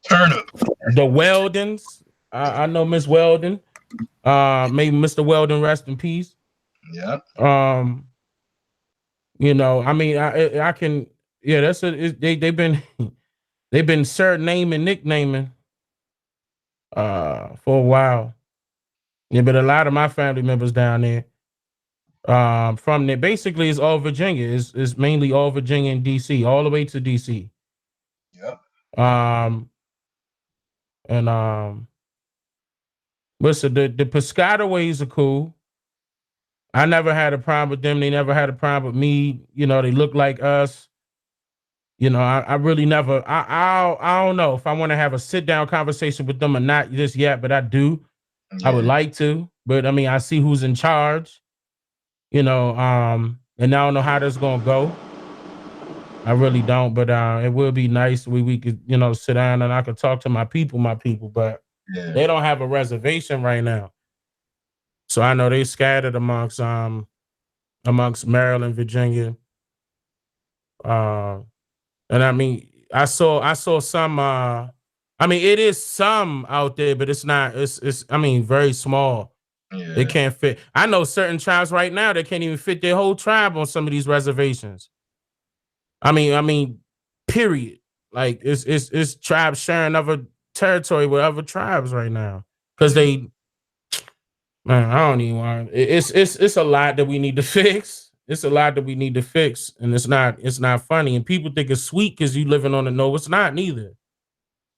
Turnip. The Weldons. I know Miss Weldon. Maybe Mr. Weldon, rest in peace. Yeah. You know, I mean, I can. Yeah, they've been surnaming, nicknaming, for a while. Yeah, but a lot of my family members down there, from there, basically, it's all Virginia. It's mainly all Virginia and DC, all the way to DC. Yep. Listen, the Piscataways are cool. I never had a problem with them. They never had a problem with me. You know, they look like us. You know, I really never. I don't know if I want to have a sit down conversation with them or not just yet, but I do. Yeah. I would like to, but I mean, I see who's in charge. You know, and I don't know how that's gonna go. I really don't, but it will be nice. We could, you know, sit down and I could talk to my people, but they don't have a reservation right now. So I know they scattered amongst Maryland, Virginia. And I mean, I saw some I mean, it is some out there, but it's not, it's I mean, very small. Yeah. They can't fit. I know certain tribes right now that can't even fit their whole tribe on some of these reservations. I mean, period. Like it's tribes sharing other territory with other tribes right now. Because man, I don't even want it's a lot that we need to fix. It's a lot that we need to fix, and it's not funny. And people think it's sweet because you living on the no. It's not neither.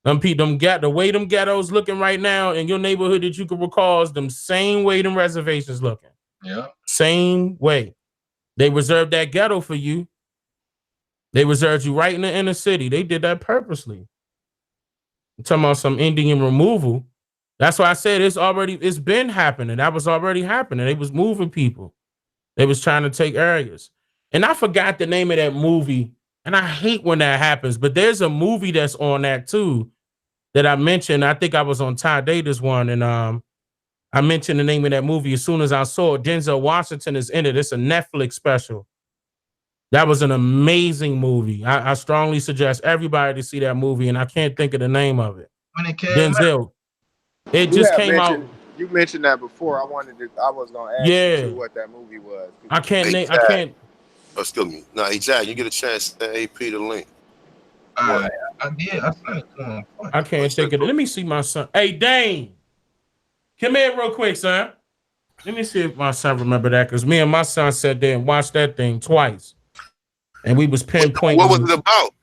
The way them ghettos looking right now in your neighborhood that you can recall is them same way them reservations looking. Yeah. Same way. They reserved that ghetto for you. They reserved you right in the inner city. They did that purposely. I'm talking about some Indian removal. That's why I said it's been happening. That was already happening. They was moving people. They was trying to take areas. And I forgot the name of that movie. And I hate when that happens. But there's a movie that's on that too that I mentioned. I think I was on Ty Data's one. And I mentioned the name of that movie as soon as I saw it. Denzel Washington is in it. It's a Netflix special. That was an amazing movie. I strongly suggest everybody to see that movie. And I can't think of the name of it. When it came Denzel. out. It just came out. You mentioned that before. I was gonna ask you what that movie was. I can't. Oh, excuse me. No, exactly. You get a chance to AP the link. I did. I sent it to him. I can't think of it. Let me see my son. Hey, Dane, come here real quick, son. Let me see if my son remember that, because me and my son sat there and watched that thing twice, and we was pinpointing. What was it about?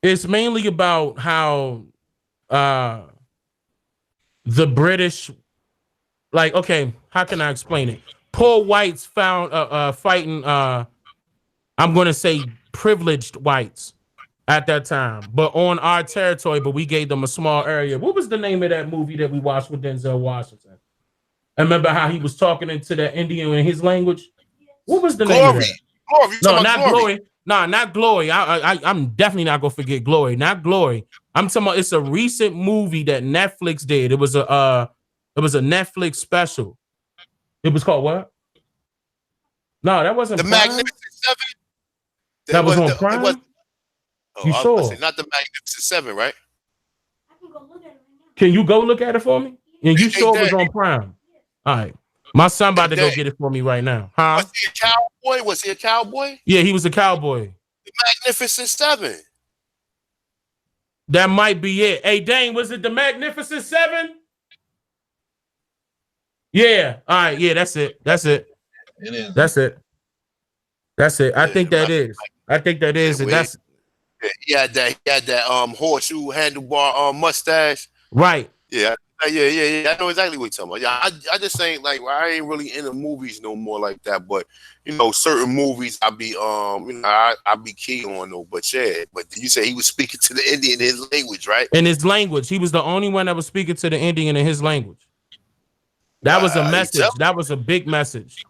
It's mainly about how the British, like, okay, how can I explain it? Poor whites found fighting I'm gonna say privileged whites at that time, but on our territory, but we gave them a small area. What was the name of that movie that we watched with Denzel Washington? I remember how he was talking into that Indian in his language. What was the name of that? Glory. No, not Glory. No, not Glory. I'm definitely not gonna forget Glory. Not Glory. I'm talking about, it's a recent movie that Netflix did. It was a Netflix special. It was called what? No, that wasn't The Prime. Magnificent Seven. That was on Prime. You sure? Not the Magnificent Seven, right? Can you go look at it for me? And you sure it was on Prime? All right. My son about to go get it for me right now. Huh? Was he a cowboy? Was he a cowboy? Yeah, he was a cowboy. The Magnificent Seven. That might be it. Hey, Dane, was it the Magnificent Seven? Yeah. All right. Yeah, that's it. That's it. It is. That's it. That's it. I think that is. I think that is. And that's. He had that horseshoe handlebar mustache. Right. Yeah. I know exactly what you're talking about. Yeah, I just ain't like, I ain't really into movies no more like that. But certain movies I be I be key on though. But yeah, but you say he was speaking to the Indian in his language, right? In his language, he was the only one that was speaking to the Indian in his language. That was a message. That was a big message.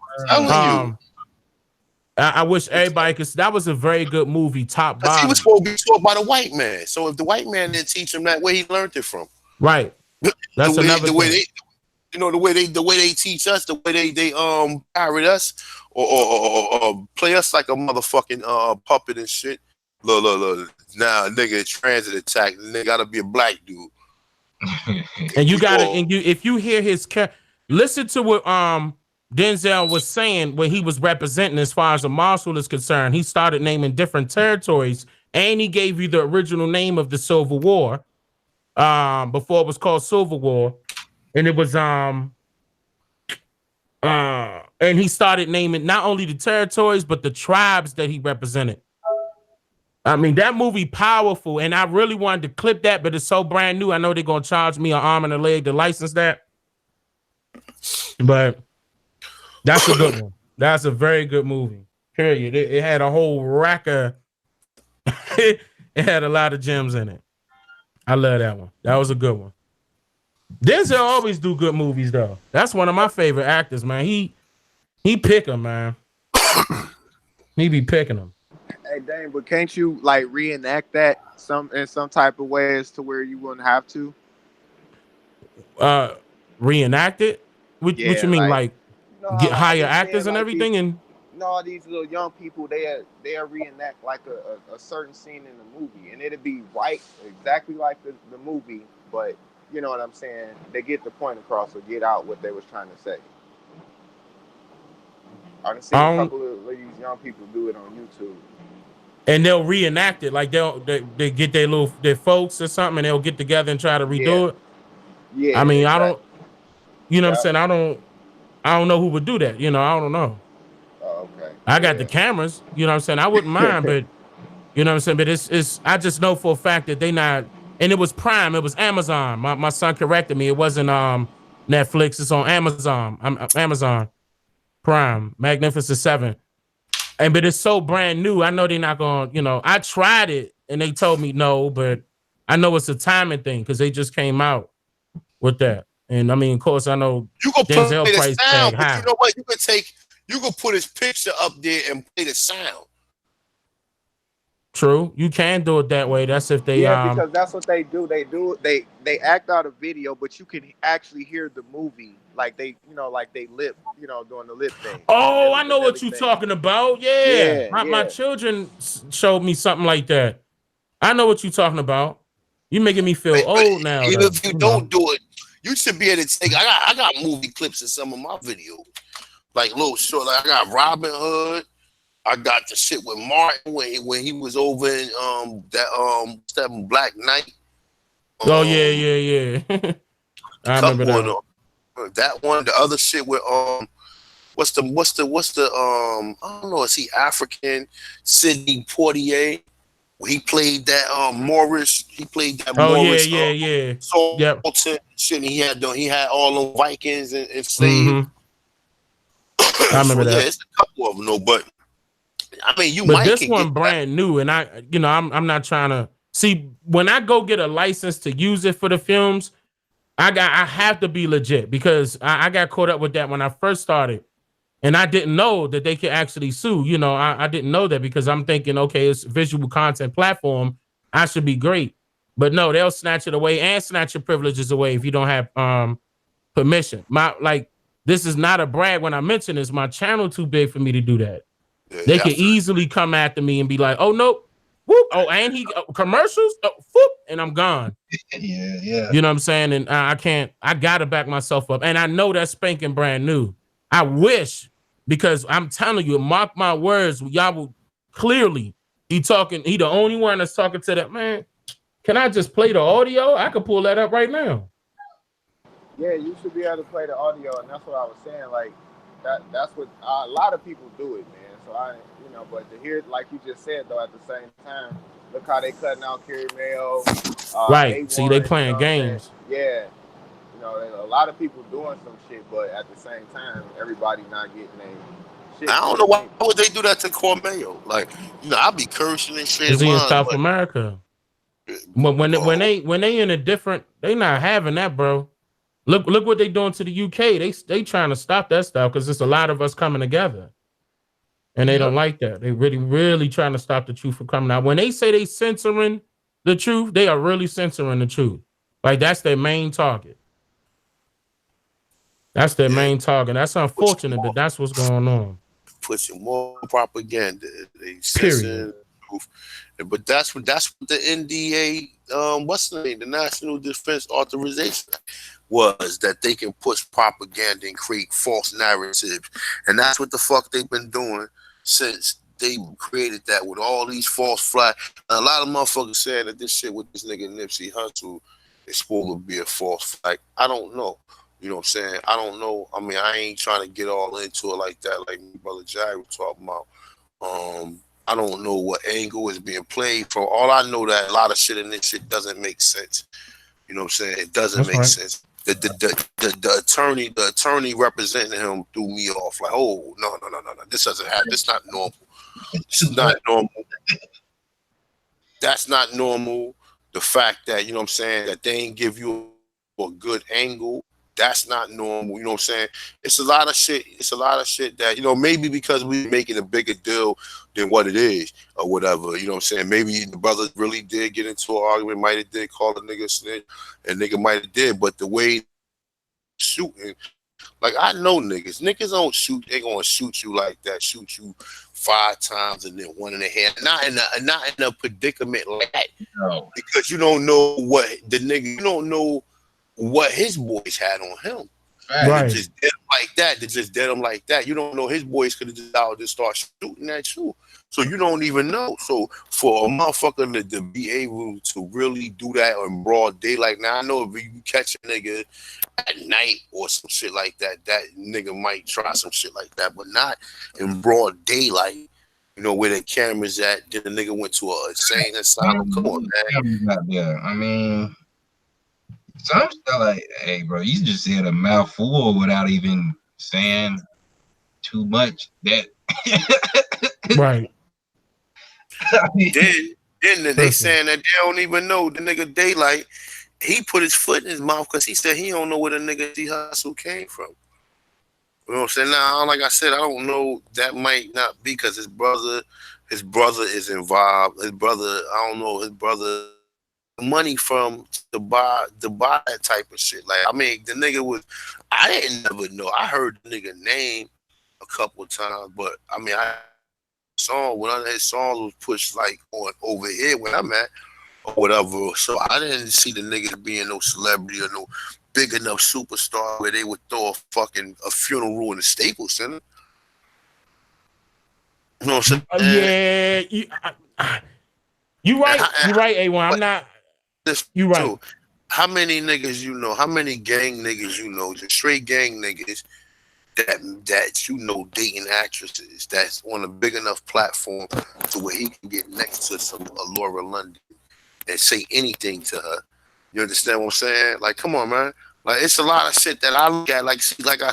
I wish everybody could. That was a very good movie, top bottom. He was supposed to be taught by the white man. So if the white man didn't teach him that way, he learned it from. Right. That's the way they teach us, the way they parrot us or play us like a motherfucking puppet and shit. Look. Now nigga transit attack. Nigga gotta be a black dude. And you gotta if you hear his listen to what Denzel was saying when he was representing as far as the marshal is concerned. He started naming different territories, and he gave you the original name of the Civil War. Before it was called Civil War, and it was and he started naming not only the territories but the tribes that he represented. I mean, that movie powerful, and I really wanted to clip that, but it's so brand new. I know they're gonna charge me an arm and a leg to license that, but that's a good one. That's a very good movie. Period. It had a whole rack of it had a lot of gems in it. I love that one. That was a good one. Denzel always do good movies though. That's one of my favorite actors, man. He pick them, man. He be picking them. Hey, Dane, but can't you like reenact that in some type of ways to where you wouldn't have to? Reenact it? What you mean, like get hire actors and everything? And no, these little young people, they'll reenact like a certain scene in the movie, and it'll be right exactly like the movie, but you know what I'm saying? They get the point across or get out what they was trying to say. I've seen a couple of these young people do it on YouTube. And they'll reenact it, like they get their folks or something, and they'll get together and try to redo it. Yeah. I mean, exactly. I don't. You know what I'm saying? I don't know who would do that. You know, I don't know. Oh, okay. I got the Yeah. cameras. You know what I'm saying? I wouldn't mind, but you know what I'm saying? But it's I just know for a fact that they not, and it was Prime, it was Amazon. My son corrected me. It wasn't Netflix, it's on Amazon. Amazon Prime, Magnificent Seven. And but it's so brand new. I know they're not gonna, you know, I tried it and they told me no, but I know it's a timing thing because they just came out with that. And I mean, of course, I know You can play Denzel the price tag sound, but high. you know what? You can put his picture up there and play the sound. True, you can do it that way. That's if they Yeah, because that's what they do. They act out a video, but you can actually hear the movie, like they, you know, like they lip, you know, doing the lip thing Oh, I and know what you're everything. talking about. Yeah. Yeah, My yeah. children showed me something like that. I know what you're talking about. You making me feel But old now, even though. if you You know. don't do it, you should be able to take. I got movie clips in some of my videos, like little short. Like I got Robin Hood. I got the shit with Martin when he was over in that Black Knight. Oh yeah, yeah, yeah. I remember Couple of that. them. That one, the other shit with what's the I don't know, is he African? Sidney Poitier. He played that Morris. He played that Oh yeah, Morris yeah, yeah. Yep. Sultan shit. He had all them Vikings and slaves. Mm-hmm. I So remember yeah, that. it's a couple of them though. But I mean, you But might this can get one that. brand new, and I'm not trying to see when I go get a license to use it for the films. I have to be legit because I got caught up with that when I first started. And I didn't know that they could actually sue. You know, I didn't know that because I'm thinking, okay, it's a visual content platform. I should be great. But no, they'll snatch it away and snatch your privileges away if you don't have permission. This is not a brag when I mention this. My channel too big for me to do that. They Yeah, can easily come after me and be like, oh nope, whoop, oh, and he commercials, whoop, and I'm gone. Yeah, yeah. You know what I'm saying? And I can't, I gotta back myself up. And I know that's spanking brand new. I wish, because I'm telling you, mark my words, y'all will clearly he the only one that's talking to that man. Can I just play the audio? I could pull that up right now. Yeah, you should be able to play the audio, and that's what I was saying. Like that's what a lot of people do it, man. So but to hear it, like you just said, though, at the same time, look how they cutting out Kurimeo, Right. See, they A1. You playing know what I'm saying? games. Yeah, a lot of people doing some shit, but at the same time, everybody not getting a shit. I don't know why would they do that to Cormeo. Like, I'll be cursing and shit. Is he in Mine, South but America? But when they in a different, they not having that, bro. Look what they doing to the UK. They trying to stop that stuff because there's a lot of us coming together. And they don't like that. They really, really trying to stop the truth from coming out. When they say they censoring the truth, they are really censoring the truth. Like that's their main target. That's their main target. That's unfortunate, but that's what's going on. pushing more propaganda. They Period. censoring truth. But that's what the NDA, what's the name? The National Defense Authorization was, that they can push propaganda and create false narratives. And that's what the fuck they've been doing since they created that, with all these false flags. A lot of motherfuckers saying that this shit with this nigga Nipsey Hussle is supposed to be a false flag. I don't know. You know what I'm saying? I don't know. I mean, I ain't trying to get all into it like that, like Brother Jai was talking about. I don't know what angle is being played from. All I know that a lot of shit in this shit doesn't make sense. You know what I'm saying? It doesn't make sense. The attorney representing him threw me off. Like, oh no. This doesn't happen. This is not normal. This is not normal. That's not normal. The fact that, you know what I'm saying, that they ain't give you a good angle, that's not normal. You know what I'm saying? It's a lot of shit. It's a lot of shit that, maybe because we making a bigger deal than what it is or whatever. You know what I'm saying? Maybe the brother really did get into an argument, might have did call the nigga snitch, and nigga might have did, but the way shooting, like, I know niggas don't shoot. They gonna shoot you like that, shoot you 5 times and then 1 in the head. Not in a predicament like that. No. Because you don't know what the nigga, you don't know what his boys had on him. Right. They just did him like that. They just did him like that. You don't know his boys could have just out and start shooting at you. So you don't even know. So for a motherfucker to be able to really do that in broad daylight, now I know if you catch a nigga at night or some shit like that, that nigga might try some shit like that, but not in broad daylight. You know where the cameras at? Then the nigga went to a insane asylum. Come on, man. Yeah, I mean, some stuff like, hey, bro, you just said a mouthful without even saying too much. That Right. I mean, Then they saying that they don't even know the nigga Daylight. He put his foot in his mouth because he said he don't know where the nigga D Hustle came from. You know what I'm saying? Now, like I said, I don't know. That might not be because his brother is involved. His brother, I don't know, his brother money from to buy that type of shit. Like, I mean, the nigga was, I didn't never know. I heard the nigga name a couple of times, but I mean, one of his songs was pushed like on over here where I'm at or whatever. So I didn't see the nigga being no celebrity or no big enough superstar where they would throw a funeral in the Staples Center. You know what I'm saying? Yeah, you right. You're right, A1. I'm not. You right. Too. How many niggas you know? How many gang niggas you know? Just straight gang niggas that you know dating actresses that's on a big enough platform to where he can get next to some Laura London and say anything to her. You understand what I'm saying? Like, come on, man. Like, it's a lot of shit that I look at. Like I said, like I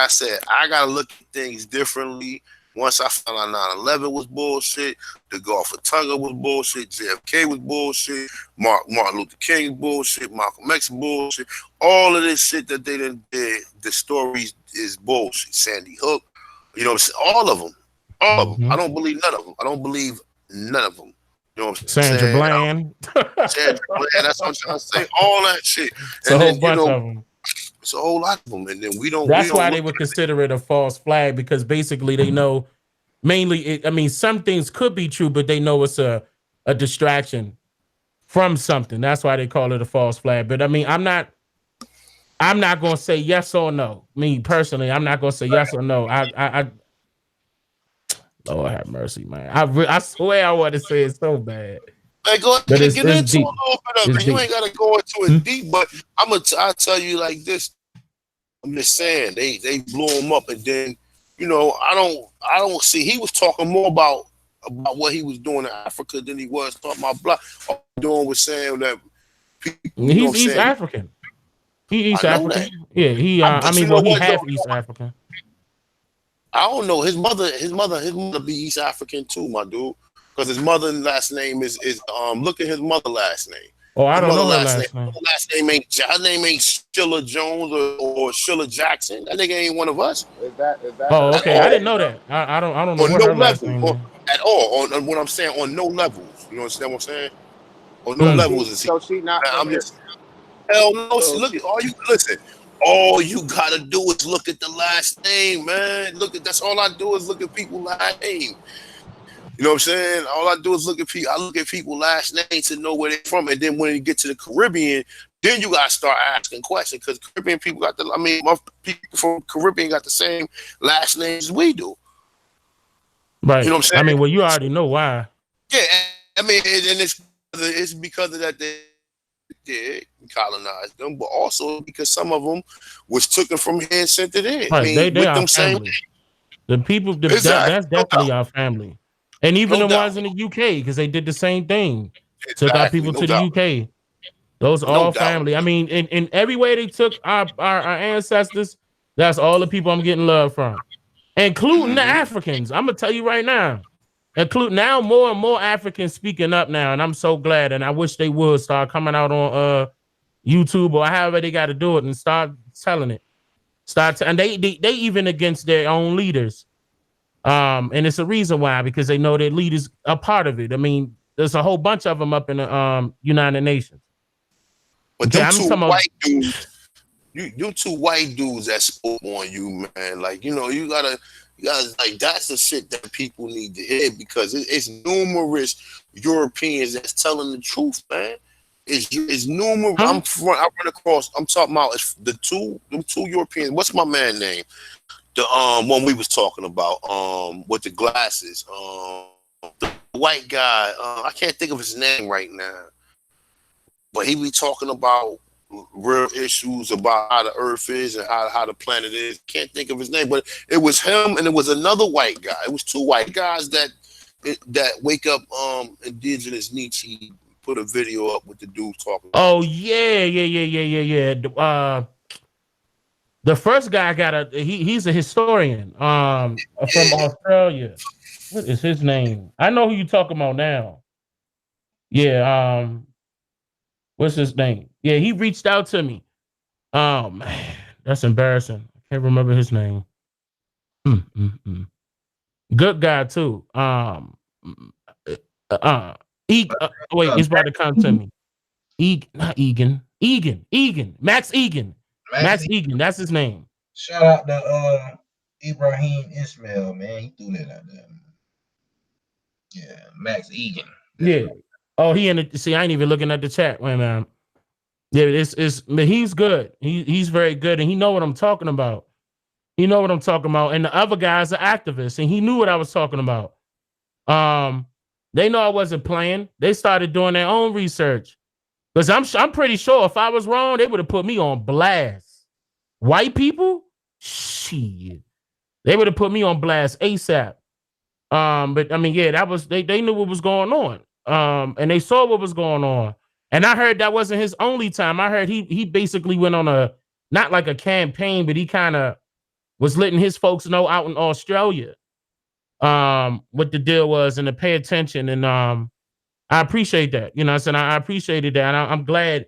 said, I gotta look at things differently. Once I found out 9/11 was bullshit, the Gulf of Tonga was bullshit, JFK was bullshit, Martin Luther King bullshit, Malcolm X bullshit, all of this shit that they done did, the stories is bullshit. Sandy Hook, you know what I'm saying? All of them. I don't believe none of them. I don't believe none of them. You know what I'm saying? Sandra Bland. Sandra Bland, that's what I'm trying to say. All that shit. It's a whole bunch of them. It's a whole lot of them, and then we don't. That's why they would consider it a false flag, because basically they know mainly. I mean, some things could be true, but they know it's a distraction from something. That's why they call it a false flag. But I mean, I'm not going to say yes or no. Me personally, I'm not going to say yes or no. I Lord have mercy, man. I swear I want to say it so bad. Like, go get into deep. a little bit of it. You ain't gotta go into it deep, but I'll tell you like this. I'm just saying they blew him up, and then I don't see. He was talking more about what he was doing in Africa than he was talking about black. All he was doing was saying that he's East African. He's East African. That. Yeah, he. He half East African. I don't know. His mother be East African too, my dude. Because his mother's last name is look at his mother's last name. Oh, I don't know her last name. Her name ain't Sheila Jones or Sheila Jackson. That nigga ain't one of us. Is that oh, okay. I didn't know that. I don't know what her last name is. At all. On what I'm saying, on no levels. You understand what I'm saying? On no levels. So she not. I'm just hell no. Look at all you listen. All you gotta do is look at the last name, man. That's all I do is look at people's last name. You know what I'm saying? All I do is look at people. I look at people's last names to know where they're from, and then when you get to the Caribbean, then you gotta start asking questions, because Caribbean people got my people from Caribbean got the same last names as we do. Right. You know what I'm saying? I mean, well, you already know why. Yeah, I mean, and it's because of that they did colonize them, but also because some of them was taken from here and sent it in. Right. I mean, they with are them family. The people, exactly. That's definitely our family. And even the ones in the UK, because they did the same thing. Took our people to the UK. Those all family. I mean, in every way they took our ancestors, that's all the people I'm getting love from. Including the Africans. I'm going to tell you right now. Now more and more Africans speaking up now, and I'm so glad. And I wish they would start coming out on YouTube or however they got to do it and start telling it. And they even against their own leaders. And it's a reason why, because they know their leaders are part of it. I mean, there's a whole bunch of them up in the United Nations. But them two white dudes, you two white dudes that spoke on you, man. Like, you gotta like, that's the shit that people need to hear, because it's numerous Europeans that's telling the truth, man. It's numerous. I run across. I'm talking about them two Europeans. What's my man name? The one we was talking about, with the glasses, the white guy, I can't think of his name right now, but he be talking about real issues about how the earth is and how the planet is. Can't think of his name, but it was him and it was another white guy. It was two white guys that wake up indigenous Nietzsche put a video up with the dude talking. Oh yeah. The first guy he's a historian from Australia. What is his name? I know who you talking about now. Yeah, what's his name? Yeah, he reached out to me. Man, that's embarrassing. I can't remember his name. Good guy too. Wait, it's about to come to me. Not Egan. Max Egan. Max Egan. That's his name. Shout out to Ibrahim Ismail, man. He threw that out there. Yeah, Max Egan. Yeah. Oh, he in the see. I ain't even looking at the chat. Wait, man. Yeah, he's good. He's very good, and he know what I'm talking about. He know what I'm talking about. And the other guys are activists, and he knew what I was talking about. They know I wasn't playing. They started doing their own research. Because I'm pretty sure if I was wrong, they would have put me on blast. White people? Shit. They would have put me on blast ASAP. But I mean, yeah, that was they knew what was going on. And they saw what was going on. And I heard that wasn't his only time. I heard he basically went on a not like a campaign, but he kind of was letting his folks know out in Australia what the deal was and to pay attention. And I appreciate that. You know what I'm saying? I appreciated that. And I'm glad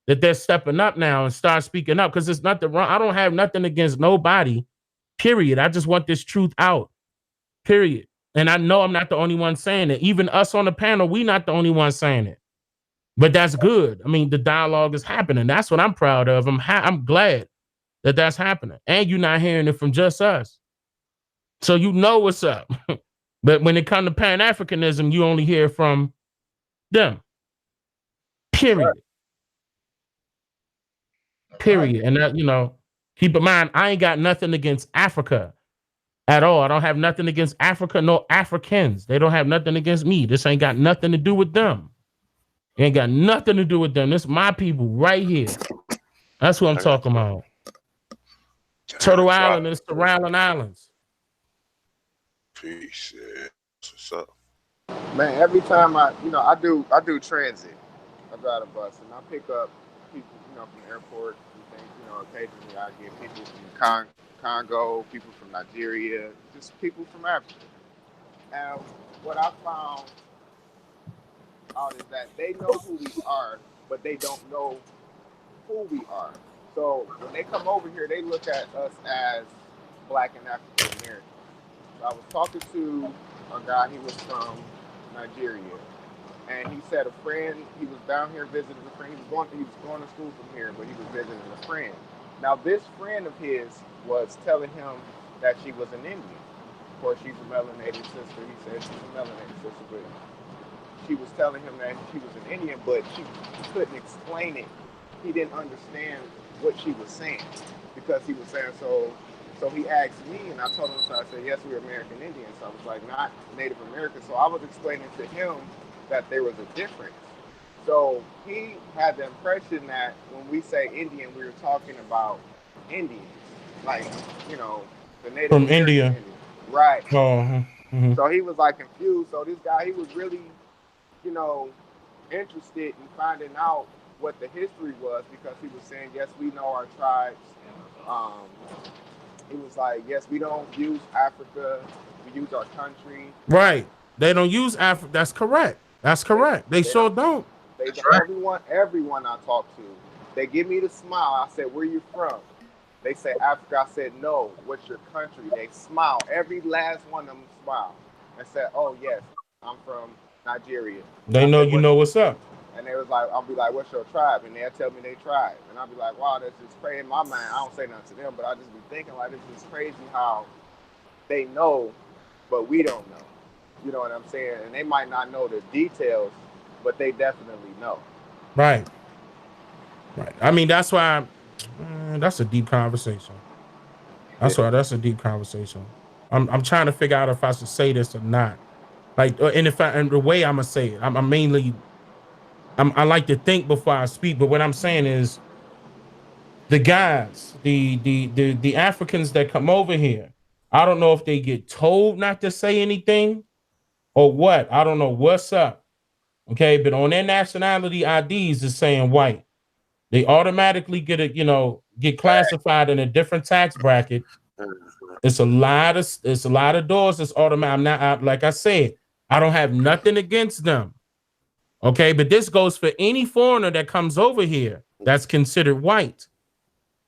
that they're stepping up now and start speaking up because there's nothing wrong. I don't have nothing against nobody, period. I just want this truth out, period. And I know I'm not the only one saying it. Even us on the panel, we not the only one saying it. But that's good. I mean, the dialogue is happening. That's what I'm proud of. I'm glad that that's happening. And you're not hearing it from just us. So you know what's up. But when it comes to Pan-Africanism, you only hear from them. Period. Period. And that, you know, keep in mind, I ain't got nothing against Africa at all. I don't have nothing against Africa, no Africans. They don't have nothing against me. This ain't got nothing to do with them. It ain't got nothing to do with them. This is my people right here. That's what I'm talking about. Turtle Island and the surrounding islands. Peace. Yeah. What's up? Man, every time I do transit. I drive a bus and I pick up people, from the airport and things. Occasionally I get people from Congo, people from Nigeria, just people from Africa. And what I found out is that they know who we are, but they don't know who we are. So when they come over here, they look at us as Black and African Americans. So I was talking to a guy, he was from Nigeria, and he said a friend, he was down here visiting a friend, he was going to school from here, but he was visiting a friend. Now this friend of his was telling him that she was an Indian. Of course, she's a melanated sister. He said she's a melanated sister, but she was telling him that she was an Indian, but she couldn't explain it. He didn't understand what she was saying because he was saying so he asked me, and I told him, so I said, yes, we're American Indians. So I was like, not Native American. So I was explaining to him that there was a difference. So he had the impression that when we say Indian, we were talking about Indians, like, the Native from American India. Indians. Right. Oh, mm-hmm. So he was like confused. So this guy, he was really, interested in finding out what the history was because he was saying, yes, we know our tribes. He was like, yes, we don't use Africa, we use our country. Right. They don't use Africa. That's correct. That's correct. They sure don't. Everyone I talk to, they give me the smile. I said, where you from? They say Africa. I said, no, what's your country? They smile. Every last one of them smile and said, oh, yes, I'm from Nigeria. They know you know what's up. And they was like, I'll be like, what's your tribe? And they'll tell me they tribe. And I'll be like, wow, that's just crazy. In my mind, I don't say nothing to them, but I just be thinking like, it's just crazy how they know, but we don't know. You know what I'm saying? And they might not know the details, but they definitely know. Right. Right. I mean, that's why that's a deep conversation. That's why that's a deep conversation. I'm trying to figure out if I should say this or not. Like, and the way I'm gonna say it, I'm mainly I like to think before I speak. But what I'm saying is the guys, the Africans that come over here, I don't know if they get told not to say anything or what. I don't know what's up. Okay, but on their nationality IDs is saying white. They automatically get classified in a different tax bracket. It's a lot of doors that's automatic. I'm not like I said, I don't have nothing against them. Okay, but this goes for any foreigner that comes over here that's considered white.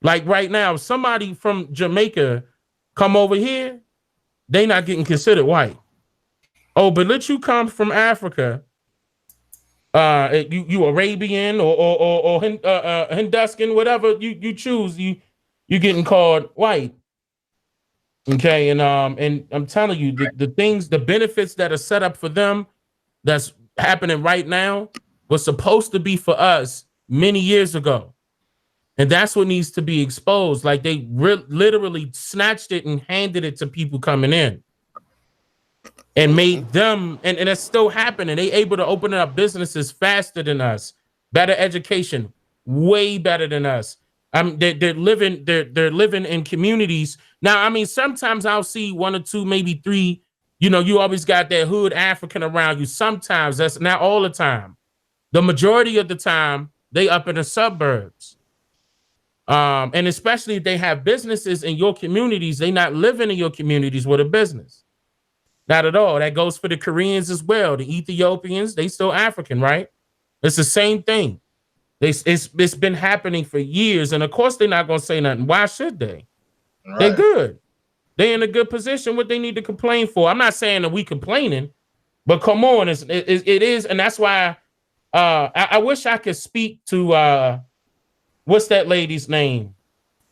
Like right now, if somebody from Jamaica come over here, they not getting considered white. Oh, but let you come from Africa, you Arabian or Hindustan, whatever you choose, you getting called white. Okay, and I'm telling you, the things, the benefits that are set up for them, that's happening right now, was supposed to be for us many years ago. And that's what needs to be exposed. Like they literally snatched it and handed it to people coming in and made them, and it's still happening. They able to open up businesses faster than us, better education, way better than us. They're living in communities. Now, I mean, sometimes I'll see one or two, maybe three. You always got that hood African around you. Sometimes, that's not all the time. The majority of the time, they up in the suburbs. And especially if they have businesses in your communities, they not living in your communities with a business. Not at all. That goes for the Koreans as well. The Ethiopians, they still African, right? It's the same thing. It's been happening for years. And of course, they're not going to say nothing. Why should they? Right. They're good. They're in a good position. What they need to complain for? I'm not saying that we complaining, but come on. It is. And that's why I wish I could speak to, what's that lady's name?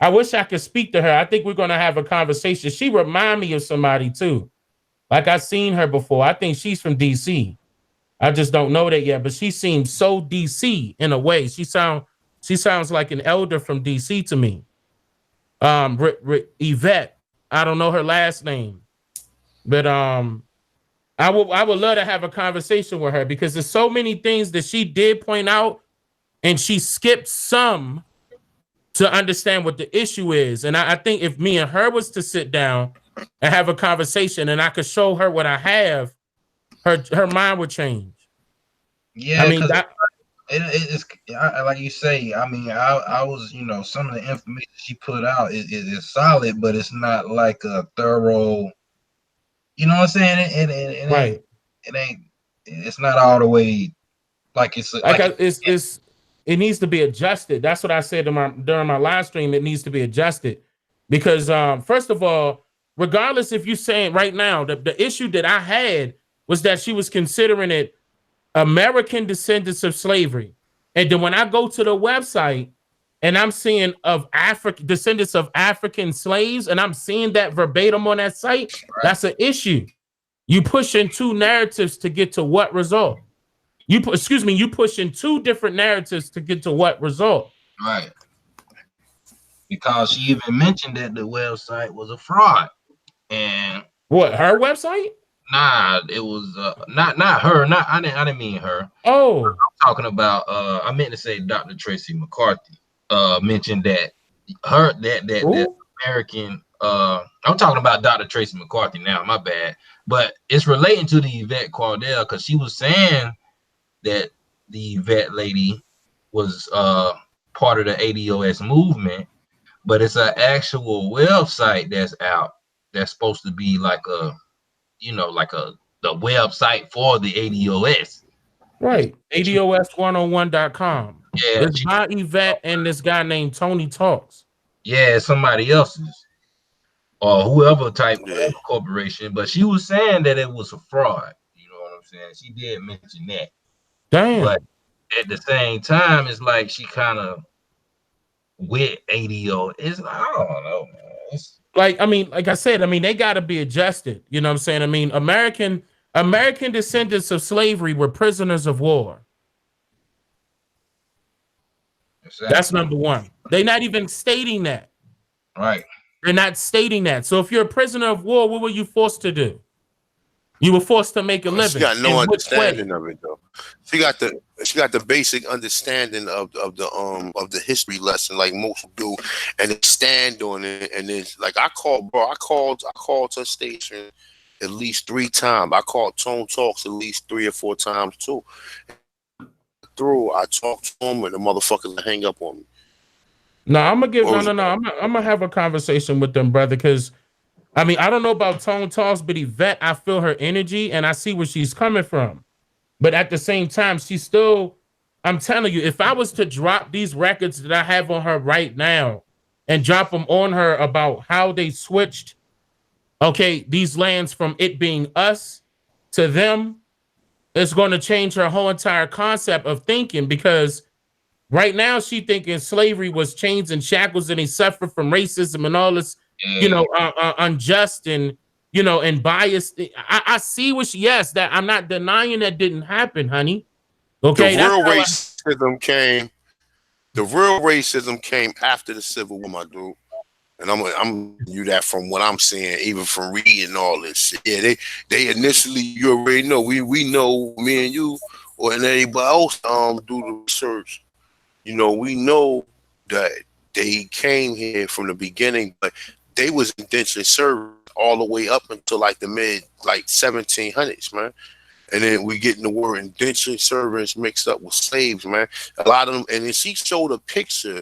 I wish I could speak to her. I think we're going to have a conversation. She remind me of somebody too. Like I've seen her before. I think she's from DC. I just don't know that yet, but she seems so DC in a way. She sounds like an elder from DC to me. Yvette. I don't know her last name, but I would love to have a conversation with her because there's so many things that she did point out, and she skipped some to understand what the issue is. And I think if me and her was to sit down and have a conversation, and I could show her what I have, her mind would change. Yeah, I mean, it's like you say. I mean, I was, some of the information she put out is solid, but it's not like a thorough. You know what I'm saying? It right. Ain't. It's not all the way like it's like it needs to be adjusted. That's what I said during my live stream. It needs to be adjusted because first of all, regardless if you're saying right now, the issue that I had was that she was considering it American descendants of slavery. And then when I go to the website and I'm seeing descendants of African slaves, and I'm seeing that verbatim on that site, right, that's an issue. You push in two narratives to get to what result? You push in two different narratives to get to what result? Right. Because she even mentioned that the website was a fraud. And what, her website? Nah, it was not her. I didn't mean her. Oh, I'm talking about I meant to say Dr. Tracy McCarthy mentioned that that American I'm talking about Dr. Tracy McCarthy now, my bad. But it's relating to the Yvette Cardell because she was saying that the Yvette lady was part of the ADOS movement, but it's an actual website that's out that's supposed to be like a the website for the ADOS. Right. ADOS101.com. Yeah. It's by Yvette and this guy named Tony Talks. Yeah, somebody else's. Or whoever type of corporation. But she was saying that it was a fraud. You know what I'm saying? She did mention that. Damn. But at the same time, it's like she kind of with ADO. It's like, I don't know, man. Like I said, they got to be adjusted. You know what I'm saying? I mean, American descendants of slavery were prisoners of war. Exactly. That's number one. They're not even stating that. Right. They're not stating that. So if you're a prisoner of war, what were you forced to do? You were forced to make a She living. got no In which way? understanding of it though. She got the basic understanding of the history lesson like most do, and they stand on it. And then like I called her station at least 3 times. I called Tone Talks at least 3 or 4 times too. I talked to him and the motherfuckers hang up on me. No, I'm gonna I'm gonna have a conversation with them, brother, because I mean, I don't know about Tone Talks, but Yvette, I feel her energy and I see where she's coming from. But at the same time, she's still, I'm telling you, if I was to drop these records that I have on her right now and drop them on her about how they switched, okay, these lands from it being us to them, it's going to change her whole entire concept of thinking, because right now she thinking slavery was chains and shackles and they suffered from racism and all this, unjust and, and biased. I see what she, yes, that I'm not denying that didn't happen, honey. Okay. The real racism came after the Civil War, my dude. And I'm you that from what I'm saying, even from reading all this shit. Yeah, they initially, you already know, we know, me and you or anybody else do the research. We know that they came here from the beginning, but they was indentured servants all the way up until like the mid 1700s, man. And then we getting the word indentured servants mixed up with slaves, man. A lot of them, and then she showed a picture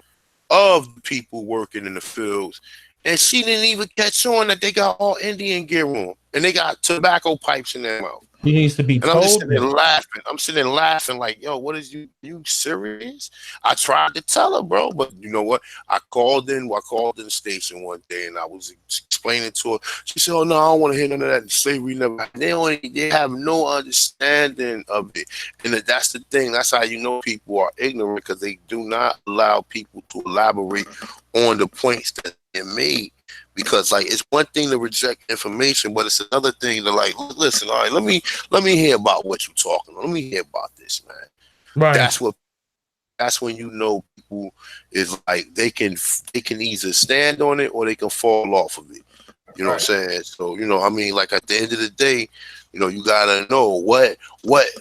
of the people working in the fields, and she didn't even catch on that they got all Indian gear on, and they got tobacco pipes in their mouth. He needs to be and told. I'm just sitting there laughing. I'm sitting there laughing like, yo, what is you serious? I tried to tell her, bro, but you know what? I called in the station one day and I was explaining to her. She said, oh no, I don't want to hear none of that. Slavery never. They have no understanding of it. And that's the thing. That's how you know people are ignorant, because they do not allow people to elaborate on the points that they're made. Because like it's one thing to reject information, but it's another thing to like listen. All right, let me hear about what you're talking about. Let me hear about this, man. Right. That's when you know people is like they can either stand on it or they can fall off of it. You know what I'm saying? So I mean, like at the end of the day, you gotta know what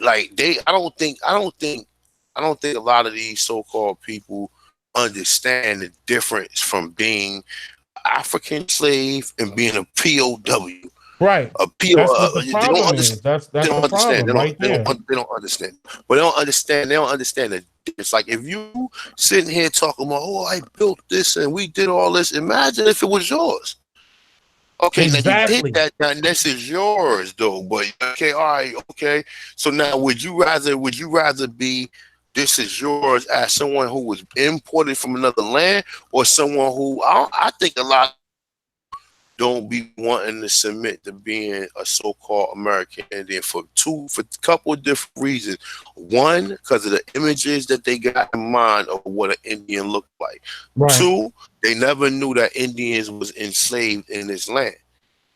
like I don't think a lot of these so-called people understand the difference from being African slave and being a POW. Right. A POW. That's what the problem is. That's the problem right there. They don't understand. But they don't understand. They don't understand the difference. Like if you sitting here talking about, oh, I built this and we did all this. Imagine if it was yours. Okay, exactly. Now you did that. Now this is yours, though. But okay, all right, okay. So now, would you rather be this is yours as someone who was imported from another land, or someone who I think a lot don't be wanting to submit to being a so-called American Indian for a couple of different reasons. One, because of the images that they got in mind of what an Indian looked like. Right. Two, they never knew that Indians was enslaved in this land.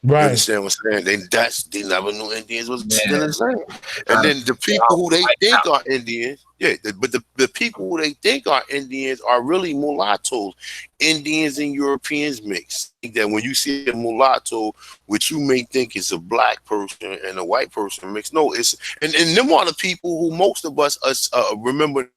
Right. You understand what I'm saying? They never knew Indians was in this land. And then the people who they think are Indians, but the people who they think are Indians are really mulattoes. Indians and Europeans mixed. That when you see a mulatto, which you may think is a black person and a white person mixed, no, it's and them are the people who most of us remember.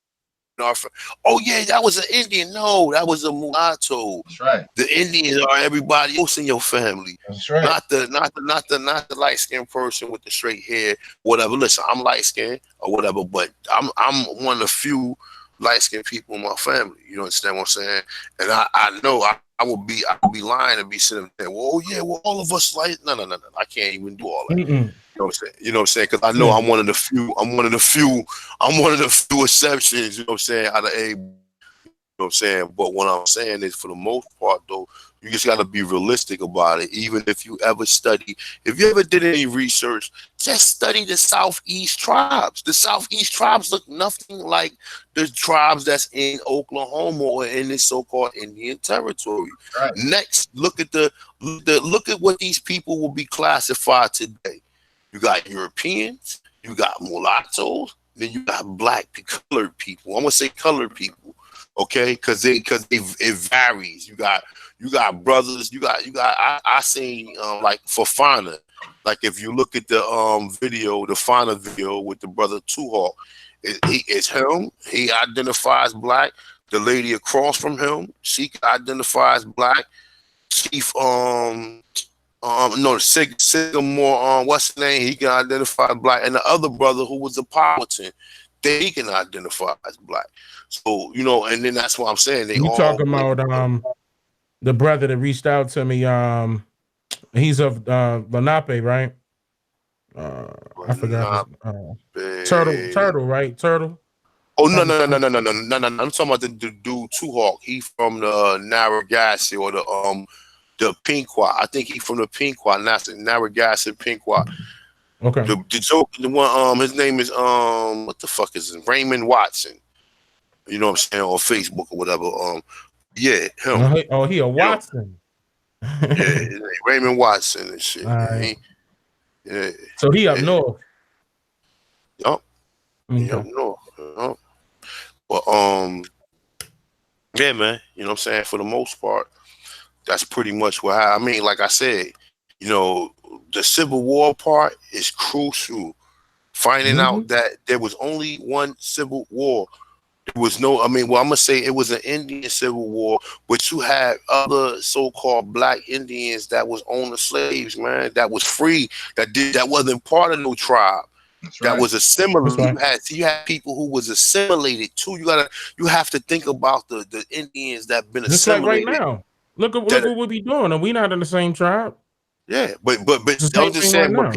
Oh yeah, that was an Indian. No, that was a mulatto. That's right. The Indians are everybody else in your family. That's right. Not the light skinned person with the straight hair. Whatever. Listen, I'm light skinned or whatever, but I'm one of the few light skinned people in my family. You understand what I'm saying? And I know I would be lying to be sitting there. Well, yeah, well, all of us like no. I can't even do all that. Mm-mm. You know what I'm saying? Because I know I'm one of the few. I'm one of the few exceptions. You know what I'm saying? Out of a. You know what I'm saying? But what I'm saying is, for the most part, though, you just got to be realistic about it. Even if you ever did any research, just study the Southeast tribes. The Southeast tribes look nothing like the tribes that's in Oklahoma or in this so-called Indian territory. Right. Next, look at what these people will be classified today. You got Europeans, you got mulattoes, then you got black colored people. I'm gonna say colored people, okay? Because it varies. You got You got brothers. You got. I seen like for Fana. Like if you look at the video, the Fana video with the brother Two Hawk, it's him. He identifies black. The lady across from him, she identifies black. Chief no, Sycamore, what's his name? He can identify black, and the other brother who was a Politan, he can identify as black. So and then that's what I'm saying. They You all talking about the brother that reached out to me? He's of Lenape, right? I forgot his Turtle, right? Turtle. Oh no! I'm talking about the dude Two Hawk. He from the Narragansett or the Pinqua. I think he from the Pinqua, not Narragansett Pinqua. Okay. The one his name is what the fuck is it? Raymond Watson. You know what I'm saying, on Facebook or whatever. Yeah, him. He a Watson. Yeah, Raymond Watson and shit. Right. Yeah. So he up north. Yup. Okay. Up north. Yup. But yeah, man. You know what I'm saying? For the most part, that's pretty much what I mean. Like I said, the Civil War part is crucial. Finding out that there was only one Civil War. There was no, I'm gonna say it was an Indian Civil War, but you had other so-called black Indians that was on the slaves, man, that was free, that wasn't part of no tribe. That was assimilated. Right. You had people who was assimilated too. You have to think about the Indians that been just assimilated. Like right now. Look what we be doing, and we not in the same tribe. Yeah, but I'm just saying, right,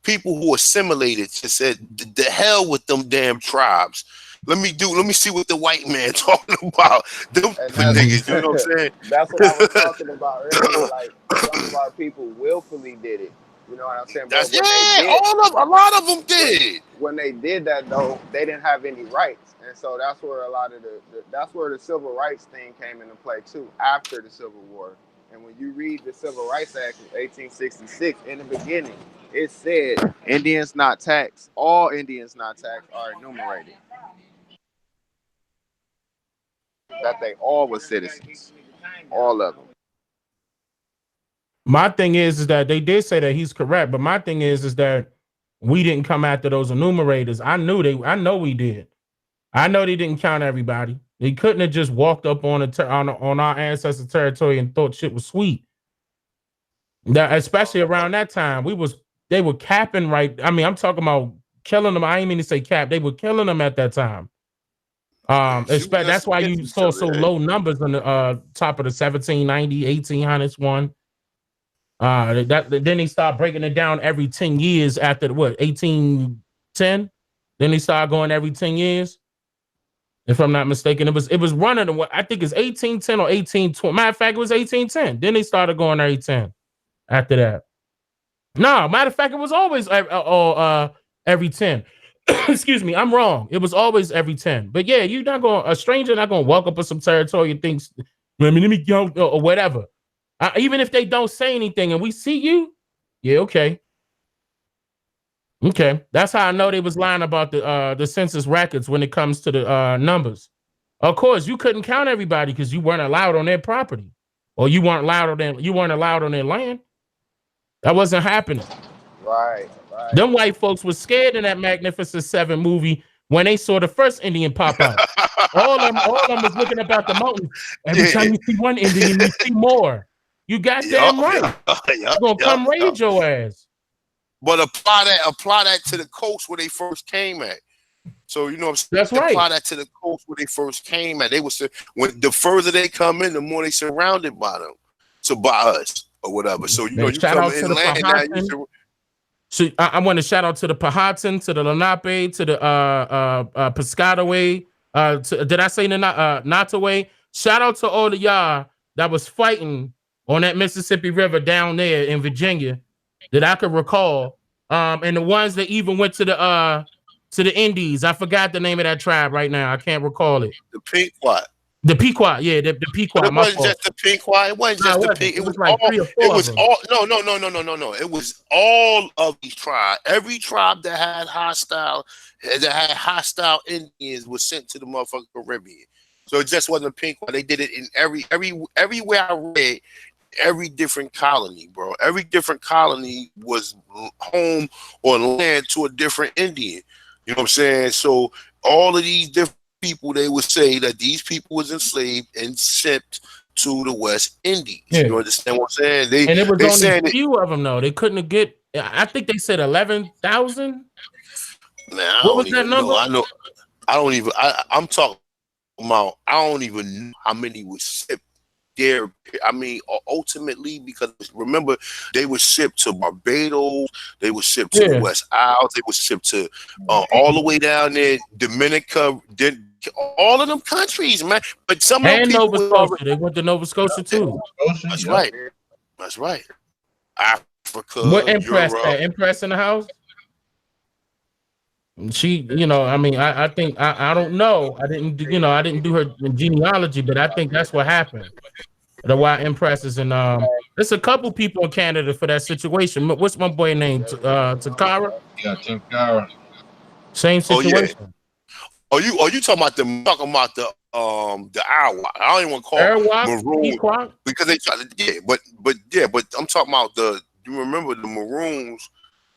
people who assimilated just said the hell with them damn tribes. Let me see what the white man talking about. Them niggas, you know what I'm saying? That's what I was talking about earlier. Like some of our people willfully did it. You know what I'm saying? A lot of them did. When they did that though, they didn't have any rights, and so that's where a lot of that's where the civil rights thing came into play too. After the Civil War, and when you read the Civil Rights Act of 1866, in the beginning, it said Indians not taxed. All Indians not taxed are enumerated. That they all were citizens, all of them. My thing is that they did say that he's correct, but my thing is that we didn't come after those enumerators. I know we did. I know they didn't count everybody. They couldn't have just walked up on our ancestors' territory and thought shit was sweet. That, especially around that time, they were capping right. I'm talking about killing them. I ain't mean to say cap. They were killing them at that time. That's why you saw so low numbers on the top of the 1790, 1800s one. Then they start breaking it down every 10 years after 1810. Then they start going every 10 years. If I'm not mistaken, it was running. I think it's 1810 or 1820. Matter of fact, it was 1810. Then they started going every 10 after that. No, matter of fact, it was always every 10. Excuse me, I'm wrong. It was always every 10. But yeah, a stranger not gonna walk up on some territory and thinks, let me go or whatever. Even if they don't say anything and we see you, yeah, okay. Okay. That's how I know they was lying about the census records when it comes to the numbers. Of course, you couldn't count everybody because you weren't allowed on their property, or you weren't allowed on their land. That wasn't happening. Right. Them white folks were scared in that Magnificent Seven movie when they saw the first Indian pop out. all of them was looking up at the mountains. Every time you see one Indian, you see more. You got damn right. You're gonna come raid your ass. But apply that to the coast where they first came at. So you know what I'm saying? That's right. Apply that to the coast where they first came at. They was when the further they come in, the more they surrounded by them. So by us or whatever. So you come inland now. So I want to shout out to the Powhatan, to the Lenape, to the Piscataway. Did I say Nottoway? Shout out to all of y'all that was fighting on that Mississippi River down there in Virginia that I could recall. And the ones that even went to the Indies. I forgot the name of that tribe right now. I can't recall it. The Pequot. The Pequot, yeah, the Pequot. It wasn't just the Pequot. It wasn't just the Pequot. It was like all, 3 or 4 it was of them. All. No. It was all of these tribes. Every tribe that had hostile Indians was sent to the motherfucking Caribbean. So it just wasn't pink one. They did it in everywhere I read, every different colony, bro. Every different colony was home or land to a different Indian. You know what I'm saying? So all of these different people, they would say that these people was enslaved and shipped to the West Indies. Yeah. You understand what I'm saying? And it was only saying a few of them though. They couldn't get. I think they said 11,000. Man, What was that number? I'm talking about. I don't even know how many was shipped there. I mean, ultimately, because remember, they were shipped to Barbados, they were shipped to the West Isles, they were shipped to all the way down there, Dominica, all of them countries, man. But some of them people Nova Scotia, they went to Nova Scotia too. That's right. That's right. Africa. What Empress? Europe. Empress in the house? She, you know, I mean, I think I don't know. I didn't do her genealogy, but I think that's what happened. The why Empress is in there's a couple people in Canada for that situation. What's my boy named? Takara? Yeah, Tinkara. Same situation. Oh, yeah. Are you talking about the Arawak? I don't even want to call it Maroon because they try to but I'm talking about you remember the Maroons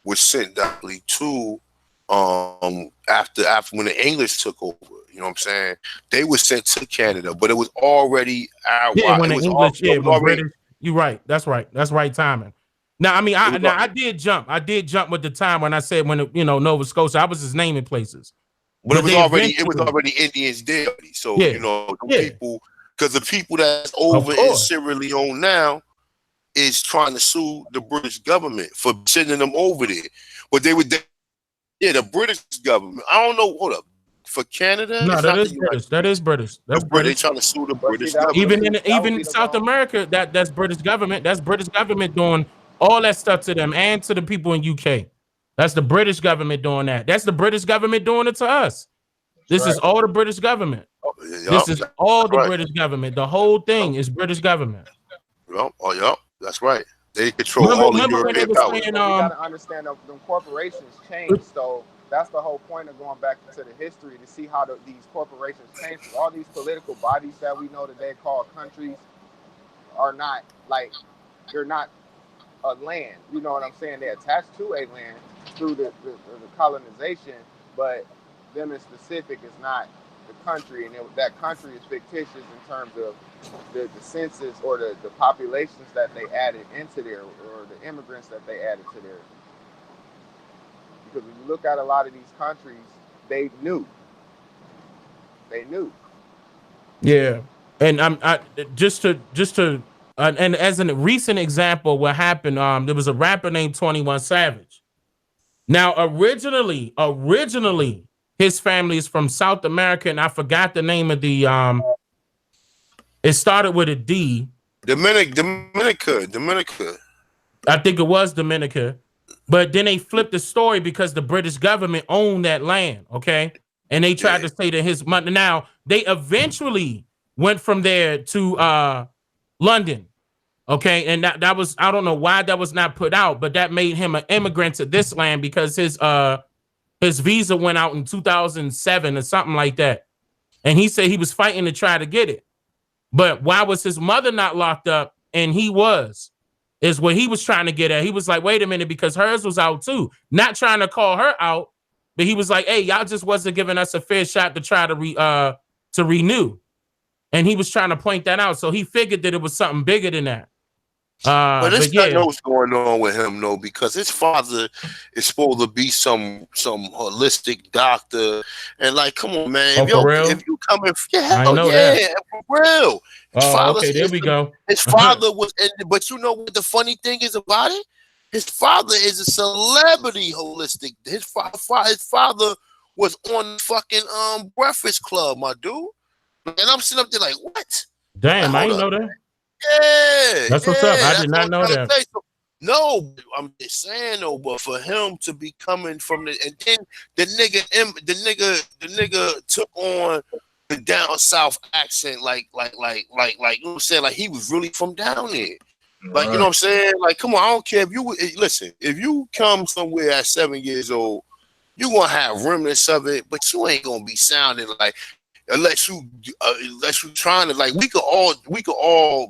were sent directly to after when the English took over. You know what I'm saying? They were sent to Canada, but it was already Arawak. Yeah, when the English, British. You're right. That's right. That's right timing. Now, I mean, I did jump. I did jump with the time when I said Nova Scotia. I was just naming places. But it was already Indians there. So people, because the people that's over in Sierra Leone now is trying to sue the British government for sending them over there. But the British government. I don't know. Hold up. For Canada, no, that is British. That is British. That's British. They trying to sue the British government. Even in South America, that's British government. That's British government doing all that stuff to them and to the people in UK. That's the British government doing that. That's the British government doing it to us. This is all the British government. This is all the British government. The whole thing is British government. Yep. That's right. They control all the European powers. We gotta understand that the corporations change. So that's the whole point of going back into the history to see how these corporations change. All these political bodies that we know today called countries are not they're not a land. You know what I'm saying? They're attached to a land through the colonization, but them in specific is not the country, and that country is fictitious in terms of the census or the populations that they added into there, or the immigrants that they added to there. Because when you look at a lot of these countries, they knew. Yeah, and I just to and as a recent example, what happened? There was a rapper named 21 Savage. Now, originally, his family is from South America, and I forgot the name of the it started with a D. Dominica. I think it was Dominica. But then they flipped the story because the British government owned that land, okay? And they tried to say that his money. Now, they eventually went from there to London, okay? And that was, I don't know why that was not put out, but that made him an immigrant to this land because his visa went out in 2007 or something like that. And he said he was fighting to try to get it. But why was his mother not locked up and he was? Is what he was trying to get at. He was like, wait a minute, because hers was out too. Not trying to call her out, but he was like, hey, y'all just wasn't giving us a fair shot to try to renew. And he was trying to point that out. So he figured that it was something bigger than that. But it's not know what's going on with him, though, because his father is supposed to be some holistic doctor, and like, come on, man, if you come in, for real. Okay, there we go. His father was, but you know what the funny thing is about it? His father is a celebrity holistic. His father was on fucking Breakfast Club, my dude, and I'm sitting up there like, what? Damn, I didn't know that. Yeah, that's what's up. I did not know that. No, I'm just saying though, but for him to be coming from and then the nigga took on the down south accent, like you know what I'm saying, like he was really from down there. Like, you know what I'm saying? Like, come on, I don't care if you listen, if you come somewhere at 7 years old, you gonna have remnants of it, but you ain't gonna be sounding like unless you trying to like, we could all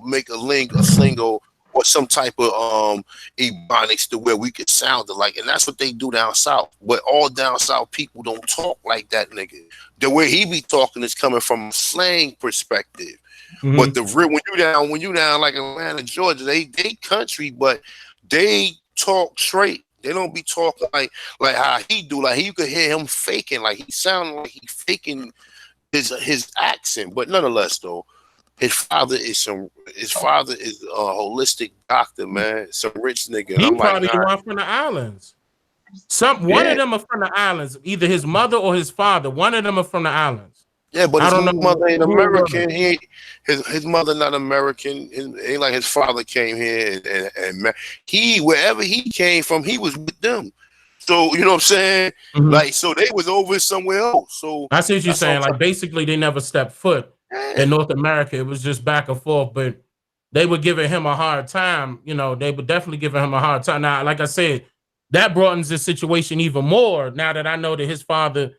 make a slingo or some type of ebonics to where we could sound alike, and that's what they do down south. But all down south people don't talk like that nigga. The way he be talking is coming from a slang perspective. Mhm. But the real when you down like Atlanta, Georgia, they country, but they talk straight. They don't be talking like how he do. Like you could hear him faking, like he sounding like he faking his accent. But nonetheless, though, his father is a holistic doctor, man. Some rich nigga. And He I'm probably like, the nah. one from the islands. One of them are from the islands. Either his mother or his father. One of them are from the islands. Yeah, but I his don't know mother ain't who it was. American. He ain't, his mother not American. It ain't like his father came here and he, wherever he came from, he was with them. So you know what I'm saying? Mhm. Like, so they was over somewhere else. So I see what you're that's saying. all I'm Like basically, they never stepped foot in North America. It was just back and forth, but they were giving him a hard time. You know, they were definitely giving him a hard time. Now, like I said, that broadens the situation even more. Now that I know that his father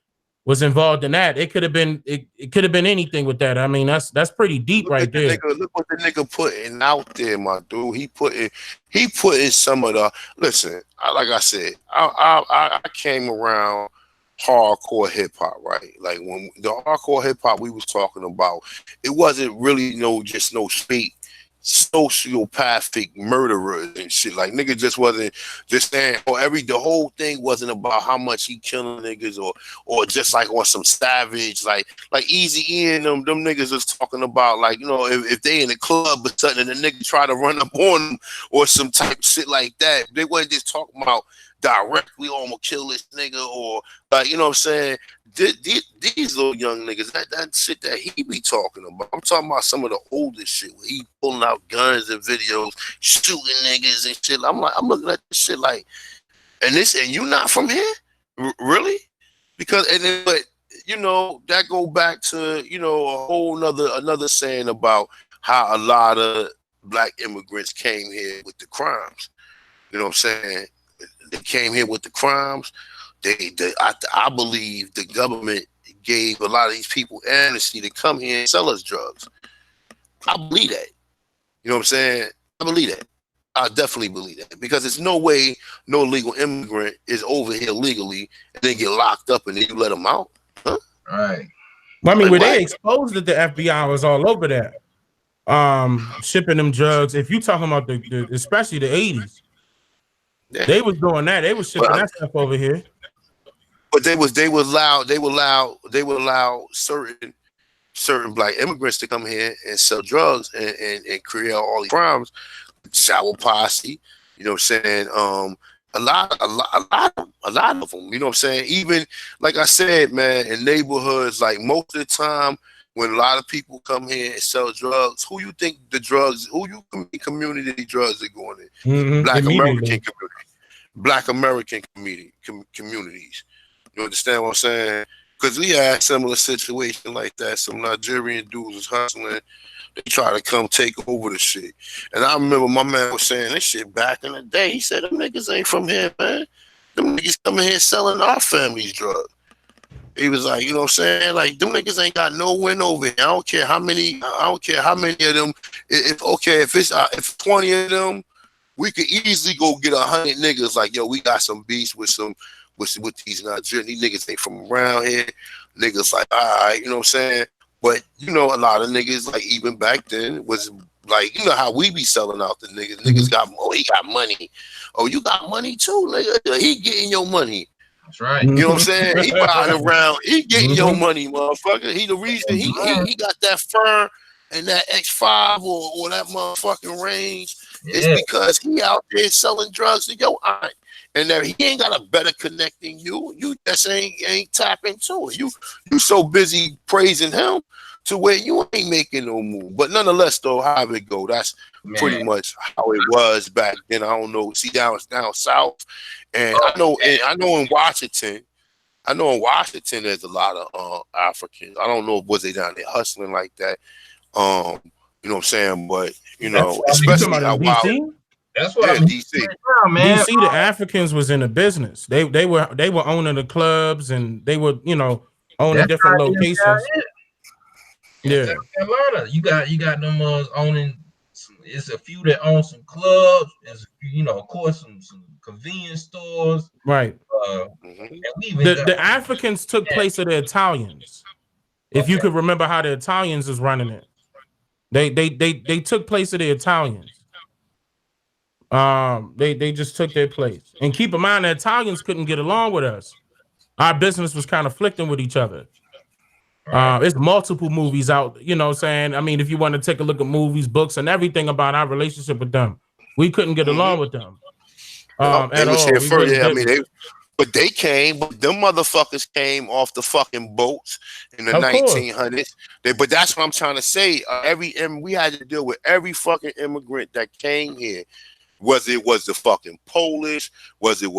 was involved in that, it could have been it could have been anything with that. I mean, that's pretty deep right there. Look what the nigga putting out there, my dude. He putting some of the. Listen, like I said, I came around hardcore hip hop, right? Like when the hardcore hip hop we was talking about, it wasn't really no straight sociopathic murderers and shit. Like nigga just wasn't just saying, the whole thing wasn't about how much he killing niggas or just like on some savage like Easy and them niggas was talking about like, you know, if they in the club or something and the nigga try to run up on them or some type shit like that. They wasn't just talking about directly, oh, I'm gonna kill this nigga, or like, you know what I'm saying? These little young niggas, that shit that he be talking about. I'm talking about some of the oldest shit where he pulling out guns and videos, shooting niggas and shit. I'm looking at this shit like, and you not from here, really? Because but you know that go back to, you know, a whole another saying about how a lot of black immigrants came here with the crimes. You know what I'm saying? They came here with the crimes. I believe the government gave a lot of these people amnesty to come here and sell us drugs. I believe that. You know what I'm saying? I believe that. I definitely believe that, because there's no way no legal immigrant is over here legally and then get locked up and then you let them out. Huh? Right. Well, I mean, Like, when they exposed that the FBI was all over that, shipping them drugs. If you talking about the especially the 80s, yeah. they was doing that. They was shipping that stuff over here. But they would allow certain black immigrants to come here and sell drugs and create all these crimes. Shower posse, you know what I'm saying? A lot of them, you know what I'm saying? Even like I said, man, in neighborhoods, like most of the time when a lot of people come here and sell drugs, who you think community drugs are going in? Mm-hmm. Black American communities. You understand what I'm saying? Because we had a similar situation like that. Some Nigerian dudes was hustling. They try to come take over the shit. And I remember my man was saying this shit back in the day. He said, them niggas ain't from here, man. Them niggas coming here selling our family's drugs. He was like, you know what I'm saying? Like, them niggas ain't got no win over here. I don't care how many of them. If 20 of them, we could easily go get 100 niggas. Like, yo, we got some beats with these Nigerian. These niggas ain't from around here. Niggas like, all right, you know what I'm saying? But, you know, a lot of niggas, like, even back then, was like, you know how we be selling out the niggas. Niggas got, he got money. Oh, you got money too, nigga. He getting your money. That's right. You know what I'm saying? He riding around. He getting your money, motherfucker. He the reason he got that fur and that X5 or that motherfucking range is because he out there selling drugs to your aunt. And that he ain't got a better connect than you. You just ain't tapping into it. You so busy praising him to where you ain't making no move. But nonetheless, though, how it go? That's pretty much how it was back then. I don't know. See, down south, and I know in Washington. I know in Washington there's a lot of Africans. I don't know if was they down there hustling like that. You know what I'm saying? But you know, especially how wild. That's what I'm DC. Man. DC, the Africans was in the business. They were owning the clubs and they were, you know, owning different locations. Yeah. Atlanta, you got them owning. It's a few that own some clubs. It's, of course, some convenience stores. Right. And we even got The Africans took place of the Italians. If you could remember how the Italians is running it, they took place of the Italians. They just took their place. And keep in mind, the Italians couldn't get along with us. Our business was conflicting with each other. It's multiple movies out, you know what I'm saying? I mean, if you want to take a look at movies, books, and everything about our relationship with them, we couldn't get along with them. At all. We really didn't. But them motherfuckers came off the fucking boats in the 1900s. But that's what I'm trying to say. We had to deal with every fucking immigrant that came here. Was it the fucking Polish? Was it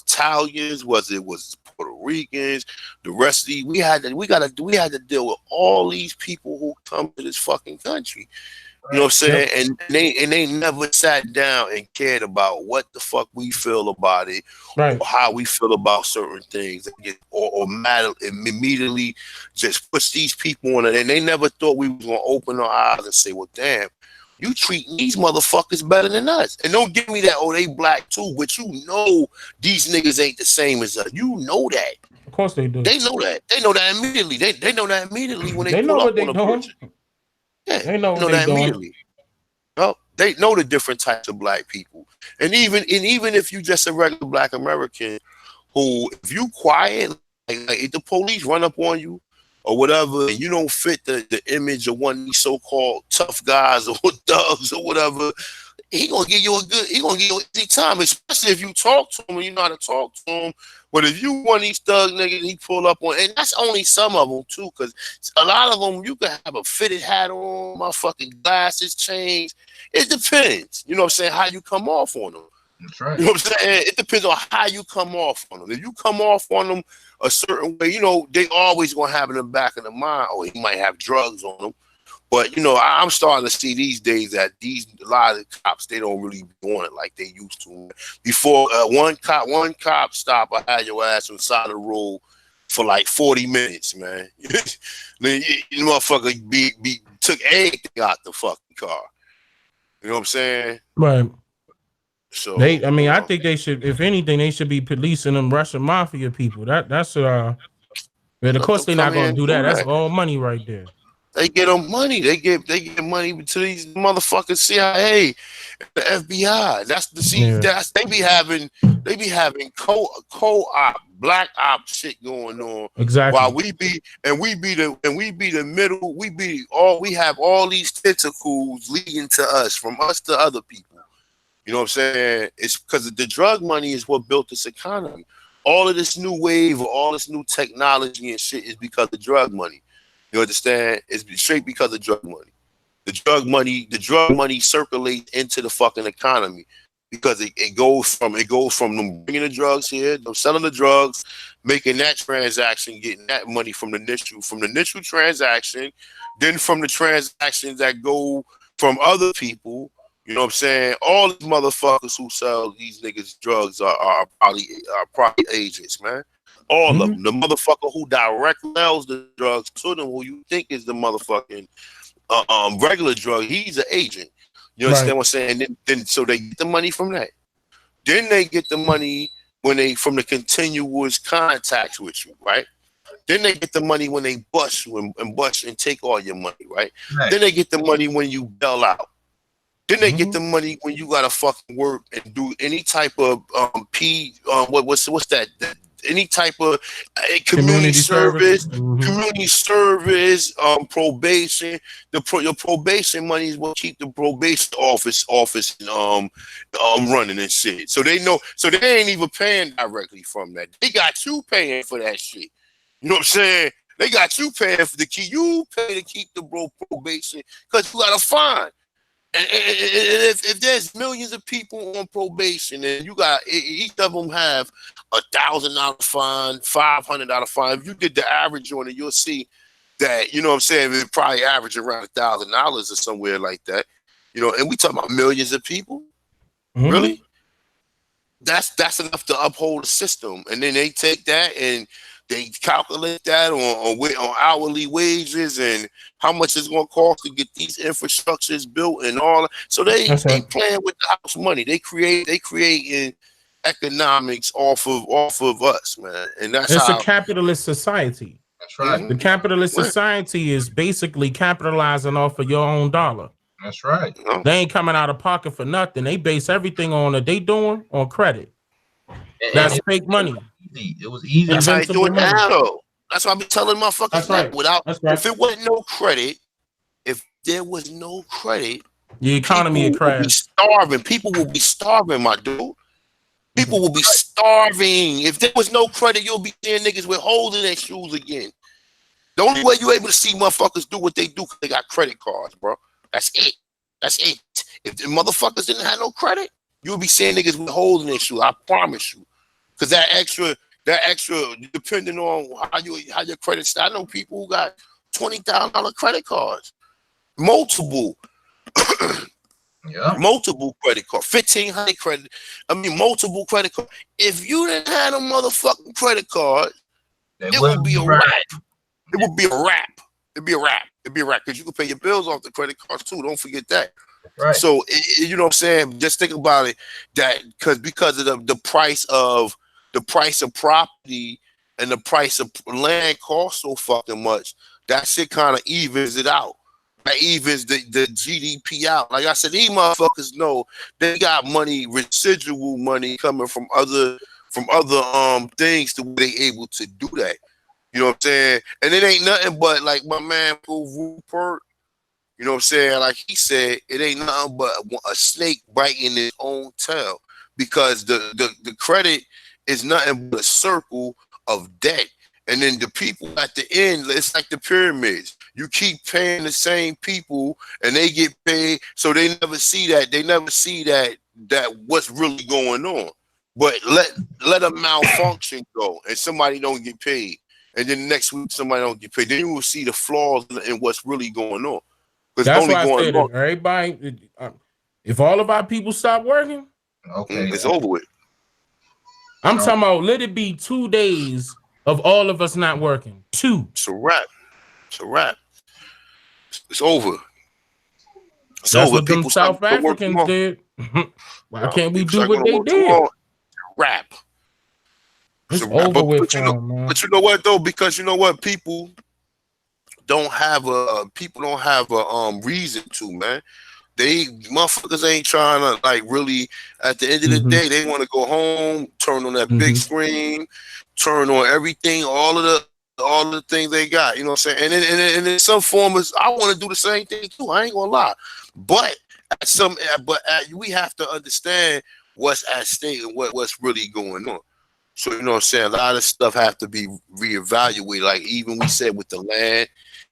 Italians? Was Puerto Ricans? The rest of we had to deal with all these people who come to this fucking country. You know what I'm saying? Yep. And they never sat down and cared about what the fuck we feel about it, or how we feel about certain things, or immediately just push these people on it. And they never thought we was gonna open our eyes and say, well, damn, you treating these motherfuckers better than us. And don't give me that, oh, they black too, but these niggas ain't the same as us. You know that. Of course they do. They know that. They know that immediately. They know that immediately when they know pull what up they on a doing. person. Yeah, they know that immediately. Well, they know the different types of black people. And even if you just a regular black American who, if you quiet, like if the police run up on you or whatever, and you don't fit the image of one of these so-called tough guys or thugs or whatever, he gonna give you an easy time, especially if you talk to him and you know how to talk to him. But if you one of these thug niggas, he pull up on, and that's only some of them too, because a lot of them you can have a fitted hat on, my fucking glasses, chains. It depends, you know what I'm saying, how you come off on them. That's right. You know what I'm saying? It depends on how you come off on them. If you come off on them a certain way, they always gonna have in the back of the mind, oh, he might have drugs on him. But I'm starting to see these days that a lot of the cops, they don't really be on it like they used to. Before one cop stop, I had your ass on the side of the road for like 40 minutes, man. The motherfucker took everything out the fucking car. You know what I'm saying? Right. So I think they should, if anything, they should be policing them Russian mafia people. That's of course they're not gonna do that. That's all money right there. They get them money. They get money to these motherfuckers CIA, the FBI. They be having co-op, black op shit going on. Exactly. While we be the middle. We have all these tentacles leading to us, from us to other people. You know what I'm saying? It's because the drug money is what built this economy. All of this new wave, all this new technology and shit is because of drug money. You understand? It's straight because of drug money. The drug money circulates into the fucking economy because it goes from them bringing the drugs here, them selling the drugs, making that transaction, getting that money from the initial transaction, then from the transactions that go from other people. You know what I'm saying? All these motherfuckers who sell these niggas drugs are probably agents, man. All of them. The motherfucker who directly sells the drugs to them, who you think is the motherfucking regular drug, he's an agent. You understand what I'm saying? Then so they get the money from that. Then they get the money from the continuous contacts with you, right? Then they get the money when they bust you and take all your money, right? Then they get the money when you bail out. Then they get the money when you gotta fucking work and do any type of what's that? Any type of community service, probation. Your probation money is what keep the probation office running and shit. So they know. So they ain't even paying directly from that. They got you paying for that shit. You know what I'm saying? They got you paying for the key. You pay to keep the probation because you got a fine. And if there's millions of people on probation and you got each of them have $1,000 fine, $500 fine, if you did the average on it, you'll see that, you know what I'm saying, it probably average around $1,000 or somewhere like that. And we talking about millions of people. Really? That's enough to uphold the system. And then they take that and they calculate that on hourly wages and how much it's going to cost to get these infrastructures built and all. So they playing with the house money. They creating economics off of us, man. And that's it's how a capitalist society. That's right. The capitalist society is basically capitalizing off of your own dollar. That's right. They ain't coming out of pocket for nothing. They base everything on what they doing on credit. That's fake money. It was easy. That's how you do it now, though. That's why I be telling motherfuckers. That's right. If it wasn't no credit, if there was no credit, the economy would crash. People will be starving, my dude. People will be starving. If there was no credit, you'll be seeing niggas with holes in their shoes again. The only way you're able to see motherfuckers do what they do because they got credit cards, bro. That's it. That's it. If the motherfuckers didn't have no credit, you'll be seeing niggas with holes in their shoes. I promise you. Because that extra, depending on how your credit stat. I know people who got $20,000 credit cards, multiple credit cards, 1,500 credit. I mean, multiple credit cards. If you didn't have a motherfucking credit card, it would be a wrap. It would be a wrap. It'd be a wrap. It'd be a wrap because you can pay your bills off the credit cards too. Don't forget that. Right. So you know what I'm saying? Just think about it. That because of the price of property and the price of land costs so fucking much, that shit kind of evens it out. That evens the GDP out. Like I said, these motherfuckers know they got money, residual money coming from other things to be able to do that. You know what I'm saying? And it ain't nothing but like my man Rupert. You know what I'm saying? Like he said, it ain't nothing but a snake biting his own tail because the credit is nothing but a circle of debt. And then the people at the end, it's like the pyramids. You keep paying the same people and they get paid. So they never see that. They never see that what's really going on. But let a malfunction go and somebody don't get paid. And then next week somebody don't get paid. Then you will see the flaws in what's really going on. That's why I said that everybody, if all of our people stop working, okay, it's over with. I'm talking about let it be 2 days of all of us not working. 2. It's a wrap. It's a wrap. It's over. It's That's over. what them People South Africans did. Why can't we do what they did? Wrap. It's over with. But you know what though? Because you know what, people don't have a reason to, man. They motherfuckers ain't trying to like really. At the end of the day, they want to go home, turn on that big screen, turn on everything, all of the things they got. You know what I'm saying? And in some form, I want to do the same thing too. I ain't gonna lie, but we have to understand what's at stake and what's really going on. So, you know what I'm saying? A lot of stuff have to be reevaluated. Like even we said with the land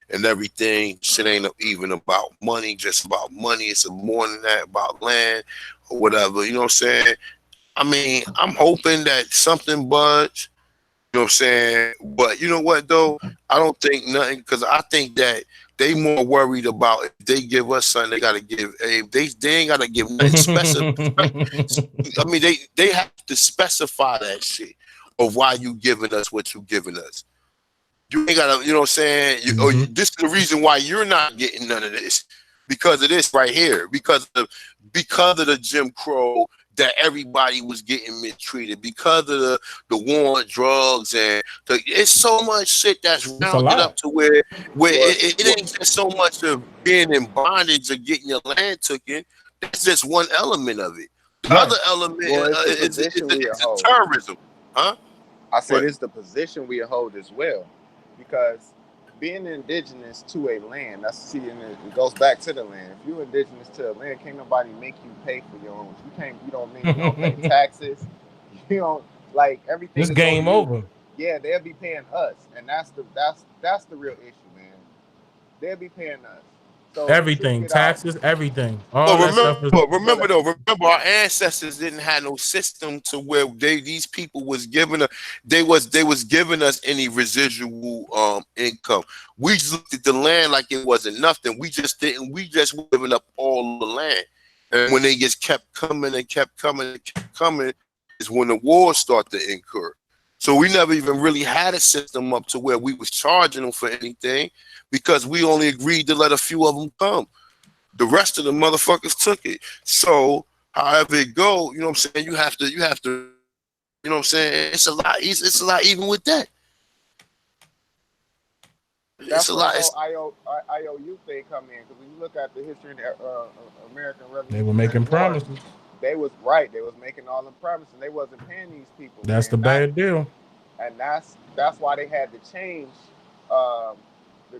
and everything, shit ain't even about money, just about money. It's more than that, about land or whatever. You know what I'm saying? I mean, I'm hoping that something budge. You know what I'm saying? But you know what though? I don't think nothing, because I think that they more worried about if they give us something, they gotta give they ain't gotta give nothing specific. I mean, they have to specify that shit of why you giving us what you giving us. You ain't gotta, you know what I'm saying? This is the reason why you're not getting none of this, because of this right here, because of the Jim Crow, that everybody was getting mistreated, because of the war on drugs, and it's so much shit that's rounded up to where it ain't just so much of being in bondage or getting your land taken. That's just one element of it. The other element is terrorism. Huh? I said it's the position we hold as well, because being indigenous to a land, and it goes back to the land. If you're indigenous to a land, can't nobody make you pay for your own. You don't pay taxes. You don't, like, everything. This game over. Yeah, they'll be paying us, and that's the real issue, man. They'll be paying us. So everything, taxes, everything. Remember, our ancestors didn't have no system to where these people was giving giving us any residual income. We just looked at the land like it wasn't nothing. We just were giving up all the land. And when they just kept coming is when the wars start to incur. So we never even really had a system up to where we was charging them for anything, because we only agreed to let a few of them come. The rest of the motherfuckers took it. So however it go, you know what I'm saying? You have to, you know what I'm saying? It's a lot. It's a lot even with that. That's It's a where lot. the whole IOU thing come in, because when you look at the history of the American Revolution, They were making promises. They was right. They was making all the promises. And they wasn't paying these people. That's the bad deal. And that's why they had to change the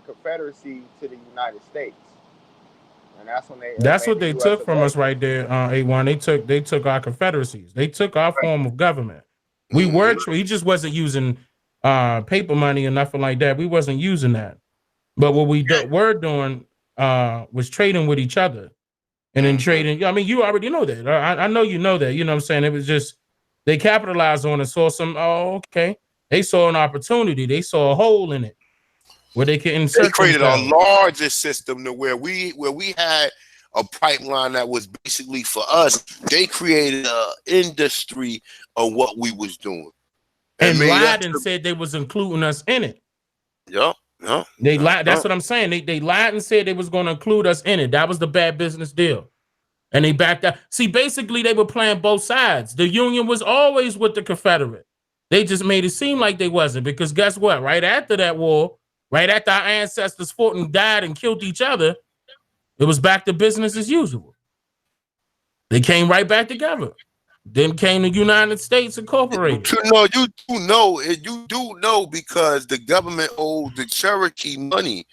Confederacy to the United States. And that's when they. That's what they took from us right there. A1. They took our confederacies. They took our form of government. We were. He just wasn't using paper money or nothing like that. We wasn't using that. But what we were doing was trading with each other. And then trading, I mean, you already know that. I know you know that. You know what I'm saying? It was just, they capitalized on it, saw some, okay. They saw an opportunity. They saw a hole in it where they could insert. They created a larger system to where we had a pipeline that was basically for us. They created an industry of what we was doing. And lied and said they was including us in it. Yep. No, they lied. That's what I'm saying. They lied and said they was going to include us in it. That was the bad business deal. And they backed out. See, basically, they were playing both sides. The Union was always with the Confederate. They just made it seem like they wasn't, because guess what? Right after that war, right after our ancestors fought and died and killed each other, it was back to business as usual. They came right back together. Then came the United States Incorporated. You do know because the government owed the Cherokee money.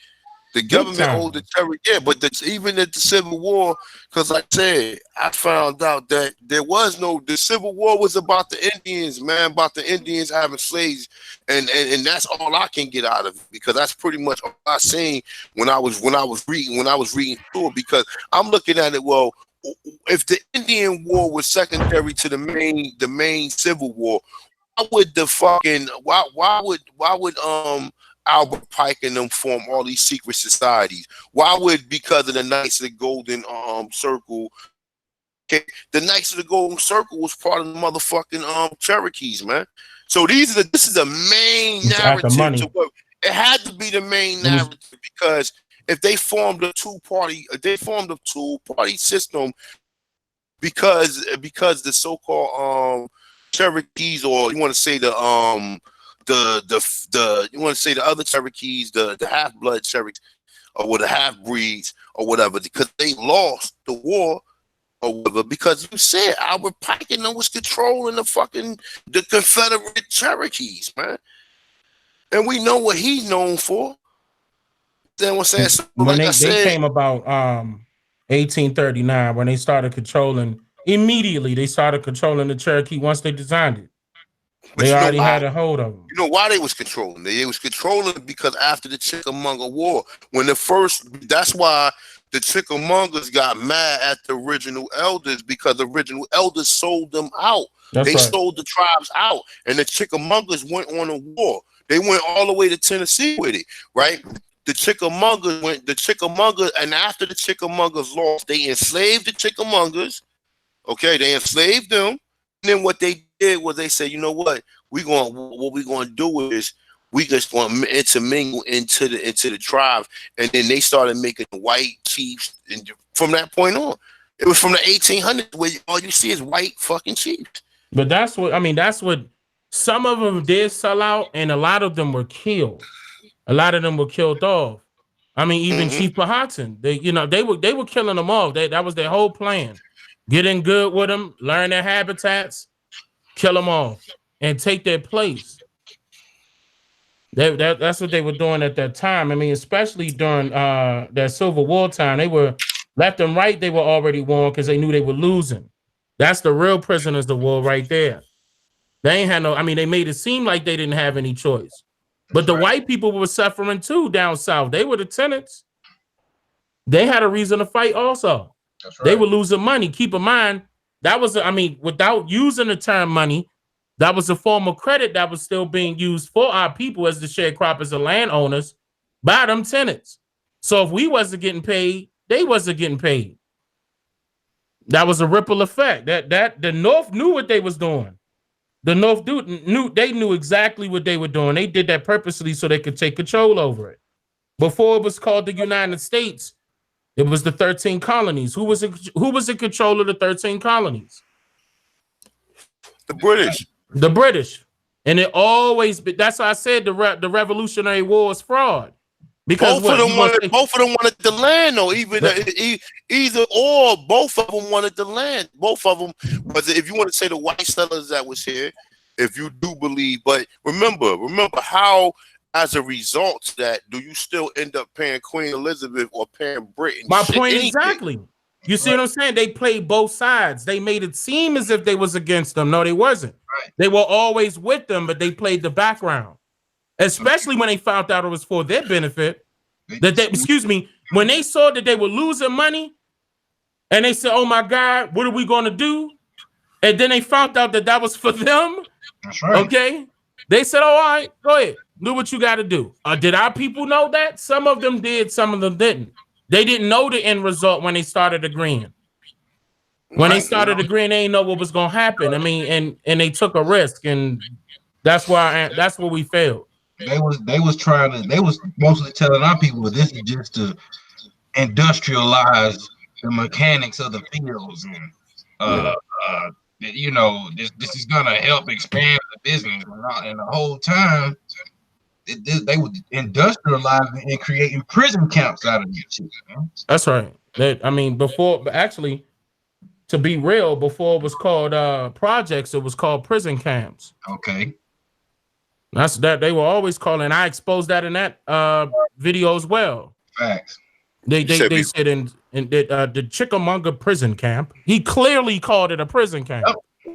The government owed the Cherokee, but even at the Civil War, because like I said, I found out that the Civil War was about the Indians, man, about the Indians having slaves, and that's all I can get out of it, because that's pretty much all I seen when I was reading through it, because I'm looking at it, well, if the Indian War was secondary to the main Civil War, why would Albert Pike and them form all these secret societies? Why would, because of the Knights of the Golden Circle? Okay, the Knights of the Golden Circle was part of the motherfucking Cherokees, man. So this is the main narrative. It had to be the main narrative, because if they formed a two-party system, because the so-called Cherokees, or you want to say the other Cherokees, the half-blood Cherokees, or the half-breeds, or whatever, because they lost the war, or whatever, because you said Albert Pike and them was controlling the Confederate Cherokees, man. And we know what he's known for. Then what's saying? So, when they came about 1839, when they started controlling, immediately they started controlling the Cherokee once they designed it. But they already had a hold of them. You know why they was controlling? They was controlling because after the Chickamauga War, that's why the Chickamaugas got mad at the original elders, because the original elders sold them out. They sold the tribes out, and the Chickamaugas went on a war. They went all the way to Tennessee with it, right? The Chickamaugas, and after the Chickamaugas lost, they enslaved the Chickamaugas. Okay, they enslaved them. And then what they did was they said, you know what? What we're gonna do is we just want to intermingle into the tribes, and then they started making white chiefs. And from that point on, it was from the 1800s where all you see is white fucking chiefs. But that's what some of them did sell out, and a lot of them were killed. A lot of them were killed off. I mean, even Chief Powhatan, they were killing them off. That was their whole plan. Get in good with them, learn their habitats, kill them off, and take their place. That's what they were doing at that time. I mean, especially during that Civil War time, they were left and right. They were already won because they knew they were losing. That's the real prisoners of war right there. They ain't had no. I mean, they made it seem like they didn't have any choice. But the white people were suffering too down south. They were the tenants. They had a reason to fight also. That's right. They were losing money. Keep in mind, that was, without using the term money, that was a form of credit that was still being used for our people as the sharecroppers and landowners by them tenants. So if we wasn't getting paid, they wasn't getting paid. That was a ripple effect. That the North knew what they was doing. The North knew exactly what they were doing. They did that purposely so they could take control over it. Before it was called the United States, it was the 13 colonies. Who was in control of the 13 colonies? The British. The British. And it always, that's why I said the Revolutionary War is fraud. Because both of them wanted the land, though. Either or, both of them wanted the land. Both of them. But if you want to say the white settlers that was here, if you do believe, but remember how, as a result of that, do you still end up paying Queen Elizabeth or paying Britain? My point exactly. You see what I'm saying? They played both sides. They made it seem as if they was against them. No, they wasn't. Right. They were always with them, but they played the background. Especially when they found out it was for their benefit. When they saw that they were losing money, and they said, "Oh my God, what are we going to do?" And then they found out that was for them. That's right. Okay, they said, "Oh, all right, go ahead, do what you got to do." Did our people know that? Some of them did, some of them didn't. They didn't know the end result when they started agreeing. When they started agreeing, they didn't know what was going to happen. I mean, and they took a risk, and that's where we failed. They was mostly telling our people this is just to industrialize the mechanics of the fields, and this is gonna help expand the business. And the whole time they were industrializing and creating prison camps out of these shit, man. That's right. Actually, to be real, before it was called projects, it was called prison camps. Okay. That's that they were always calling. I exposed that in that video as well. Facts. They said in the Chickamauga prison camp. He clearly called it a prison camp.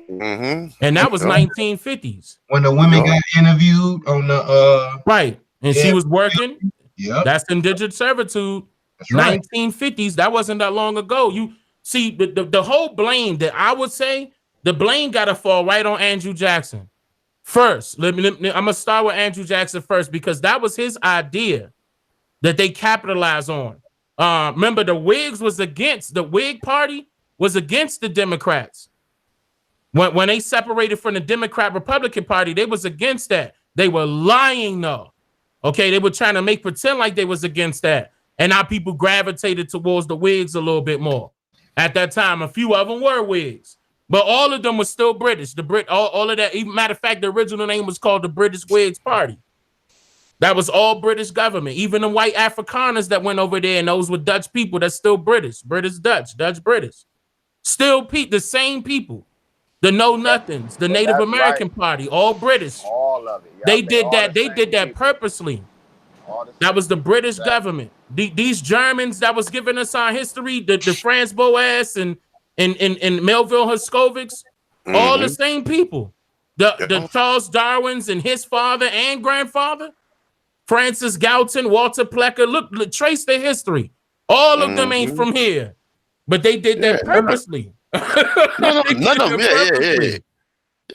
Mm-hmm. And that was 1950s. When the women got interviewed on the right, and she was working. Yeah, that's indentured servitude. That's right. 1950s. That wasn't that long ago. You see the whole blame that I would say the blame got to fall right on Andrew Jackson. First, I'm gonna start with Andrew Jackson first because that was his idea that they capitalized on. Remember, the Whig Party was against the Democrats. When they separated from the Democrat Republican Party, they was against that. They were lying though. Okay, they were trying to pretend like they was against that, and our people gravitated towards the Whigs a little bit more. At that time, a few of them were Whigs. But all of them were still British. All of that. Even matter of fact, the original name was called the British Whigs Party. That was all British government. Even the white Afrikaners that went over there, and those were Dutch people. That's still British, Dutch, British. Still the same people. The Know Nothings, the Native American Party, all British. All of it. They did that. They did that purposely. That was the British government. These Germans that was giving us our history, the Franz Boas and Melville Huskovic's, all the same people. The Charles Darwin's and his father and grandfather, Francis Galton, Walter Plecker. Look, trace their history. All of them ain't from here, but they did that purposely. None of them.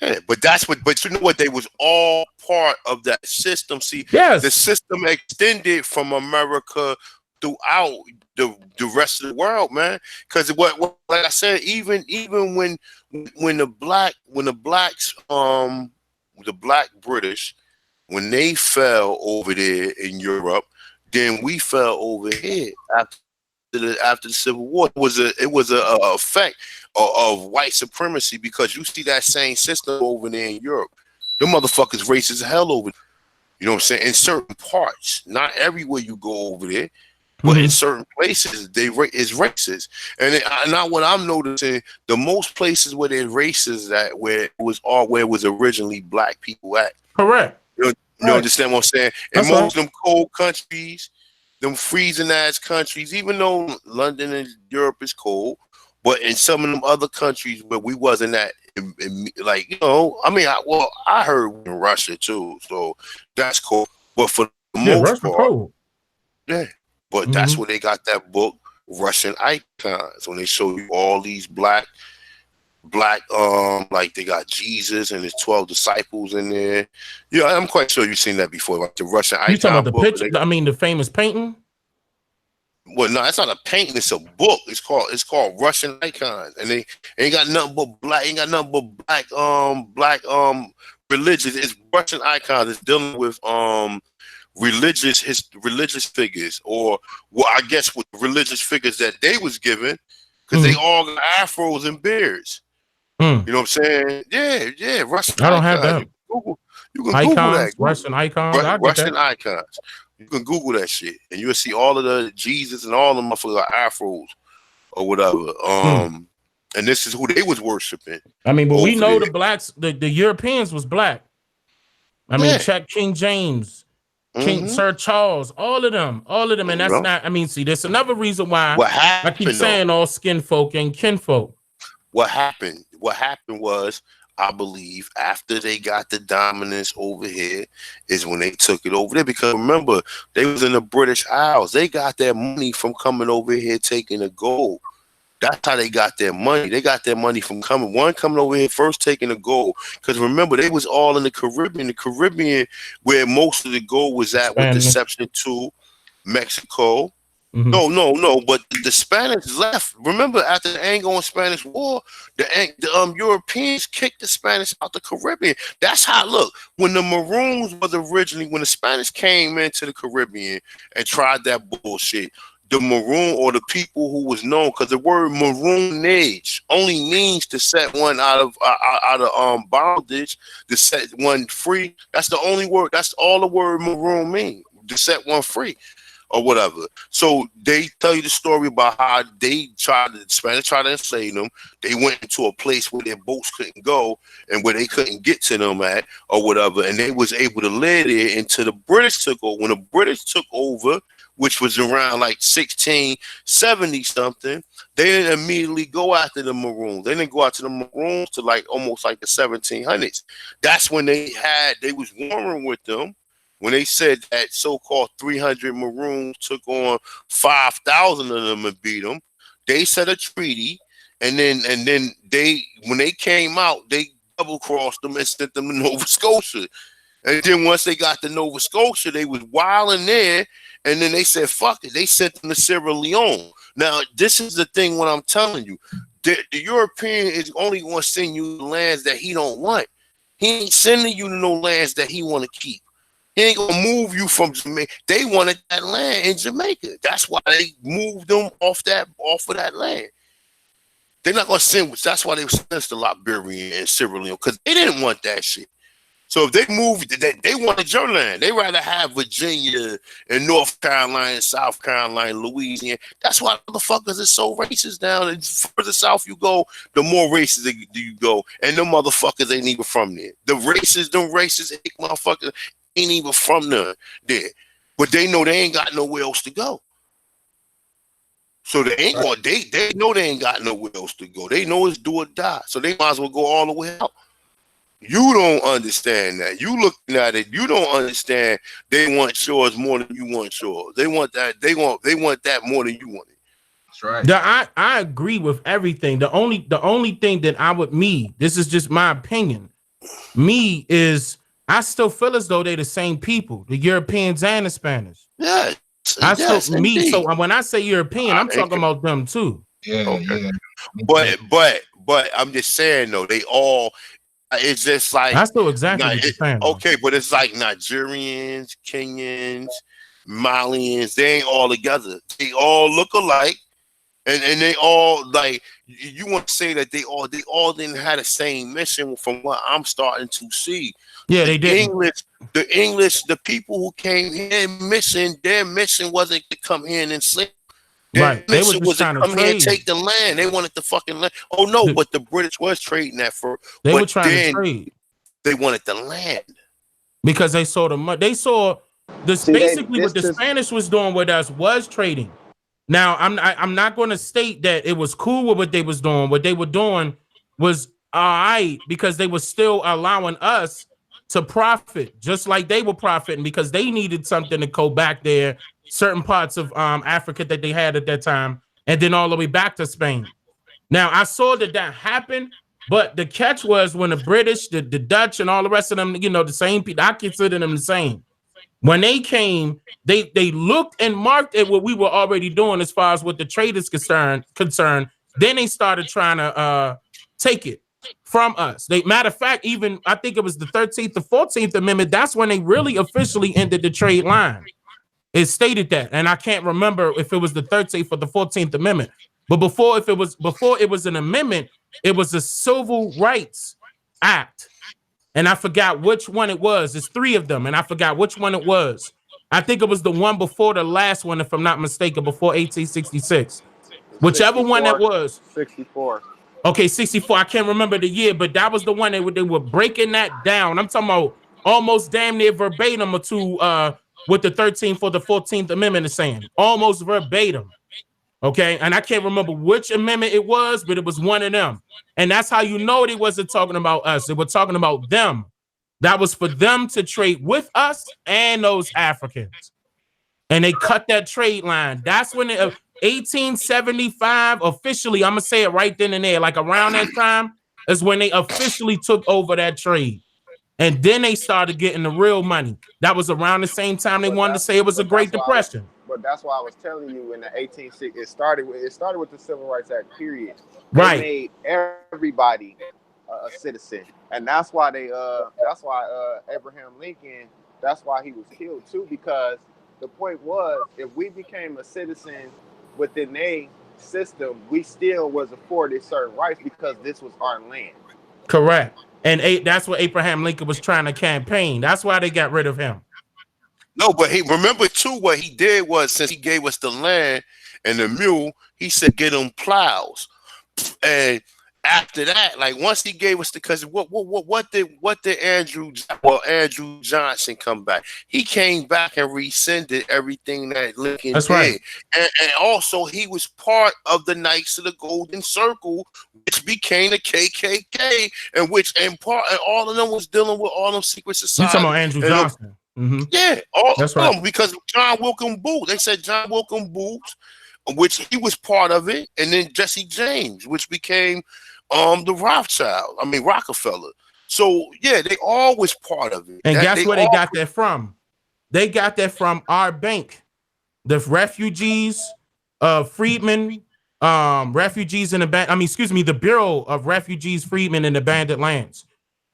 Yeah. But you know what? They was all part of that system. See, the system extended from America throughout the rest of the world, man. Because what like I said, even when the blacks, the black British, when they fell over there in Europe, then we fell over here after the Civil War. It was a effect of white supremacy, because you see that same system over there in Europe. The motherfuckers racist as hell over there. You know what I'm saying? In certain parts, not everywhere you go over there, but in certain places, it's racist. And now what I'm noticing, the most places where they're racist at, where it was originally black people at. Correct. You understand what I'm saying? And most of them cold countries, them freezing ass countries, even though London and Europe is cold, but in some of them other countries where we wasn't at, like, I heard in Russia too, so that's cool. But for the most part, cool. But that's where they got that book, Russian Icons, when they show you all these black, like they got Jesus and his 12 disciples in there. Yeah, I'm quite sure you've seen that before, like the Russian Icon. You talking about the picture? The famous painting? Well, no, it's not a painting. It's a book. It's called Russian Icons, and they ain't got nothing but black. Ain't got nothing but black religious. It's Russian icons. It's dealing with religious figures, or well, I guess with religious figures that they was given, because they all got afros and beards. You know what I'm saying? Yeah. Russian I don't icons. have that. You can Icons, Google that. Russian icons. Russian icons. You can Google that shit, and you'll see all of the Jesus and all of them motherfuckers like afros or whatever. And this is who they was worshiping. I mean, but we know the blacks, the Europeans was black. I mean, check King James, King Sir Charles, all of them, and that's not. I mean, see, there's another reason why I keep saying all skin folk and kinfolk. What happened? What happened was, I believe, after they got the dominance over here, is when they took it over there. Because remember, they was in the British Isles. They got their money from coming over here, taking the gold. That's how they got their money. They got their money from coming over here first, taking the gold. Because remember, they was all in the Caribbean, where most of the gold was at, with exception to Mexico. No, but the Spanish left. Remember, after the Anglo-Spanish War, the Europeans kicked the Spanish out the Caribbean. That's how, look, when the Maroons was originally, when the Spanish came into the Caribbean and tried that bullshit, the Maroon, or the people who was known, because the word Maroonage only means to set one out of bondage, to set one free. That's the only word. That's all the word Maroon means, to set one free, or whatever. So they tell you the story about how the Spanish tried to enslave them. They went into a place where their boats couldn't go and where they couldn't get to them at, or whatever, and they was able to live there until the British took over. When the British took over, which was around like 1670 something, they didn't immediately go after the Maroons. They didn't go after the Maroons to like almost like the 1700s. That's when they was warring with them. When they said that so-called 300 Maroons took on 5,000 of them and beat them, they set a treaty, and then they, when they came out, they double-crossed them and sent them to Nova Scotia. And then once they got to Nova Scotia, they was wilding there, and then they said, fuck it. They sent them to Sierra Leone. Now, this is the thing, what I'm telling you. The European is only going to send you lands that he don't want. He ain't sending you to no lands that he want to keep. He ain't going to move you from Jamaica. They wanted that land in Jamaica. That's why they moved them off of that land. They're not going to send, that's why they sent us to Liberia and Sierra Leone, because they didn't want that shit. So if they moved, they wanted your land. They rather have Virginia and North Carolina, South Carolina, Louisiana. That's why motherfuckers is so racist down. And the further south you go, the more racist you go. And them motherfuckers ain't even from there. Them racist motherfuckers ain't even from there. But they know they ain't got nowhere else to go. So they ain't going. They know they ain't got nowhere else to go. They know it's do or die. So they might as well go all the way out. You don't understand that. You looking at it, you don't understand. They want yours more than you want yours. They want that. They want that more than you want it. That's right. I agree with everything. The only thing that this is just my opinion. Is I still feel as though they're the same people, the Europeans and the Spanish. Yeah. So when I say European, I'm talking about them too. Yeah, okay. But I'm just saying though, they all. It's just like that's still exactly what you're saying. Okay, but it's like Nigerians, Kenyans, Malians. They ain't all together. They all look alike, and they all like. You want to say that they all didn't have the same mission, from what I'm starting to see. Yeah, they did. The people who came here, their mission wasn't to come here and enslave. Right, they were just trying to come here and take the land. They wanted the fucking land. Oh no, but the British was trading that for. They were trying to trade. They wanted the land because they saw the money. They saw this. Basically, what the Spanish was doing with us was trading. Now, I'm not going to state that it was cool with what they was doing. What they were doing was all right because they were still allowing us to profit, just like they were profiting because they needed something to go back there. Certain parts of Africa that they had at that time, and then all the way back to Spain. Now, I saw that happened, but the catch was when the British, the Dutch, and all the rest of them, the same people, I consider them the same. When they came, they looked and marked at what we were already doing as far as what the trade is concerned. Then they started trying to take it from us. Matter of fact, even I think it was the 13th or 14th Amendment. That's when they really officially ended the trade line. It stated that, and I can't remember if it was the 13th or the 14th Amendment. But before it was an amendment, it was a Civil Rights Act. And I forgot which one it was. It's 3 of them, and I forgot which one it was. I think it was the one before the last one, if I'm not mistaken, before 1866. Whichever one that was. 64. Okay, 64. I can't remember the year, but that was the one they were breaking that down. I'm talking about almost damn near verbatim to what the 13th or the 14th Amendment is saying. Almost verbatim. Okay, and I can't remember which amendment it was, but it was one of them. And that's how you know they wasn't talking about us. They were talking about them. That was for them to trade with us and those Africans. And they cut that trade line. That's when 1875 officially, I'm going to say it right then and there, like around that time is when they officially took over that trade. And then they started getting the real money. That was around the same time they wanted to say it was a Great Depression. But that's why I was telling you in the 1860s, it started with the Civil Rights Act, period. Right. They made everybody a citizen. And that's why Abraham Lincoln, that's why he was killed too, because the point was, if we became a citizen within a system, we still was afforded certain rights because this was our land. Correct. And that's what Abraham Lincoln was trying to campaign. That's why they got rid of him. No, but he remember too what he did was, since he gave us the land and the mule, he said get them plows. And after that, like once he gave us because what did Andrew Johnson come back? He came back and rescinded everything that Lincoln That's did. right. And also he was part of the Knights of the Golden Circle, which became the KKK, and all of them was dealing with all them secret You societies. talking about Andrew Johnson? Mm-hmm. Yeah, all That's of right. them, because John Wilkes Booth. They said John Wilkes Booth, which he was part of it, and then Jesse James, which became the Rockefeller. So yeah, they always part of it. And guess where they got that from? They got that from our bank. The refugees, freedmen, refugees in the Bureau of Refugees, Freedmen, and Abandoned Lands.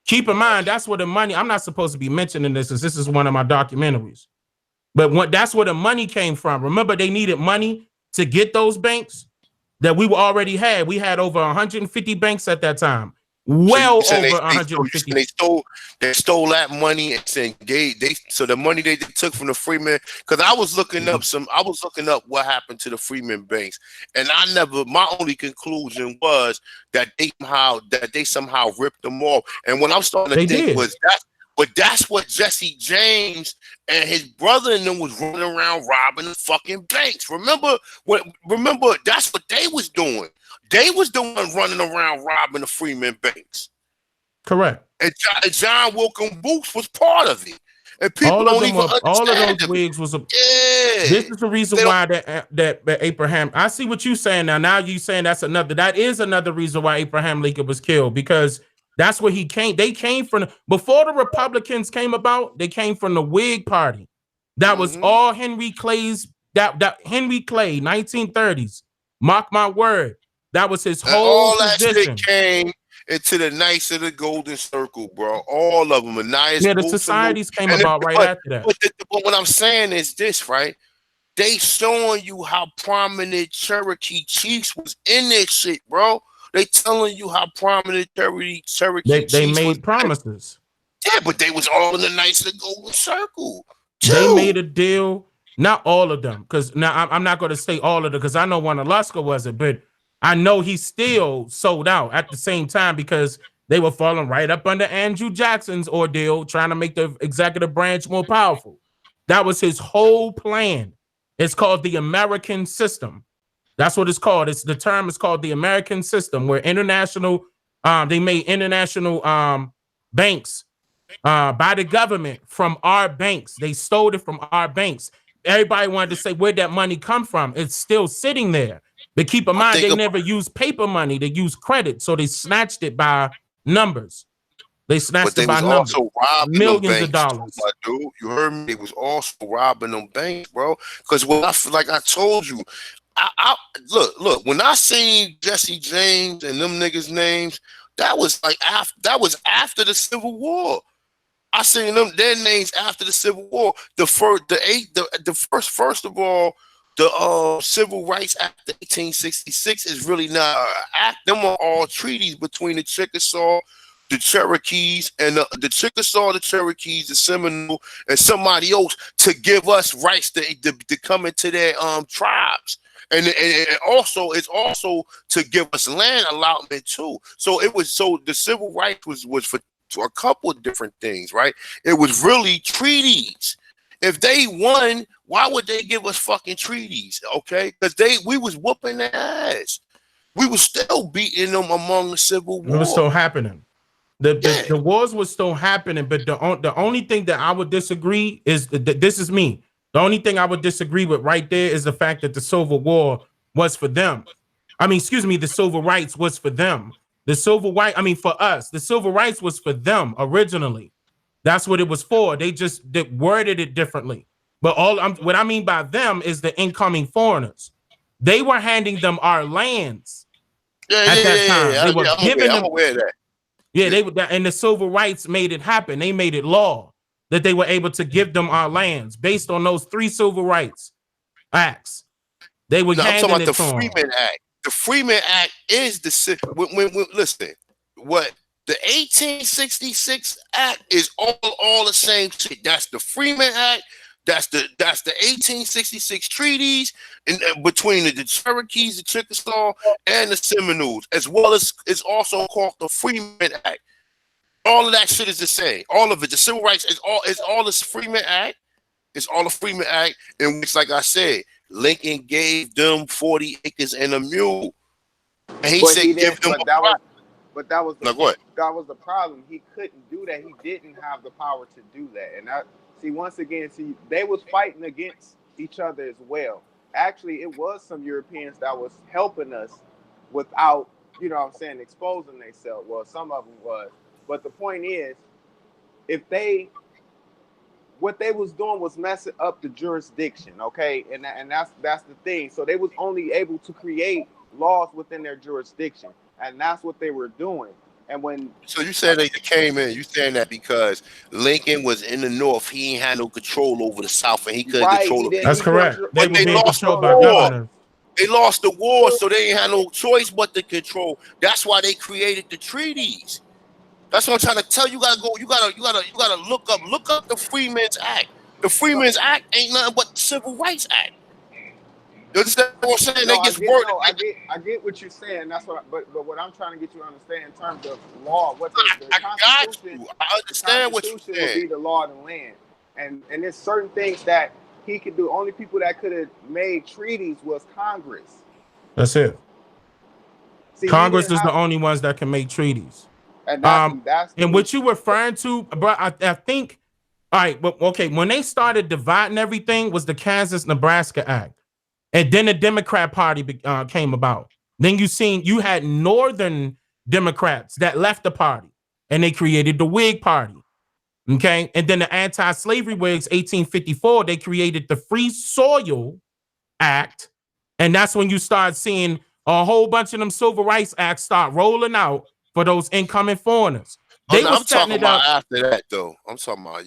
Keep in mind, that's where the money, I'm not supposed to be mentioning this because this is one of my documentaries. But that's where the money came from. Remember, they needed money to get those banks that we already had. We had over 150 banks at that time. Well over 150. They stole that money and so the money they took from the freedmen, because I was looking up what happened to the freedmen banks, and my only conclusion was that they somehow ripped them off. And what I'm starting to think was that's what Jesse James and his brother and them was running around robbing the fucking banks. Remember that's what they was doing. They was the one running around robbing the freedmen banks. Correct. And John Wilkes Booth was part of it. And people don't even understand. All of those wigs was This is the reason why that Abraham. I see what you're saying now. Now you saying that is another reason why Abraham Lincoln was killed, because that's where he came. They came from before the Republicans came about. They came from the Whig Party. That was all Henry Clay's. That Henry Clay, 1930s. Mark my word. That was his whole all that position. shit came into the Knights of the Golden Circle, bro. All of them. The societies came about right after that. But what I'm saying is this, right? They showing you how prominent Cherokee chiefs was in this shit, bro. They telling you how prominent Cherokee chiefs they made promises. Yeah, but they was all in the Knights of the Golden Circle. Too. They made a deal. Not all of them, because now I'm not going to say all of them, because I know one Alaska wasn't, but I know he still sold out at the same time because they were falling right up under Andrew Jackson's ordeal, trying to make the executive branch more powerful. That was his whole plan. It's called the American system. That's what it's called. The term is called the American system, where they made international banks by the government from our banks. They stole it from our banks. Everybody wanted to say where'd that money come from. It's still sitting there. But keep in mind, they never used paper money. They used credit. So they snatched it by numbers. They snatched But they it by was numbers. also robbing them Millions of banks too, dollars. my dude. You heard me? They was also robbing them banks, bro. Because when I feel like I told you, I look, when I seen Jesse James and them niggas' names, that was like after the Civil War. I seen their names after the Civil War. First of all, the Civil Rights Act of 1866 is really not an act. Them are all treaties between the Chickasaw, the Cherokees, and the Chickasaw, the Cherokees, the Seminole, and somebody else to give us rights to come into their tribes. And also it's also to give us land allotment too. So the civil rights was for a couple of different things, right? It was really treaties. If they won, why would they give us fucking treaties? Okay, because we was whooping their ass. We was still beating them among the Civil War. It was still happening. The wars was still happening, but the only thing that I would disagree is this is me. The only thing I would disagree with right there is the fact that the Civil War was for them. I mean, excuse me, the civil rights was for them. For us, the civil rights was for them originally. That's what it was for. They worded it differently. But what I mean by them is the incoming foreigners. They were handing them our lands at that time. They were giving them. I'm aware of that. Yeah, and the civil rights made it happen. They made it law that they were able to give them our lands based on those 3 civil rights acts. They were handing I'm talking it about the to them. Freeman Act. The Freeman Act is listen, what the 1866 Act is all the same shit. That's the Freeman Act. That's the 1866 treaties between the Cherokees, the Chickasaw, and the Seminoles, as well as it's also called the Freeman Act. All of that shit is the same. All of it. The civil rights is all this Freeman Act. It's all the Freeman Act, in which, like I said, Lincoln gave them 40 acres and a mule, and he said give them. That was the problem. He couldn't do that. He didn't have the power to do that, and that. Once again, they was fighting against each other as well. Actually, it was some Europeans that was helping us without, exposing themselves. Well, some of them was. But the point is, what they was doing was messing up the jurisdiction, okay? And that's the thing. So they was only able to create laws within their jurisdiction, and that's what they were doing. And so you said they came in, you saying that because Lincoln was in the North, he ain't had no control over the South, and he couldn't control it. That's correct. But they lost the war. They lost the war, so they ain't had no choice but to control. That's why they created the treaties. That's what I'm trying to tell you. You gotta look up the Freeman's Act. The Freeman's Act ain't nothing but the Civil Rights Act. You understand what I'm saying? I get what you're saying. That's what. But what I'm trying to get you to understand in terms of law, what the Constitution. I understand what you're saying. Would be the law of the land, and there's certain things that he could do. Only people that could have made treaties was Congress. That's it. Congress is the only ones that can make treaties. And that's what you referring to, bro. I think. All right, but okay. When they started dividing everything, was the Kansas-Nebraska Act. And then the Democrat Party came about. Then you had Northern Democrats that left the party, and they created the Whig Party. Okay, and then the anti-slavery Whigs, 1854, they created the Free Soil Act, and that's when you start seeing a whole bunch of them civil rights acts start rolling out for those incoming foreigners. I'm talking about after that, though. I'm talking about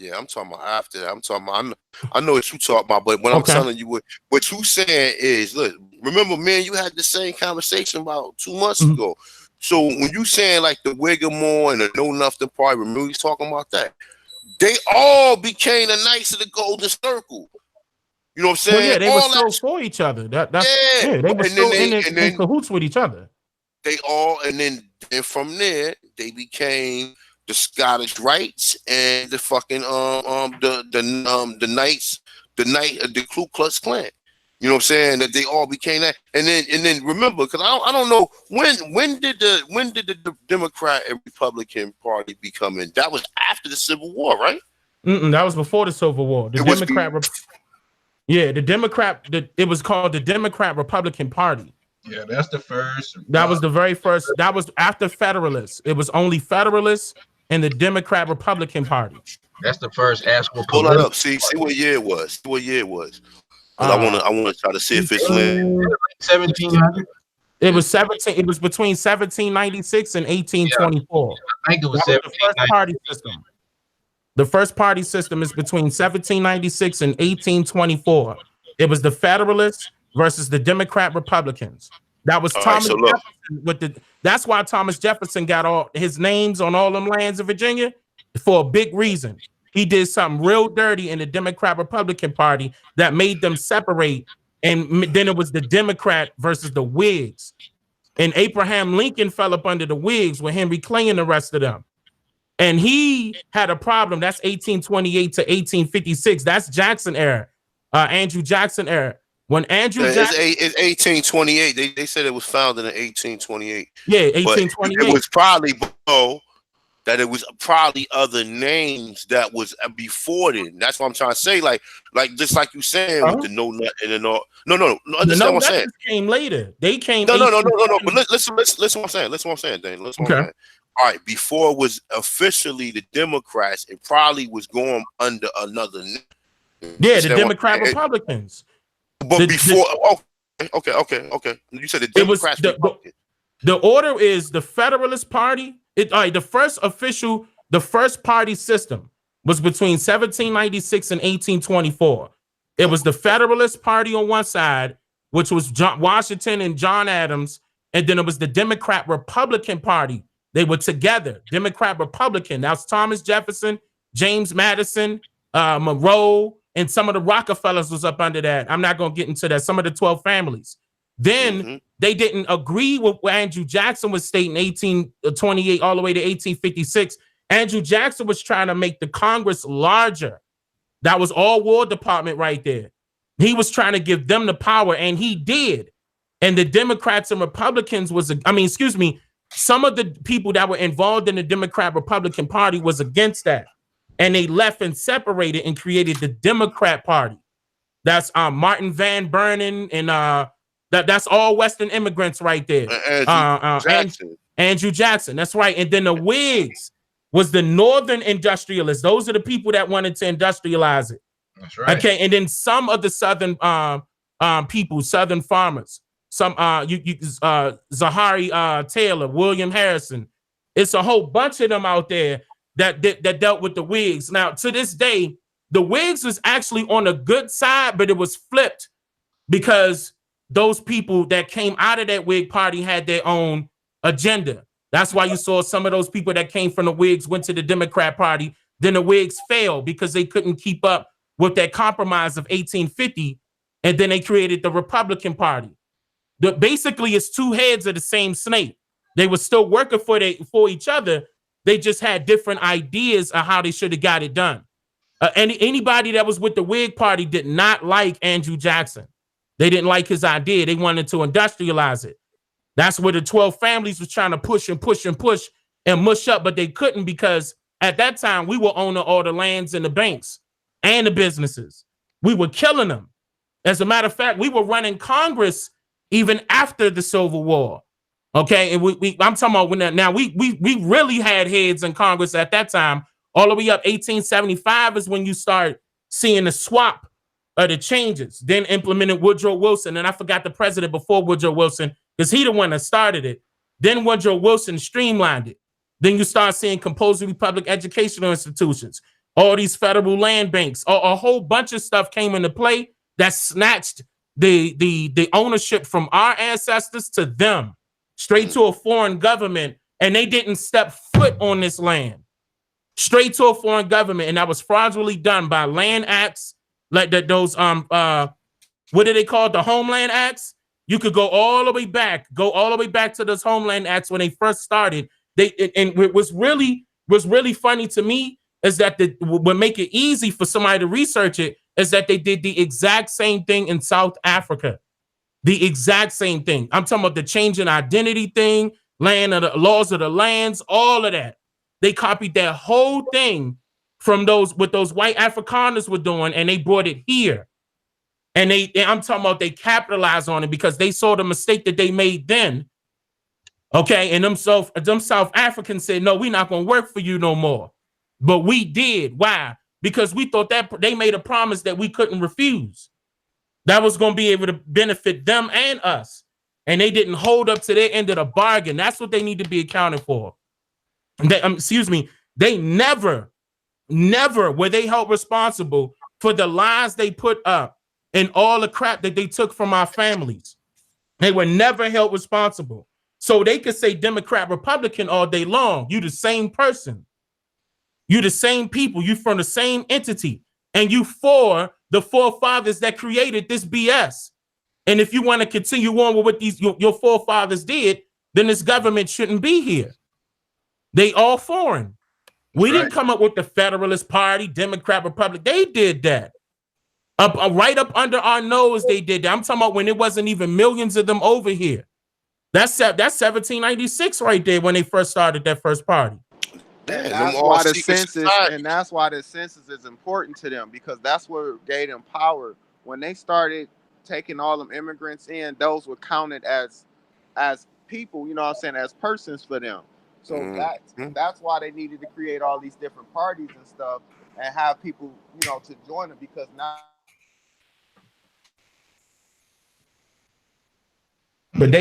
after that. I'm talking about. I know what you talking about, but what I'm telling you, what you saying is, look. Remember, man, you had the same conversation about 2 months ago. So when you saying like the Whigamore and the Know Nothing Party, remember you talking about that? They all became the Knights of the Golden Circle. You know what I'm saying? Well, yeah, they were still for each other. They were still in cahoots with each other. And then from there they became the Scottish Rights and the fucking the Knights, the Ku Klux Klan. You know what I'm saying? That they all became that. And then remember, because I don't know when did the Democrat and Republican Party become in? That was after the Civil War, right? That was before the Civil War. The Democrat. It was called the Democrat Republican Party. Yeah, that's the first. That was the very first. That was after Federalists. It was only Federalists and the Democrat Republican Party. That's the first actual Pull that political. up. See what year it was. See what year it was. Because Uh, I wanna try to see if it's lit. 1700. it was 17. It was between 1796 and 1824. I think it was That was the first 1790. party system. The first party system is between 1796 and 1824. It was the Federalists versus the Democrat Republicans. That was All right, Thomas so look. Jefferson with the. That's why Thomas Jefferson got all his names on all them lands in Virginia for a big reason. He did something real dirty in the Democrat Republican Party that made them separate, and then it was the Democrat versus the Whigs. And Abraham Lincoln fell up under the Whigs with Henry Clay and the rest of them. And he had a problem. That's 1828 to 1856. That's Jackson era, Andrew Jackson era. When Andrew Jackson, it's 1828. They said it was founded in 1828. yeah, But 1828. it was probably that it was probably other names that was before then. That's what I'm trying to say. Like just like you saying with the no nut and all. No. The Understand what I'm saying? came later. They came. No. But listen what I'm saying. Listen what I'm saying, Dane. Listen what I'm saying. All right, before it was officially the Democrats, it probably was going under another name. Yeah, the Democrat Republicans. But before, okay. You said the Democrats. The order is the Federalist Party. The first party system was between 1796 and 1824. It was the Federalist Party on one side, which was Washington and John Adams, and then it was the Democrat Republican Party. They were together, Democrat Republican. That's Thomas Jefferson, James Madison, Monroe, and some of the Rockefellers was up under that. I'm not going to get into that. Some of the 12 families. Then they didn't agree with what Andrew Jackson was stating 1828 all the way to 1856. Andrew Jackson was trying to make the Congress larger. That was all War Department right there. He was trying to give them the power, and he did. And the Democrats and Republicans some of the people that were involved in the Democrat Republican Party was against that. And they left and separated and created the Democrat Party. That's Martin Van Buren and that's all Western immigrants right there. Andrew Jackson. That's right. And then the Whigs was the Northern industrialists. Those are the people that wanted to industrialize it. That's right. Okay. And then some of the Southern people, Southern farmers, some Zachary Taylor, William Harrison. It's a whole bunch of them out there that dealt with the Whigs. Now, to this day, the Whigs was actually on the good side, but it was flipped because those people that came out of that Whig party had their own agenda. That's why you saw some of those people that came from the Whigs went to the Democrat Party. Then the Whigs failed because they couldn't keep up with that compromise of 1850. And then they created the Republican Party. Basically, it's two heads of the same snake. They were still working for each other. They just had different ideas of how they should have got it done. Anybody that was with the Whig Party did not like Andrew Jackson. They didn't like his idea. They wanted to industrialize it. That's where the 12 families was trying to push and mush up, but they couldn't because at that time we were owning all the lands and the banks and the businesses. We were killing them. As a matter of fact, we were running Congress even after the Civil War. Okay, and I'm talking about when now we really had heads in Congress at that time. All the way up 1875 is when you start seeing the swap of the changes. Then implemented Woodrow Wilson, and I forgot the president before Woodrow Wilson because he the one that started it. Then Woodrow Wilson streamlined it. Then you start seeing compulsory public educational institutions, all these federal land banks, a whole bunch of stuff came into play that snatched the ownership from our ancestors to them, straight to a foreign government, and they didn't step foot on this land. Straight to a foreign government, and that was fraudulently done by land acts, like those what do they call it? The Homeland Acts? You could go all the way back to those Homeland Acts when they first started. And what was really funny to me is that would make it easy for somebody to research it is that they did the exact same thing in South Africa. The exact same thing. I'm talking about the change in identity thing, land of the laws of the lands, all of that. They copied that whole thing from what those white Afrikaners were doing, and they brought it here. And I'm talking about they capitalized on it because they saw the mistake that they made then. Okay, and them South Africans said, no, we're not gonna work for you no more. But we did. Why? Because we thought that they made a promise that we couldn't refuse. That was gonna be able to benefit them and us. And they didn't hold up to their end of the bargain. That's what they need to be accounted for. Excuse me, they never were they held responsible for the lies they put up and all the crap that they took from our families. They were never held responsible. So they could say Democrat, Republican all day long. You the same person. You the same people. You from the same entity. And you for the forefathers that created this BS. And if you want to continue on with what your forefathers did, then this government shouldn't be here. They all foreign. We didn't come up with the Federalist Party, Democrat, Republic. They did that. Right up under our nose, they did that. I'm talking about when it wasn't even millions of them over here. That's 1796 right there when they first started that first party. And that's why the census, and that's why the census is important to them, because that's what gave them power. When they started taking all them immigrants in, those were counted as people, you know what I'm saying, as persons for them. So that's why they needed to create all these different parties and stuff and have people, you know, to join them, because now. But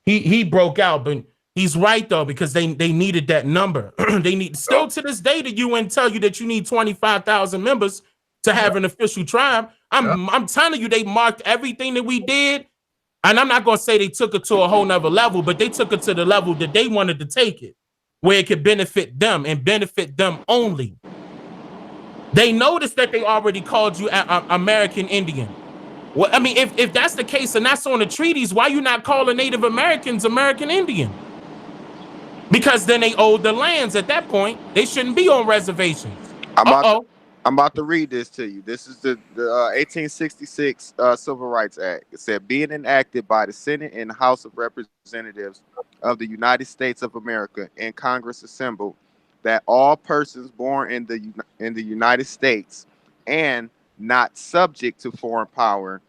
he broke out, but he's right though, because they needed that number. They need still to this day the UN tell you that you need 25,000 members to have an official tribe. I'm telling you, they marked everything that we did. And I'm not going to say they took it to a whole nother level, but they took it to the level that they wanted to take it, where it could benefit them and benefit them only. They noticed that they already called you American Indian. Well, I mean, if that's the case and that's on the treaties, why you not calling Native Americans American Indian? Because then they owed the lands at that point. They shouldn't be on reservations. I'm about to read this to you. This is the 1866 Civil Rights Act. It said, being enacted by the Senate and House of Representatives of the United States of America and Congress assembled, that all persons born in the United States and not subject to foreign power,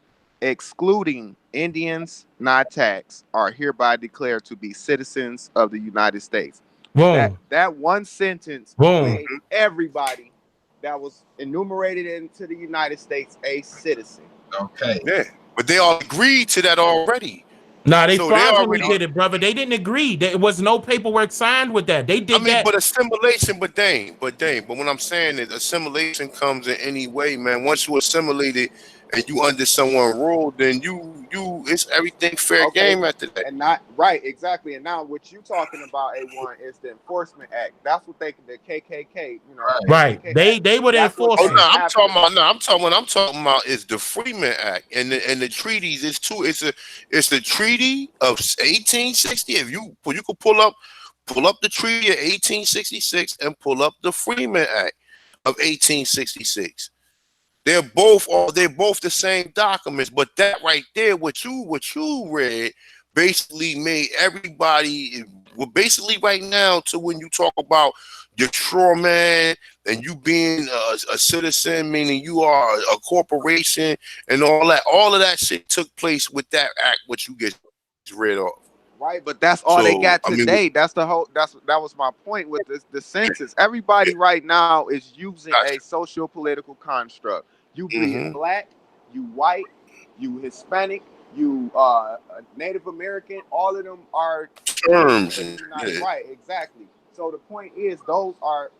excluding Indians not taxed, are hereby declared to be citizens of the United States. That one sentence made everybody that was enumerated into the United States a citizen. Okay. Yeah, but they all agreed to that already. Nah, they fraudulently did it, brother. They didn't agree. There was no paperwork signed with that. They did that. But assimilation, but what I'm saying is assimilation comes in any way, man. Once you assimilate it and you under someone's rule, then you it's everything fair game after that. And not right, exactly. And now what you talking about, A1, is the Enforcement Act. That's what the KKK, you know. Right. They would enforce it. I'm talking about is the Freeman Act and the treaties. It's two. It's the Treaty of 1860. If you could pull up the Treaty of 1866 and pull up the Freeman Act of 1866. They're both the same documents, but that right there, what you read, basically made everybody. Well, basically right now, to when you talk about your straw man and you being a citizen, meaning you are a corporation and all of that shit took place with that act, what you get read off. Right, but that's all they got today. That was my point with the census. Everybody right now is using a socio-political construct. You be black, you white, you Hispanic, you Native American. All of them are terms. Right, exactly. So the point is, those are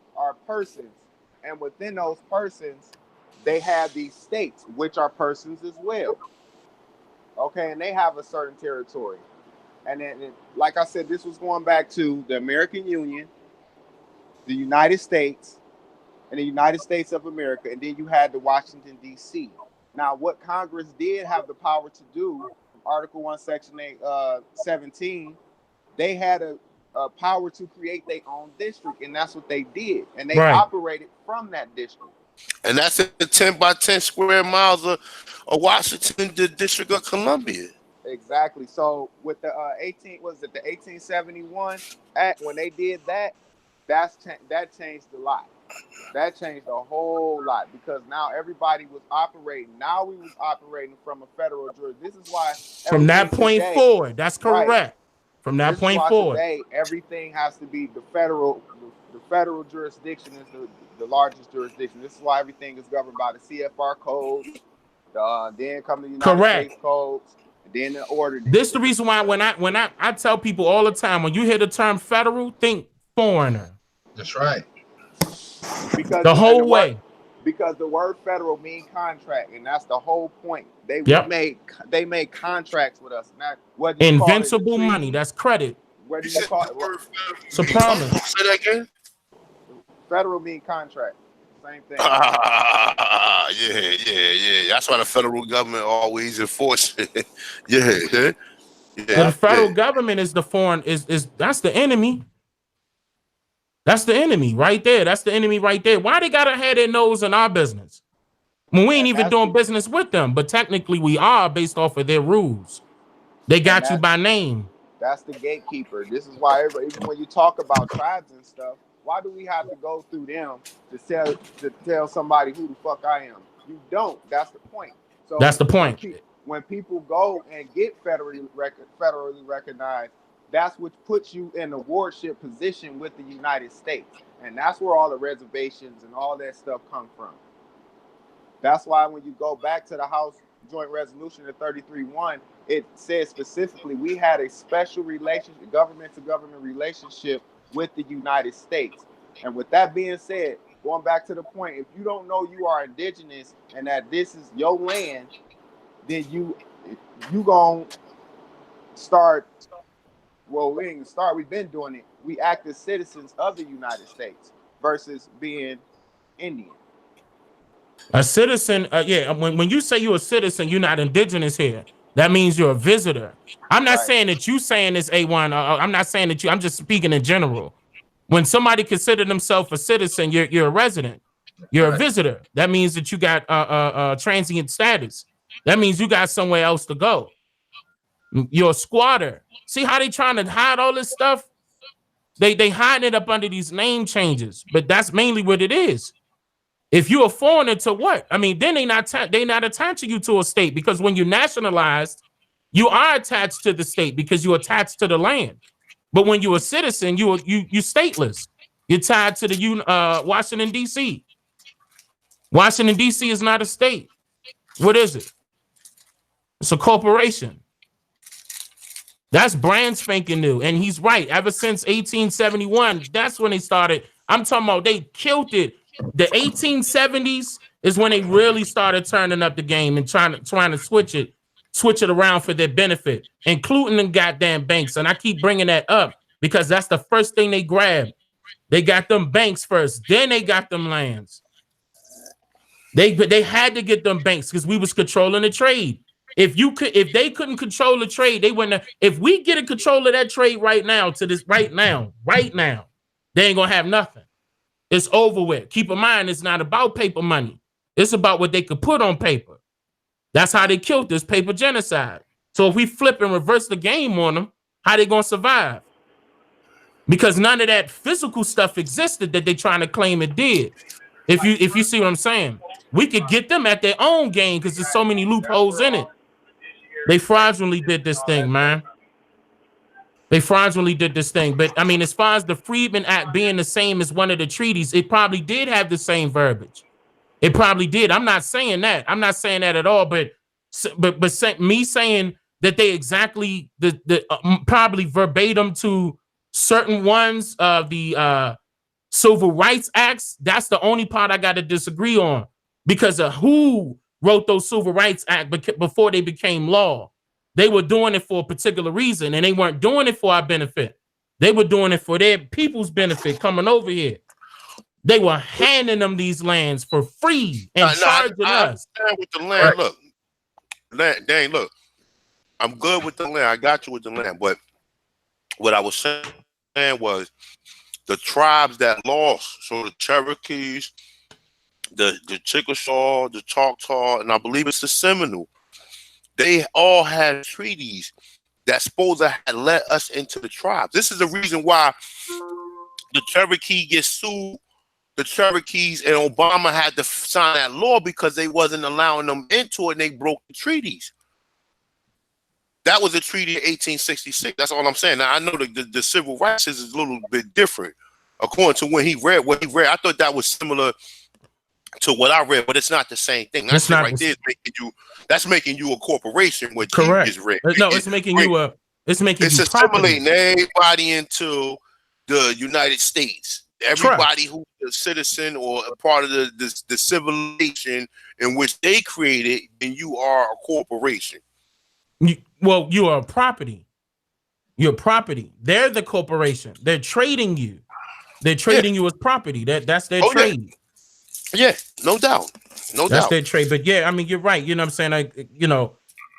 persons, and within those persons, they have these states, which are persons as well. Okay, and they have a certain territory. And then, like I said, this was going back to the American Union, the United States, and the United States of America. And then you had the Washington, D.C. Now, what Congress did have the power to do, Article 1, Section 17, they had a power to create their own district. And that's what they did. And they operated from that district. And that's the 10 by 10 square miles of Washington, the District of Columbia. Exactly. So with the 1871 Act, when they did that, that changed a lot. That changed a whole lot, because now everybody was operating. Now we was operating from a federal jurisdiction. This is why from that point forward, that's correct. Right. From that This is point why forward. today everything has to be the federal jurisdiction is the largest jurisdiction. This is why everything is governed by the CFR codes, then come the United Correct. States codes, and then the ordinance. This the reason why when I tell people all the time, when you hear the term federal, think foreigner. That's right. Because The whole way. Because the word federal means contract, and that's the whole point. They made contracts with us. Not what you invincible call it, money. That's credit. What do you call it? It's a promise. Say that again. Federal mean contract. Same thing. Yeah. That's why the federal government always enforce it. Yeah. The federal government is the foreign is that's the enemy. That's the enemy right there. That's the enemy right there. Why they gotta have their nose in our business? When we ain't even doing business with them, but technically we are based off of their rules. They got you by name. That's the gatekeeper. This is why even when you talk about tribes and stuff, why do we have to go through them to tell somebody who the fuck I am? You don't. That's the point. So that's the point. When people go and get federally recognized, that's what puts you in a wardship position with the United States. And that's where all the reservations and all that stuff come from. That's why when you go back to the House Joint Resolution of 33-1, it says specifically we had a special relationship, government-to-government relationship with the United States. And with that being said, going back to the point, if you don't know you are indigenous and that this is your land, then you gonna start. Well, we ain't start. We've been doing it. We act as citizens of the United States versus being Indian. A citizen, when you say you're a citizen, you're not indigenous here. That means you're a visitor. I'm not saying that you saying this, A1. I'm not saying that I'm just speaking in general. When somebody consider themselves a citizen, you're a resident. You're a visitor. That means that you got transient status. That means you got somewhere else to go. You're a squatter. See how they trying to hide all this stuff? They hiding it up under these name changes, but that's mainly what it is. If you're a foreigner to what? I mean, then they not attaching you to a state, because when you're nationalized, you are attached to the state because you're attached to the land. But when you're a citizen, you stateless. You're tied to the Washington, D.C. Washington, D.C. is not a state. What is it? It's a corporation. That's brand spanking new. And he's right. Ever since 1871, that's when they started. I'm talking about they killed it. The 1870s is when they really started turning up the game and trying to switch it around for their benefit, including the goddamn banks. And I keep bringing that up because that's the first thing they grabbed. They got them banks first, then they got them lands. They had to get them banks because we was controlling the trade. If they couldn't control the trade, they wouldn't. If we get in control of that trade right now, they ain't gonna have nothing. It's over with. Keep in mind, it's not about paper money. It's about what they could put on paper. That's how they killed this paper genocide. So if we flip and reverse the game on them, how they gonna survive? Because none of that physical stuff existed that they trying to claim it did. If you see what I'm saying, we could get them at their own game because there's so many loopholes in it. They fraudulently did this thing, man. They fraudulently did this thing. But I mean, as far as the Freedmen Act being the same as one of the treaties, it probably did have the same verbiage. It probably did. I'm not saying that. I'm not saying that at all. But me saying that they exactly probably verbatim to certain ones of the Civil Rights Acts, that's the only part I got to disagree on because of who wrote those Civil Rights Act before they became law. They were doing it for a particular reason, and they weren't doing it for our benefit. They were doing it for their people's benefit coming over here. They were handing them these lands for free and charging us. With the land, right. Look, I'm good with the land. I got you with the land. But what I was saying was the tribes that lost, so the Cherokees, the Chickasaw, the Choctaw, and I believe it's the Seminole, they all had treaties that supposed to have let us into the tribes. This is the reason why the Cherokee gets sued. The Cherokees and Obama had to sign that law because they wasn't allowing them into it and they broke the treaties. That was a treaty in 1866. That's all I'm saying. Now I know the civil rights is a little bit different according to when he read what he read. I thought that was similar to what I read, but it's not the same thing. That It's shit not right there is making you a corporation. What you correct. just read. No, it's making you a. It's making It's you property. assimilating everybody into the United States. Everybody who's a citizen or a part of the civilization in which they created, then you are a corporation. You are a property. You're property. They're the corporation. They're trading you. They're trading you as property. That's their trade. Yeah, no doubt. That's their trade. But yeah, I mean, you're right. You know what I'm saying?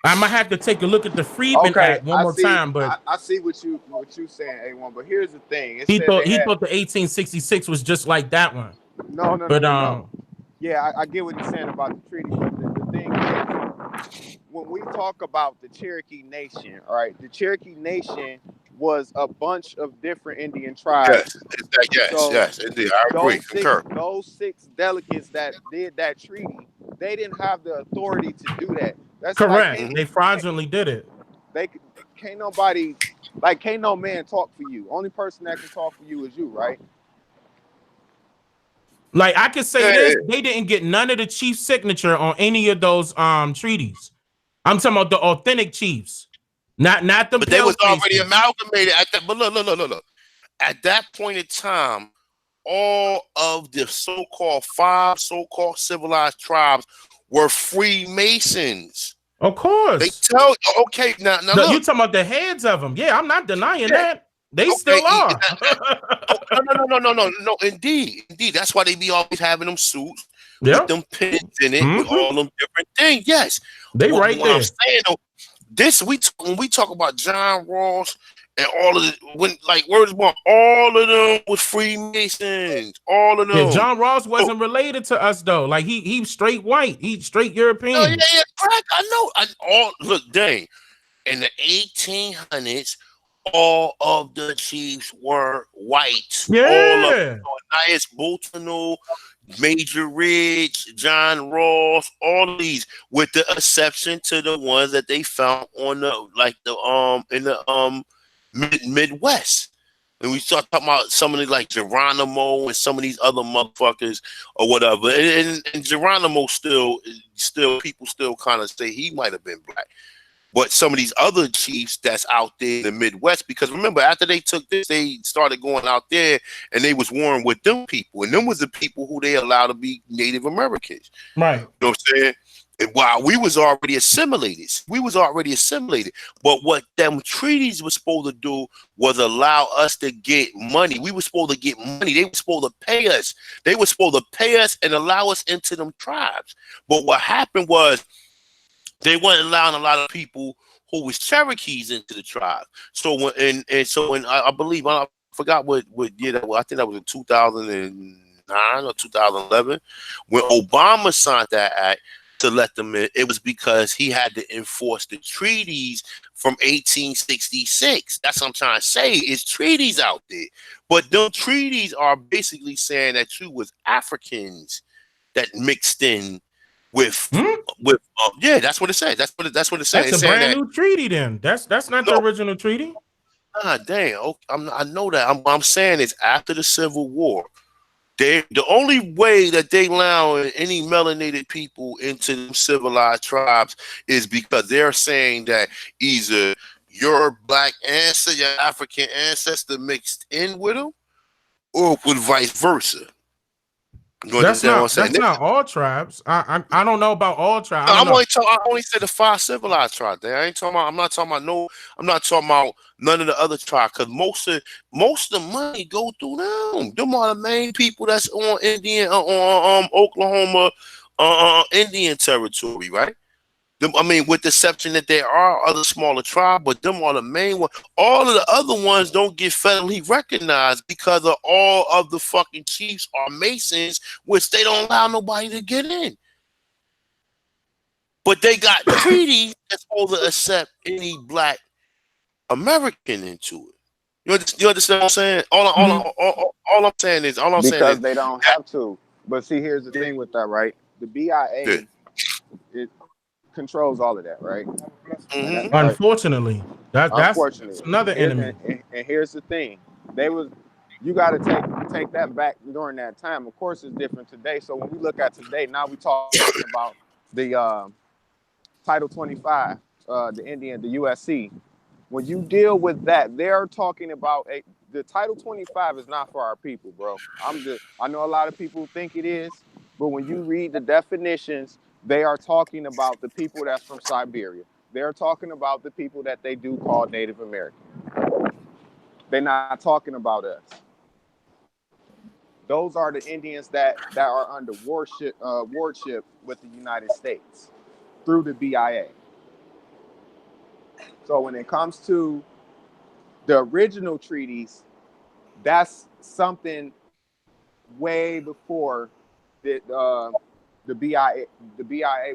I might have to take a look at the Freedman Act one more time. But I see what you saying, A1. But here's the thing. He thought the 1866 was just like that one. No. Yeah, I get what he's saying about the treaty. But the thing is, when we talk about the Cherokee Nation, all right, the Cherokee Nation was a bunch of different Indian tribes. Yes, indeed. I agree. Concur. Those 6 delegates that did that treaty, they didn't have the authority to do that. That's correct. Like, they fraudulently did it. They can't no man talk for you. Only person that can talk for you is you, right? Like I can say this, they didn't get none of the chief signature on any of those treaties. I'm talking about the authentic chiefs, not the. But they was already amalgamated at that. But look. At that point in time, all of the so-called 5 so-called civilized tribes were Freemasons. Of course. They tell okay now no, look. You talking about the heads of them? Yeah, I'm not denying that. They still are. No. Indeed. That's why they be always having them suits with them pins in it, with all them different things. Yes, they right there. I'm saying though, when we talk about John Ross and all of the words born, all of them was Freemasons. All of them. Yeah, John Ross wasn't related to us though. Like he's straight white. He's straight European. Oh, yeah, correct. I know. Look, dang. In the 1800s, all of the chiefs were white. Yeah. All of them. Nias Boltonal, Major Ridge, John Ross, all of these, with the exception to the ones that they found on in the Midwest. And we start talking about some of these like Geronimo and some of these other motherfuckers or whatever. And Geronimo still people still kind of say he might have been black. But some of these other chiefs that's out there in the Midwest, because remember, after they took this, they started going out there and they was warring with them people. And them was the people who they allowed to be Native Americans. Right. You know what I'm saying? And while we was already assimilated. But what them treaties were supposed to do was allow us to get money. We were supposed to get money. They were supposed to pay us. They were supposed to pay us and allow us into them tribes. But what happened was, they weren't allowing a lot of people who was Cherokees into the tribe. So when I believe I forgot what year that was. I think that was in 2009 or 2011 when Obama signed that act to let them in. It was because he had to enforce the treaties from 1866. That's what I'm trying to say. Is treaties out there, but them treaties are basically saying that you was Africans that mixed in with that's what it says. That's what it says. That's a brand new treaty. Then that's not the original treaty. Damn. Okay, I know that. I'm saying is after the Civil War, the only way that they allow any melanated people into them civilized tribes is because they're saying that either your black ancestor, your African ancestor mixed in with them, or with vice versa. That's not all tribes. I don't know about all tribes. I only said the 5 civilized tribes. There, I'm not talking about none of the other tribes. Because most of the money go through them. Them are the main people that's on Oklahoma Indian territory, right? I mean, with the exception that there are other smaller tribes, but them are the main one. All of the other ones don't get federally recognized because of all of the fucking chiefs are Masons, which they don't allow nobody to get in. But they got treaties that's supposed to accept any black American into it. You understand what I'm saying? All I'm saying is because they don't have to. But see, here's the thing with that, right? The BIA, controls all of that, right? And Mm-hmm. Unfortunately, that's unfortunately, another enemy. and here's the thing: they was you got to take that back during that time. Of course, it's different today. So when we look at today, now we talking about the Title 25, the USC. When you deal with that, they're talking about the Title 25 is not for our people, bro. I know a lot of people think it is, but when you read the definitions, they are talking about the people that's from Siberia. They're talking about the people that they do call Native American. They're not talking about us. Those are the Indians that are under wardship with the United States through the BIA. So when it comes to the original treaties, that's something way before the BIA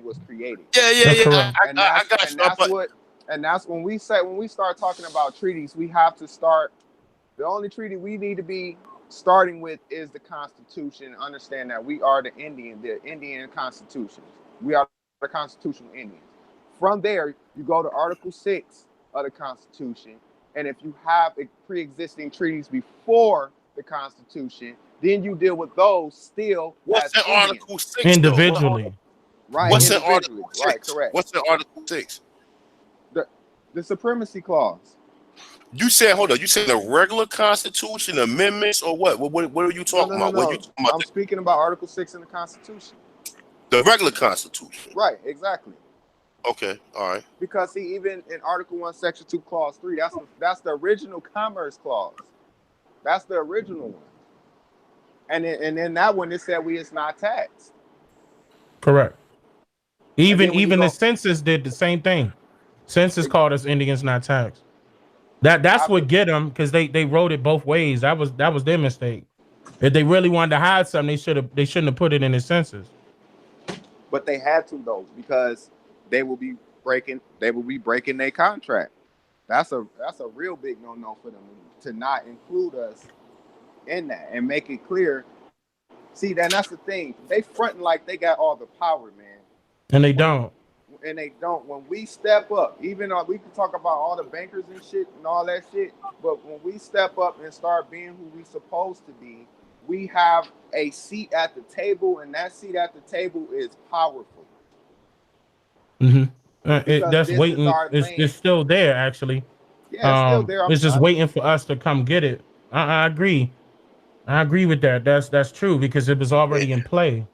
was created. That's Yeah. correct. I got you. And that's when we start talking about treaties, we have to start. The only treaty we need to be starting with is the Constitution. Understand that we are the Indian Constitution. We are the constitutional Indians. From there, you go to Article 6 of the Constitution. And if you have pre-existing treaties before the Constitution, then you deal with those still. What's in Indians. Article 6? Individually. Right. What's in Article 6? Right, correct. What's in Article 6? The Supremacy Clause. You said, hold on, you said the regular Constitution, amendments, or what? What are you talking about? What are you talking about? I'm speaking about Article 6 in the Constitution. The regular Constitution. Right, exactly. Okay, all right. Because see, even in Article 1, Section 2, Clause 3, that's the original Commerce Clause. That's the original one. And in that one, it said it's not taxed. Correct. Even the census did the same thing. Census called us Indians not taxed. That's what get them, because they wrote it both ways. That was their mistake. If they really wanted to hide something, they shouldn't have put it in the census. But they had to though, because they will be breaking their contract. That's a real big no for them to not include us in that and make it clear. See, that's the thing. They fronting like they got all the power, man. And they don't. And they don't. When we step up, even though we can talk about all the bankers and shit and all that shit, but when we step up and start being who we supposed to be, we have a seat at the table, and that seat at the table is powerful. Mm-hmm. That's waiting. It's still there, actually. Yeah, it's still there. It's just waiting for us to come get it. I agree. I agree with that. That's true, because it was already in play.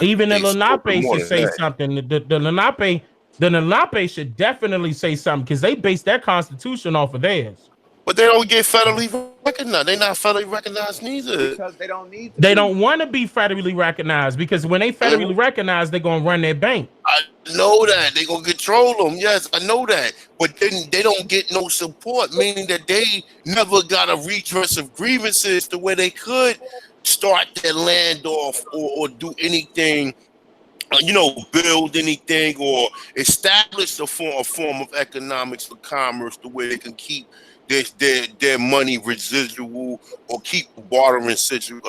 Even the Lenape should say something. The Lenape should definitely say something, because they base their constitution off of theirs. But they don't get federally recognized. They're not federally recognized neither. Because they don't need to. They don't want to be federally recognized, because when they federally recognized, they're gonna run their bank. I know that. They're gonna control them. Yes, I know that. But then they don't get no support, meaning that they never got a redress of grievances the way they could start their land off or do anything, build anything or establish a form of economics or commerce the way they can keep their money residual or keep bartering system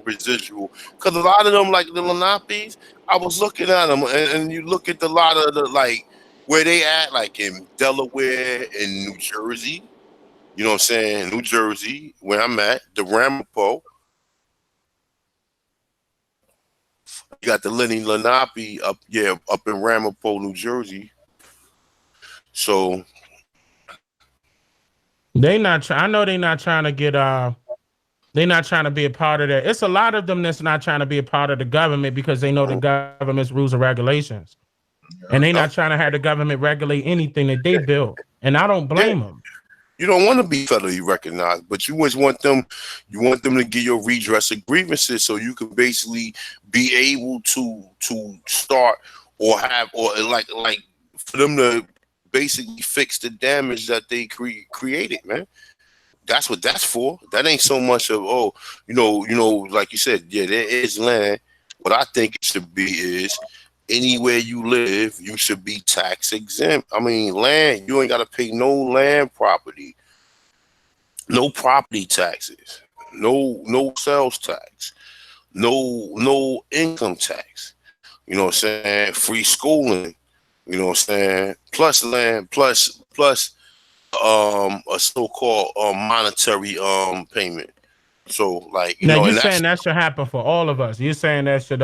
residual. Because a lot of them, like the Lenapes, I was looking at them, and you look at a lot of the, like, where they at, like in Delaware and New Jersey, you know what I'm saying? New Jersey, where I'm at, the Ramapo. You got the Lenny Lenape up in Ramapo, New Jersey. So I know they're not trying to get they're not trying to be a part of that. It's a lot of them that's not trying to be a part of the government, because they know the government's rules and regulations. And they're not trying to have the government regulate anything that they build. And I don't blame them. You don't want to be federally recognized, but you always want them. You want them to get your redress of grievances, so you can basically be able to start or have like for them to basically fix the damage that they created, man. That's what that's for. That ain't so much of like you said, yeah, there is land. What I think it should be is anywhere you live, you should be tax exempt. I mean, land, you ain't got to pay no land property, no property taxes, no sales tax, no income tax. You know what I'm saying? Free schooling. You know what I'm saying? Plus land, plus a so-called monetary payment. So like, Now you and saying that's that should happen for all of us. You're saying that should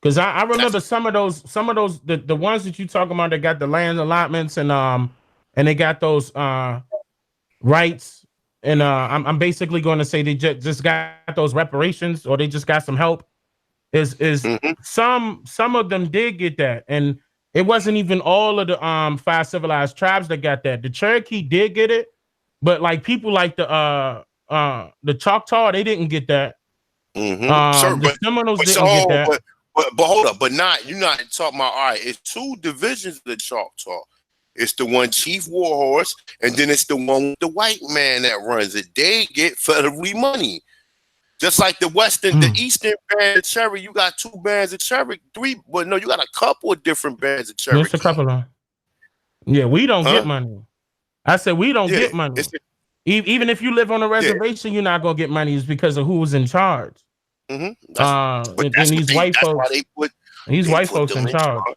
because I remember some of those the ones that you talking about that got the land allotments and they got those rights and I'm basically going to say they just got those reparations or they just got some help. Is mhm, some of them did get that, and it wasn't even all of the 5 civilized tribes that got that. The Cherokee did get it, but like people like the Choctaw, they didn't get that. Sir, The Seminoles but so didn't get that. but hold up, but not you're not talking about all right. It's two divisions of the Choctaw. It's the one Chief Warhorse, and then it's the one with the white man that runs it. They get federally money. Just like the Mm, eastern band of Cherokee, you got two bands of Cherokee, three, but no, you got a couple of different bands of just a Cherokee. couple of. Yeah, we don't get Huh? money. I said we don't Yeah. get money. It's Even if you live on a yeah. reservation, you're not gonna get money. It's because of who was in charge. That's but And that's what these white that's why folks, these they white put folks them in in charge. charge.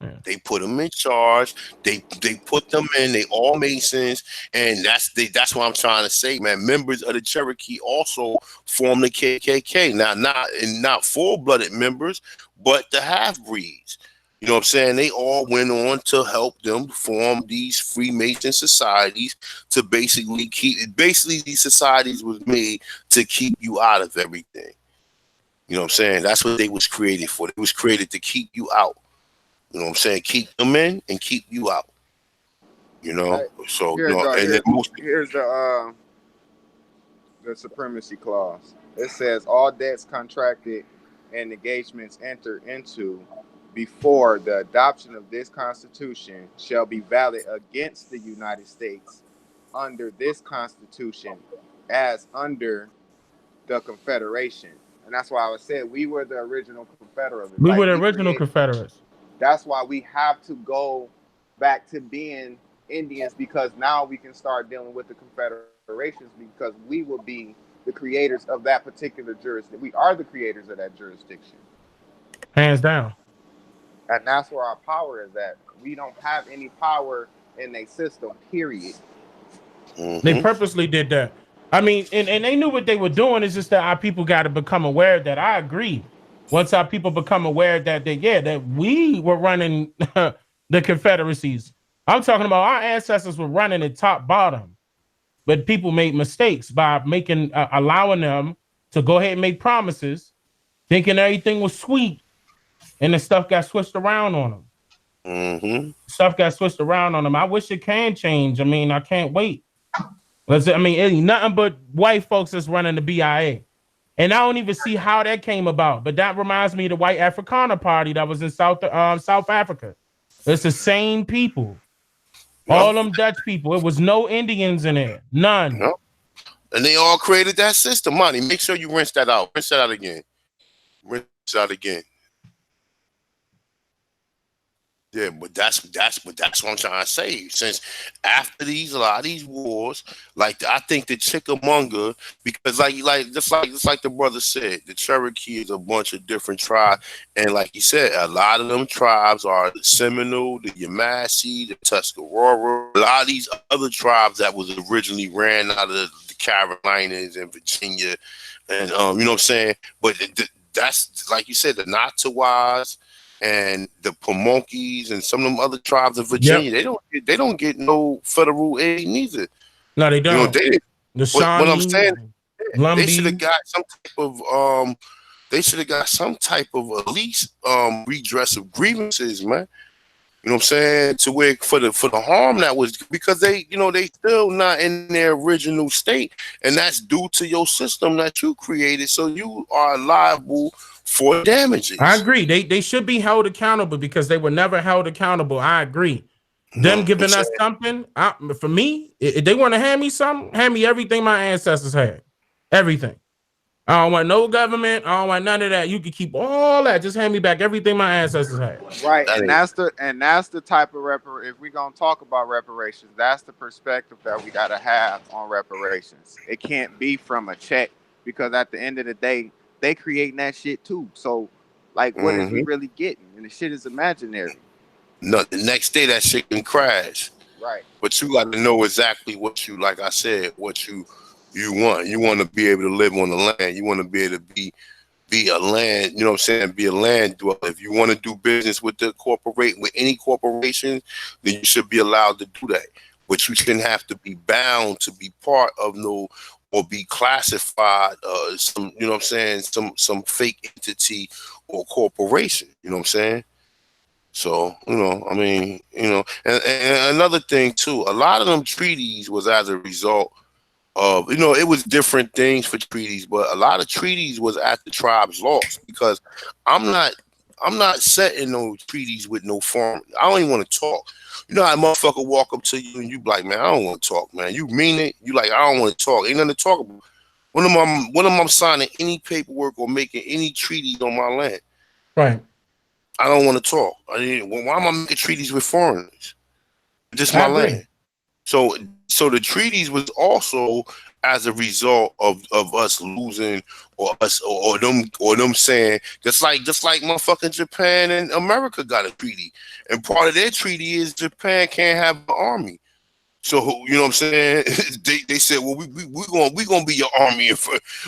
Yeah. They put them in charge. They put them in. They all Masons, and that's what I'm trying to say, man. Members of the Cherokee also form the KKK. Now, not full-blooded members, but the half-breeds. You know what I'm saying? They all went on to help them form these Freemason societies to basically keep. Basically, these societies was made to keep you out of everything. You know what I'm saying? That's what they was created for. It was created to keep you out. You know what I'm saying? Keep them in and keep you out. You know? Hey, So, here it go. and then most Here's the supremacy clause. It says all debts contracted and engagements entered into before the adoption of this Constitution shall be valid against the United States under this Constitution as under the Confederation. And that's why I said we were the original Confederates. We Like were the we original created. Confederates. That's why we have to go back to being Indians because now we can start dealing with the confederations because we will be the creators of that particular jurisdiction. We are the creators of that jurisdiction. Hands down. And that's where our power is at. We don't have any power in a system, period. They hmm purposely did that. I mean, and they knew what they were doing. It's just that our people got to become aware that I agree. Once our people become aware that that we were running the confederacies. I'm talking about our ancestors were running it top bottom, but people made mistakes by making allowing them to go ahead and make promises, thinking everything was sweet, and the stuff got switched around on them. hmm Stuff got switched around on them. I wish it can change. I mean, I can't wait. I mean, it ain't nothing but white folks that's running the BIA. And I don't even see how that came about. But that reminds me of the White Afrikaner Party that was in South Africa. It's the same people. Yep. All them Dutch people. It was no Indians in there. None. Yep. And they all created that system. Money. Make sure you rinse that out. Rinse that out again. Rinse it out again. Yeah, but that's what I'm trying to say. Since after a lot of these wars, like I think the Chickamauga, because like the brother said, the Cherokee is a bunch of different tribes, and like he said, a lot of them tribes are the Seminole, the Yamasee, the Tuscarora, a lot of these other tribes that was originally ran out of the Carolinas and Virginia, and you know what I'm saying. But that's like you said, the Natawaz and the Pamonkeys and some of them other tribes of Yep. Virginia, they don't get no federal aid neither. No, they You know, don't. The what I'm Shawnees, saying, they should have Lumbees. got some type of they should have got some type of at least redress of grievances, man. You know what I'm saying? To where for the harm that was because they still not in their original state, and that's due to your system that you created. So you are liable for I damages. agree. They should be held accountable because they were never held accountable. I agree. You know Them what I'm giving us saying? something, for me, if they want to hand me something, hand me everything my ancestors had. Everything. I don't want no government. I don't want none of that. You can keep all that. Just hand me back everything my ancestors had. Right, That and ain't that's the type of if we're gonna talk about reparations, that's the perspective that we gotta have on reparations. It can't be from a check because at the end of the day, they creating that shit too. So, like, what is we hmm really getting? And the shit is imaginary. The next day that shit can crash. Right. But you got to know exactly what you, like I said, what you want. You want to be able to live on the land. You want to be able to be a land, you know what I'm saying, be a land dweller. If you want to do business with any corporation, then you should be allowed to do that. But you shouldn't have to be bound to be part of or be classified some, you know what I'm saying, some fake entity or corporation, you know what I'm saying? So, you know, I mean, you know, and another thing too, a lot of them treaties was as a result of, you know, it was different things for treaties, but a lot of treaties was at the tribe's loss, because I'm not setting no treaties with no foreign. I don't even want to talk. You know how a motherfucker walk up to you and you be like, man, I don't want to talk, man. You mean it? You like, I don't want to talk. Ain't nothing to talk about. When am I signing any paperwork or making any treaties on my land? Right. I don't want to talk. I mean, why am I making treaties with foreigners? This is my land. So the treaties was also as a result of us losing, or them saying, just like motherfucking Japan and America got a treaty, and part of their treaty is Japan can't have an army. So you know what I'm saying? they said, well, we gonna be your army, and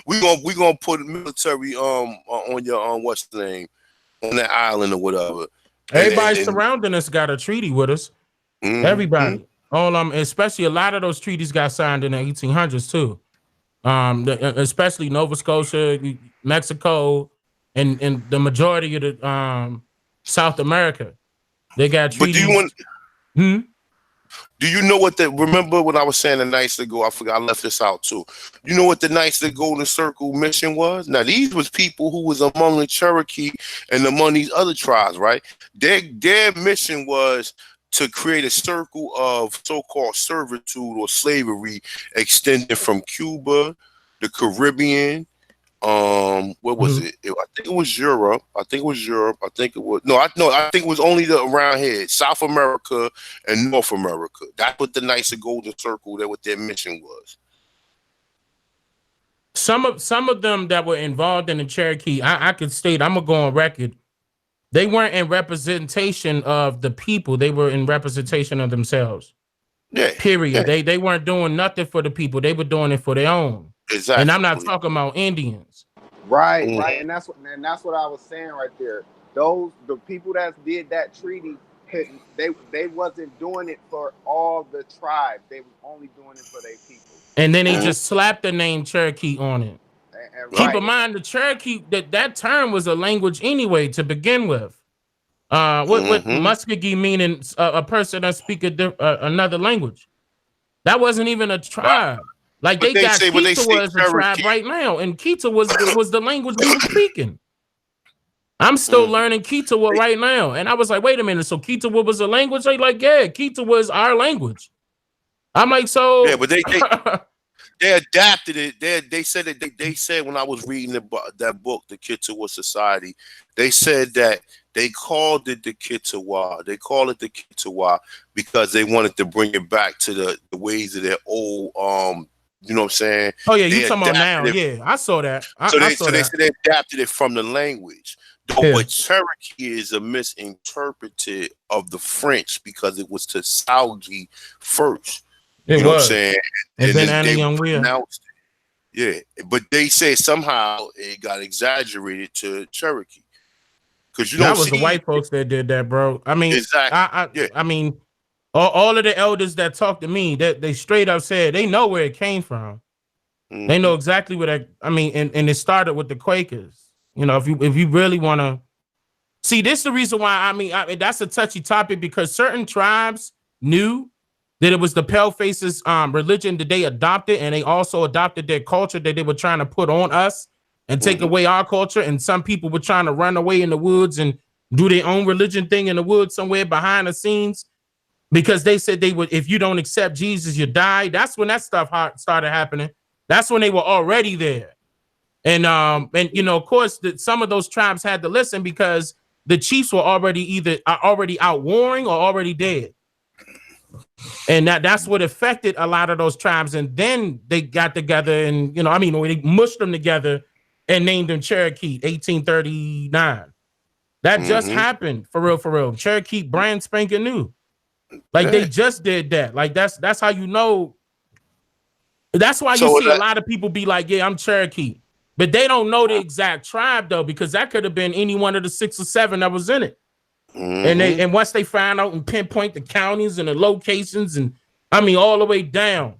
we gonna put military on your what's the name, on that island or whatever. Everybody surrounding us got a treaty with us. Everybody. Especially a lot of those treaties got signed in the 1800s too. Especially Nova Scotia, Mexico, and the majority of the South America. They got treaties. But do you know what remember when I was saying the Knights that Go, I forgot, I left this out too. You know what the Knights that Golden Circle mission was? Now these was people who was among the Cherokee and among these other tribes, right? Their mission was to create a circle of so-called servitude or slavery extended from Cuba, the Caribbean, what was it? I think it was Europe. I think it was only around here, South America and North America. That's what the Knights of Golden Circle, that what their mission was. Some of them that were involved in the Cherokee, I could state, I'm gonna go on record, they weren't in representation of the people. They were in representation of themselves. Yeah. Period. Yeah. They weren't doing nothing for the people. They were doing it for their own. Exactly. And I'm not talking about Indians. Right, right. And that's what I was saying right there. The people that did that treaty, they wasn't doing it for all the tribes. They was only doing it for their people. And then they just slapped the name Cherokee on it. Keep in mind, the Cherokee, that term was a language anyway to begin with. What Muskogee meaning a person that speak another language. That wasn't even a tribe. Like they got Kita as a tribe right now, and Kita was the language we were speaking. I'm still learning Kita right now, and I was like, wait a minute, so Kita was a language? They like, yeah, Kita was our language. I'm like, so yeah, but they adapted it. They said that they said when I was reading that book, The Kitawa Society, they said that they called it the Kitawa. They call it the Kitawa because they wanted to bring it back to the ways of their old you know what I'm saying? Oh yeah, you talking about now? Yeah, I saw that. They said they adapted it from the language. But Cherokee is a misinterpreted of the French because it was to Saudi first. You know what I'm saying? And then they pronounced it. Yeah, but they say somehow it got exaggerated to Cherokee. Because that was the white folks that did that, bro. I mean, exactly. I mean, all of the elders that talked to me, that they straight up said they know where it came from. They know exactly where that. I mean, and it started with the Quakers. You know, if you really want to see, this is the reason why. I mean, that's a touchy topic because certain tribes knew that it was the Palefaces' religion that they adopted, and they also adopted their culture that they were trying to put on us and take away our culture. And some people were trying to run away in the woods and do their own religion thing in the woods somewhere behind the scenes because they said they would, if you don't accept Jesus, you die. That's when that stuff started happening. That's when they were already there. And you know, of course, some of those tribes had to listen because the chiefs were already out warring or already dead. And that's what affected a lot of those tribes. And then they got together and, you know, I mean, they mushed them together and named them Cherokee, 1839. That just happened for real, for real. Cherokee brand spanking new. Like they just did that. Like that's how you know. That's why you see a lot of people be like, yeah, I'm Cherokee. But they don't know the exact tribe though, because that could have been any one of the 6 or 7 that was in it. And once they find out and pinpoint the counties and the locations, and I mean all the way down,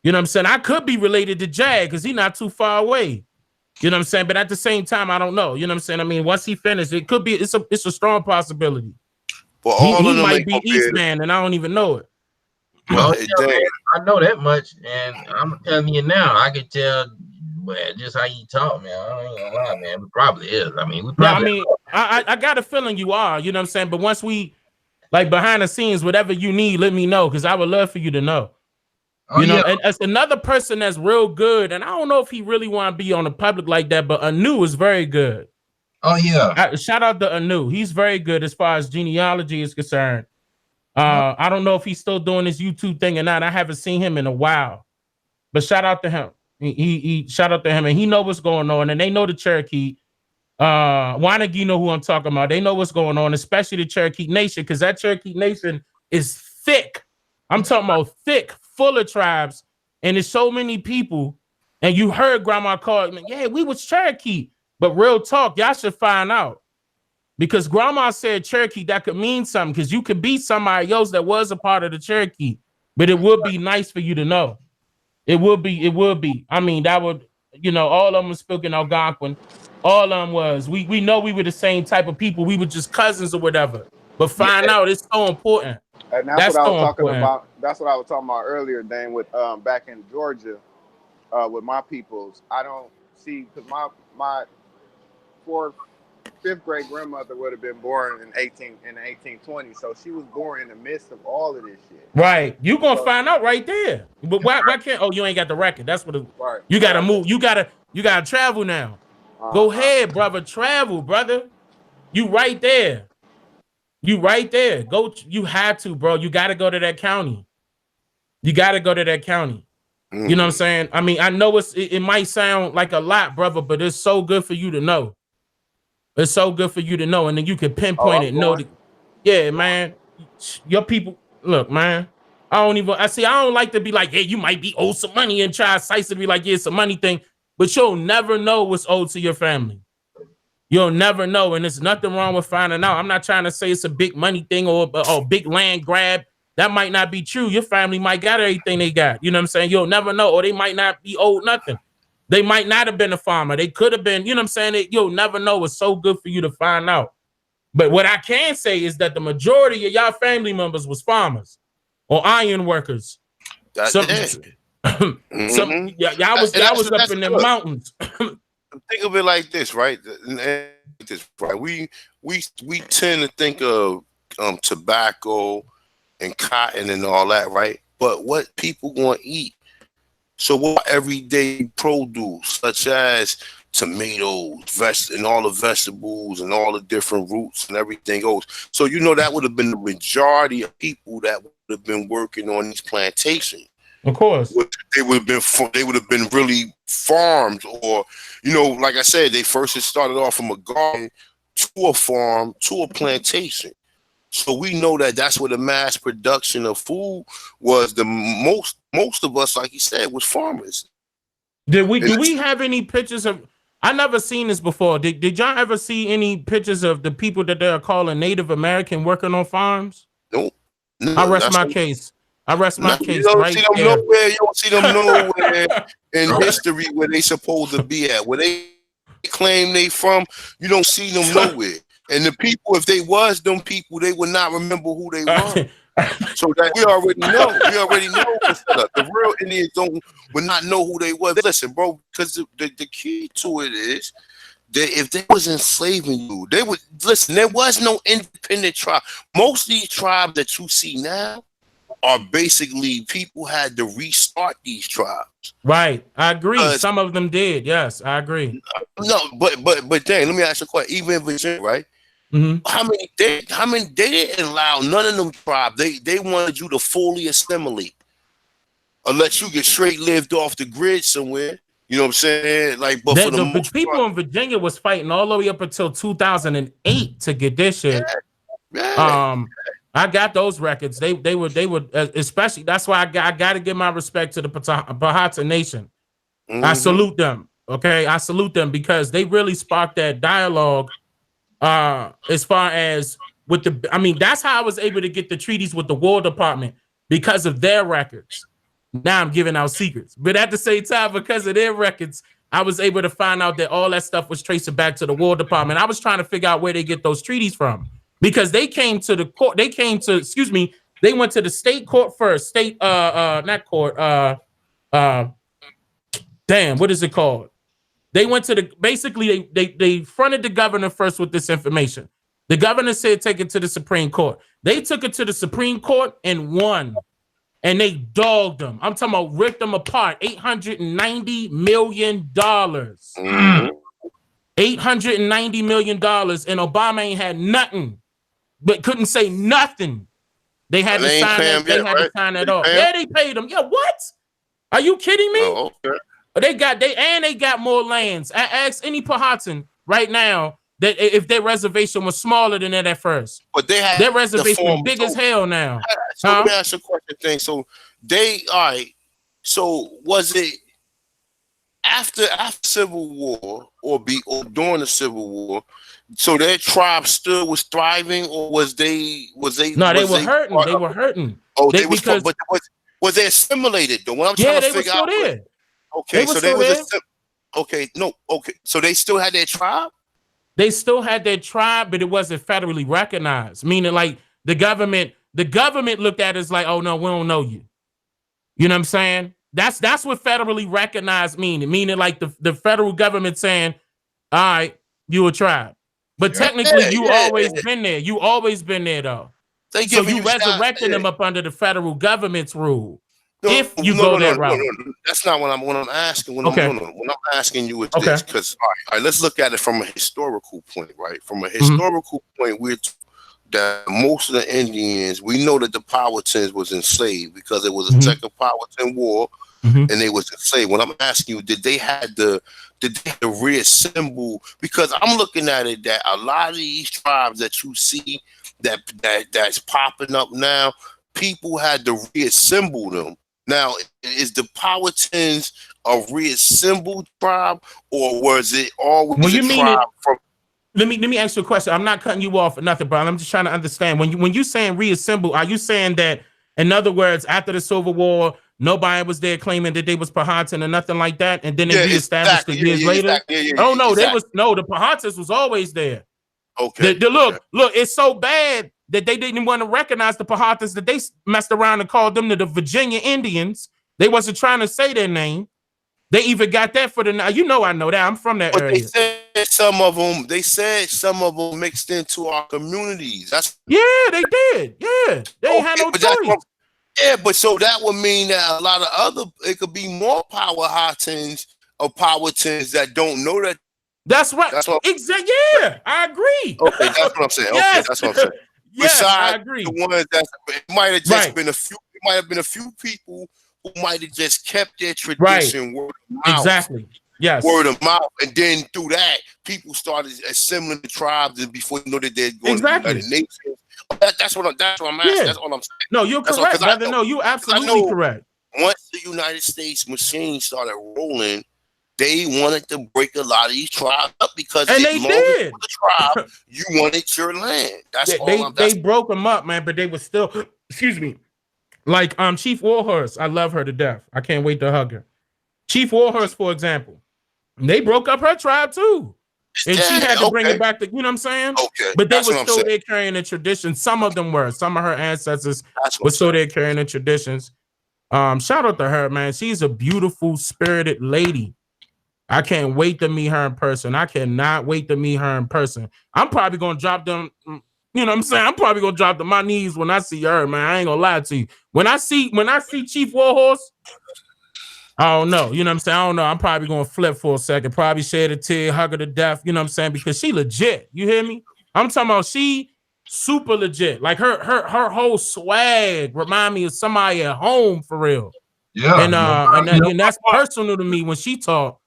you know what I'm saying? I could be related to Jag because he's not too far away. You know what I'm saying? But at the same time, I don't know. You know what I'm saying? I mean, once he finished, it could be it's a strong possibility. Well, he might be Eastman, and I don't even know it. Oh, yeah, man, I know that much, and I'm telling you now, I can tell just how you talk, man. I ain't gonna lie, man. It probably is. I mean, we probably. Yeah, I mean, I got a feeling you are. You know what I'm saying? But once we, like, behind the scenes, whatever you need, let me know, because I would love for you to know. You know, and as another person that's real good, and I don't know if he really want to be on the public like that, but Anu is very good. Oh yeah. Shout out to Anu. He's very good as far as genealogy is concerned. I don't know if he's still doing his YouTube thing or not. I haven't seen him in a while, but shout out to him. He shout out to him, and he know what's going on, and they know the Cherokee. Wanagi know who I'm talking about. They know what's going on, especially the Cherokee Nation, because that Cherokee Nation is thick. I'm talking about thick, full of tribes, and there's so many people. And you heard Grandma call, yeah, we was Cherokee, but real talk, y'all should find out. Because Grandma said Cherokee, that could mean something, because you could be somebody else that was a part of the Cherokee, but it would be nice for you to know. It would be. I mean, that would, you know, all of them was speaking Algonquin. All of them was. We know we were the same type of people. We were just cousins or whatever. But find out, it's so important. And that's what I was talking about. That's what I was talking about earlier, Dane, with back in Georgia, with my peoples. I don't see, because my 4th, 5th grade grandmother would have been born in the 1820s, so she was born in the midst of all of this shit. Right, you gonna find out right there. But why can't? Oh, you ain't got the record. That's what. Right. You gotta move. You gotta travel now. Go ahead, brother. Travel, brother. You right there. You right there. Go. You have to, bro. You gotta go to that county. You gotta go to that county. You know what I'm saying? I mean, I know it might sound like a lot, brother, but it's so good for you to know. It's so good for you to know, and then you can pinpoint it. Know that, yeah, man. Your people, look, man. I don't like to be like, hey, you might be owed some money and try to be like, yeah, it's a money thing, but you'll never know what's owed to your family. You'll never know, and there's nothing wrong with finding out. I'm not trying to say it's a big money thing or big land grab. That might not be true. Your family might got everything they got. You know what I'm saying? You'll never know, or they might not be owed nothing. They might not have been a farmer. They could have been, you know what I'm saying? You'll never know. It's so good for you to find out. But what I can say is that the majority of y'all family members was farmers or iron workers. Y'all was up in the mountains. Think of it like this, right? We tend to think of tobacco and cotton and all that, right? But what people gonna eat? So what everyday produce, such as tomatoes, and all the vegetables and all the different roots and everything else. So you know that would have been the majority of people that would have been working on these plantations. Of course, they would have been really farmed, or you know, like I said, they first had started off from a garden to a farm to a plantation. So we know that that's where the mass production of food was. The most of us, like you said, was farmers. Do we have any pictures of? I never seen this before. Did y'all ever see any pictures of the people that they're calling Native American working on farms? Nope. No, I rest my case. I rest my case. You don't right see them there. nowhere. You don't see them nowhere in history where they supposed to be at. Where they claim they from, you don't see them nowhere. And the people, if they was them people, they would not remember who they were. So that we already know. We already know what's up. The real Indians would not know who they were. Listen, bro, because the key to it is that if they was enslaving you, they would listen. There was no independent tribe. Most of these tribes that you see now are basically people had to restart these tribes. Right, I agree. Some of them did. Yes, I agree. No, but then let me ask you a question. Even in Virginia, right? Mm-hmm. How many they didn't allow none of them tribes. They wanted you to fully assimilate, or let you get straight lived off the grid somewhere. You know what I'm saying? Like, but for the The most people part, in Virginia was fighting all the way up until 2008 to get this shit. yeah. I got those records. They were especially. That's why I got to give my respect to the Bahata Nation. I salute them. Okay, I salute them because they really sparked that dialogue. As far as with the, I mean, that's how I was able to get the treaties with the War Department because of their records. Now I'm giving out secrets, but at the same time, because of their records, I was able to find out that all that stuff was tracing back to the War Department. I was trying to figure out where they get those treaties from because they came to the court. They came to, excuse me, they went to the state court first. State, not court. Damn, what is it called? They went to the, basically they fronted the governor first with this information. The governor said take it to the Supreme Court. They took it to the Supreme Court and won. And they dogged them. I'm talking about ripped them apart. $890 million. $890 million. And Obama ain't had nothing, but couldn't say nothing. They had to sign that. They had to sign that off. Yeah, they paid them. Yeah, what? Are you kidding me? Oh, okay. They got more lands. I ask any Powhatan right now that if their reservation was smaller than that at first. But they had their reservation big as hell now. So let me ask you a question thing. So all right. So was it after Civil War or during the Civil War? So their tribe still was thriving, or was they? No, they were hurting. They were hurting. Oh, but was they assimilated though? What I'm trying to figure out. There. Okay, so they was okay. So they still had their tribe? They still had their tribe, but it wasn't federally recognized. Meaning, like the government looked at it as like, oh no, we don't know you. You know what I'm saying? That's what federally recognized meaning like the federal government saying, all right, you a tribe. But technically, you always been there. You always been there though. So you resurrecting them up under the federal government's rule. If you go that route. No, that's not what I'm asking. What I'm asking you is this, because all right, let's look at it from a historical point, right? From a historical point, that most of the Indians, we know that the Powhatans was enslaved because it was a second Powhatan war, and they was enslaved. When I'm asking you, did they have to reassemble? Because I'm looking at it that a lot of these tribes that you see that's popping up now, people had to reassemble them. Now, is the Powhatans a reassembled tribe, or was it always a tribe from? Let me ask you a question. I'm not cutting you off or nothing, bro. I'm just trying to understand. When you saying reassemble, are you saying that, in other words, after the Civil War, nobody was there claiming that they was Powhatan or nothing like that, and then they reestablished it years later? Oh no, the Powhatans was always there. Okay. Look, it's so bad that they didn't want to recognize the Powhatans, that they messed around and called them the Virginia Indians. They wasn't trying to say their name. They even got that for the now. You know, I know that. I'm from that area. They said some of them mixed into our communities. They did. Yeah. They had no choice. But so that would mean that a lot of it could be more Powhatans or Powhatans that don't know that. That's right. Exactly. Yeah, I agree. Okay, that's what I'm saying. Yes. Okay, that's what I'm saying. Yes, Besides I agree. The ones that it might have just been a few. It might have been a few people who might have just kept their tradition word of mouth. Exactly. Yes. Word of mouth, and then through that, people started assembling the tribes, and before you know that they're going to the United Nations. That's what I'm asking. Yeah. That's what I'm saying. No, you're correct, brother. No, you're absolutely correct. Once the United States machine started rolling, they wanted to break a lot of these tribes up because and they did. The tribe, you wanted your land. That's they broke them up, man. But they were still, excuse me, like Chief Warhorse. I love her to death. I can't wait to hug her. Chief Warhorse, for example, they broke up her tribe too, and she had to bring it back to, you know what I'm saying? Okay, but they were still there carrying the tradition. Some of them were. Some of her ancestors were still there carrying the traditions. Shout out to her, man. She's a beautiful, spirited lady. I can't wait to meet her in person. I cannot wait to meet her in person. I'm probably gonna drop them. You know what I'm saying? I'm probably gonna drop to my knees when I see her, man. I ain't gonna lie to you. When I see Chief Warhorse, I don't know. You know what I'm saying? I don't know. I'm probably gonna flip for a second. Probably shed a tear, hug her to death. You know what I'm saying? Because she legit. You hear me? I'm talking about she super legit. Like her whole swag remind me of somebody at home for real. Yeah. And that's personal to me when she talk.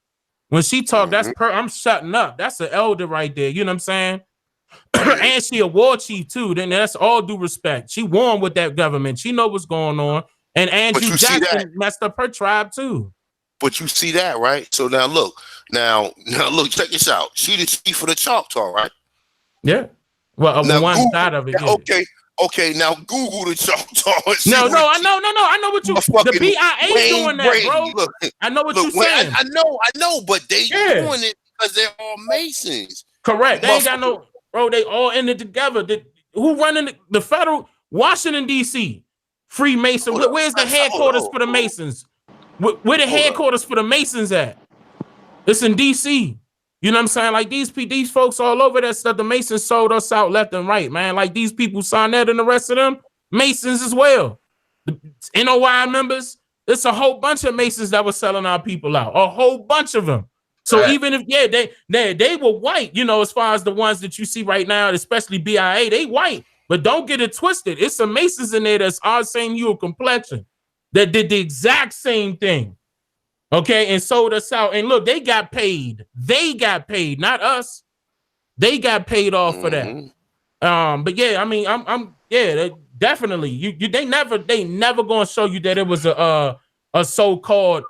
When she talk, I'm shutting up. That's an elder right there. You know what I'm saying? And she a war chief too. Then that's all due respect. She won with that government. She know what's going on. And Andrew Jackson messed up her tribe too. But you see that, right? So now look, check this out. She the chief of the Choctaw, right? Yeah. Well, now, one Google, side of it. Yeah. Okay. Now Google the Choctaw. No. I know what you. The BIA doing that, bro. Look, I know what you're saying. I know, but they doing it because they're all Masons. Correct. They ain't got no, bro. They all in it together. Who running the federal Washington D.C. Freemason? Where's the headquarters for the Masons? Where the headquarters for the Masons at? It's in D.C. You know what I'm saying? Like these folks all over that stuff. The Masons sold us out left and right, man. Like these people, Sonnet and the rest of them, Masons as well. The NOI members, it's a whole bunch of Masons that were selling our people out. A whole bunch of them. So even if they were white, you know, as far as the ones that you see right now, especially BIA, they white. But don't get it twisted. It's some Masons in there that's our same hue of complexion that did the exact same thing. Okay, and sold us out. And look, they got paid. They got paid, not us. They got paid off for that. But yeah, I mean, definitely. They never gonna show you that it was a so-called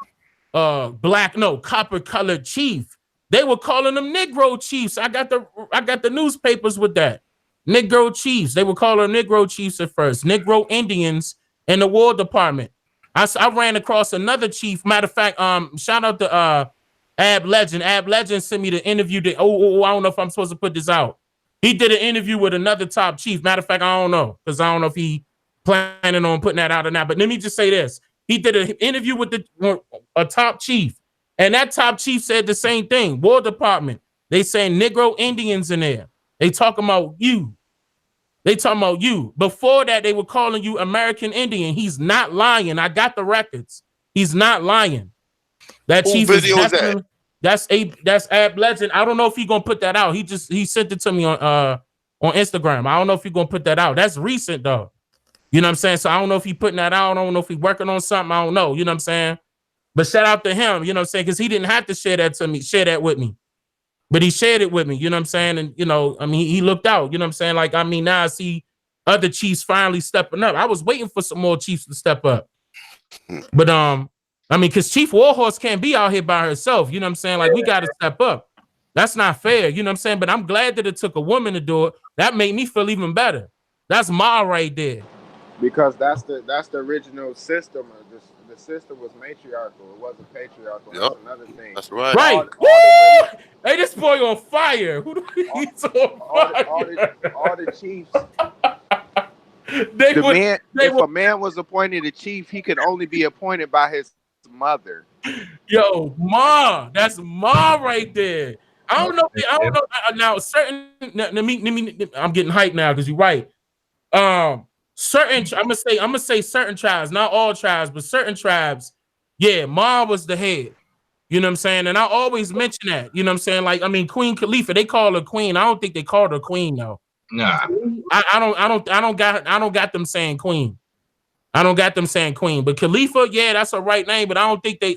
copper colored chief. They were calling them Negro chiefs. I got the newspapers with that. Negro chiefs. They were calling Negro chiefs at first. Negro Indians in the War Department. I ran across another chief. Matter of fact, shout out to Ab Legend. Ab Legend sent me the interview. I don't know if I'm supposed to put this out. He did an interview with another top chief. Matter of fact, I don't know, because I don't know if he planning on putting that out or not. But let me just say this. He did an interview with a top chief, and that top chief said the same thing. War Department. They saying Negro Indians in there. They talking about you. They talking about you. Before that, they were calling you American Indian. He's not lying. I got the records. He's not lying. That chief is definitely, that's Ab Legend. I don't know if he's gonna put that out. He sent it to me on Instagram. I don't know if he's gonna put that out. That's recent though. You know what I'm saying? So I don't know if he's putting that out. I don't know if he's working on something. I don't know. You know what I'm saying? But shout out to him, you know what I'm saying? Because he didn't have to share that with me. But he shared it with me, you know what I'm saying? And, you know, I mean, he looked out, you know what I'm saying? Like, I mean, now I see other chiefs finally stepping up. I was waiting for some more chiefs to step up. But, I mean, because Chief Warhorse can't be out here by herself, you know what I'm saying? Like, we got to step up. That's not fair, you know what I'm saying? But I'm glad that it took a woman to do it. That made me feel even better. That's Ma right there. Because that's the original system. The system was matriarchal. It wasn't patriarchal. Yep. That's another thing. That's right. Right. Hey, this boy on fire. He's on fire. All the chiefs. If a man was appointed a chief, he could only be appointed by his mother. Yo, Ma. That's Ma right there. I don't know. Now, let me. I'm getting hyped now because you're right. I'm gonna say certain tribes, not all tribes, but certain tribes. Yeah, Ma was the head. You know what I'm saying? And I always mention that. You know what I'm saying? Like, I mean, Queen Khalifa, they call her queen. I don't think they called her queen though. Nah. I don't got them saying queen. I don't got them saying queen. But Khalifa, yeah, that's her right name. But I don't think they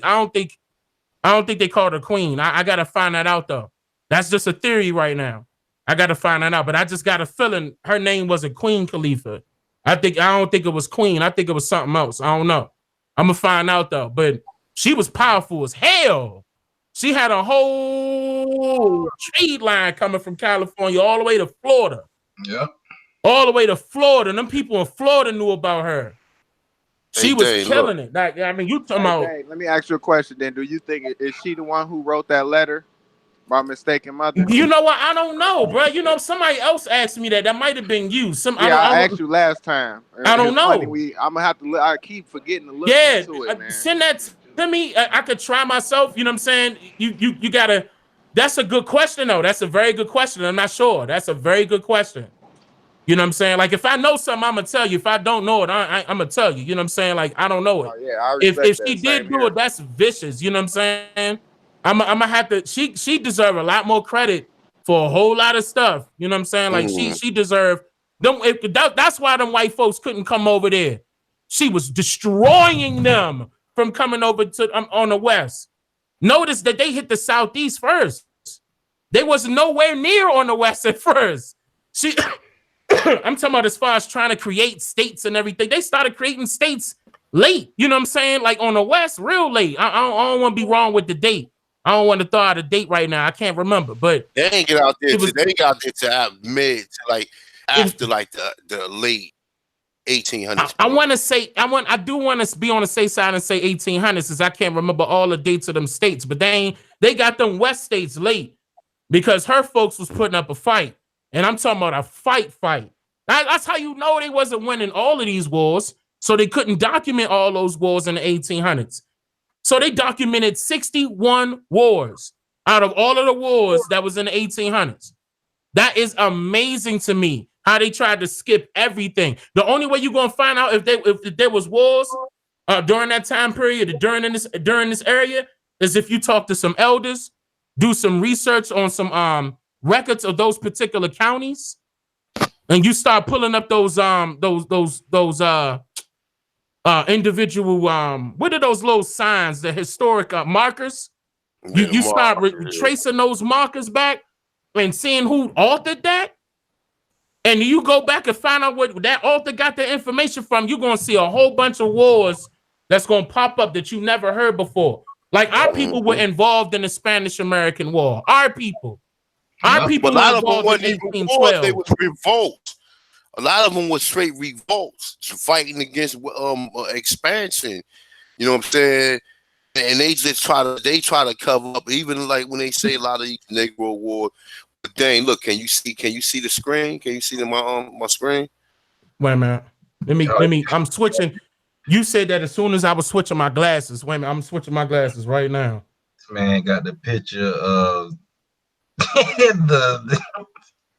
called her queen. I gotta find that out though. That's just a theory right now. I gotta find that out. But I just got a feeling her name wasn't Queen Khalifa. I don't think it was Queen. I think it was something else. I don't know. I'm gonna find out though. But she was powerful as hell. She had a whole trade line coming from California all the way to Florida. Yeah. All the way to Florida. And them people in Florida knew about her. She was killing it. Like, I mean, you talking about. Let me ask you a question then. Do you think is she the one who wrote that letter? My mistaken mother. You know what? I don't know, bro. You know, somebody else asked me that. That might have been you. I asked you last time. I don't know. I'm gonna have to. I keep forgetting to look into it, man. Send that to me. I could try myself. You know what I'm saying? You gotta. That's a good question, though. That's a very good question. I'm not sure. That's a very good question. You know what I'm saying? Like, if I know something, I'm gonna tell you. If I don't know it, I'm gonna tell you. You know what I'm saying? Like, I don't know it. I respect if she did do it, that's vicious. You know what I'm saying? I'm gonna have to. She deserve a lot more credit for a whole lot of stuff. You know what I'm saying? Like she deserved them. That's why them white folks couldn't come over there. She was destroying them from coming over to on the west. Notice that they hit the southeast first. They was nowhere near on the west at first. See, I'm talking about as far as trying to create states and everything. They started creating states late. You know what I'm saying? Like on the west, real late. I don't want to be wrong with the date. I don't want to throw out a date right now. I can't remember, but they ain't get out there. They ain't got out there to mid, to like after like the late 1800s. I want to say I do want to be on the safe side and say 1800s, since I can't remember all the dates of them states. But they got them west states late because her folks was putting up a fight, and I'm talking about a fight. That's how you know they wasn't winning all of these wars, so they couldn't document all those wars in the 1800s. So they documented 61 wars out of all of the wars that was in the 1800s. That is amazing to me, how they tried to skip everything. The only way you're gonna find out if there was wars during that time period, during this area, is if you talk to some elders, do some research on some records of those particular counties, and you start pulling up those individual what are those little signs, the historic markers? You start tracing those markers back and seeing who authored that, and you go back and find out what that author got the information from. You're gonna see a whole bunch of wars that's gonna pop up that you never heard before. Like our people were involved in the Spanish-American War. Our people were involved in 1812. They was revolts. A lot of them was straight revolts, fighting against expansion. You know what I'm saying? And they just try to cover up. Even like when they say a lot of these Negro War. But dang, look, can you see the screen? Can you see my screen? Wait a minute. Let me. I'm switching. You said that as soon as I was switching my glasses. Wait a minute. I'm switching my glasses right now. This man got the picture of the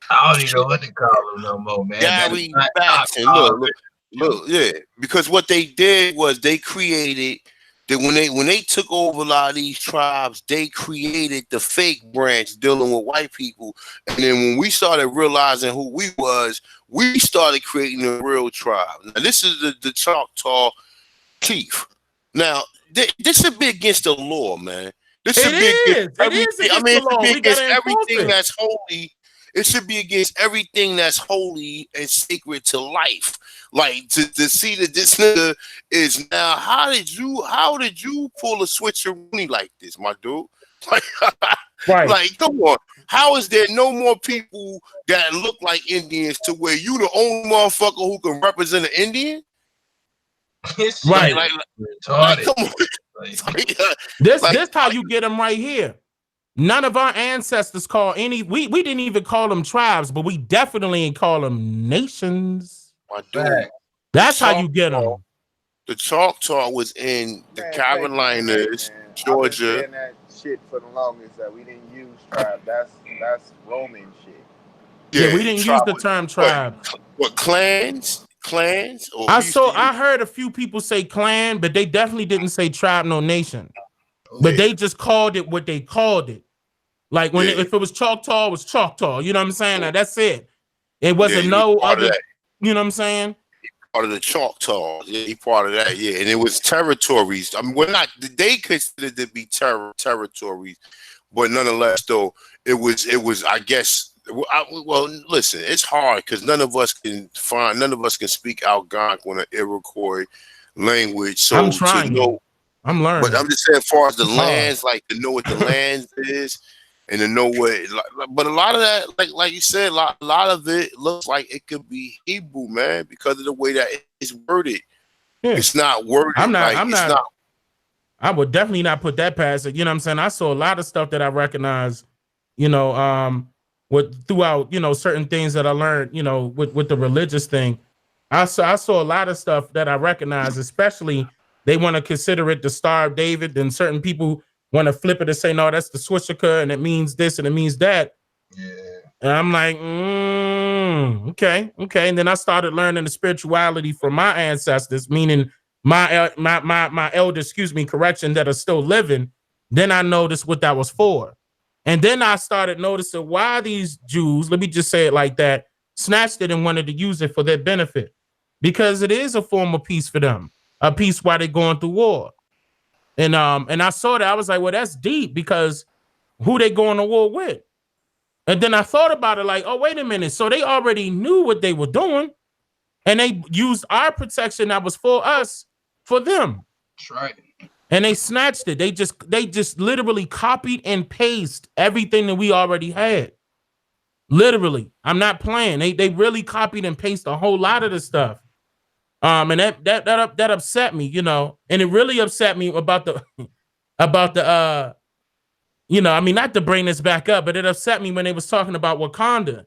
I don't even know what to call him no more, man. Gary Baxton. Look, yeah. Because what they did was they created that when they took over a lot of these tribes, they created the fake branch dealing with white people. And then when we started realizing who we was, we started creating a real tribe. Now this is the Choctaw chief. Now this should be against the law, man. This should be against everything. I mean, it should be against everything that's holy. It should be against everything that's holy and sacred to life. Like to see that this nigga is now. How did you pull a switcheroo like this, my dude? Like, right. Like, come on. How is there no more people that look like Indians to where you the only motherfucker who can represent an Indian? Right. Like, come on. This how you get them right here. None of our ancestors call any. We didn't even call them tribes, but we definitely ain't call them nations. My dude. That's how you get them. The Choctaw was in the Carolinas, Georgia. I've been saying that shit for the longest that we didn't use tribe. That's Roman shit. Yeah, we didn't use the term tribe. What clans? Or I heard a few people say clan, but they definitely didn't say tribe, no nation. But they just called it what they called it. Like if it was Choctaw, it was Choctaw. You know what I'm saying? Now, that's it. It wasn't no other. You know what I'm saying? Part of the Choctaw. Yeah, he part of that. Yeah, and it was territories. I mean, we're not. They considered to be territories, but nonetheless, though, it was. I guess. Well, listen, it's hard because none of us can speak Algonquin or Iroquois language. So I'm trying. I'm learning. But I'm just saying, as far as the lands, like to know what the land is, and to know what. But a lot of that, like you said, a lot of it looks like it could be Hebrew, man, because of the way that it's worded. Yeah. It's not worded. I would definitely not put that past it. You know what I'm saying? I saw a lot of stuff that I recognize. You know, throughout certain things that I learned. You know, with the religious thing, I saw a lot of stuff that I recognize, especially. They want to consider it the Star of David, and certain people want to flip it and say, no, that's the swastika, and it means this and it means that. Yeah. And I'm like, okay. And then I started learning the spirituality from my ancestors, meaning my elders, that are still living. Then I noticed what that was for. And then I started noticing why these Jews, let me just say it like that, snatched it and wanted to use it for their benefit. Because it is a form of peace for them. A peace while they're going through war. And I saw that. I was like, well, that's deep, because who they going to war with? And then I thought about it like, oh, wait a minute. So they already knew what they were doing, and they used our protection that was for us for them. That's right. And they snatched it. They just literally copied and pasted everything that we already had. Literally. I'm not playing. They really copied and pasted a whole lot of the stuff. And that upset me, you know, and it really upset me about the you know, I mean, not to bring this back up, but it upset me when they was talking about Wakanda.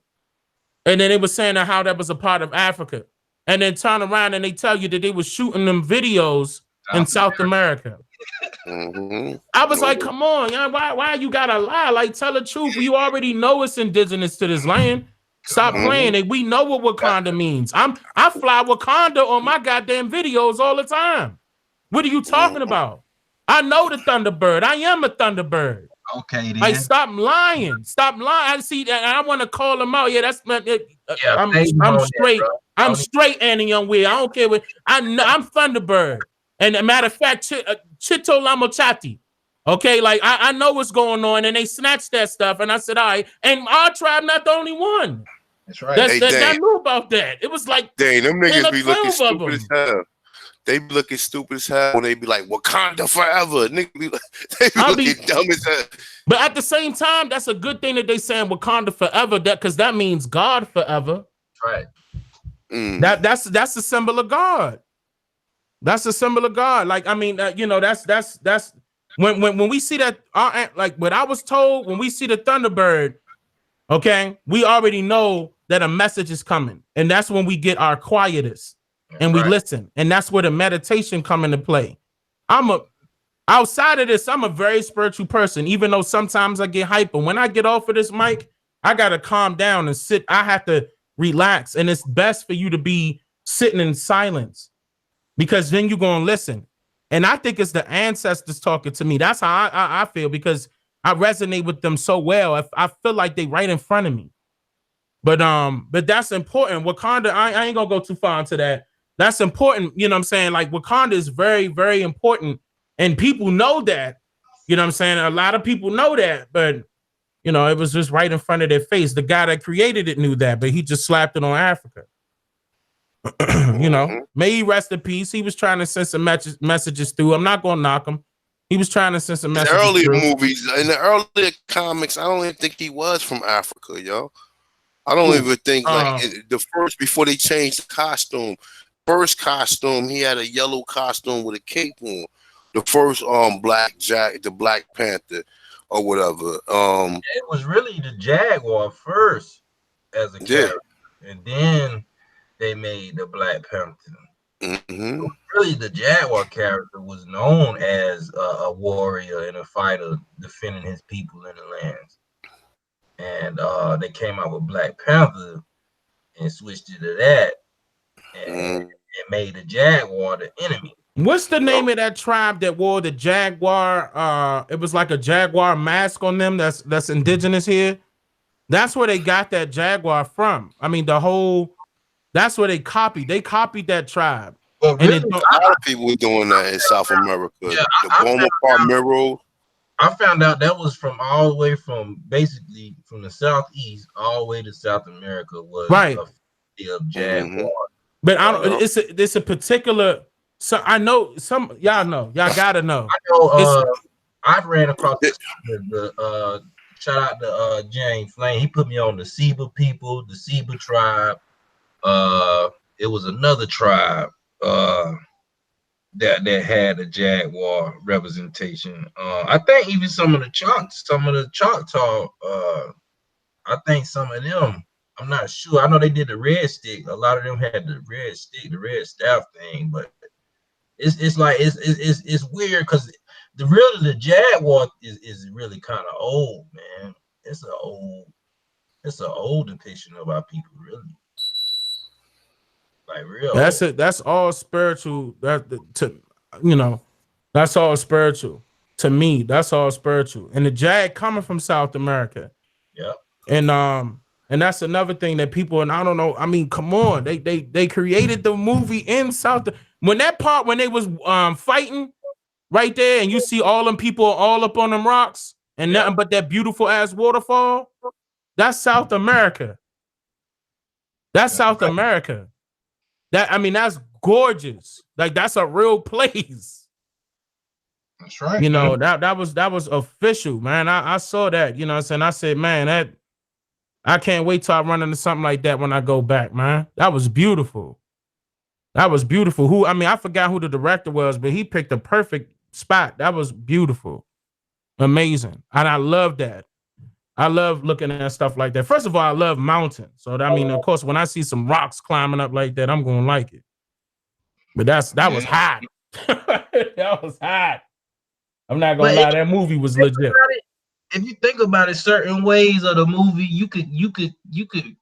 And then they was saying how that was a part of Africa. And then turn around and they tell you that they was shooting them videos in South America. I was like, come on, y'all, why you gotta lie? Like, tell the truth. You already know it's indigenous to this land. Stop playing it. We know what Wakanda means. I fly Wakanda on my goddamn videos all the time. What are you talking about? I know the Thunderbird. I am a Thunderbird. Okay, then. Like, stop lying. Stop lying. I see that. I want to call them out. Yeah, that's I'm straight. That, I'm straight, Annie Young Weird. I don't care what I'm Thunderbird. And a matter of fact, Chito Lamochati. Okay, like I know what's going on, and they snatched that stuff, and I said, all right, and our tribe not the only one. That's right. I knew about that. It was like, dang, them niggas be looking stupid as hell. They be looking stupid as hell when they be like, Wakanda forever. Nigga be like, they be looking dumb as hell. But at the same time, that's a good thing that they saying Wakanda forever, because that means God forever. Right. That's a symbol of God. That's a symbol of God. Like, I mean, you know, that's when we see that, like what I was told, when we see the Thunderbird, okay, we already know that a message is coming, and that's when we get our quietus and we listen, and that's where the meditation come into play. Outside of this, I'm a very spiritual person, even though sometimes I get hyper. When I get off of this mic, I gotta calm down and sit. I have to relax, and it's best for you to be sitting in silence, because then you're gonna listen. And I think it's the ancestors talking to me. That's how I feel, because I resonate with them so well. I feel like they right in front of me. But that's important. Wakanda, I ain't gonna go too far into that. That's important. You know what I'm saying? Like, Wakanda is very, very important. And people know that. You know what I'm saying? A lot of people know that. But, you know, it was just right in front of their face. The guy that created it knew that, but he just slapped it on Africa. You know, may he rest in peace. He was trying to send some messages through. I'm not going to knock him. He was trying to send some messages through. Movies, in the earlier comics, I don't even think he was from Africa, yo. I don't even think, like, the first, before they changed the costume, first costume, he had a yellow costume with a cape on. The first the Black Panther or whatever. It was really the Jaguar first as a character, and then they made the Black Panther. So really, the Jaguar character was known as a warrior and a fighter defending his people in the lands. And they came out with Black Panther and switched it to that, and it made the Jaguar the enemy. What's the name of that tribe that wore the jaguar? It was like a jaguar mask on them. That's indigenous here. That's where they got that jaguar from. I mean, that's where they copied. They copied that tribe. Well, really, a lot of people were doing that in South America. Yeah, the Boma Palmero. I found out that was from all the way from basically from the southeast all the way to South America was right of jaguar. But I don't. It's a particular. So I know some y'all gotta know. I know. I've ran across the shout out to James Flame. He put me on the Seba people, the Seba tribe. It was another tribe that had a jaguar representation. I think even some of the Choctaw. I think some of them. I'm not sure. I know they did the red stick. A lot of them had the red stick, the red staff thing, but. It's like it's weird because the jaguar is really kind of old, man. It's an old depiction of our people, really. Like real. That's it. That's all spiritual. That's all spiritual to me. That's all spiritual. And the jag coming from South America. Yeah. And that's another thing that people, and I don't know. I mean, come on, they created the movie in South. When they was fighting, right there, and you see all them people all up on them rocks and nothing but that beautiful ass waterfall. That's South America. That's South America. That's gorgeous. Like that's a real place. That's right. You know, that was official, man. I saw that, you know what I'm saying? I said, man, I can't wait till I run into something like that when I go back, man. That was beautiful. That was beautiful. I forgot who the director was, but he picked a perfect spot. That was beautiful. Amazing. And I love that. I love looking at stuff like that. First of all, I love mountains. So of course, when I see some rocks climbing up like that, I'm gonna like it. But that was hot. That was hot. I'm not gonna lie, that movie was legit. If you think about it, certain ways of the movie, you could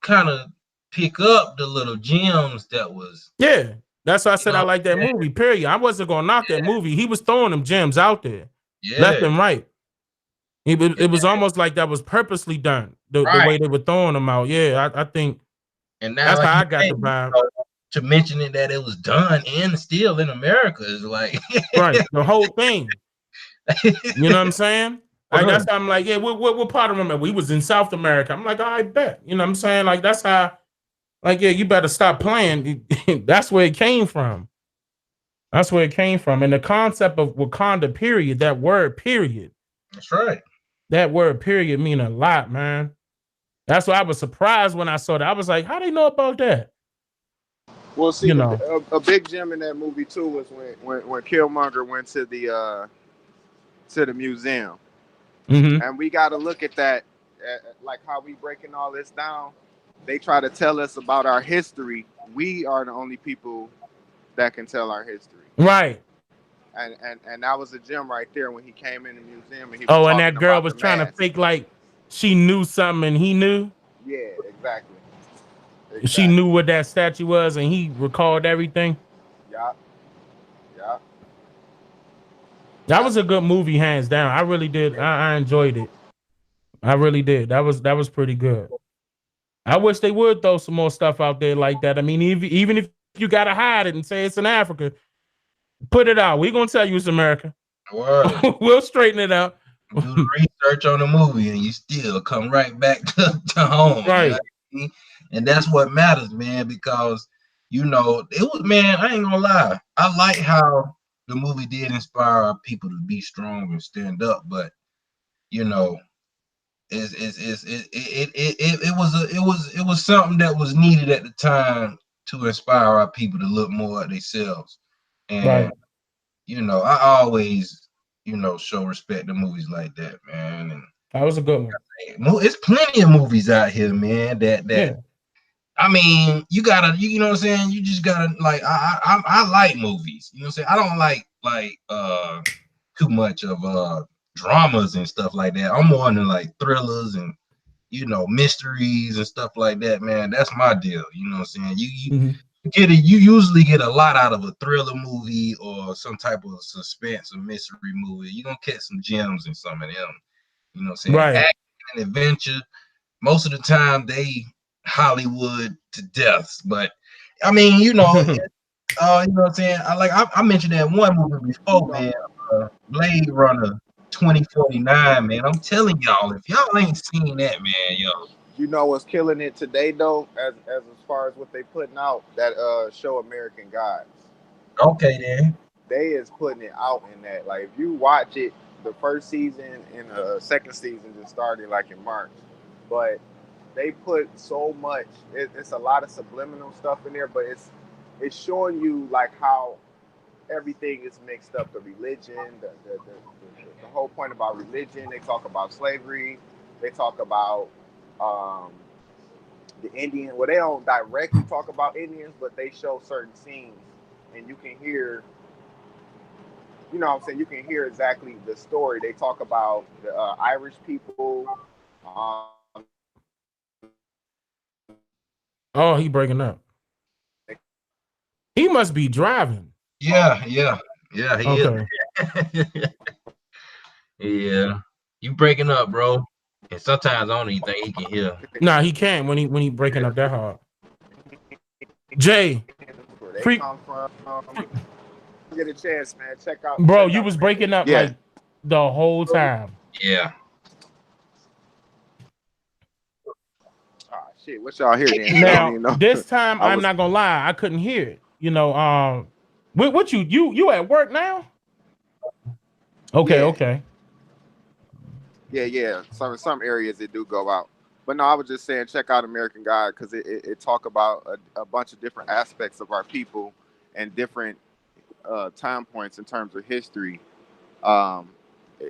kind of pick up the little gems that was. Yeah, that's why I said I like that movie. Period. I wasn't gonna knock that movie. He was throwing them gems out there, left and right. It was almost like that was purposely done. The way they were throwing them out. Yeah, I think. And now that's how I got the vibe. To mention it that it was done and still in America is like right, the whole thing. You know what I'm saying? Like that's how I'm like, yeah, what part of America? We was in South America. I'm like, oh, I bet. You know what I'm saying? Like that's how. Like, yeah, you better stop playing. That's where it came from. That's where it came from. And the concept of Wakanda, period, that word, period. That's right. That word, period, mean a lot, man. That's why I was surprised when I saw that. I was like, how do they know about that? Well, see, a big gem in that movie, too, was when Killmonger went to the museum. Mm-hmm. And we got to look at that, like how we breaking all this down. They try to tell us about our history. We are the only people that can tell our history. Right. And that was a gem right there when he came in the museum. And he was and that girl was trying to fake like she knew something and he knew? Yeah, exactly. She knew what that statue was and he recalled everything? Yeah. That was a good movie, hands down. I really did. I enjoyed it. I really did. That was pretty good. I wish they would throw some more stuff out there like that. I mean, even if you gotta hide it and say it's in Africa, put it out. We're gonna tell you it's America. We'll straighten it out. Do the research on the movie, and you still come right back to home. Right. You know? And that's what matters, man. Because it was, man. I ain't gonna lie. I like how the movie did inspire our people to be strong and stand up, but it was something that was needed at the time to inspire our people to look more at themselves. And I always show respect to movies like that, man. And that was a good one. It's plenty of movies out here, man, that I mean, you know what I'm saying? You just gotta like I like movies, you know what I'm saying? I don't like too much of dramas and stuff like that. I'm more into like thrillers and mysteries and stuff like that, man. That's my deal. You know what I'm saying? You usually get a lot out of a thriller movie or some type of suspense or mystery movie. You're gonna catch some gems in some of them. You know what I'm saying? Right. Action and adventure, most of the time they Hollywood to death. But I mean, you know what I'm saying? I mentioned that one movie before, man. Blade Runner 2049, man. I'm telling y'all, if y'all ain't seen that, man, yo. You know what's killing it today, though, as far as what they putting out, that show American Gods. Okay, then. They is putting it out in that. Like, if you watch it, the first season and the second season just started like in March. But they put so much, it's a lot of subliminal stuff in there, but it's showing you like how everything is mixed up. The religion, the whole point about religion. They talk about slavery. They talk about the Indian. Well, they don't directly talk about Indians, but they show certain scenes, and you can hear. You know what I'm saying? You can hear exactly the story. They talk about the Irish people. Oh, he breaking up. He must be driving. Yeah, he is. Yeah. You breaking up, bro. And sometimes I don't even think he can hear. Nah, he can't when he breaking up that hard. Jay. get a chance, man, check out. Bro, you was breaking up Yeah. like the whole time. Yeah. Oh shit, what y'all hear then? I don't Now even know. this time I I'm was, not gonna lie, I couldn't hear it. You know, what you at work now? Okay, yeah, okay. yeah. Some areas it do go out, but no, I was just saying check out American God because it talk about a bunch of different aspects of our people and different time points in terms of history. Um,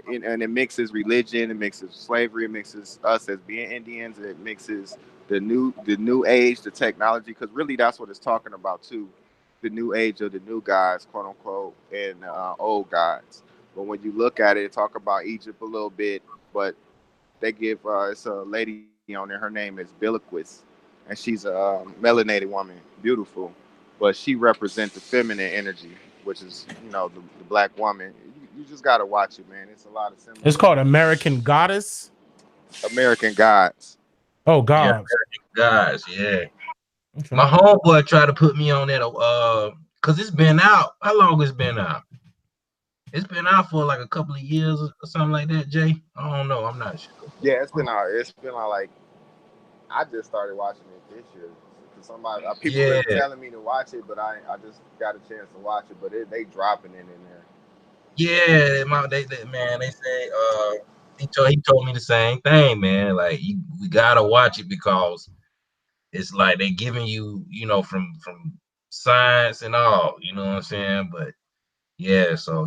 and it mixes religion, it mixes slavery, it mixes us as being Indians, it mixes the new age, the technology, because really that's what it's talking about too, the new age of the new gods, quote unquote, and old gods. But when you look at it, talk about Egypt a little bit, but they give it's a lady on there. Her name is Biliquis, and she's a melanated woman, beautiful, but she represents the feminine energy, which is the black woman. You just gotta watch it, man. It's a lot of It's symbolism. called American Goddess. American Gods. Oh, Yeah, gods. guys, yeah. Okay. My homeboy tried to put me on that cause it's been out. How long it's been out? It's been out for like a couple of years or something like that, Jay. I don't know. I'm not sure. Yeah, it's been out. It's been out like I just started watching it this year. Somebody people Yeah, been telling me to watch it, but I just got a chance to watch it. But they dropping it in there. yeah. Man, they say he told me the same thing, man. Like we gotta watch it because it's like they giving you, from science and all, you know what I'm saying? But yeah, so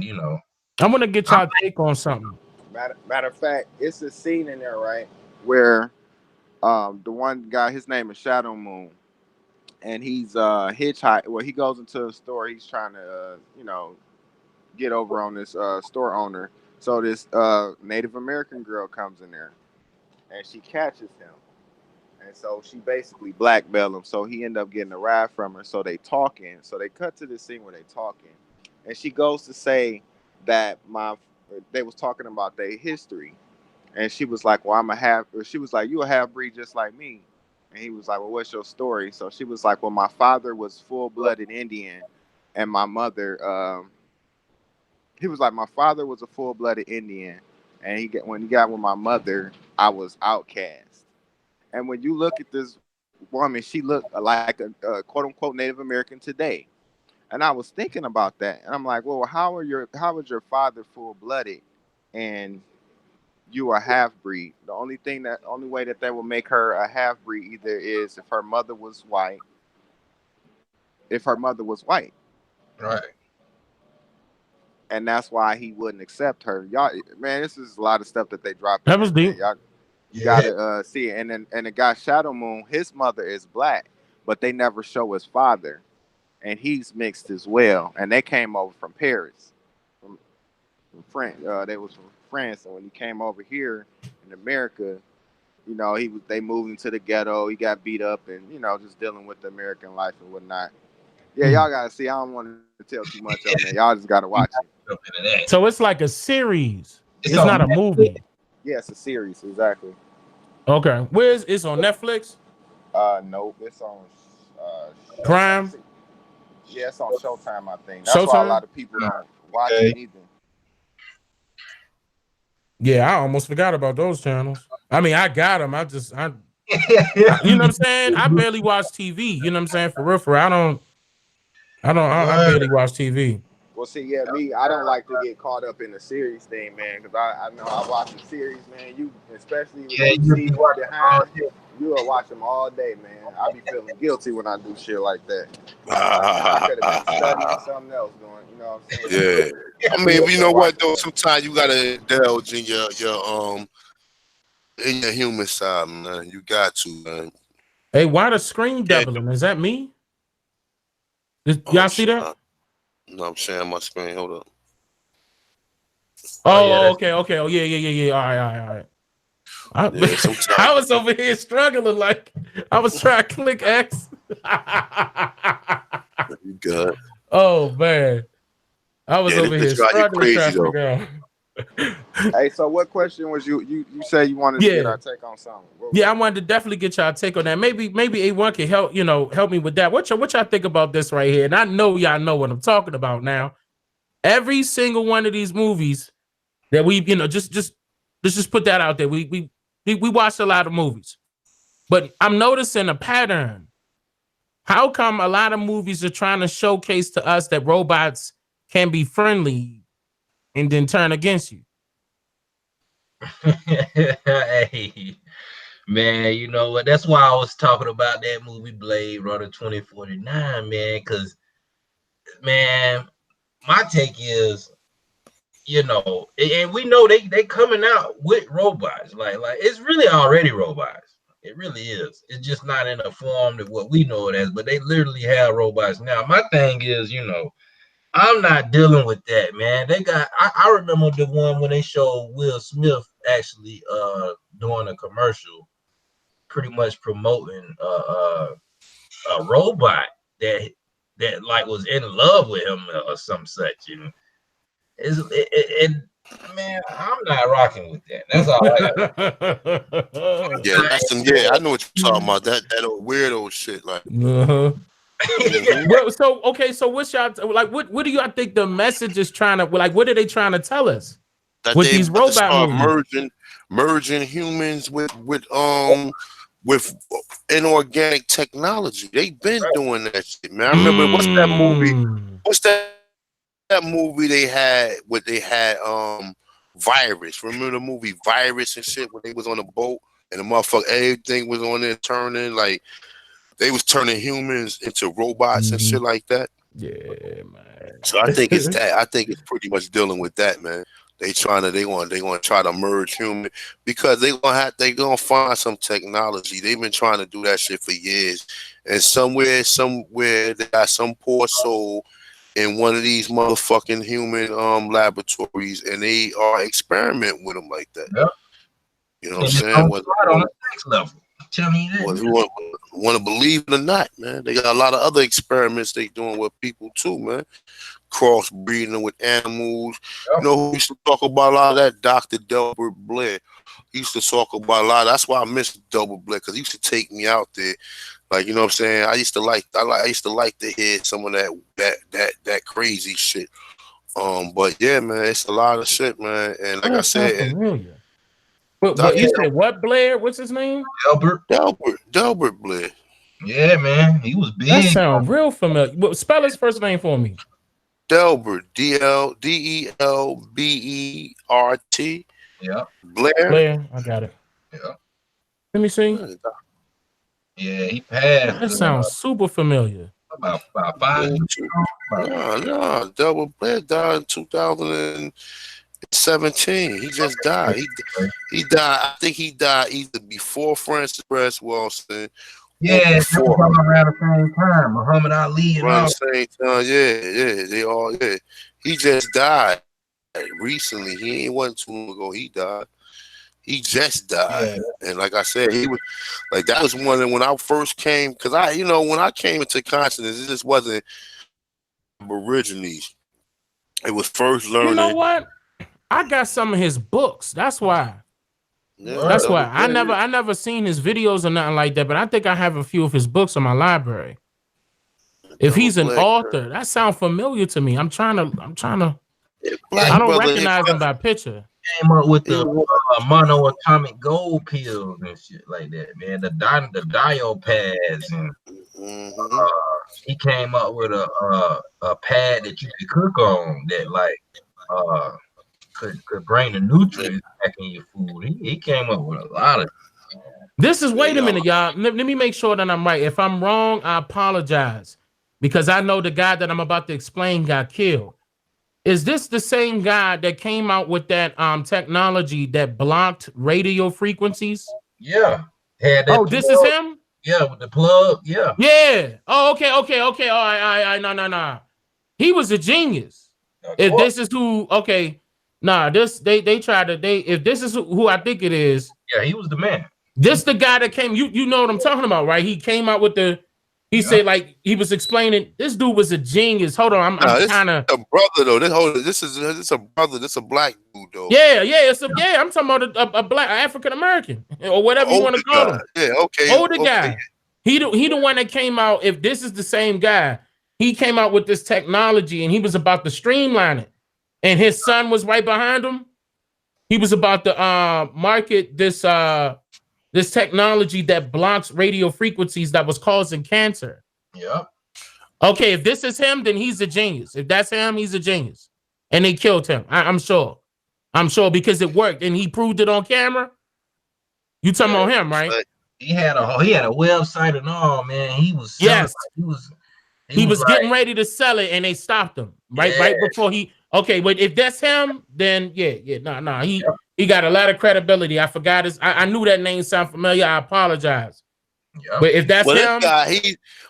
I'm gonna get I, y'all take on something. Matter of fact, it's a scene in there, right, where the one guy, his name is Shadow Moon, and he's hitchhike. Well, he goes into a store. He's trying to get over on this store owner. So this Native American girl comes in there, and she catches him, and so she basically blackmailed him. So he ended up getting a ride from her. So they talking. So they cut to this scene where they talking, and she goes to say that they was talking about their history. And she was like, well, I'm a half, or she was like, you a half breed just like me. And he was like, well, what's your story? So she was like, well, my father was full blooded Indian. And my mother, he was like, my father was a full blooded Indian. And when he got with my mother, I was outcast. And when you look at this woman, she looked like a quote unquote Native American today. And I was thinking about that. And I'm like, well, how was your father full blooded? And you a half breed. Only way that will make her a half breed either is if her mother was white. If her mother was white, right. and that's why he wouldn't accept her. Y'all, man, this is a lot of stuff that they dropped That in was there, man. deep. Y'all, you Yeah, gotta see it. And the guy Shadow Moon, his mother is black, but they never show his father, and he's mixed as well. And they came over from Paris, from France. They was from France, and when he came over here in America, they moved into the ghetto. He got beat up, and just dealing with the American life and whatnot. Yeah, y'all gotta see. I don't want to tell too much on that. Y'all just gotta watch it. up into that. So it's like a series. It's on not a movie. Yeah, it's a series, exactly. Okay. Where's it's on Netflix? Nope, it's on Prime? yeah, it's on Showtime, I think. That's why a Showtime? lot of people don't watch Okay. it either. Yeah, I almost forgot about those channels. I mean, I got them. You know what I'm saying? I barely watch TV. You know what I'm saying? For real, I Right. barely watch TV. Well, see, yeah, I don't like to get caught up in the series thing, man, because I know I watch the series, man. You, especially with Yeah, these you be seasons watching all behind, day. you will watch them all day, man. I be feeling guilty when I do shit like that. I could have been studying something else going, you know what I'm saying? Yeah. I mean, you know what though? Sometimes you gotta indulge in your human side, man. You got to, man. Hey, why the screen Yeah. doubling? Is that me? Y'all Oh see shit. that? No, I'm sharing my screen. Hold up. Oh, yeah, Oh, that's okay. Oh, yeah. All right. Yeah, sometimes. I was over here struggling, like I was trying to click X. You good. Oh man, I was Yeah, over this here bitch got you struggling crazy trying to though. figure out. Hey, so what question was you said you wanted to get our take on something? Yeah, I wanted to definitely get y'all take on that. Maybe A1 can help me with that. What y'all think about this right here? And I know y'all know what I'm talking about now. Every single one of these movies that we, you know, just let's just put that out there. We watched a lot of movies, but I'm noticing a pattern. How come a lot of movies are trying to showcase to us that robots can be friendly and then turn against you? Hey, man, you know what? That's why I was talking about that movie Blade Runner 2049, man, because, man, my take is, you know, and we know they coming out with robots. Like it's really already robots. It really is. It's just not in a form that what we know it as, but they literally have robots now. My thing is, you know, I'm not dealing with that, man. They got I remember the one when they showed Will Smith actually doing a commercial pretty much promoting a robot that like was in love with him or some such. And man, I'm not rocking with that. That's all I got. Yeah, that's some. Yeah, I know what you're talking about. That old weirdo shit. Like, Well, so okay, so what's y'all like? What do y'all think the message is trying to like? What are they trying to tell us that with they these about to robot start movies? merging humans with inorganic technology. They've been doing that shit, man. I remember what's that movie? What's that movie they had? What they had? Virus. Remember the movie Virus and shit when they was on a boat and the motherfucker everything was on there turning like they was turning humans into robots and shit like that. Yeah, man. So I think it's that. I think it's pretty much dealing with that, man. They want to try to merge human because they gonna find some technology. They've been trying to do that shit for years, and somewhere they got some poor soul in one of these motherfucking human laboratories, and they are experimenting with them like that. Yep. You know what I'm saying? On the next level. Tell me that. Whether you want to believe it or not, man, they got a lot of other experiments they doing with people too, man. Crossbreeding with animals. Yep. You know who used to talk about a lot of that? Dr. Delbert Blair. He used to talk about a lot. That's why I miss Delbert Blair because he used to take me out there. Like, you know what I'm saying? I used to like to hear some of that crazy shit. But yeah, man, it's a lot of shit, man. And like I said, familiar. But you said what, Blair? What's his name? Delbert Blair. Yeah, man, he was big. That sounds real familiar. Well, spell his first name for me. Delbert, Delbert. Yeah. Blair. I got it. Yeah. Let me see. Yeah, he passed. That sounds super familiar. About 5 years ago. No. Delbert Blair died in 2017. He just died. He died. I think he died either before Francis Press Wilson. Yeah, before around the same time. Muhammad Ali and all. Same time. Yeah. They all. Yeah. He just died recently. He ain't wasn't too long ago. He died. He just died. Yeah. And like I said, he was like that was one of when I first came because when I came into consciousness, it just wasn't Aborigines. It was first learning. You know what? I got some of his books. That's why. Yeah, that's why I never seen his videos or nothing like that. But I think I have a few of his books in my library. If he's an author, that sounds familiar to me. I'm trying to. I don't recognize him by picture. Came up with the monoatomic gold pills and shit like that, man. The diopads and he came up with a pad that you could cook on that like could bring the nutrients back in your food. He came up with a lot of. This is wait a minute, y'all. Let me make sure that I'm right. If I'm wrong, I apologize because I know the guy that I'm about to explain got killed. Is this the same guy that came out with that technology that blocked radio frequencies? Yeah. This is him? Yeah, with the plug. Yeah. Yeah. Oh, okay. All right. No. He was a genius. If this is who, okay. Nah, they tried to if this is who I think it is. Yeah, he was the man. This the guy that came, you know what I'm talking about, right? He came out with he said like he was explaining this dude was a genius. Hold on, I'm kind of a brother though. This is a brother. This a black dude though. Yeah. I'm talking about a black African American or whatever you want to call him. Yeah, okay. Older guy. He the one that came out. If this is the same guy, he came out with this technology and he was about to streamline it. and his son was right behind him. He was about to market this this technology that blocks radio frequencies that was causing cancer. Yep. Okay, if this is him, then he's a genius. If that's him, he's a genius. And they killed him. I'm sure. I'm sure because it worked and he proved it on camera. You talking about him, right? He had a website and all, man. He was yes. He was like, getting ready to sell it and they stopped him right before he. Okay, but if that's him, then no. He got a lot of credibility. I forgot his. I knew that name sound familiar. I apologize. Yep. But if that's him,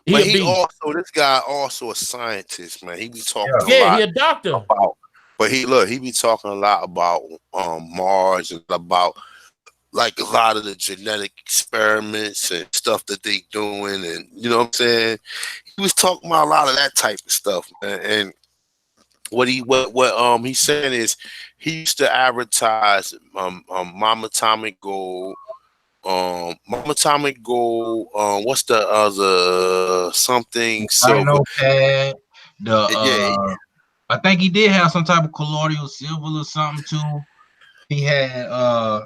this guy also a scientist, man. He be talking a lot. He a doctor. He be talking a lot about Mars and about like a lot of the genetic experiments and stuff that they doing, and you know what I'm saying. He was talking about a lot of that type of stuff, man. And what he's saying is he used to advertise Mama Atomic Gold. What's the other something silver? Pad, I think he did have some type of colloidal silver or something too. He had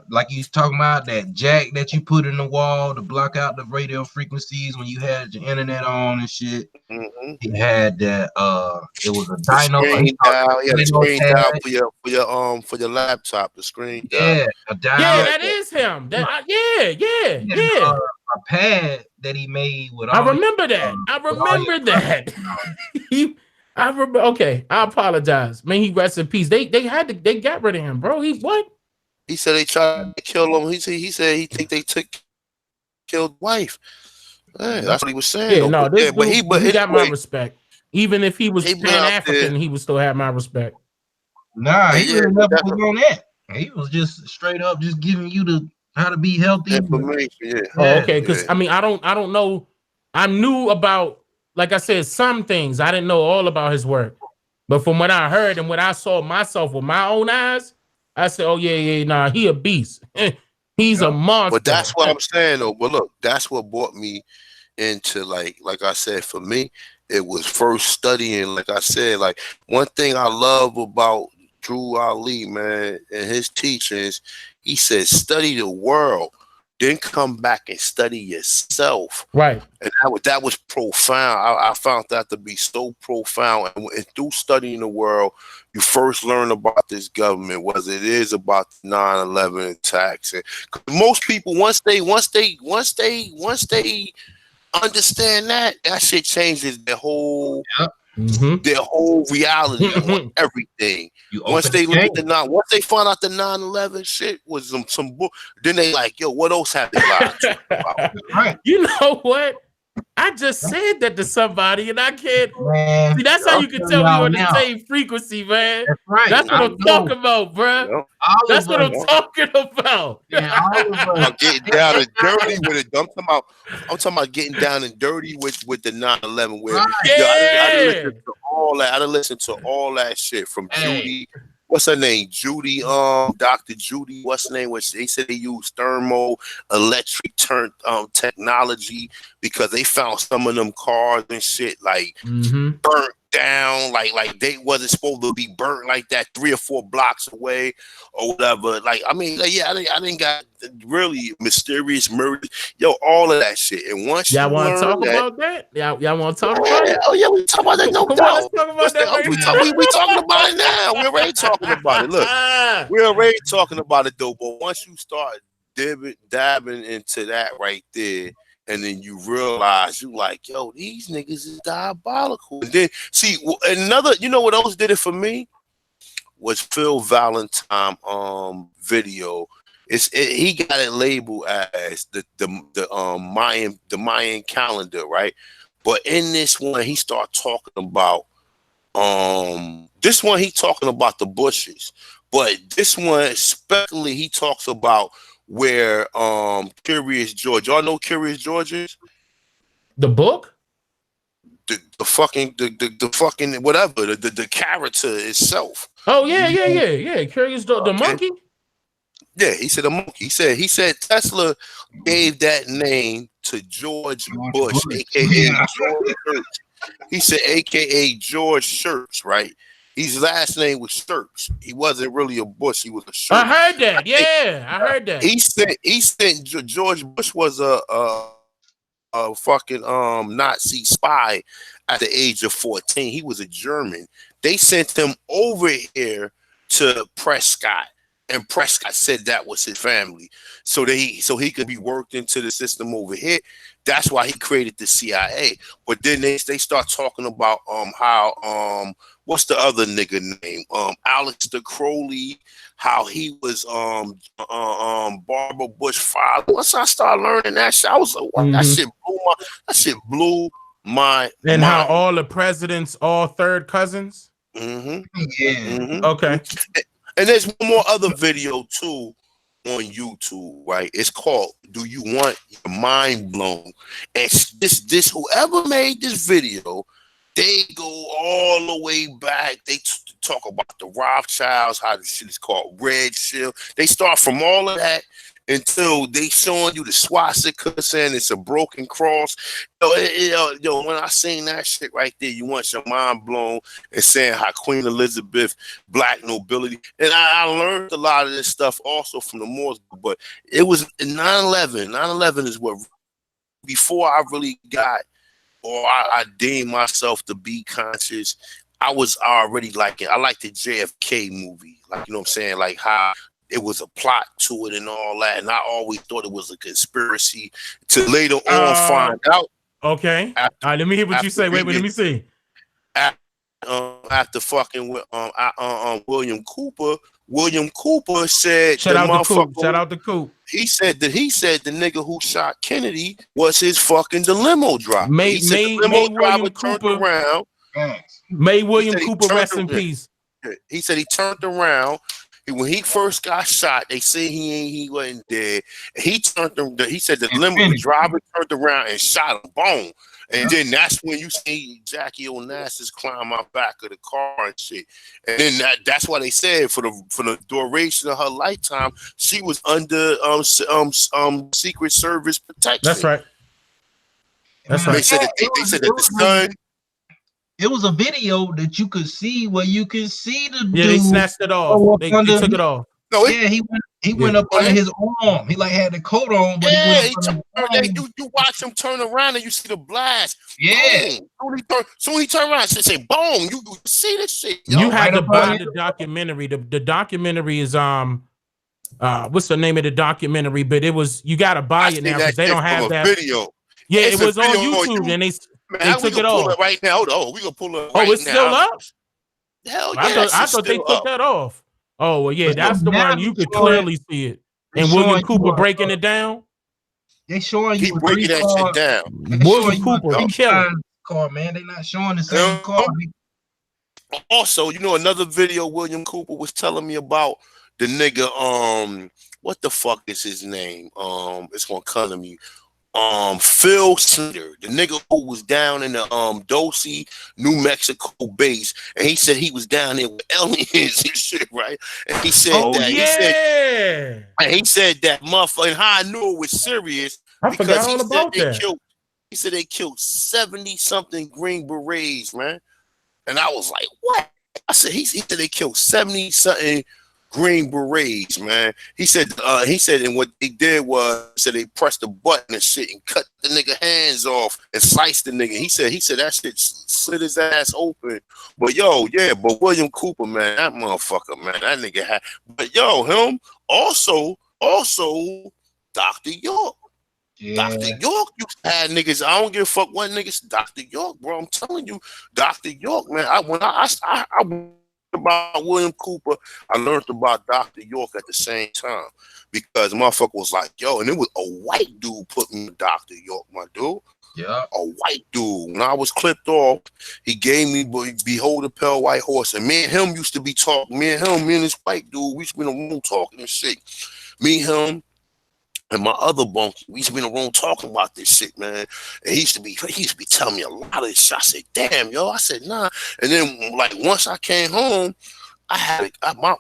like you was talking about that jack that you put in the wall to block out the radio frequencies when you had your internet on and shit. Mm-hmm. He had that it was a dino. He had a screen dial for your laptop, the screen dial. Yeah, that is him. A pad that he made with I remember that. Okay, I apologize. Man, he rests in peace. They got rid of him, bro. He said they tried to kill him. He said he think they killed wife. Man, that's what he was saying. Yeah, but he got my respect. Even if he was Pan-African, he would still have my respect. Nah, he really never was on that. He was just straight up just giving you how to be healthy. Information, yeah. Oh, okay, because I mean I don't know. I knew about, like I said, some things. I didn't know all about his work. But from what I heard and what I saw myself with my own eyes, I said, oh, nah, he a beast. He's a monster. But that's what I'm saying, though. But look, that's what brought me into, like I said, for me, it was first studying, like I said, like one thing I love about Drew Ali, man, and his teachings, he said, study the world. Then come back and study yourself. Right. And that was profound. I found that to be so profound. And through studying the world, you first learn about this government, whether it is about the 9/11 attacks. And most people, once they understand that shit changes their whole reality on everything. Once they find out the 9/11 shit was some book, then they like, yo, what else have they lied to about? Right. You know what? I just said that to somebody, and I can't. Man, see, that's how you can tell we're on the same frequency, man. That's right. That's what I'm talking about, bro. That's what I'm talking about. Yeah, I'm getting down and dirty with it. I'm talking about getting down and dirty with the 9/11. Where I done listened to all that shit from Judy. What's her name? Judy, Dr. Judy, what's her name? Which they said they use thermoelectric technology because they found some of them cars and shit like burnt down, like they wasn't supposed to be burnt like that 3 or 4 blocks away or whatever. Like, I mean, like, yeah, I didn't got really mysterious murders, all of that shit. And once y'all want to talk about that, y'all want to talk about it? Oh yeah, we talk about that. No doubt. We talking about it now. We're already talking about it. Look, we're already talking about it though. But once you start dabbing into that right there, and then you realize you like, yo, these niggas is diabolical. And then see another, you know what else did it for me? Was Phil Valentine video. He got it labeled as the Mayan calendar, right? But in this one, he started talking about he talking about the bushes. But this one, especially, he talks about where Curious George. Y'all know Curious George is? The book? The fucking whatever, the character itself. Oh yeah. Curious the monkey? Yeah, he said a monkey. He said Tesla gave that name to George Bush, aka George Church. He said aka George Church, right? His last name was Church. He wasn't really a Bush. He was a Church. I heard that. Yeah, I heard that. He sent George Bush was a fucking Nazi spy at the age of 14. He was a German. They sent him over here to Prescott, and Prescott said that was his family, so he could be worked into the system over here. That's why he created the CIA. But then they start talking about how what's the other nigga name, Aleister Crowley, how he was Barbara Bush father. Once I started learning that shit, I was like, what? That shit blew my and mind. How all the presidents all third cousins. Yeah. Okay. And there's one more other video too on YouTube, right? It's called "Do You Want Your Mind Blown?" And this whoever made this video, they go all the way back. They talk about the Rothschilds, how the shit is called Red Shield. They start from all of that until they showing you the swastika, saying it's a broken cross. Yo, when I seen that shit right there, you want your mind blown, and saying how Queen Elizabeth, black nobility. And I learned a lot of this stuff also from the Moors, but it was 9/11. 9/11 is what, before I really got, or I deemed myself to be conscious, I was already like it. I like the JFK movie, like, you know what I'm saying, like how it was a plot to it and all that, and I always thought it was a conspiracy to later on find out. Okay. All right, let me hear what you say. Wait, let me see. After fucking with William Cooper. William Cooper said, Shout out to Coop. He said the nigga who shot Kennedy was his fucking the limo driver. He said the limo driver turned around. May William Cooper rest in peace. He said he turned around. When he first got shot, they say he wasn't dead. He said the limo driver turned around and shot him. Boom. And then that's when you see Jackie Onassis climb out back of the car and shit. And then that's why they said for the duration of her lifetime, she was under Secret Service protection. That's right. That's right. They said that the son. It was a video that you could see where you could see the dude. Yeah, they snatched it off. They took it off. No, he went up under his arm. He like had the coat on, but you watch him turn around and you see the blast. Yeah. Soon he turned around and say, boom, you see this shit. Yo, you had to buy the documentary. The documentary is what's the name of the documentary? But it was, you gotta buy it now because they don't have that video. Yeah, it was on YouTube and they took it off right now. Oh, we gonna pull it. Oh, it's still up. Hell yeah! I thought they took that off. Oh well, yeah, that's the one you could clearly see it. And William Cooper breaking it down. They showing you breaking that shit down. William Cooper killing car, man. They not showing the same car. Also, you know another video William Cooper was telling me about, the nigga. What the fuck is his name? It's gonna come to me. Phil Snyder, the nigga who was down in the Dulce, New Mexico base, and he said he was down there with aliens and shit, right? And he said he said that motherfucker, and how I knew it was serious because he said they killed 70-something Green Berets, man. And I was like, what? I said he said they killed 70-something Green Berets, man. He said, and what they did was, they pressed the button and shit and cut the nigga hands off and sliced the nigga. He said that shit slit his ass open. But but William Cooper, man, that motherfucker, man, that nigga had. But him also Dr. York. Yeah. Dr. York used to have niggas. I don't give a fuck what niggas. Dr. York, bro. I'm telling you, Dr. York, man. When I about William Cooper, I learned about Dr. York at the same time because motherfucker was like, and it was a white dude put me with Dr. York, my dude. Yeah. A white dude. When I was clipped off, he gave me Behold a Pale White Horse. And me and him used to be talking. Me and this white dude, we used to be in the room talking and shit. Me, him, and my other bunk, we used to be in the room talking about this shit, man. And he used to be telling me a lot of this shit. I said, damn, I said, nah. And then, like, once I came home,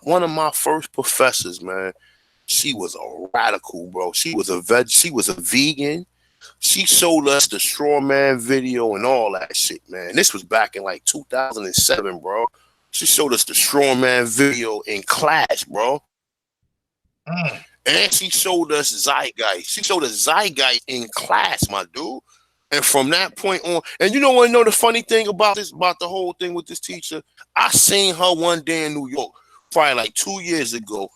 one of my first professors, man, she was a radical, bro. She was a vegan. She showed us the Straw Man video and all that shit, man. This was back in like 2007, bro. She showed us the strongman video in class, bro. And she showed us Zeitgeist. She showed us Zeitgeist in class, my dude. And from that point on, and you know what? The funny thing about this, about the whole thing with this teacher, I seen her one day in New York, probably like 2 years ago,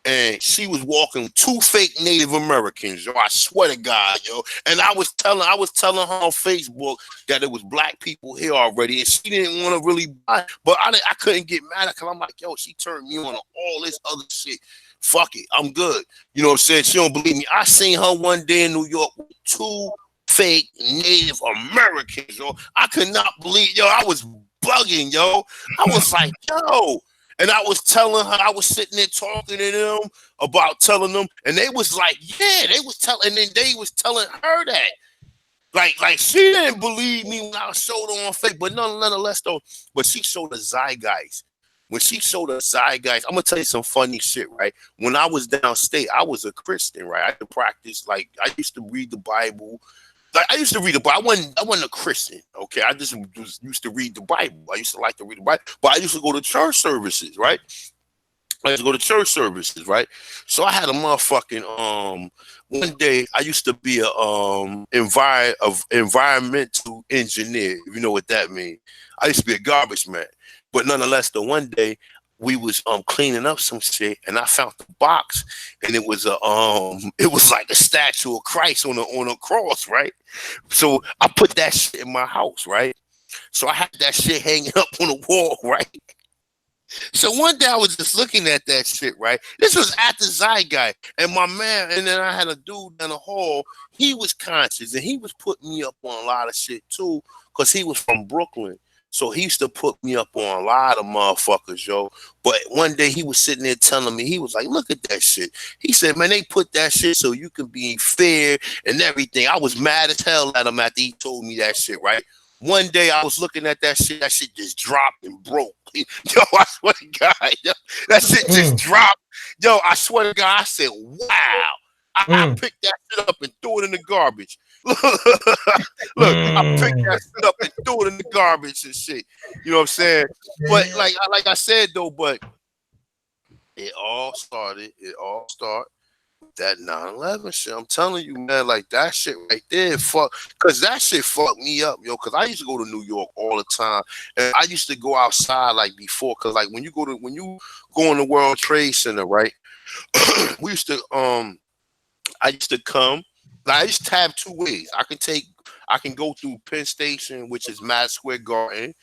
and she was walking 2 fake Native Americans. Yo, I swear to God, yo. And I was telling her on Facebook that it was black people here already, and she didn't want to really buy. But I couldn't get mad at her because I'm like, yo, she turned me on to all this other shit. Fuck it, I'm good. You know what I'm saying? She don't believe me. I seen her one day in New York with 2 fake Native Americans, yo. I could not believe, yo. I was bugging, yo. I was like, yo. And I was telling her, I was sitting there talking to them about telling them, and they was like, yeah, they was telling, and then they was telling her that. Like she didn't believe me when I showed her on fake, but nonetheless though, but she showed the Zeitgeist. When she showed us Zeitgeist, I'm gonna tell you some funny shit, right? When I was downstate, I was a Christian, right? I had to practice, like I used to read the Bible. Like I used to read the Bible. I wasn't a Christian, okay? I just used to read the Bible. I used to like to read the Bible, but I used to go to church services, right? I used to go to church services, right? So I had a motherfucking one day I used to be a environmental engineer, if you know what that means. I used to be a garbage man. But nonetheless, the one day we was cleaning up some shit, and I found the box, and it was like a statue of Christ on a cross, right? So I put that shit in my house, right? So I had that shit hanging up on the wall, right? So one day I was just looking at that shit, right? This was at the Zeitgeist, and my man, and then I had a dude down the hall. He was conscious, and he was putting me up on a lot of shit too, because he was from Brooklyn. So he used to put me up on a lot of motherfuckers, yo. But one day he was sitting there telling me, he was like, look at that shit. He said, man, they put that shit so you can be fair and everything. I was mad as hell at him after he told me that shit, right? One day I was looking at that shit just dropped and broke. Yo, I swear to God, yo, that shit just dropped. Yo, I swear to God, I said, wow. I picked that shit up and threw it in the garbage. Look, I picked that shit up and threw it in the garbage and shit. You know what I'm saying? But like I said though, but it all started with that 9/11 shit. I'm telling you, man, like that shit right there, cause that shit fucked me up, yo. Cause I used to go to New York all the time, and I used to go outside like before. Cause like when you go in the World Trade Center, right? we used to I used to come. Like, I used to have 2 ways. I can go through Penn Station, which is Madison Square Garden,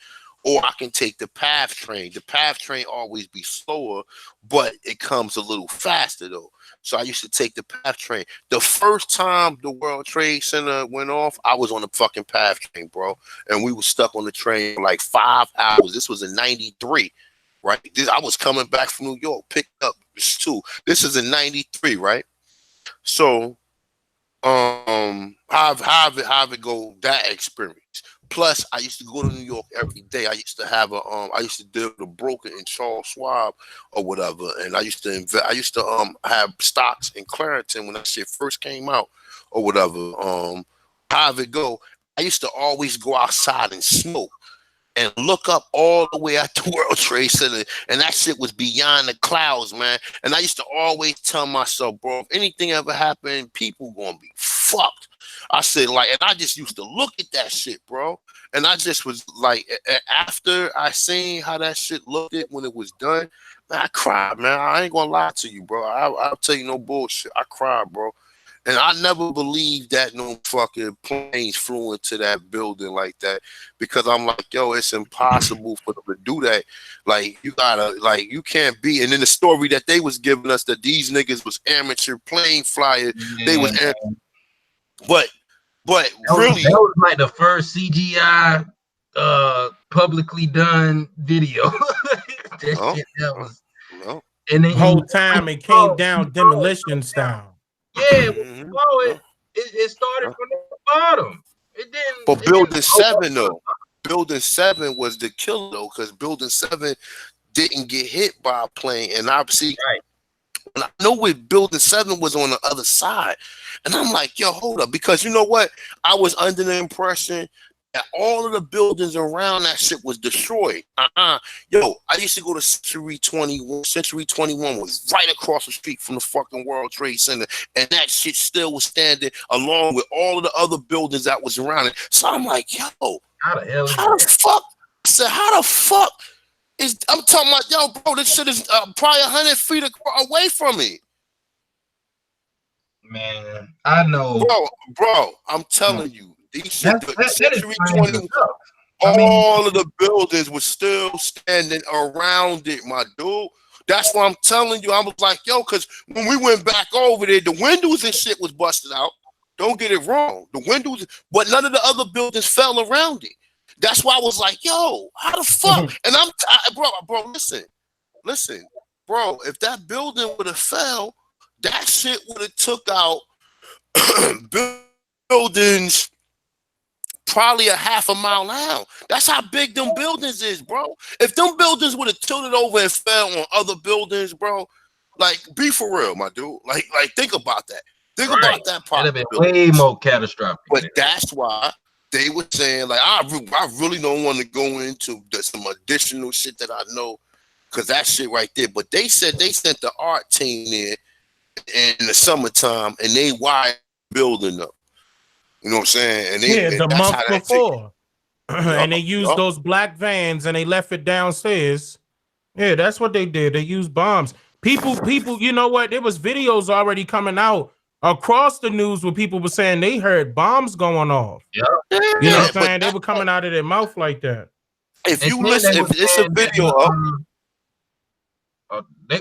or I can take the PATH train. The PATH train always be slower, but it comes a little faster though. So I used to take the PATH train. The first time the World Trade Center went off, I was on the fucking PATH train, bro. And we were stuck on the train for like 5 hours. This was in 93, right? I was coming back from New York, picked up this too. This is in 93, right? So how it go, that experience. Plus, I used to go to New York every day. I used to have I used to deal with a broker in Charles Schwab or whatever, and I used to invest. I used to have stocks in Clarington when that shit first came out or whatever. How it go? I used to always go outside and smoke and look up all the way at the World Trade Center, and that shit was beyond the clouds, man. And I used to always tell myself, bro, if anything ever happened, people gonna be fucked. I said, like, and I just used to look at that shit, bro. And I just was like, after I seen how that shit looked at when it was done, man, I cried, man. I ain't gonna lie to you, bro. I'll tell you no bullshit. I cried, bro. And I never believed that no fucking planes flew into that building like that, because I'm like, yo, it's impossible for them to do that. Like, you gotta, like, you can't be. And then the story that they was giving us that these niggas was amateur plane flyers, they was, but really, that was like the first CGI publicly done video. That was, and then the whole time it came down demolition style. Yeah, it started from the bottom. It didn't. But Building 7 though, Building 7 was the killer though, because Building 7 didn't get hit by a plane, and obviously, and I know with Building 7 was on the other side, and I'm like, yo, hold up, because you know what? I was under the impression that all of the buildings around that shit was destroyed. Yo, I used to go to Century 21. Century 21 was right across the street from the fucking World Trade Center, and that shit still was standing along with all of the other buildings that was around it. So I'm like, yo, How the hell is how that? the fuck? I said, how the fuck is? I'm talking about, yo, bro, this shit is probably 100 feet away from me. Man, I know. Bro, I'm telling you, these shit, That Century explains 21. itself. All of the buildings were still standing around it, my dude. That's what I'm telling you. I was like, yo, because when we went back over there, the windows and shit was busted out. Don't get it wrong. The windows, but none of the other buildings fell around it. That's why I was like, yo, how the fuck? And bro, listen, bro, if that building would have fell, that shit would have took out buildings probably a half a mile out. That's how big them buildings is, bro. If them buildings would have tilted over and fell on other buildings, bro, like, be for real, my dude. Like think about that. Think about that part. It'd have been way more catastrophic. But that's why they were saying, like, I really don't want to go into some additional shit that I know, because that shit right there. But they said they sent the art team there in the summertime, and they wired the building up. You know what I'm saying? And the month before. And they used those black vans and they left it downstairs. Yeah, that's what they did. They used bombs. People, you know what? There was videos already coming out across the news where people were saying they heard bombs going off. Yeah. You know what I'm saying? They were coming out of their mouth like that. If you listen, if it's a video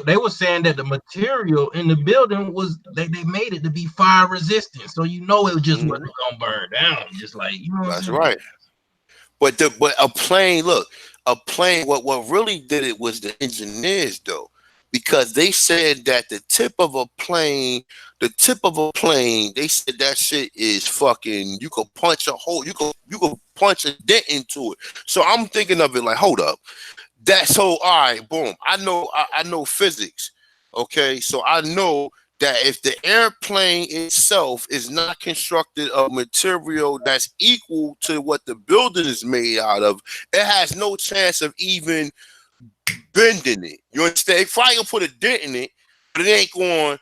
they were saying that the material in the building was they made it to be fire resistant, so you know it just wasn't gonna burn down. Just like, you know, that's right. But a plane, what really did it was the engineers, though, because they said that the tip of a plane, they said that shit is fucking, you could punch a hole, you could punch a dent into it. So I'm thinking of it like, hold up. That's so, all right, boom. I know physics. Okay, so I know that if the airplane itself is not constructed of material that's equal to what the building is made out of, it has no chance of even bending it. You understand? If I can put a dent in it, but the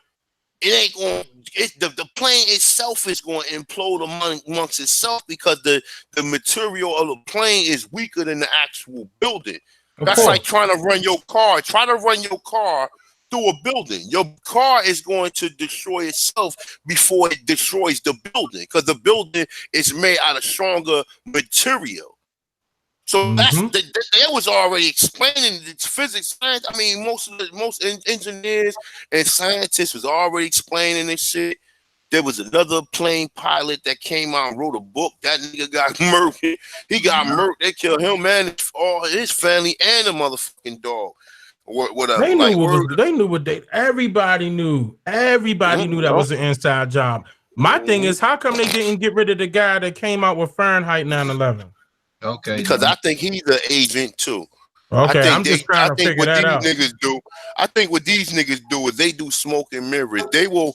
plane itself is going to implode amongst itself, because the material of the plane is weaker than the actual building. That's like trying to run your car. Try to run your car through a building. Your car is going to destroy itself before it destroys the building, because the building is made out of stronger material. So they was already explaining the physics, science. I mean, most engineers and scientists was already explaining this shit. There was another plane pilot that came out and wrote a book. That nigga got murdered. He got murdered. They killed him, man, all his family, and the motherfucking dog. Whatever. They knew everybody knew. Everybody knew that was an inside job. My thing is, how come they didn't get rid of the guy that came out with Fahrenheit 9/11? Okay. Because I think he's an agent too. Okay, I'm just trying to figure that out. I think what these niggas do is they do smoke and mirrors. They will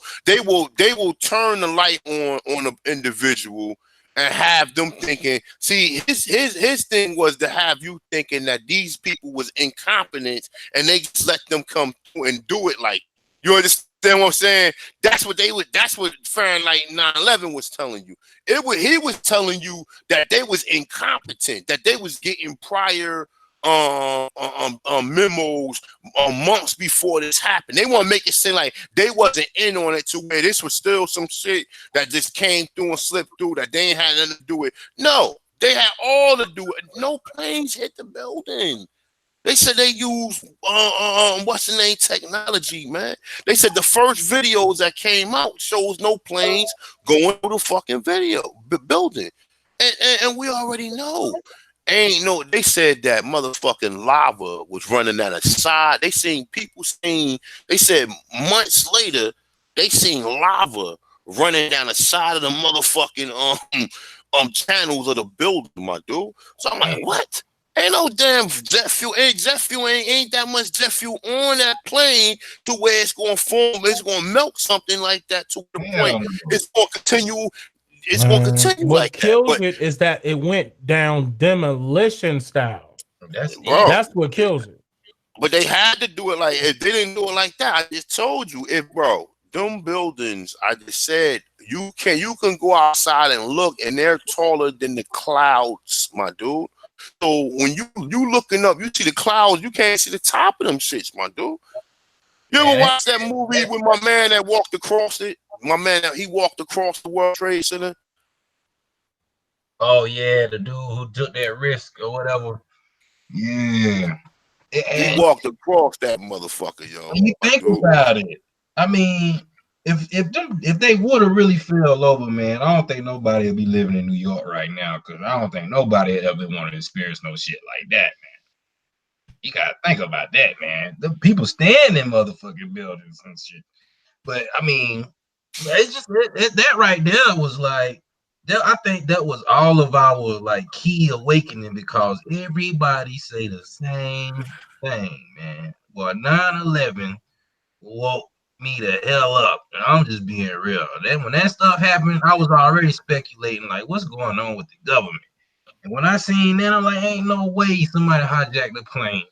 turn the light on an individual and have them thinking. See, his thing was to have you thinking that these people was incompetent, and they just let them come through and do it. Like, you understand what I'm saying? That's what Fahrenheit 9/11 was telling you. He was telling you that they was incompetent, that they was getting prior memos months before this happened. They want to make it seem like they wasn't in on it, to where this was still some shit that just came through and slipped through, that they ain't had nothing to do with. No, they had all to do it. No planes hit the building. They said they used what's the name technology, man. They said the first videos that came out shows no planes going through the fucking building, and we already know. They said that motherfucking lava was running out of side. They said months later, they seen lava running down the side of the motherfucking channels of the building, my dude. So I'm like, what? Ain't no damn jet fuel. Ain't that much jet fuel on that plane to where it's gonna form, it's gonna melt something like that to the point. It's gonna continue. it's gonna continue What like that. kills But it is that it went down demolition style. That's bro, it. That's what kills it. but they had to do it like if they didn't do it like that. I just told you, if bro, them buildings, I just said you can go outside and look, and they're taller than the clouds, my dude. So when you looking up, you see the clouds, you can't see the top of them shits, my dude. You ever Man, watch that movie with my man that walked across it? My man that he walked across the World Trade Center. oh yeah, the dude who took that risk or whatever. Yeah. He And walked across that motherfucker, yo. when you My think dude. about it, I mean, if they would have really fell over, man, I don't think nobody would be living in New York right now, because I don't think nobody ever want to experience no shit like that, man. You gotta think about that, man. The people stand in motherfucking buildings and shit. But I mean, it's just that right there was like that. I think that was all of our like key awakening, because everybody say the same thing, man. Well, 9/11 woke me the hell up. And I'm just being real. Then when that stuff happened, I was already speculating like what's going on with the government. And when I seen that, I'm like, ain't no way somebody hijacked the plane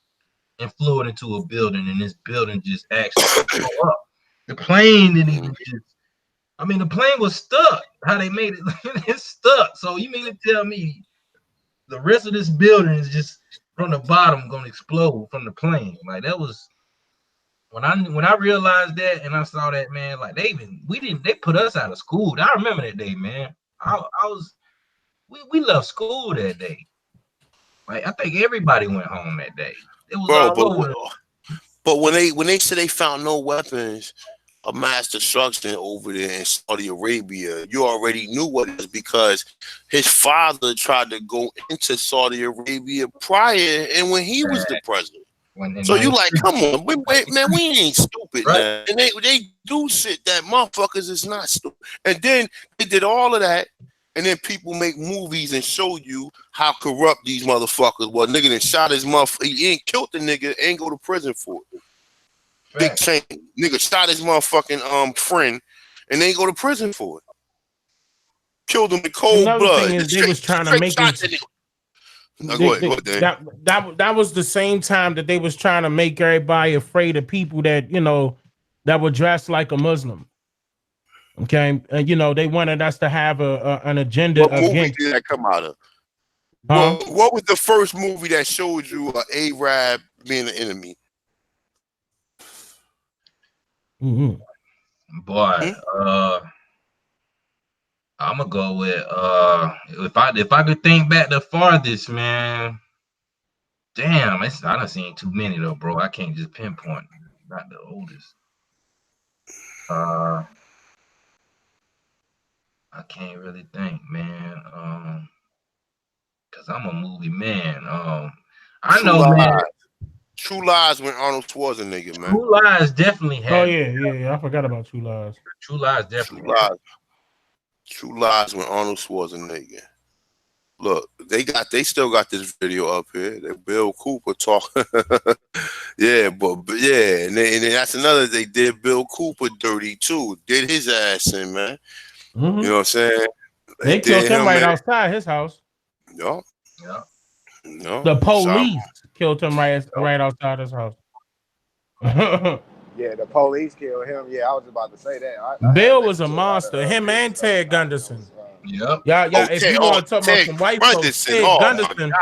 and flew it into a building, and this building just actually blew up. The plane didn't even just. I mean, the plane was stuck. How they made it, it's stuck. So you mean to tell me the rest of this building is just from the bottom gonna explode from the plane? Like that was when I realized that, and I saw that, man. Like they put us out of school. I remember that day, man. We left school that day. Like I think everybody went home that day. It was Bro, all over. but when they said they found no weapons of mass destruction over there in Saudi Arabia, you already knew what it was, because his father tried to go into Saudi Arabia prior, and when he was the president. So you like, come on, wait, man, we ain't stupid, right? man. And they do shit that motherfuckers is not stupid. And then they did all of that, and then people make movies and show you how corrupt these motherfuckers. Well, nigga done shot his motherfucker. He ain't killed the nigga, ain't go to prison for it. Big change. Nigga shot his motherfucking friend, and they go to prison for it. Killed him in cold Another blood. thing is they was trying to make it. That was the same time that they was trying to make everybody afraid of people that that were dressed like a Muslim. Okay, and they wanted us to have an agenda. What movie did that come out of? What was the first movie that showed you an Arab being an enemy? Boy, I'm gonna go with if I could think back the farthest, man. Damn, I done seen too many though, bro. I can't just pinpoint. Not the oldest. I can't really think, man. Cause I'm a movie man. I know, man. True Lies with Arnold Schwarzenegger, man. True Lies definitely had. Oh yeah. I forgot about True Lies. True Lies definitely. True Lies with Arnold Schwarzenegger. Look, they still got this video up here. That Bill Cooper talking. Yeah, but yeah, and then that's another. They did Bill Cooper dirty too. Did his ass in, man. You know what I'm saying? They killed him right outside his house. No. The police killed him right outside his house. Yeah, the police killed him. Yeah, I was about to say that. Bill was a monster. Him and Ted Gunderson. Yep. Yeah. If you want to talk about some white folks, Ted Gunderson.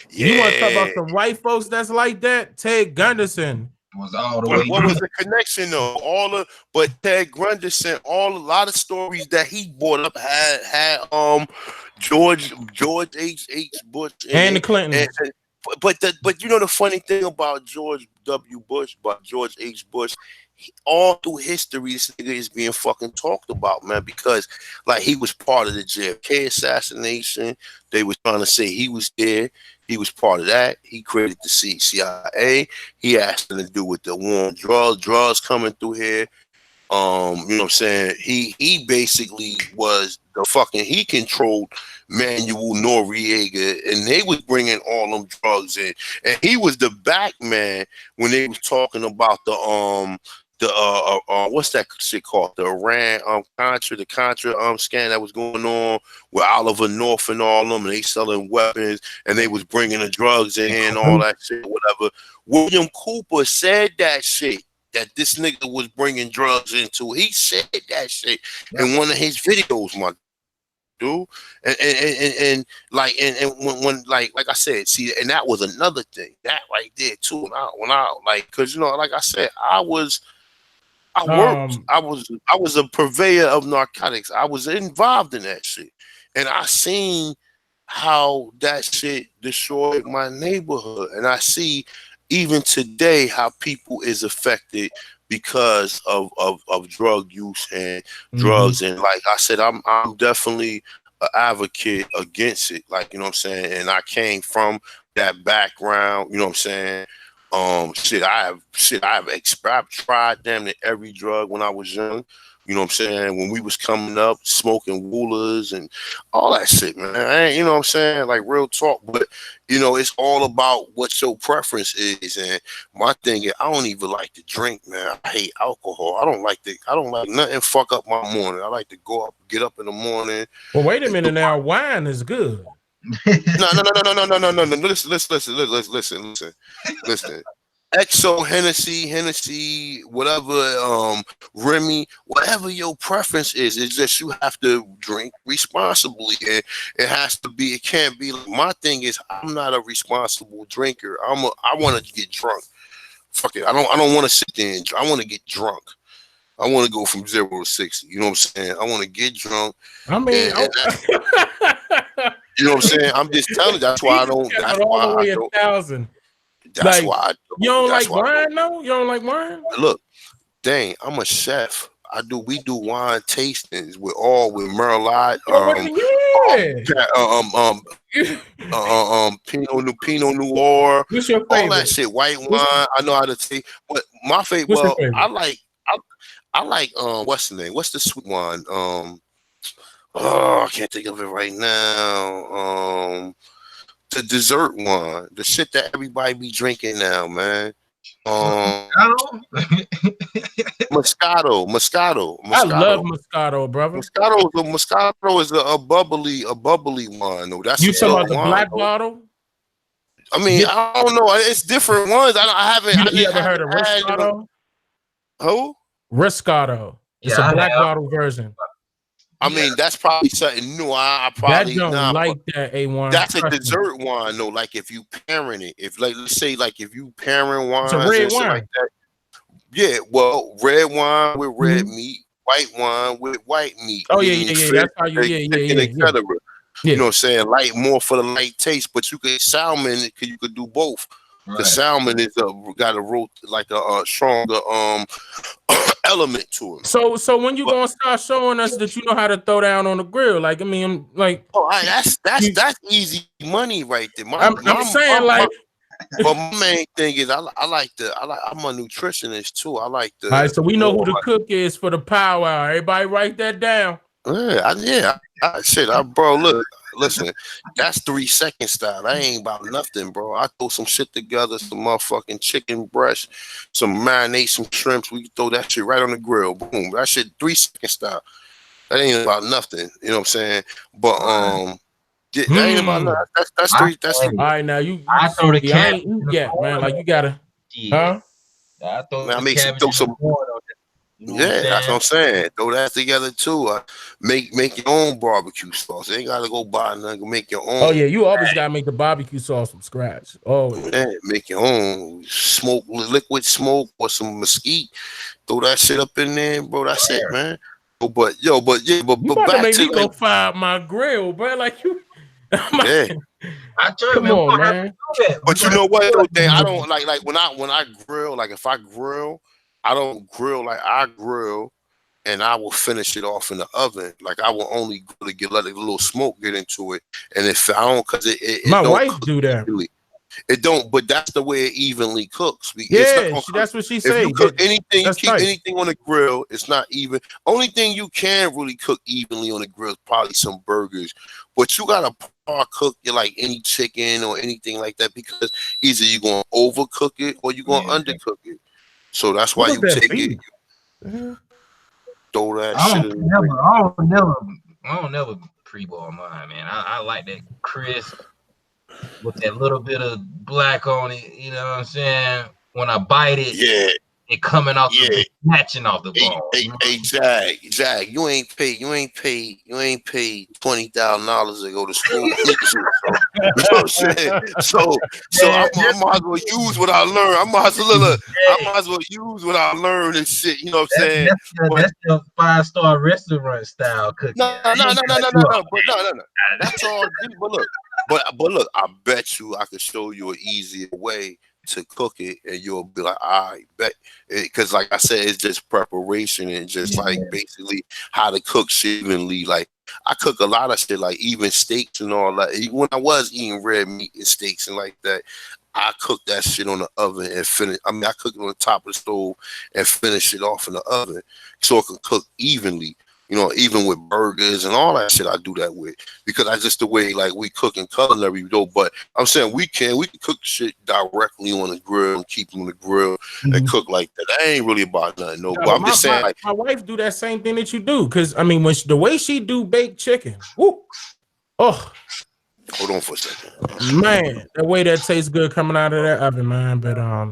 You want to talk about some white folks that's like that? Ted Gunderson was all the way. What was the connection though? But Ted Gunderson, a lot of stories that he brought up had George H. Bush and the Clintons. But you know the funny thing about George W. Bush, about George H. Bush, all through history, this nigga is being fucking talked about, man, because like he was part of the JFK assassination. They were trying to say he was there. He was part of that. He created the CIA. He had something to do with the war on drugs coming through here. You know what I'm saying? He basically was the fucking, he controlled Manuel Noriega, and they was bringing all them drugs in. And he was the back man when they was talking about the what's that shit called? The Iran the Contra scan that was going on with Oliver North and all them, and they selling weapons and they was bringing the drugs in and all that shit, whatever. William Cooper said that shit. That this nigga was bringing drugs into. He said that shit in one of his videos, my dude. And when like I said, see, and that was another thing. That right there too. When I like, cause you know, like I said, I worked. I was a purveyor of narcotics. I was involved in that shit. And I seen how that shit destroyed my neighborhood. And I see even today how people is affected because of drug use and drugs. And like I said, I'm definitely an advocate against it. Like, you know what I'm saying? And I came from that background, you know what I'm saying? I've tried damn near every drug when I was young. You know what I'm saying? When we was coming up, smoking woolers and all that shit, man. You know what I'm saying? Like real talk. But you know, it's all about what your preference is. And my thing is, I don't even like to drink, man. I hate alcohol. I don't like nothing fuck up my morning. I like to get up in the morning. Well, wait a minute now. Wine is good. No. Listen. Exo, Hennessy, whatever, Remy, whatever your preference is, it's just you have to drink responsibly. And it can't be like, my thing is, I'm not a responsible drinker. I want to get drunk. Fuck it. I don't want to sit there and I want to get drunk. I want to go from 0 to 60. You know what I'm saying? I want to get drunk. I mean, you know what I'm saying? I'm just telling you. That's why I don't. That's why I don't. 1,000. That's why I don't. You don't like wine, no? You don't like wine? Look, dang, I'm a chef. We do wine tastings with Merlot, Pinot Noir, What's your favorite? all that shit. White wine. I know how to take. But my favorite. Well, I like what's the name? What's the sweet wine? I can't think of it right now. The dessert one, the shit that everybody be drinking now, man. Moscato. I love Moscato, brother. Moscato is a bubbly wine. No, that's you talking about the black bottle? I mean, I don't know. It's different ones. I haven't. You ever heard of Riscato? Who? Riscato. It's a black bottle version. I mean, that's probably something new. I probably don't like that A1. That's a dessert wine, though. Like if you pairing it, let's say if you pairing wine, it's a red wine. Like that. Yeah, well, red wine with red meat, white wine with white meat. Oh yeah. That's how you You know what I'm saying? Light more for the light taste, but you could salmon. You could do both. Right. The salmon is got a stronger element to it. So when you gonna start showing us that you know how to throw down on the grill? Like, I mean, I'm like, that's easy money right there. I'm saying but my main thing is I'm a nutritionist too. I like the. All right, so we know who the cook is for the power hour. Everybody write that down. Bro, look. Listen, that's 3 second style. That ain't about nothing, bro. I throw some shit together, some motherfucking chicken breast, some marinade, some shrimps. We throw that shit right on the grill. Boom. That shit 3 second style. That ain't about nothing. You know what I'm saying? But that ain't about nothing. That's three. All right, now I throw the cabbage. Man, like you gotta. Huh? I throw some. That's what I'm saying. Throw that together too. Make your own barbecue sauce. You ain't gotta go buy nothing. Make your own. Oh yeah, you always gotta make the barbecue sauce from scratch. Always. Yeah, make your own. Liquid smoke or some mesquite. Throw that shit up in there, bro. That's it, man. But you about to make me go fire my grill, bro. Like you. Come on, man. But you know what? I don't like when I grill. Like if I grill. I don't grill like I grill, and I will finish it off in the oven. Like I will only let a little smoke get into it, and if I don't, because my wife do that. Evenly. It don't, but that's the way it evenly cooks. That's what she said. If you cook anything, you keep anything on the grill, it's not even. Only thing you can really cook evenly on the grill is probably some burgers, but you gotta par cook your like any chicken or anything like that because either you're gonna overcook it or you're gonna undercook it. So that's why What was you that take it, beef? throw that I shit don't in the never, grill. I don't never pre-boil mine, man. I like that crisp with that little bit of black on it. You know what I'm saying? When I bite it, Yeah, it coming off yeah. the snatching off the bone. Hey, You know? hey, Jack, you ain't paid $20,000 to go to school. You know what I'm saying? So Yeah, I might as well use what I learned. I might as well I hey, might as well use what I learned and shit. You know what I'm saying? But that's the 5-star restaurant style cooking. no, no, I no, ain't no, no, gotta no, do no, all no. But no. that. That's all deep. But look, I bet you I could show you an easier way to cook it, and you'll be like, I bet, because like I said, it's just preparation and just Yeah, like basically how to cook shit evenly. Like I cook a lot of shit, like even steaks and all that. When I was eating red meat and steaks and like that, I cook that shit on the oven and finish. I mean, I cook it on the top of the stove and finish it off in the oven so it can cook evenly. You know, even with burgers and all that shit, I do that with because that's just the way like we cook in culinary though. But I'm saying we can cook shit directly on the grill and keep them on the grill and cook like that. That ain't really about nothing, no. Yeah, But but I'm just saying, like, my wife do that same thing that you do. Cause I mean, the way she do baked chicken, woo, oh hold on for a second. man, the way that tastes good coming out of that oven, man. But yeah,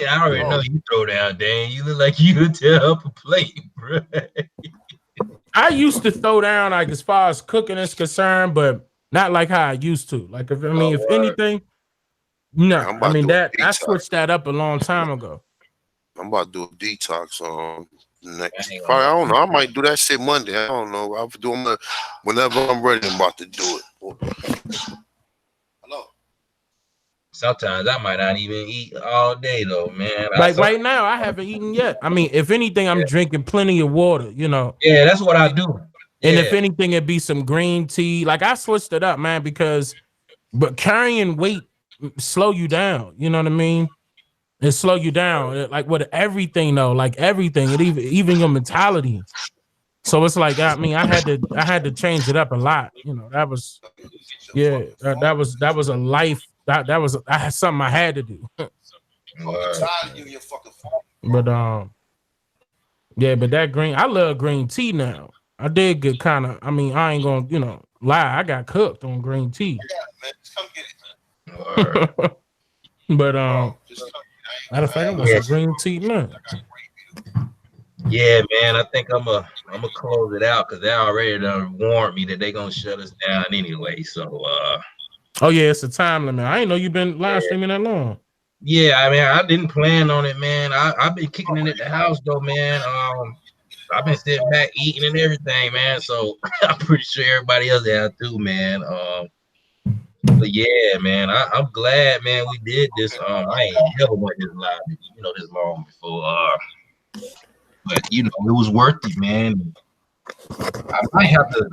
I already know Oh, you throw down, Dan. You look like you would tear up a plate, bro. I used to throw down like as far as cooking is concerned, but not like how I used to. Like if Word. anything, no, I'm I about to mean do that a I detox. switched that up a long time ago. I'm about to do a detox I next. ain't gonna Probably, I lie. don't know. I might do that shit Monday. I don't know. I'll do it whenever I'm ready. I'm about to do it. Hello. Sometimes I might not even eat all day though, man. Like right now, I haven't eaten yet. I mean, if anything, I'm drinking plenty of water, you know. Yeah, that's what I do. And if Yeah, anything, it'd be some green tea. Like I switched it up, man, because but carrying weight slow you down. You know what I mean? It slow you down. Like with everything though, like everything. It even your mentality. So it's like I had to change it up a lot. You know, that was that was a life that was I had something I had to do. word. But yeah, but that green I love green tea now. I did get kind of I ain't gonna, lie. I got cooked on green tea. Word. But matter of fact, I want Yeah, some green tea now. yeah, man. I think I'm a close it out because they already done warned me that they gonna shut us down anyway. So Oh yeah, it's a time limit. I ain't know you've been live yeah. streaming that long. Yeah, I mean, I didn't plan on it, man. I've been kicking it at the house though, man. I've been sitting back eating and everything, man. So I'm pretty sure everybody else has too, man. But yeah, man, I'm glad, man, we did this. I ain't never went this live, this long before. But it was worth it, man. I might have to.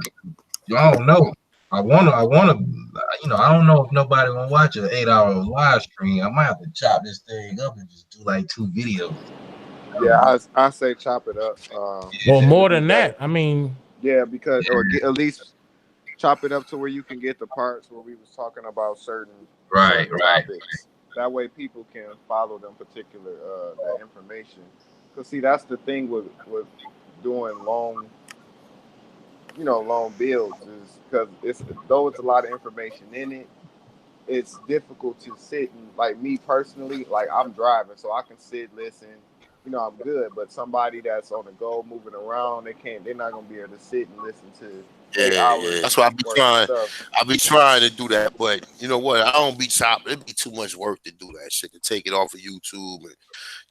I don't know. I wanna. I don't know if nobody gonna watch an 8-hour live stream. I might have to chop this thing up and just do like 2 videos. Yeah, I say chop it up. Or Yeah, more It'd be than better. that. I mean, Yeah, because yeah, or at least chop it up to where you can get the parts where we was talking about certain right, right. topics. That way people can follow them particular that information. Cause see, that's the thing with doing long builds is because though it's a lot of information in it, it's difficult to sit and like me personally, like I'm driving, so I can sit, listen, I'm good. But somebody that's on the go, moving around, they're not gonna be able to sit and listen to eight Yeah. hours That's why I be worth of trying. stuff. I be trying to do that, but you know what? I don't be chopping. It'd be too much work to do that shit to take it off of YouTube and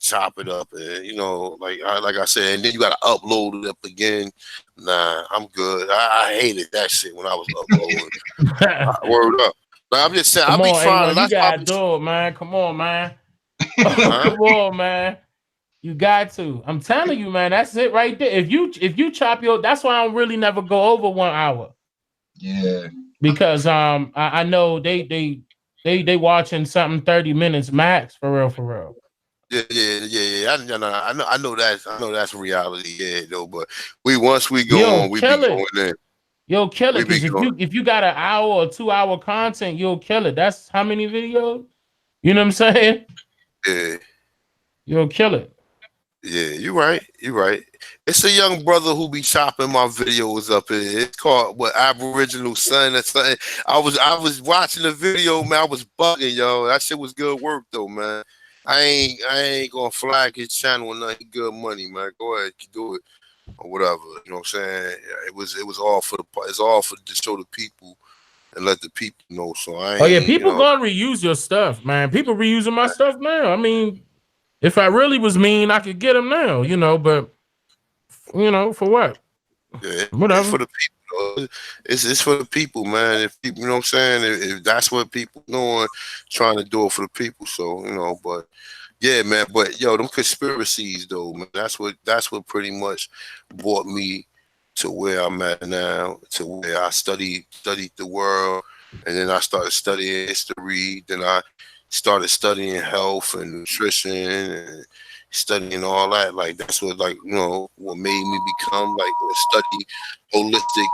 chop it up, and like I said, and then you got to upload it up again. Nah, I'm good. I hated that shit when I was uploading. come Word up. Like, I'm just saying, I be on, trying, A1, and you that's why I gotta be. do it, man. Come on, man. Huh? Come on, man. You got to. I'm telling you, man. That's it right there. If you chop that's why I don't really never go over 1 hour Yeah. because I know they watching something 30 minutes max for real. Yeah. I know that's reality. Yeah, though. But once we go You'll on, we be kill going it. in. You'll kill it We be because going. if you got an hour or 2 hour content, you'll kill it. That's how many videos? You know what I'm saying? Yeah. You'll kill it. Yeah, you're right. You're right. It's a young brother who be chopping my videos up. It's called what Aboriginal Son or something. I was watching the video, man. I was bugging, yo. That shit was good work though, man. I ain't gonna flag his channel or nothing. Good money, man. Go ahead, do it or whatever. You know what I'm saying? Yeah, it was all for it's all for to show the people and let the people know. So I Oh yeah, ain't, people gonna reuse your stuff, man. People reusing my stuff now. I mean, if I really was mean, I could get them now, but for what? yeah, it's for Whatever. the people. It's for the people, man. If people, you know what I'm saying, if that's what people doing, trying to do it for the people. So but yeah, man. But yo, them conspiracies though, man. That's what pretty much brought me to where I'm at now, to where I studied the world, and then I started studying history. Then I started studying health and nutrition and studying all that. Like that's what what made me become like study holistic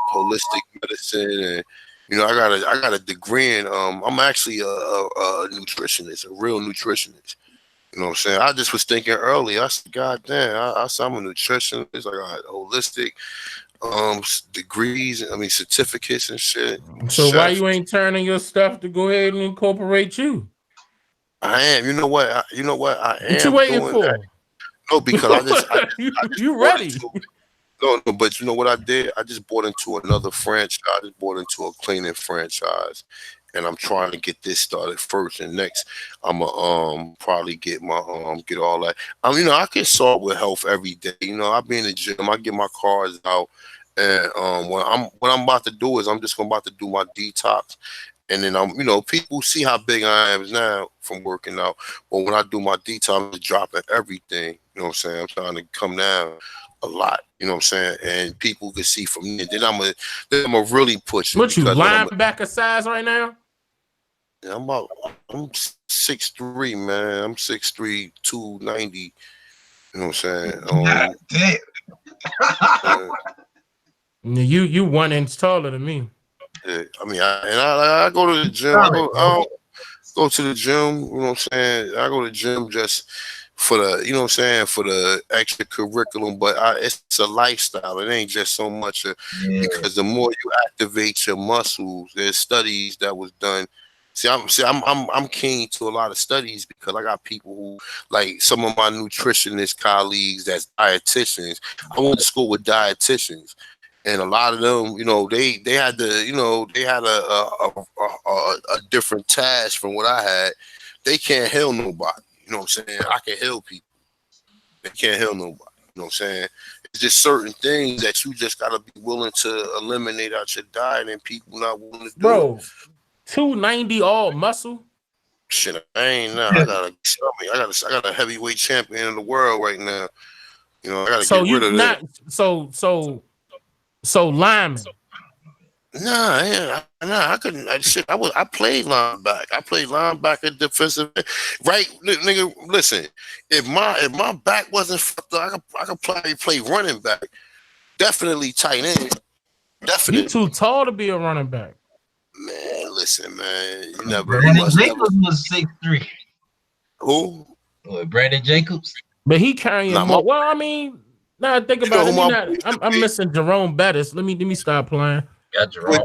medicine. And I got a degree in I'm actually a nutritionist, a real nutritionist. You know what I'm saying? I just was thinking earlier. I said, God damn, I said I'm a nutritionist. I got holistic degrees. I mean certificates and shit. So why Chef. you ain't turning your stuff to go ahead and incorporate you? I am. You know what? I What you am waiting doing that. for? No, because I just you bought ready? into. No, but you know what I did? I just bought into another franchise. I just bought into a cleaning franchise, and I'm trying to get this started first. And next, I'ma probably get my get all that. I consult with health every day. I be in the gym. I get my cars out, and what I'm about to do is I'm just about to do my detox. And then people see how big I am now from working out. But when I do my detox, I'm just dropping everything. You know what I'm saying? I'm trying to come down a lot. You know what I'm saying? And people can see from there. Then I'm a really push it What you because linebacker size right now? I'm 6'3", man. I'm 6'3", 290. You know what I'm saying? God damn. You 1 inch taller than me. Yeah, I mean, I go to the gym. I don't go to the gym. You know what I'm saying? I go to the gym just for the, you know what I'm saying, for the extra curriculum, but it's a lifestyle. It ain't just so much Yeah. because the more you activate your muscles, there's studies that was done. I'm keen to a lot of studies because I got people who, like some of my nutritionist colleagues that's dietitians. I went to school with dietitians. And a lot of them, they had a different task from what I had. They can't heal nobody. You know what I'm saying? I can heal people. They can't heal nobody. You know what I'm saying? It's just certain things that you just gotta be willing to eliminate out your diet, and people not willing to do it. Bro, 290 all muscle. Shit, I ain't now. I got a stomach. I got a heavyweight champion in the world right now. I gotta So get rid you of that. not so lineman. Nah, yeah, I couldn't. I played linebacker. I played linebacker, defensive. Right, nigga. Listen, if my back wasn't fucked up, I could probably play running back. Definitely tight end. You Definitely. too tall to be a running back. Man, listen, man. Brandon Jacobs was 6'3". Who? What, Brandon Jacobs? But he carrying Nah, more. Well, I mean, now think you know about who it. my boy used to I'm be? missing Jerome Bettis. Let me stop playing. Got Jerome.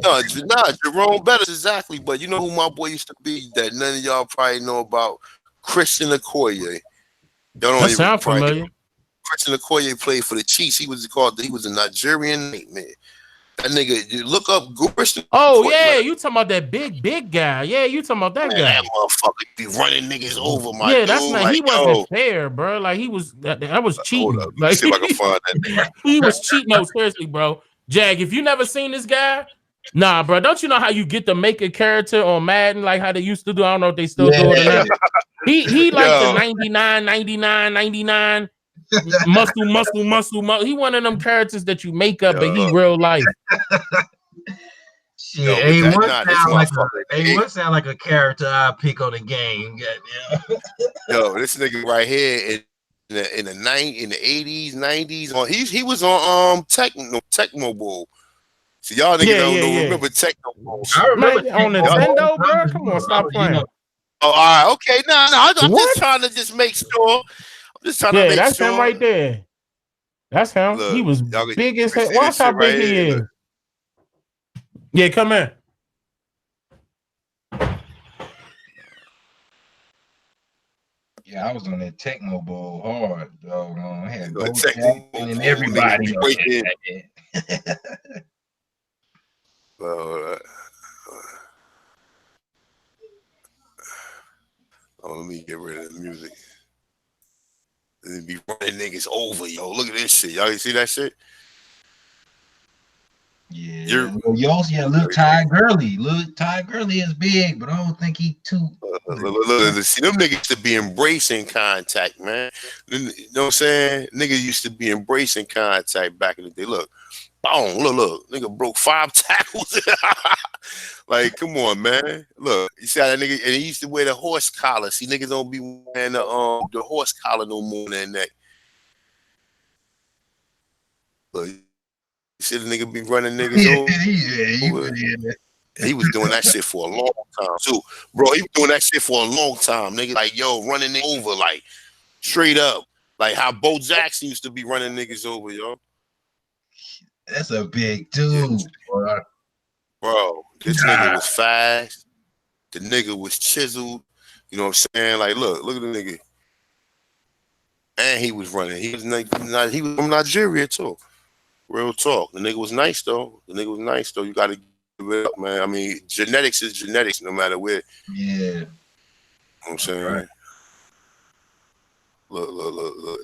Jerome Bettis, exactly. But you know who my boy used to be that none of y'all probably know about? Christian Okoye. Y'all don't That even sound probably. familiar. Christian Okoye played for the Chiefs. He was a Nigerian nightmare. That nigga, you look up Christian Oh Okoye, yeah, man, you talking about that big guy? Yeah, you talking about that guy? that motherfucker be running niggas over, my Yeah, dude. that's not. Like, He wasn't fair, bro. Like he was. That was hold up, cheating. let me Like see if I can find that nigga. he was cheating. No, seriously, bro. Jag, if you never seen this guy, nah, bro. Don't you know how you get to make a character on Madden, like how they used to do? I don't know if they still do it or not. He like the Yo, 99, 99, 99 muscle. He one of them characters that you make up, but he yo, real life. Shit, with that, A1 sound like a character I pick on the game. Goddamn. yo, this nigga right here in the 80s, 90s, he was on Tecmo Bowl. So y'all niggas don't remember Tecmo Bowl. I remember on Nintendo, bro. Come on, stop playing. Oh, all right, okay, no, I'm just What? trying to just make sure. Just trying to Yeah, make that's him sure. right there. That's him. He Look, was y'all big as can hell. see Watch this how shit right big he here. is. Look. Yeah, come in. Yeah, I was on that Tecmo Bowl hard, dog. I had Bo Check Jackson and everybody be on breaking. there. Let me get rid of the music. They be running niggas over, yo. Look at this shit. Y'all see that shit? Yeah, look, Ty Gurley. Look, Ty Gurley is big, but I don't think he too. Look, see, them niggas used to be embracing contact, man. You know what I'm saying? Niggas used to be embracing contact back in the day. Look, boom, look, nigga broke 5 tackles. Like, come on, man. Look, you see how that nigga, and he used to wear the horse collar. See, niggas don't be wearing the horse collar no more in their neck. Look, you see the nigga be running niggas over. He was doing that shit for a long time too, bro. He was doing that shit for a long time, nigga. Like, yo, running it over, like straight up, like how Bo Jackson used to be running niggas over, yo. That's a big dude, bro. This nigga was fast. The nigga was chiseled. You know what I'm saying? Like, look at the nigga. And he was running. He was from Nigeria too. Real talk. The nigga was nice though. You gotta give it up, man. I mean, genetics is genetics no matter where. Yeah. You know what I'm saying? Right. Look.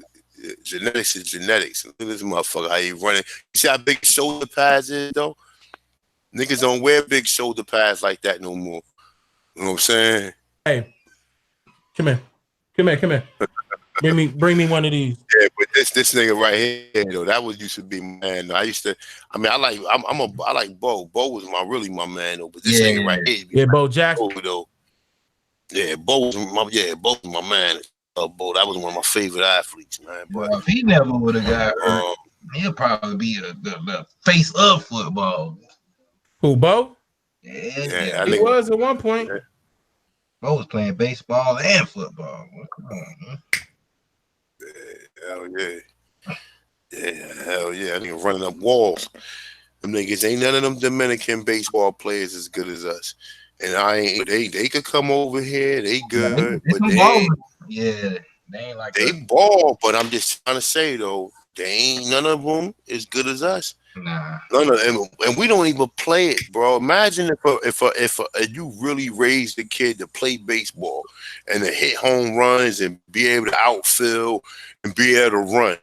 Genetics is genetics. Look at this motherfucker, how he running. You see how big his shoulder pads is though? Niggas don't wear big shoulder pads like that no more. You know what I'm saying? Hey, come here. Bring me one of these. Yeah, but this nigga right here, though, that was used to be my man. I like Bo. Bo was really my man though. But this nigga right here, yeah, Bo Jackson. Though. Yeah, Bo was my man. Bo, that was one of my favorite athletes, man. But if he never would have got hurt, he'll probably be the face of football. Who, Bo? Yeah, he was at one point. Yeah. Bo was playing baseball and football. Hell yeah. Yeah, hell yeah. I think running up walls. Them niggas ain't none of them Dominican baseball players as good as us. And they could come over here, they good, but they ain't like they ball, but I'm just trying to say though, they ain't none of them as good as us. Nah. None of them, and we don't even play it, bro. Imagine if you really raised the kid to play baseball and to hit home runs and be able to outfield and be able to run.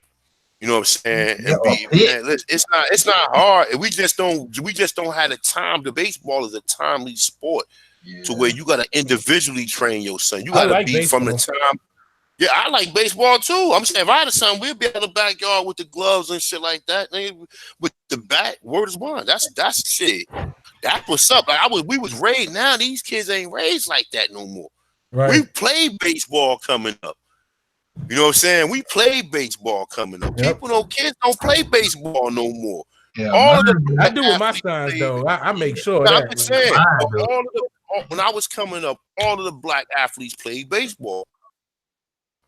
You know what I'm saying? And it's not hard. We just don't have the time. The baseball is a timely sport to where you gotta individually train your son. You gotta be baseball. From the time. Yeah, I like baseball too. I'm saying if I had a son, we'd be in the backyard with the gloves and shit like that. With the bat, word is bond. That's shit. That's what's up. Like we was raised. Now these kids ain't raised like that no more. Right. We played baseball coming up. You know what I'm saying? We played baseball coming up. Kids don't play baseball no more. Yeah, I do with my sons though. I make sure that. I'm just saying, when I was coming up, all of the black athletes played baseball.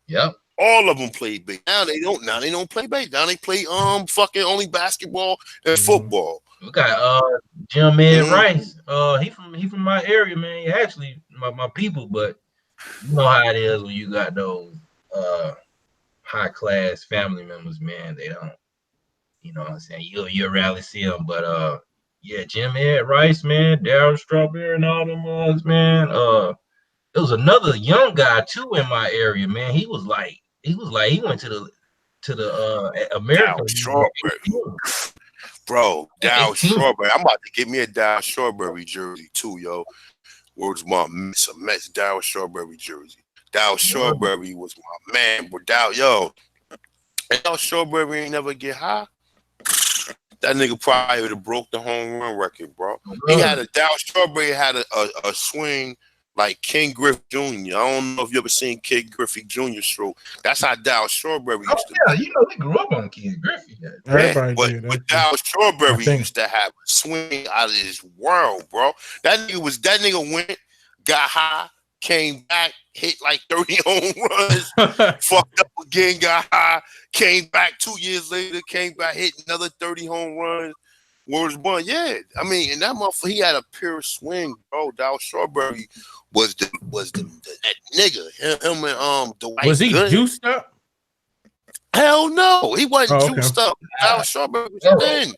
Yep. All of them played baseball. Now they don't play baseball. Now they play fucking only basketball and football. We got Jim Ed Rice. He from my area, man. He actually my people, but you know how it is when you got those high class family members, man. They don't, you know what I'm saying? You'll rarely see them, but Jim Ed Rice, man, Darryl Strawberry and all them ones, man. There was another young guy too in my area, man. He went to the American Strawberry. Bro, Darryl Strawberry. I'm about to get me a Darryl Strawberry jersey too, yo. Words my Mets Darryl Strawberry jersey. Darryl Strawberry was my man, but Darryl Strawberry ain't never get high. That nigga probably would have broke the home run record, bro. Darryl Strawberry had a swing like Ken Griffey Jr. I don't know if you ever seen Ken Griffey Jr. stroke. That's how Darryl Strawberry used to be. You know, we grew up on Ken Griffey. But Darryl Strawberry used to have a swing out of his world, bro. That nigga went, got high, came back, hit like 30 home runs, fucked up again, got high, came back 2 years later, came back, hit another 30 home runs. Was one, yeah. I mean, and that motherfucker, he had a pure swing, bro. Dow Strawberry was that nigga. Him and the white. Was he Good. juiced up? Hell no, he wasn't Oh, okay. juiced up. Dow Strawberry was thin.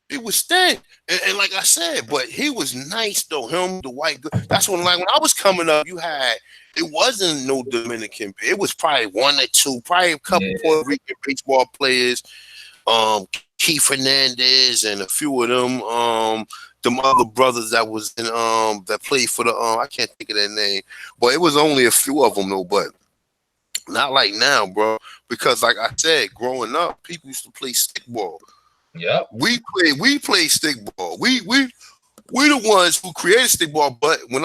He was thin, and like I said, but he was nice though. Him, the white. That's when, like, when I was coming up, it wasn't no Dominican. It was probably one or two, probably a couple Puerto Rican baseball players. Keith Hernandez and a few of them other brothers that was in that played for the I can't think of their name, but it was only a few of them though, but not like now, bro, because like I said, growing up, people used to play stickball. Yeah, we played stickball. We the ones who created stickball, but when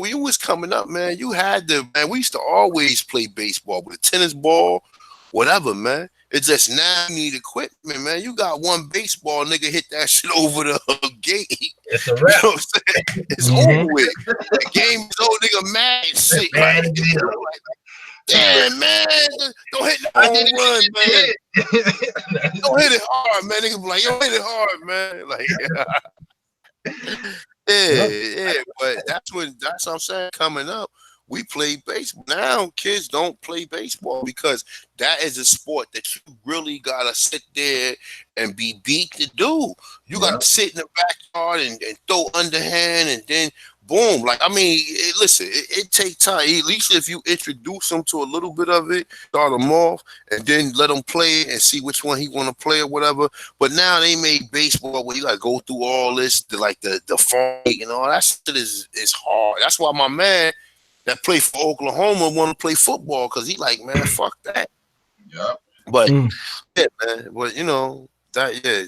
we was coming up, man, you had to, man, we used to always play baseball with a tennis ball, whatever, man. It's just now you need equipment, man. You got one baseball, nigga, hit that shit over the gate. it's a wrap. You know what I'm saying? It's over with. The game is old, nigga, mad shit. Like, damn, man, don't hit the home run, man. Don't hit it hard, man. Nigga be like, yo, hit it hard, man. Like, yeah. But that's what I'm saying. Coming up, we play baseball. Now kids don't play baseball because that is a sport that you really gotta sit there and be beat to do. You gotta sit in the backyard and throw underhand, and then boom. Like, I mean, listen, it takes time. At least if you introduce them to a little bit of it, start them off, and then let them play and see which one he want to play or whatever. But now they made baseball where you gotta go through all this, the fight and all that shit is hard. That's why my man that play for Oklahoma want to play football, because he like, man, fuck that. Yeah. But yeah, man. But you know that, yeah.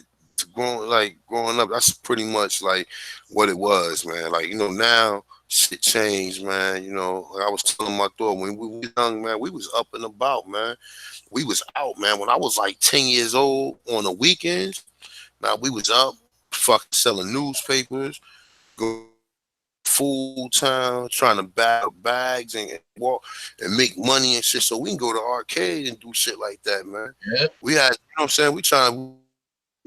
Growing up, that's pretty much like what it was, man. Like, you know, now shit changed, man. You know, like I was telling my daughter, when we were young, man, we was up and about, man. We was out, man. When I was like 10 years old on the weekends, man, we was up, fucking selling newspapers, go full time, trying to bag bags and walk and make money and shit, so we can go to arcade and do shit like that, man. Yeah. We had, you know what I'm saying, we trying to,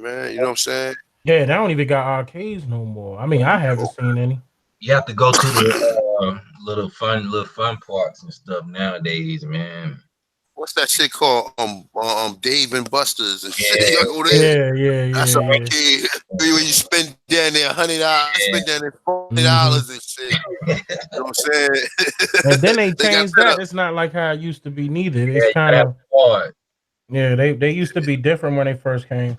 man, you know what I'm saying? Yeah, they don't even got arcades no more. I mean, I haven't seen any. You have to go to the little fun parks and stuff nowadays, man. What's that shit called? Dave and Buster's and shit. You go there. Yeah. That's an arcade. When you spend down there $100, spend down there $40 and shit. You know what I'm saying? And then they changed that. It's not like how it used to be neither. It's kind of hard. Yeah, they used to be different when they first came.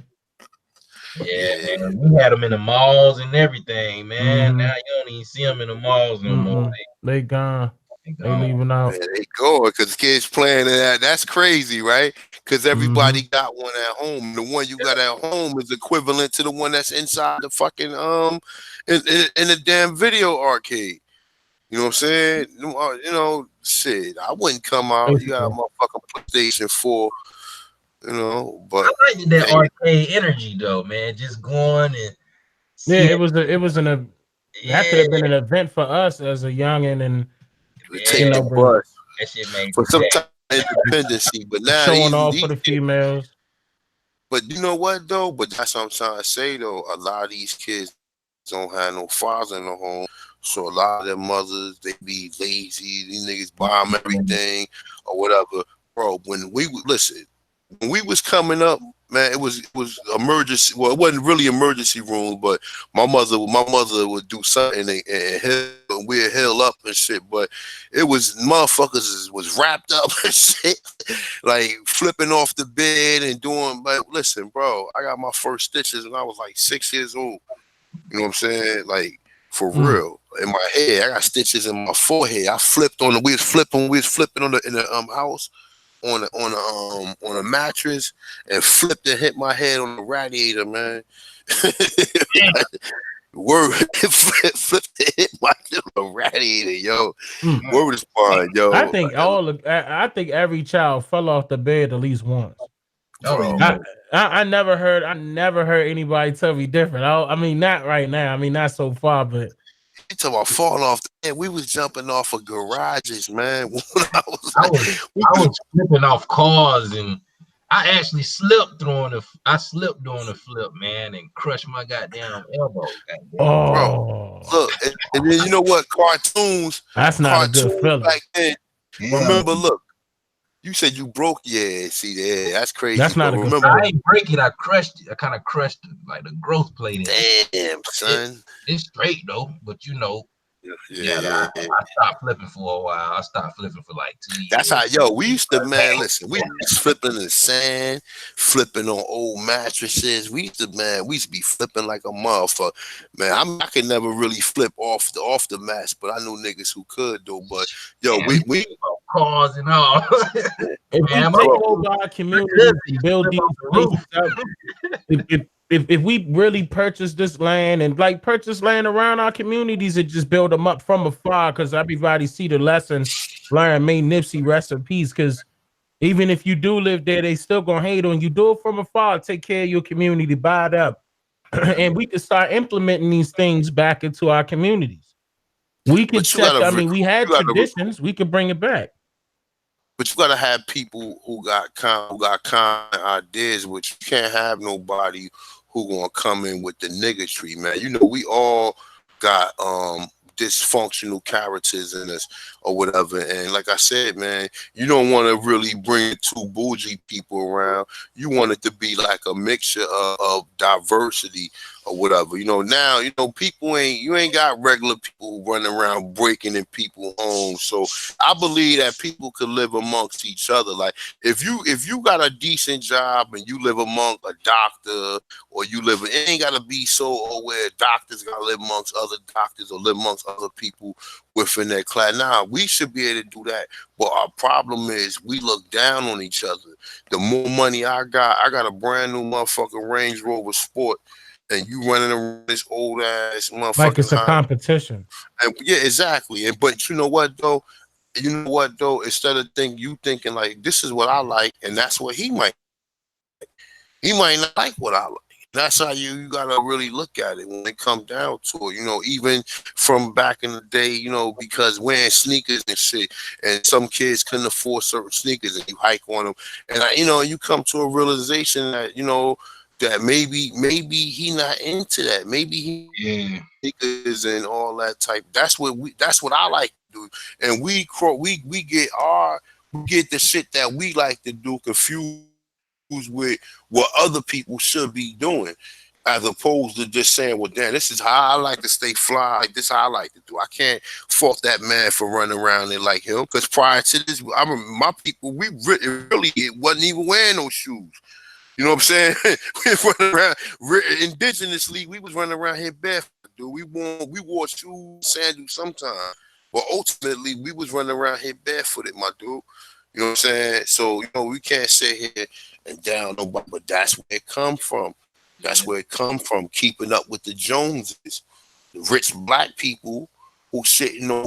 Yeah, man. We had them in the malls and everything, man. Now you don't even see them in the malls no more. They gone. They leaving out. Man, they go because kids playing that. That's crazy, right? Because everybody got one at home. The one you got at home is equivalent to the one that's inside the fucking in the damn video arcade. You know what I'm saying? You know, shit. I wouldn't come out. You got a motherfucking PlayStation 4. You know, but I like that arcade energy though, man. Just going and it was that could have been an event for us as a youngin', and take the bus. That shit made for some type of independency, but now showing off for the females. But you know what though? But that's what I'm trying to say though. A lot of these kids don't have no fathers in the home, so a lot of their mothers, they be lazy. These niggas buy them everything or whatever, bro. When we was coming up, man, it was emergency. Well, it wasn't really emergency room, but my mother would do something and we'd heal up and shit. But it was motherfuckers was wrapped up and shit, like flipping off the bed and doing. But listen, bro, I got my first stitches when I was like 6 years old. You know what I'm saying? Like for real. In my head, I got stitches in my forehead. I flipped on the. We was flipping on the in the house. On a mattress and flipped and hit my head on the radiator, man. Word flipped and hit my radiator, yo. Word is fine, yo. I think every child fell off the bed at least once. I never heard anybody tell me different. I mean, not right now. I mean, not so far, but You talking about falling off? Man, we was jumping off of garages, man. When I was I like, was I was flipping off cars, and I actually slipped during the flip, man, and crushed my goddamn elbow. Goddamn. bro, Oh, look, and then you know what? that's not a good Cartoons feeling. back then. Yeah, Remember, look, you said you broke. Yeah, see, yeah, that's crazy. That's But not a good remember, I feeling. ain't break it. I crushed it. I kind of crushed it, like the growth plate in it. damn, son. It's straight though, but you know, yeah, Yeah. I stopped flipping for a while. I stopped flipping for like 2 years. That's how, yo, we used to, man, listen, we was flipping in the sand, flipping on old mattresses. We used to be flipping like a motherfucker. Man, I could never really flip off the mats, but I knew niggas who could though. But yo, Man, we cars and all. If we Man, take over our communities and build these places up, if we really purchase this land and like purchase land around our communities and just build them up from afar, because everybody see the lesson learned. May Nipsey rest in peace. Because even if you do live there, they still gonna hate on you. Do it from afar. Take care of your community. Buy it up, and we can start implementing these things back into our communities. We could but you set. gotta I mean, we had you gotta traditions. We could bring it back. but you gotta have people who got kind ideas, which you can't have nobody who gonna come in with the niggatry, man. You know, we all got dysfunctional characters in us or whatever. And like I said, man, you don't want to really bring two bougie people around. You want it to be like a mixture of diversity or whatever. You know, now, you know, you ain't got regular people running around breaking in people's homes. So I believe that people could live amongst each other. Like if you got a decent job and you live among a doctor, or it ain't gotta be so where doctors gotta live amongst other doctors or live amongst other people within their class. Now we should be able to do that. But our problem is we look down on each other. The more money I got a brand new motherfucking Range Rover Sport, and you running around this old ass motherfucking Like it's a Honda. competition. And yeah, exactly. And but you know what though? Instead of thinking like this is what I like, and that's what he might not like what I like. That's how you gotta really look at it when it comes down to it. You know, even from back in the day, you know, because wearing sneakers and shit, and some kids couldn't afford certain sneakers, and you hike on them, and you come to a realization that that maybe he not into that. Maybe he sneakers and all that type. That's what I like to do, and we get the shit that we like to do confused with what other people should be doing, as opposed to just saying, well, damn, this is how I like to stay fly. Like, this is how I like to do. I can't fault that man for running around there like him, because prior to this, I remember my people, we really wasn't even wearing no shoes. You know what I'm saying? We running around indigenously. We was running around here barefoot, dude. We wore shoes, sandals sometimes, but ultimately we was running around here barefooted, my dude. You know what I'm saying? So we can't sit here and down nobody, but that's where it come from. That's where it come from. Keeping up with the Joneses, the rich black people who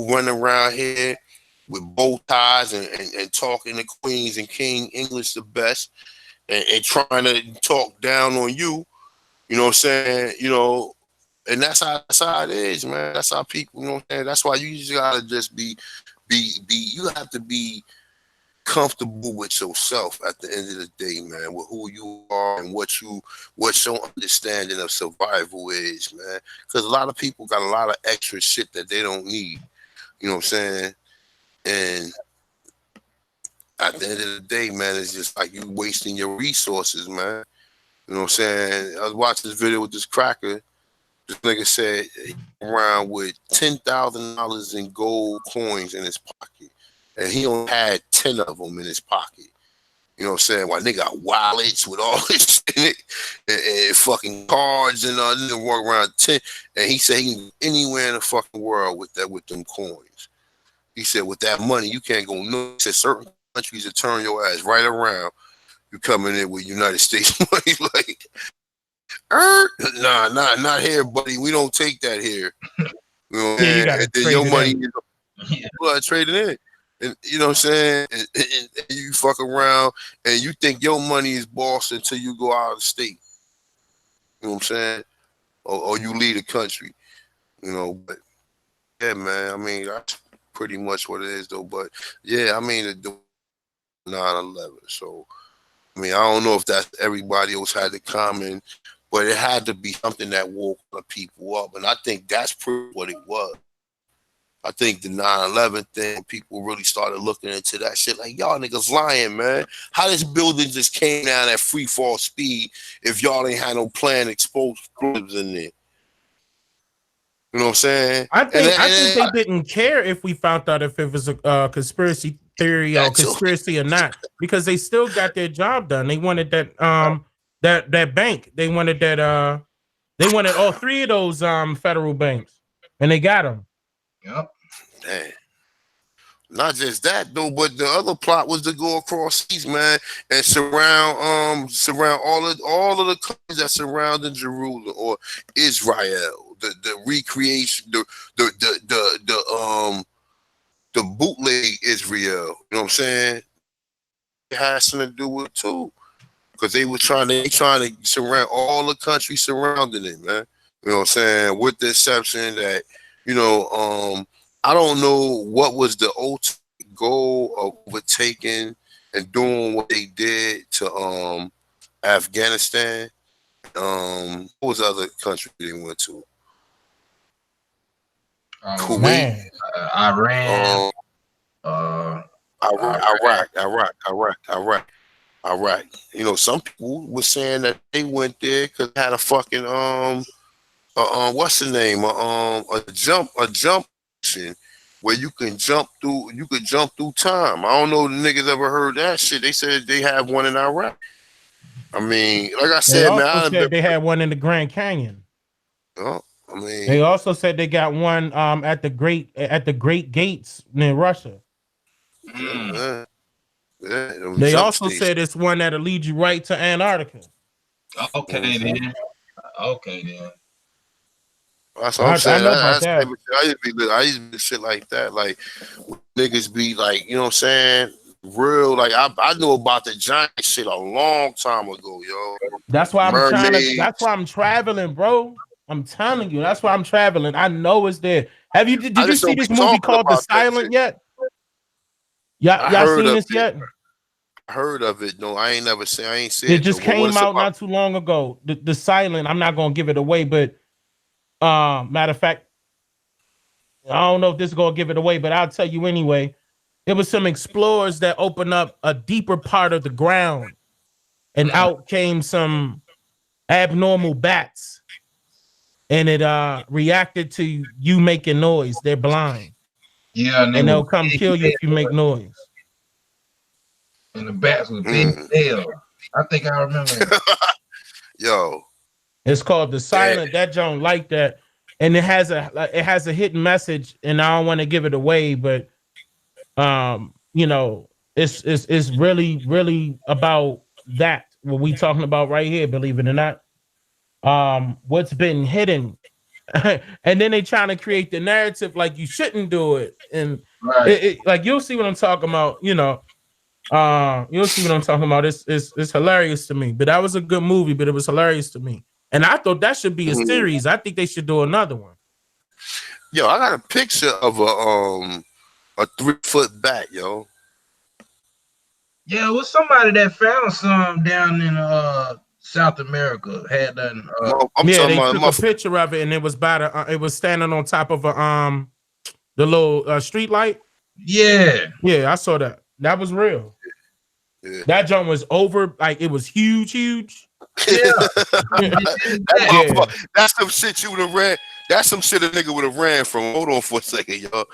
running around here with bow ties and talking to queens and king English the best, and trying to talk down on you. You know what I'm saying? And that's how it is, man. That's how people. You know what I'm saying? That's why you just gotta just be. You have to be comfortable with yourself at the end of the day, man, with who you are and what your understanding of survival is, man. Because a lot of people got a lot of extra shit that they don't need. You know what I'm saying? And at the end of the day, man, it's just like you wasting your resources, man. You know what I'm saying? I was watching this video with this cracker. This nigga said he around with $10,000 in gold coins in his pocket, and he only had 10 of them in his pocket. You know what I'm saying? While they got wallets with all this in it, and fucking cards, and nigga walk around 10. And he said he can go anywhere in the fucking world with them coins. He said with that money you can't go no. He said certain countries will turn your ass right around. You coming in with United States money like, nah, not here, buddy. We don't take that here. You know, Yeah, you gotta then trade your it money in. is trade it in. And you know what I'm saying? And you fuck around and you think your money is boss until you go out of the state. You know what I'm saying? Or you leave the country. But Yeah, man. I mean, that's pretty much what it is, though. But yeah, I mean, the 9/11. So I mean, I don't know if that's everybody else had the common, but it had to be something that woke the people up, and I think that's pretty what it was. I think the 9/11 thing, people really started looking into that shit. Like, y'all niggas lying, man. How this building just came down at free fall speed if y'all ain't had no plan to expose explosives in there? You know what I'm saying? I think they didn't care if we found out if it was a conspiracy theory or conspiracy or not, because they still got their job done. They wanted that that bank. They wanted that they wanted all three of those federal banks, and they got them. Yep. Damn. Not just that though, but the other plot was to go across seas, man, and surround all of the countries that surrounded Jerusalem or Israel. The recreation, the bootleg Israel. You know what I'm saying? It has something to do with it too, because they trying to surround all the countries surrounding it, man. You know what I'm saying? With the exception that, you know, I don't know what was the ultimate goal of overtaking and doing what they did to Afghanistan. What was the other country they went to? Kuwait, Iran, Iraq. You know, some people were saying that they went there because they had a fucking what's the name? A jump where you could jump through time. I don't know if the niggas ever heard that shit. They said they have one in Iraq. I mean, like I said, they also said they had one in the Grand Canyon. I mean, they also said they got one at the Great Gates near Russia. Yeah, they also said it's one that'll lead you right to Antarctica. Okay, then. Okay, then. That's what I'm saying. I used to be shit like that. Like, niggas be like, you know what I'm saying? Real, like, I knew about the giant shit a long time ago, yo. That's why that's why I'm traveling, bro. I'm telling you, that's why I'm traveling. I know it's there. Did you see this movie called The Silent yet? Y'all seen this yet? I heard of it. No, I ain't seen it. It just came out not too long ago. The Silent, I'm not gonna give it away, but matter of fact, I don't know if this is gonna give it away, but I'll tell you anyway. It was some explorers that opened up a deeper part of the ground, and out came some abnormal bats, and it reacted to you making noise. They're blind. Yeah, and they'll come kill you if you make noise. And the bats was big as hell. I think I remember. Yo, it's called The Silent. That joint like that, and it has a hidden message, and I don't want to give it away, but you know, it's really about that what we talking about right here. Believe it or not, what's been hidden. And then they trying to create the narrative like you shouldn't do it, and like you'll see what I'm talking about. You know, you'll see what I'm talking about. It's hilarious to me. But that was a good movie, but it was hilarious to me, and I thought that should be a series. I think they should do another one. Yo, I got a picture of a 3-foot bat, yo. Yeah, it was somebody that found some down in South America. Had done. They took a picture of it, and it was it was standing on top of a the little street light. Yeah, I saw that. That was real. Yeah. That jump was over, like it was huge. Yeah. That's some shit you would have ran. That's some shit a nigga would have ran from. Hold on for a second, yo.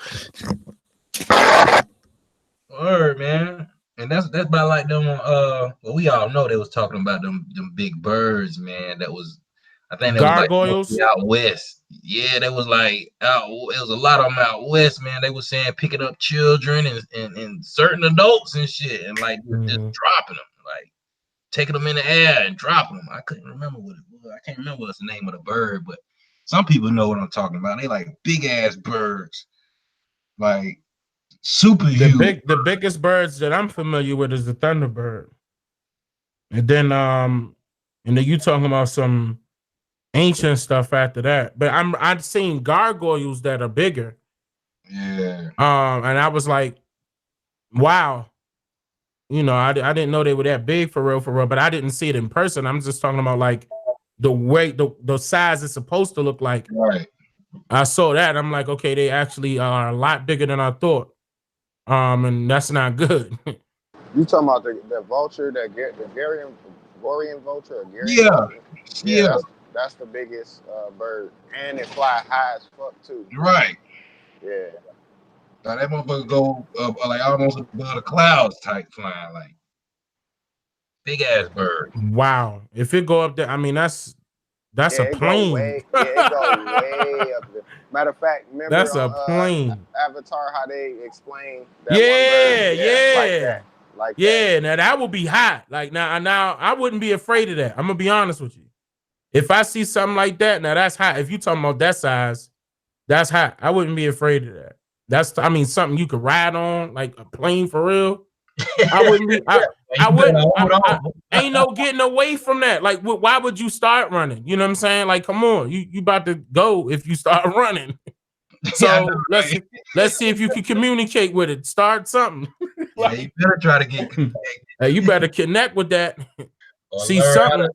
Word, man. And that's about like them. Well, we all know they was talking about them big birds, man. That was, I think that gargoyles was like out west. Yeah, that was like out. It was a lot of them out west, man. They was saying picking up children and certain adults and shit, and like just dropping them, like taking them in the air and dropping them. I couldn't remember what it was. I can't remember what's the name of the bird, but some people know what I'm talking about. They like big ass birds, like super huge. The biggest birds that I'm familiar with is the thunderbird, and then you talking about some ancient stuff after that. But I've seen gargoyles that are bigger, Yeah. And I was like, wow. You know, I didn't know they were that big for real, but I didn't see it in person. I'm just talking about like the way the size it's supposed to look like. Right. I saw that. I'm like, okay, they actually are a lot bigger than I thought. And that's not good. You talking about the vulture, the Gorian vulture, or Garian Yeah. vulture? Yeah, Yeah. that's the biggest bird, and it fly high as fuck too. Right. Yeah. Now that motherfucker go up like almost above the clouds type flying, like big ass bird. Wow. If it go up there, I mean, that's Yeah, a plane. it go way up there. Matter of fact, remember That's a on plane. Avatar how they explain that one Yeah, bird? yeah. Like Yeah, that. now that would be hot. Like now I wouldn't be afraid of that. I'm gonna be honest with you. If I see something like that, now that's hot. If you talking about that size, that's hot. I wouldn't be afraid of that. That's something you could ride on, like a plane for real. I wouldn't be. I wouldn't. Ain't no getting away from that. Like, why would you start running? You know what I'm saying? Like, come on, you about to go if you start running. So let's see if you can communicate with it. Start something. Yeah, you better try to get Hey, you better connect with that. or See learn something. how to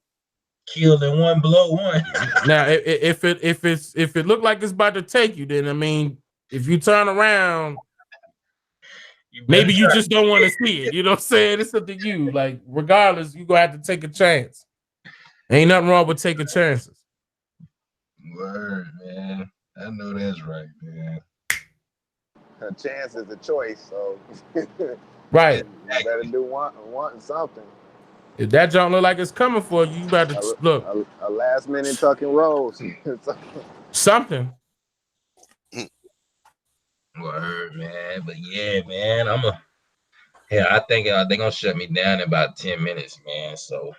kill in one blow one. Now, if it look like it's about to take you, then I mean, if you turn around, maybe you just don't want to see it. You know what I'm saying? It's up to you. Like, regardless, you gonna have to take a chance. Ain't nothing wrong with taking chances. Word, man. I know that's right, man. A chance is a choice, so Right. you better do wanting something. If that junk look like it's coming for you, you better look. A last minute tuck and rolls. Something. Word, man. But yeah, man, I think they're gonna shut me down in about 10 minutes, man. So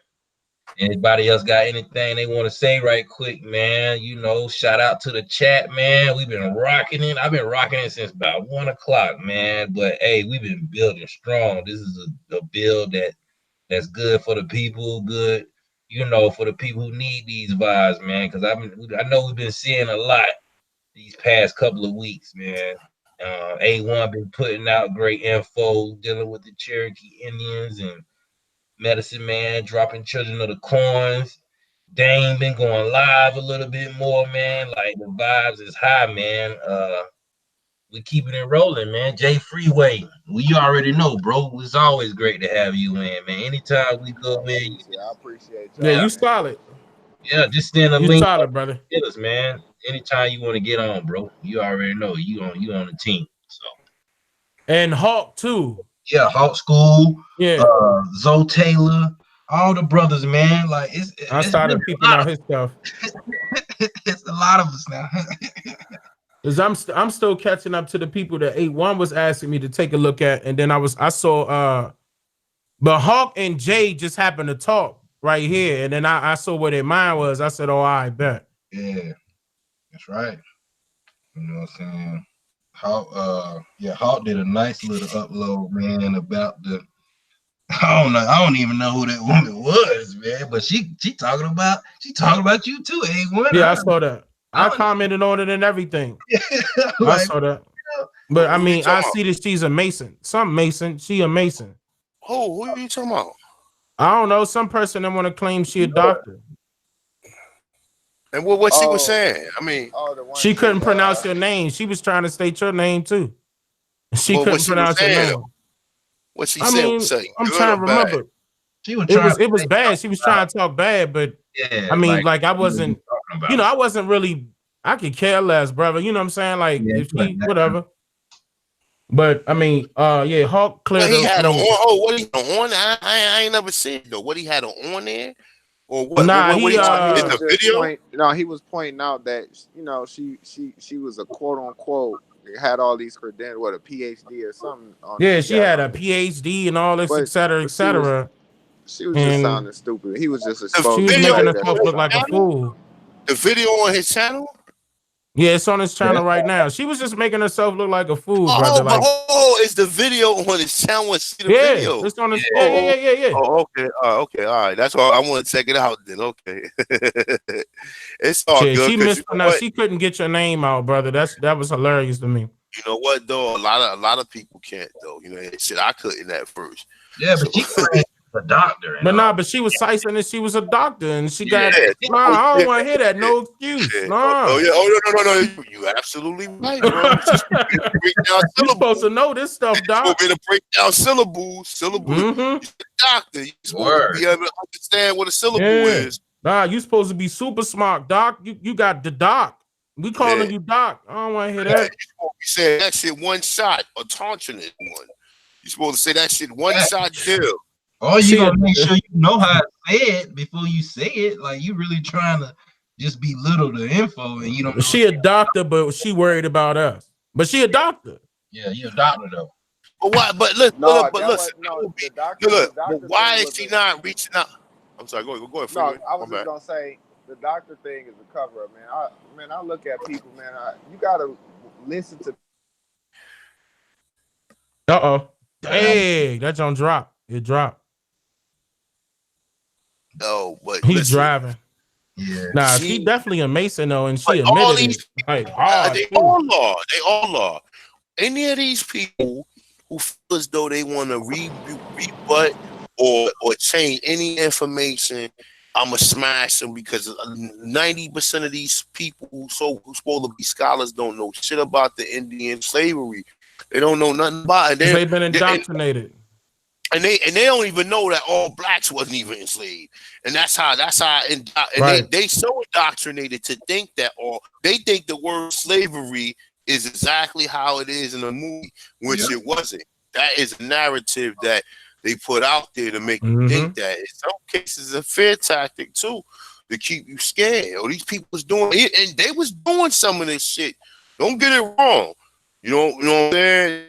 anybody else got anything they want to say right quick, man? You know, shout out to the chat, man. We've been rocking it. I've been rocking it since about 1:00, man. But hey, we've been building strong. This is a build that's good for the people, good, you know, for the people who need these vibes, man. Because I know we've been seeing a lot these past couple of weeks, man. A1 been putting out great info dealing with the Cherokee Indians, and Medicine Man dropping Children of the Corns. Dane been going live a little bit more, man. Like the vibes is high, man. We keeping it rolling, man. J Freeway, we already know, bro. It's always great to have you in, man. Anytime we go in, I appreciate y'all. Yeah, you solid. Yeah, just send a You link. solid, brother. Get us, man. Anytime you want to get on, bro. You already know you on the team. So And Hawk too. yeah, Hawk School. Yeah. Zoe Taylor, all the brothers, man. Like I started peeping out his stuff. It's a lot of us now. Cause I'm still catching up to the people that A1 was asking me to take a look at, and then I saw but Hawk and Jay just happened to talk right here, and then I saw what their mind was. I said, "Oh, I bet." Yeah, that's right. You know what I'm saying? Hawk did a nice little upload, man, about the. I don't even know who that woman was, man. But she talking about you too, A1. Yeah, I saw that. I commented on it and everything. Like, I saw that. But I mean, I see that she's a Mason. Some Mason. She a Mason. Who are you talking about? I don't know. Some person that want to claim she a doctor. And what she was saying? I mean, she couldn't pronounce your name. She was trying to state your name too. She couldn't pronounce your name. What she said? I'm trying to remember. It was bad. She was trying to talk bad, but yeah, I mean, like I wasn't, I wasn't really. I could care less, brother. You know what I'm saying? Like if she, whatever. But I mean, yeah, Hawk cleared. He had what he on? I ain't never seen it though. What he had on there, or what? Nah, what he the video. He was pointing out that she was a quote unquote had all these credentials, what, a PhD or something. She had a PhD and all this, et cetera, et cetera. She was just sounding stupid. He was just exposing. She was making herself look like a fool. The video on his channel. Yeah, it's on his channel right now. She was just making herself look like a fool, brother. Like, it's the video on his channel. See the video. It's on his. Yeah. Oh, okay. Okay. All right. That's why I want to check it out. Then, okay. It's all good. She mispronounced. She couldn't get your name out, brother. That was hilarious to me. you know what though? A lot of people can't though. You know, shit, I couldn't at first. Yeah, So, but she claimed a doctor. But nah, but she was sicing that she was a doctor and she got yeah, I don't want to hear that. No excuse. yeah. Nah. Oh yeah. Oh no. You absolutely right, bro. Just break down You're supposed to syllables. know this stuff, You're doc. supposed to break down syllables. Mm-hmm. You're a doctor. You're supposed to be able to understand what a syllable is. Nah, you supposed to be super smart, doc. You got the doc. We calling you doc. I don't want to hear that. You're supposed to be saying that shit one shot or taunting it one. You're supposed to say that shit one shot deal. Or you gonna make sure you know how to say it before you say it. Like you really trying to just belittle the info and you don't know. She a doctor, but she worried about us. But she a doctor. Yeah, you a doctor though. But why? But listen, No, but that listen. was- no, the doctor- Look, the doctor but why thing is she was not reaching out? I'm sorry. Go ahead. No, Freeway. I was just gonna say the doctor thing is a cover up, man. I look at people, man. You gotta listen to. Hey, that don't drop. It dropped. No, but He's listen, driving. Yeah. Nah, she definitely a Mason though, and she all admitted these it. Like hard. they too. all are. Any of these people who feel as though they want to rebut or change any information, I'ma smash them because 90% of these people who's supposed to be scholars don't know shit about the Indian slavery. They don't know nothing about it. They've been indoctrinated. And they don't even know that all blacks wasn't even enslaved, and that's how Right. they so indoctrinated to think that they think the word slavery is exactly how it is in the movie, which it wasn't. That is a narrative that they put out there to make you think that. In some cases, a fear tactic too, to keep you scared. Or these people was doing it, and they was doing some of this shit. Don't get it wrong. You know what I'm saying?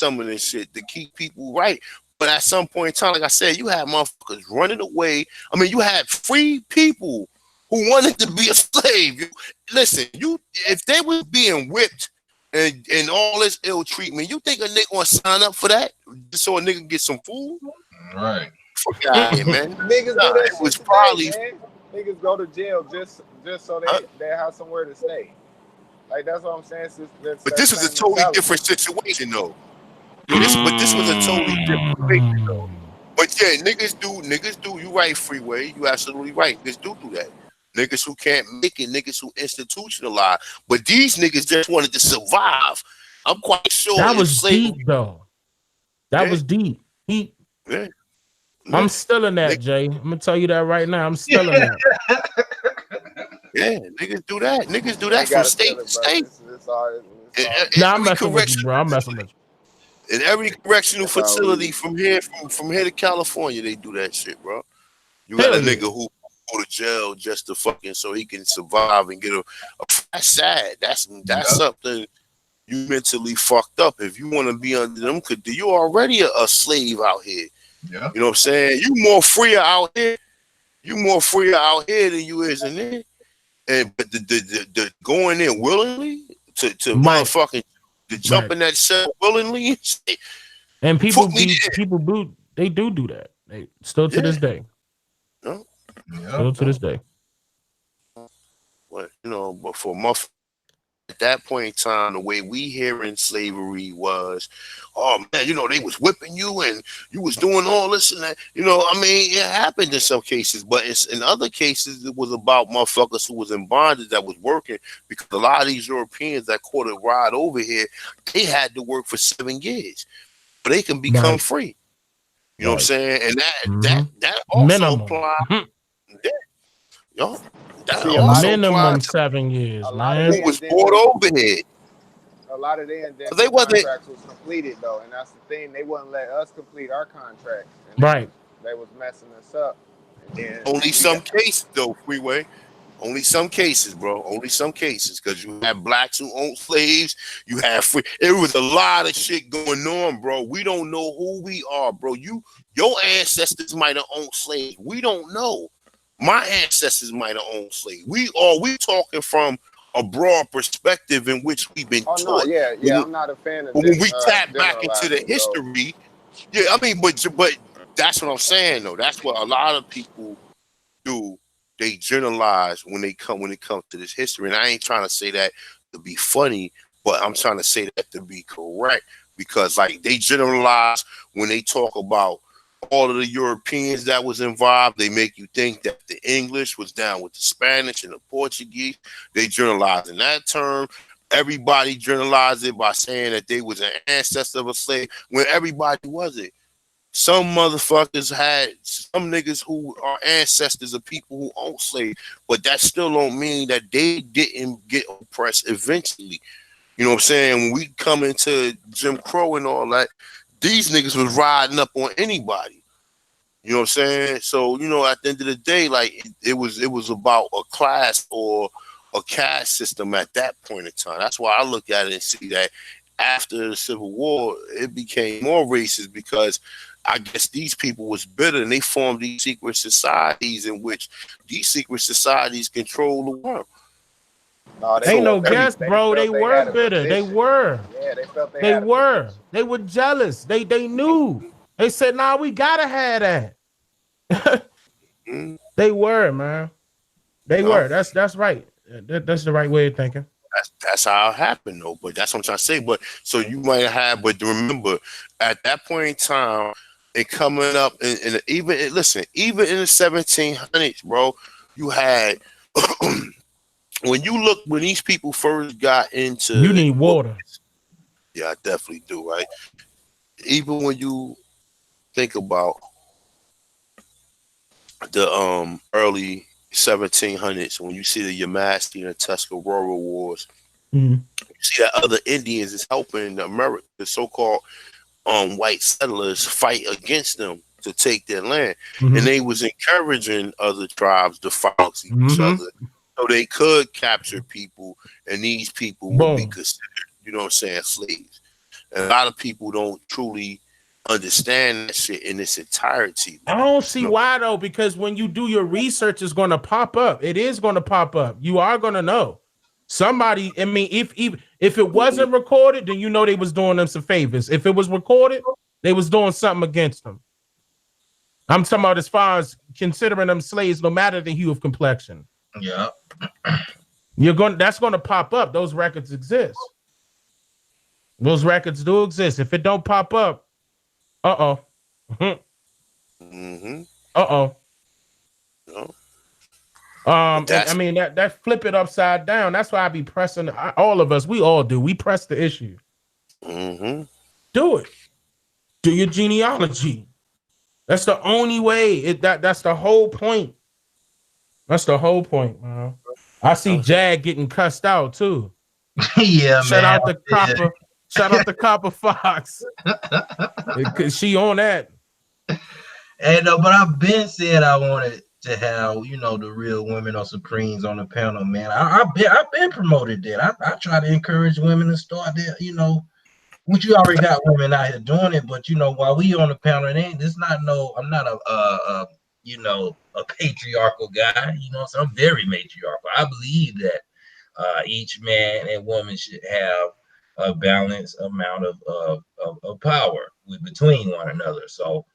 Some of this shit to keep people right. But at some point in time, like I said, you had motherfuckers running away. I mean, you had free people who wanted to be a slave. Listen, if they was being whipped and all this ill treatment, you think a nigga gonna sign up for that just so a nigga get some food? Right. Fuck out of here, man. Niggas do that it was shit probably today, man. Niggas go to jail just so they have somewhere to stay. Like that's what I'm saying. But this was a totally different situation, though. But this was a totally different situation, though. But yeah, niggas do. You right, Freeway. You absolutely right. Niggas do that. Niggas who can't make it, niggas who institutionalize. But these niggas just wanted to survive. I'm quite sure that was deep, though. That was deep. I'm still in that, Jay. I'm gonna tell you that right now. I'm still in that. Yeah, niggas do that. Niggas do that from state to state. Nah, I'm messing with you, bro. I'm messing with you. In every correctional facility from here to California, they do that shit, bro. You got a nigga who go to jail just to fucking so he can survive and get that's sad. That's something you mentally fucked up. If you want to be under them, you already a slave out here. Yeah. You know what I'm saying? You more freer out here. You more freer out here than you is in there. But the going in willingly to motherfucking to jump in that cell willingly, and people they do that. They still to this day. No, still to this day. But but for at that point in time, the way we hearing slavery was, oh man, they was whipping you and you was doing all this and that. I mean, it happened in some cases, but in other cases, it was about motherfuckers who was in bondage that was working, because a lot of these Europeans that caught a ride over here, they had to work for 7 years, but they can become free. You know what I'm saying? And that also applies. Minimum 7 years, man. Who was brought over here? A lot of their contracts was completed though, and that's the thing. They wouldn't let us complete our contracts. Right. They was messing us up. Only some cases though, Freeway. Only some cases, bro. Only some cases, because you have blacks who own slaves. You have free. It was a lot of shit going on, bro. We don't know who we are, bro. Your ancestors might have owned slaves. We don't know. My ancestors might have owned slaves. We talking from a broad perspective in which we've been taught. No, yeah, I'm not a fan of. When we tap back into the history, I mean, but that's what I'm saying though. That's what a lot of people do. They generalize when it comes to this history, and I ain't trying to say that to be funny, But I'm trying to say that to be correct, because like they generalize when they talk about all of the Europeans that was involved. They make you think that the English was down with the Spanish and the Portuguese. They generalize in that term. Everybody generalized it by saying that they was an ancestor of a slave when everybody wasn't. Some motherfuckers had some niggas who are ancestors of people who own slaves, but that still don't mean that they didn't get oppressed eventually. You know what I'm saying? When we come into Jim Crow and all that, these niggas was riding up on anybody. You know what I'm saying? So, you know, at the end of the day, like it was about a class or a caste system at that point in time. That's why I look at it and see that after the Civil War, it became more racist, because I guess these people was bitter and they formed these secret societies in which these secret societies control the world. No, Ain't no they, guess, they bro. They felt they were had a bitter. They position. were. Yeah, they felt They had a were. position. They were jealous. They knew. They said, "Nah, we gotta have that." They were, man. They were. That's right. That's the right way of thinking. That's how it happened, though. But that's what I'm trying to say. But so you might have, but remember, at that point in time, and coming up, and even listen, even in the 1700s, bro, you had when these people first got into, You need water. Yeah, I definitely do, right? Even when you think about the early 1700s, when you see the Yamasee and the Tuscarora Wars, you see that other Indians is helping the so-called white settlers fight against them to take their land, and they was encouraging other tribes to fight each other so they could capture people, and these people would be considered, you know what I'm saying, slaves. And a lot of people don't truly understand that shit in its entirety. I don't see why though, because when you do your research, it's going to pop up. It is going to pop up. You are going to know. Somebody, I mean, if it wasn't recorded, then you know they was doing them some favors. If it was recorded, they was doing something against them. I'm talking about as far as considering them slaves, no matter the hue of complexion. Yeah. That's gonna pop up. Those records exist. Those records do exist. If it don't pop up, uh-oh. Uh-oh. No. And I mean that flip it upside down. That's why I be pressing. All of us, we all do. We press the issue. Do it. Do your genealogy. That's the only way. That's the whole point. That's the whole point, man. I see Jag getting cussed out too. Yeah, Shout man. out the copper. Shout out the Copper Fox. Cause she on that. And but I've been said I wanted to have, you know, the real women or Supremes on the panel, man. I've been promoted that. I try to encourage women to start there, you know, which you already got women out here doing it, but you know, while we on the panel, I'm not a you know, a patriarchal guy, you know, so I'm very matriarchal. I believe that each man and woman should have a balanced amount of power between one another. So,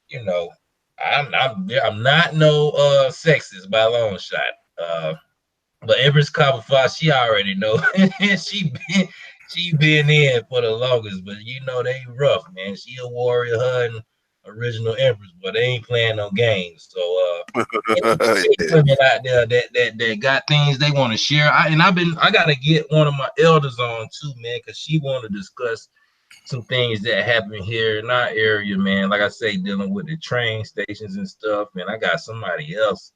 you know, I'm not no sexist by a long shot. But Empress Copperfox, she already know. she been in for the longest, but you know they rough, man. She a warrior, her and original Empress, but they ain't playing no games. So women out there that got things they want to share. I gotta get one of my elders on too, man, because she want to discuss some things that happen here in our area, man. Like I say, dealing with the train stations and stuff, and I got somebody else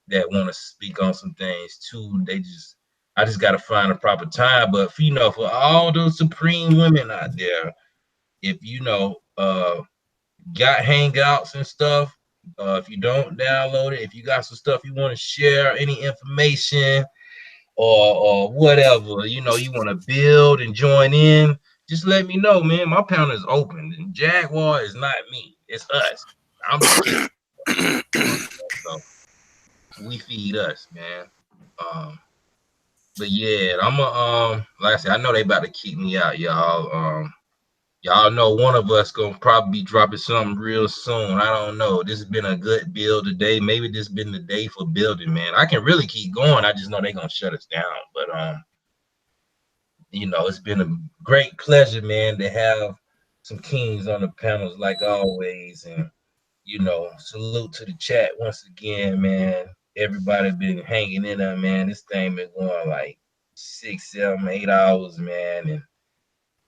that want to speak on some things too. I just got to find a proper time. But for, you know, for all those supreme women out there, if you know, got hangouts and stuff, if you don't download it, if you got some stuff you want to share, any information or whatever, you know, you want to build and join in, just let me know, man. My panel is open. And Jaguar is not me, it's us. I'm the so we feed us, man. But yeah, I'm like I said, I know they about to kick me out, y'all. Y'all know one of us gonna probably be dropping something real soon. I don't know. This has been a good build today. Maybe this has been the day for building, man. I can really keep going. I just know they're gonna shut us down. But it's been a great pleasure, man, to have some kings on the panels like always. And, salute to the chat once again, man. Everybody been hanging in there, man. This thing been going like 6, 7, 8 hours, man. And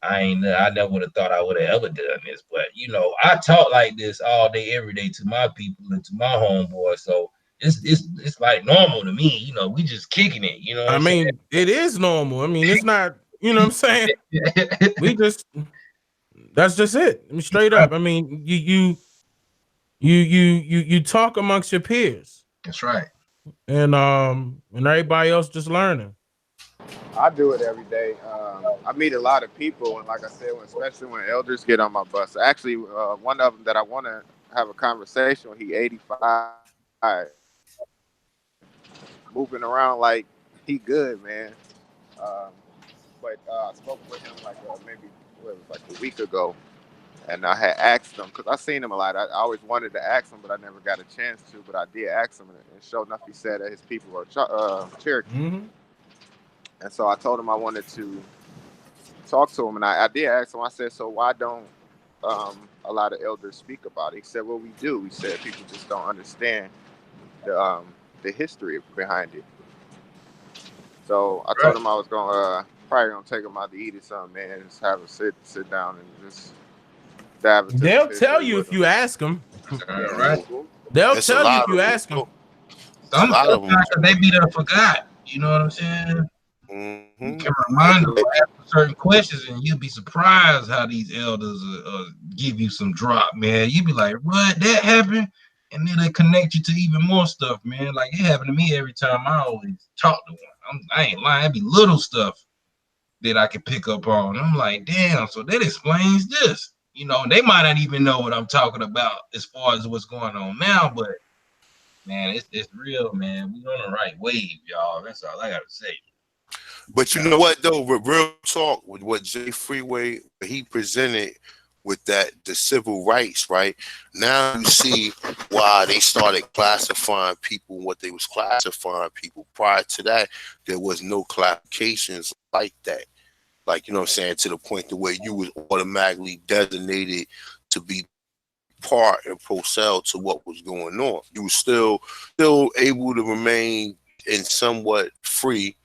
I never would have thought I would have ever done this, but I talk like this all day, every day to my people and to my homeboys. So it's like normal to me. We just kicking it. You know what I I'm saying? mean, it is normal. I mean, it's not. You know what I'm saying? We just. That's just it. I mean, straight up. I mean, you talk amongst your peers, That's right. and everybody else just learning. I do it every day. I meet a lot of people, and like I said, especially when elders get on my bus. Actually, one of them that I want to have a conversation with, he 85, moving around like he good, man. Um, but I spoke with him like maybe it was like a week ago, and I had asked him because I seen him a lot. I always wanted to ask him, but I never got a chance to. But I did ask him, and sure enough, he said that his people are Cherokee. Mm-hmm. And so I told him I wanted to talk to him, and I did ask him. I said, so why don't a lot of elders speak about it? He said, well, we do. He said people just don't understand the history behind it. So I told him I was gonna probably gonna take him out to eat or something, man. Just have a sit down and just dive into. They'll tell you if you ask them. Right. They'll tell you if you ask them. Some of them, they be there forgot. You know what I'm saying? Mm-hmm. You can remind them to ask certain questions, and you'll be surprised how these elders give you some drop, man. You be like, "What? That happened?" And then they connect you to even more stuff, man. Like it happened to me every time I always talk to one. I ain't lying. It be little stuff that I can pick up on. I'm like, damn. So that explains this. They might not even know what I'm talking about as far as what's going on now, but man, it's real, man. We on the right wave, y'all. That's all I gotta say. But you know what though, with real talk, with what Jay Freeway he presented with the civil rights, right? Now you see why they started classifying people what they was classifying people. Prior to that, there was no classifications like that. Like, you know what I'm saying, to the point to where you was automatically designated to be part and procel to what was going on. You were still able to remain in somewhat free,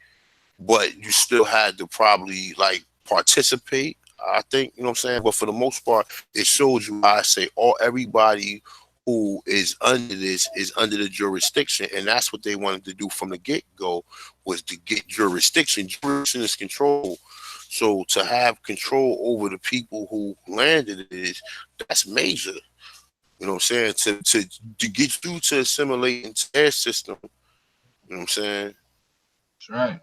but you still had to probably like participate, I think, you know what I'm saying? But for the most part, it shows you, I say, everybody who is under this is under the jurisdiction, and that's what they wanted to do from the get-go, was to get jurisdiction. Jurisdiction is control. So to have control over the people who landed it that's major. You know what I'm saying? To get you to assimilate into their system, you know what I'm saying? That's right.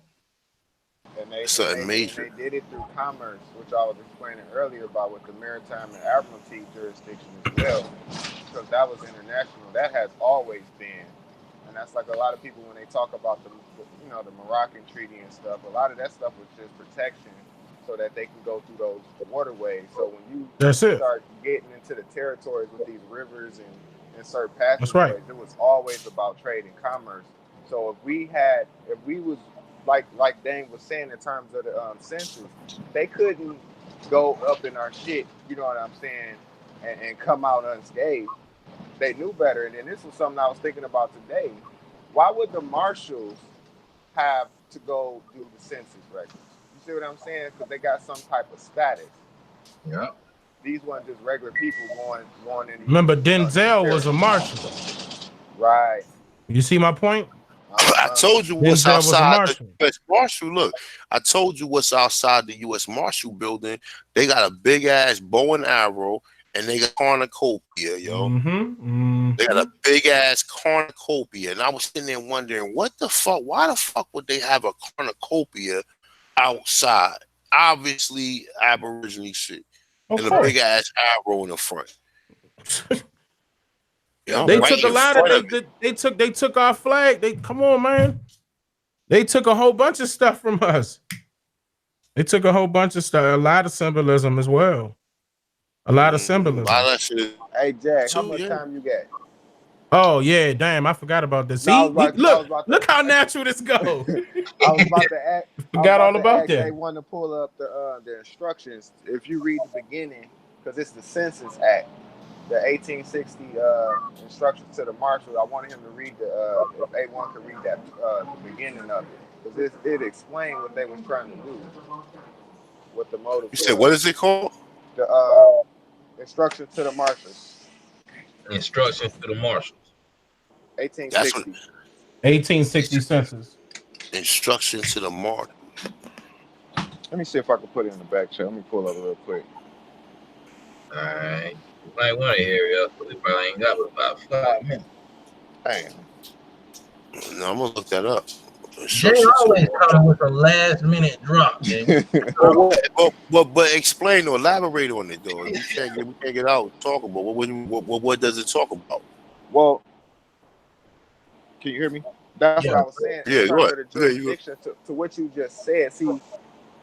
And they did it through commerce, which I was explaining earlier about with the maritime and admiralty jurisdiction as well, because that was international. That has always been, and that's like a lot of people when they talk about the Moroccan treaty and stuff. A lot of that stuff was just protection, so that they can go through those waterways. So when you start getting into the territories with these rivers and certain passageways, it was always about trade and commerce. So if we was like Dane was saying in terms of the census, they couldn't go up in our shit, you know what I'm saying, and come out unscathed. They knew better. And then this was something I was thinking about today. Why would the marshals have to go do the census records? You see what I'm saying? Because they got some type of status. Yeah. These weren't just regular people going in. Remember, Denzel was a marshal. Right. You see my point? I told you what's outside the U.S. Marshal. Look, I told you what's outside the U.S. Marshal building. They got a big ass bow and arrow, and they got cornucopia, yo. They got a big ass cornucopia, and I was sitting there wondering, what the fuck? Why the fuck would they have a cornucopia outside? Obviously, Aborigine shit, and a big ass arrow in the front. They took a lot of they took our flag. Come on, man. They took a whole bunch of stuff from us. They took a whole bunch of stuff, a lot of symbolism as well. A lot of symbolism. Hey Jack, how much time you got? Oh yeah, damn, I forgot about this. No, See, I was about to look how natural this go. I was about to ask. Forgot all about that. They want to pull up the instructions. If you read the beginning, because it's the Census Act, the 1860 instructions to the marshal. I wanted him to read the if A1 could read that the beginning of it, because it explained what they was trying to do, what the motive. You said what is it called? The instructions to the marshals. Instructions to the marshals. 1860. 1860 census. Instructions to the marshal. Let me see if I can put it in the back chat. Let me pull up real quick. All right. You might want to hurry up, but we probably ain't got about 5 minutes. Damn. No, I'm gonna look that up. They always come with a last minute drop, man. But explain or elaborate on it though. We can't get out and talk about what does it talk about? Well, can you hear me? That's what I was saying. Yeah, in go terms ahead. of the jurisdiction to what you just said. See,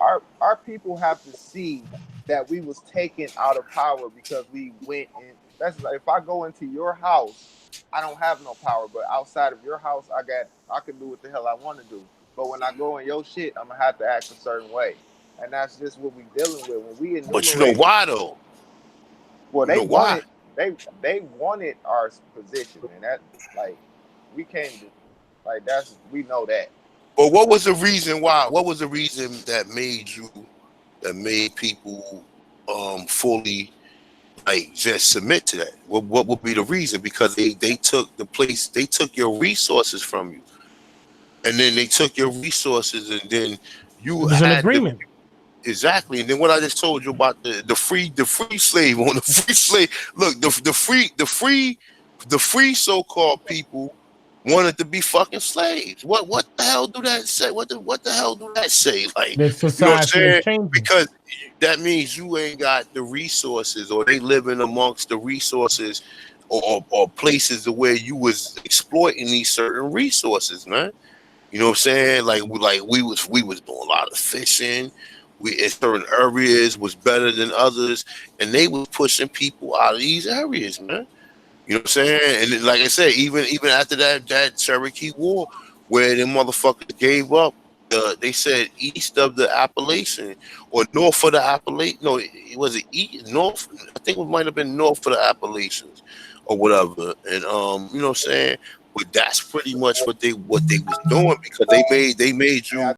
our people have to see that we was taken out of power because we went in. That's like if I go into your house, I don't have no power, but outside of your house, I can do what the hell I want to do. But when I go in your shit, I'm gonna have to act a certain way, and that's just what we dealing with. When we enumerate, But you know why though? Well, they wanted they wanted our position, and that like we came to like that's we know that. But what was the reason why? What was the reason that made people fully like just submit to that? What would be the reason? Because they took the place, they took your resources from you, and then they took your resources, and then you It was an had agreement. exactly. And then what I just told you about the free slave on the free slave. Look, the free so-called people wanted to be fucking slaves. What the hell do that say? What the hell do that say? Like, The you know what I'm society is saying? changing. Because that means you ain't got the resources, or they living amongst the resources or places to where you was exploiting these certain resources, man. You know what I'm saying? Like we was doing a lot of fishing. We in certain areas was better than others, and they was pushing people out of these areas, man. You know what I'm saying? And then, like I said, even after that Cherokee War, where them motherfuckers gave up, they said east of the Appalachian or north of the Appalachian. No, it was east, north. I think it might have been north of the Appalachians or whatever. And you know what I'm saying? But that's pretty much what they was doing, because they made you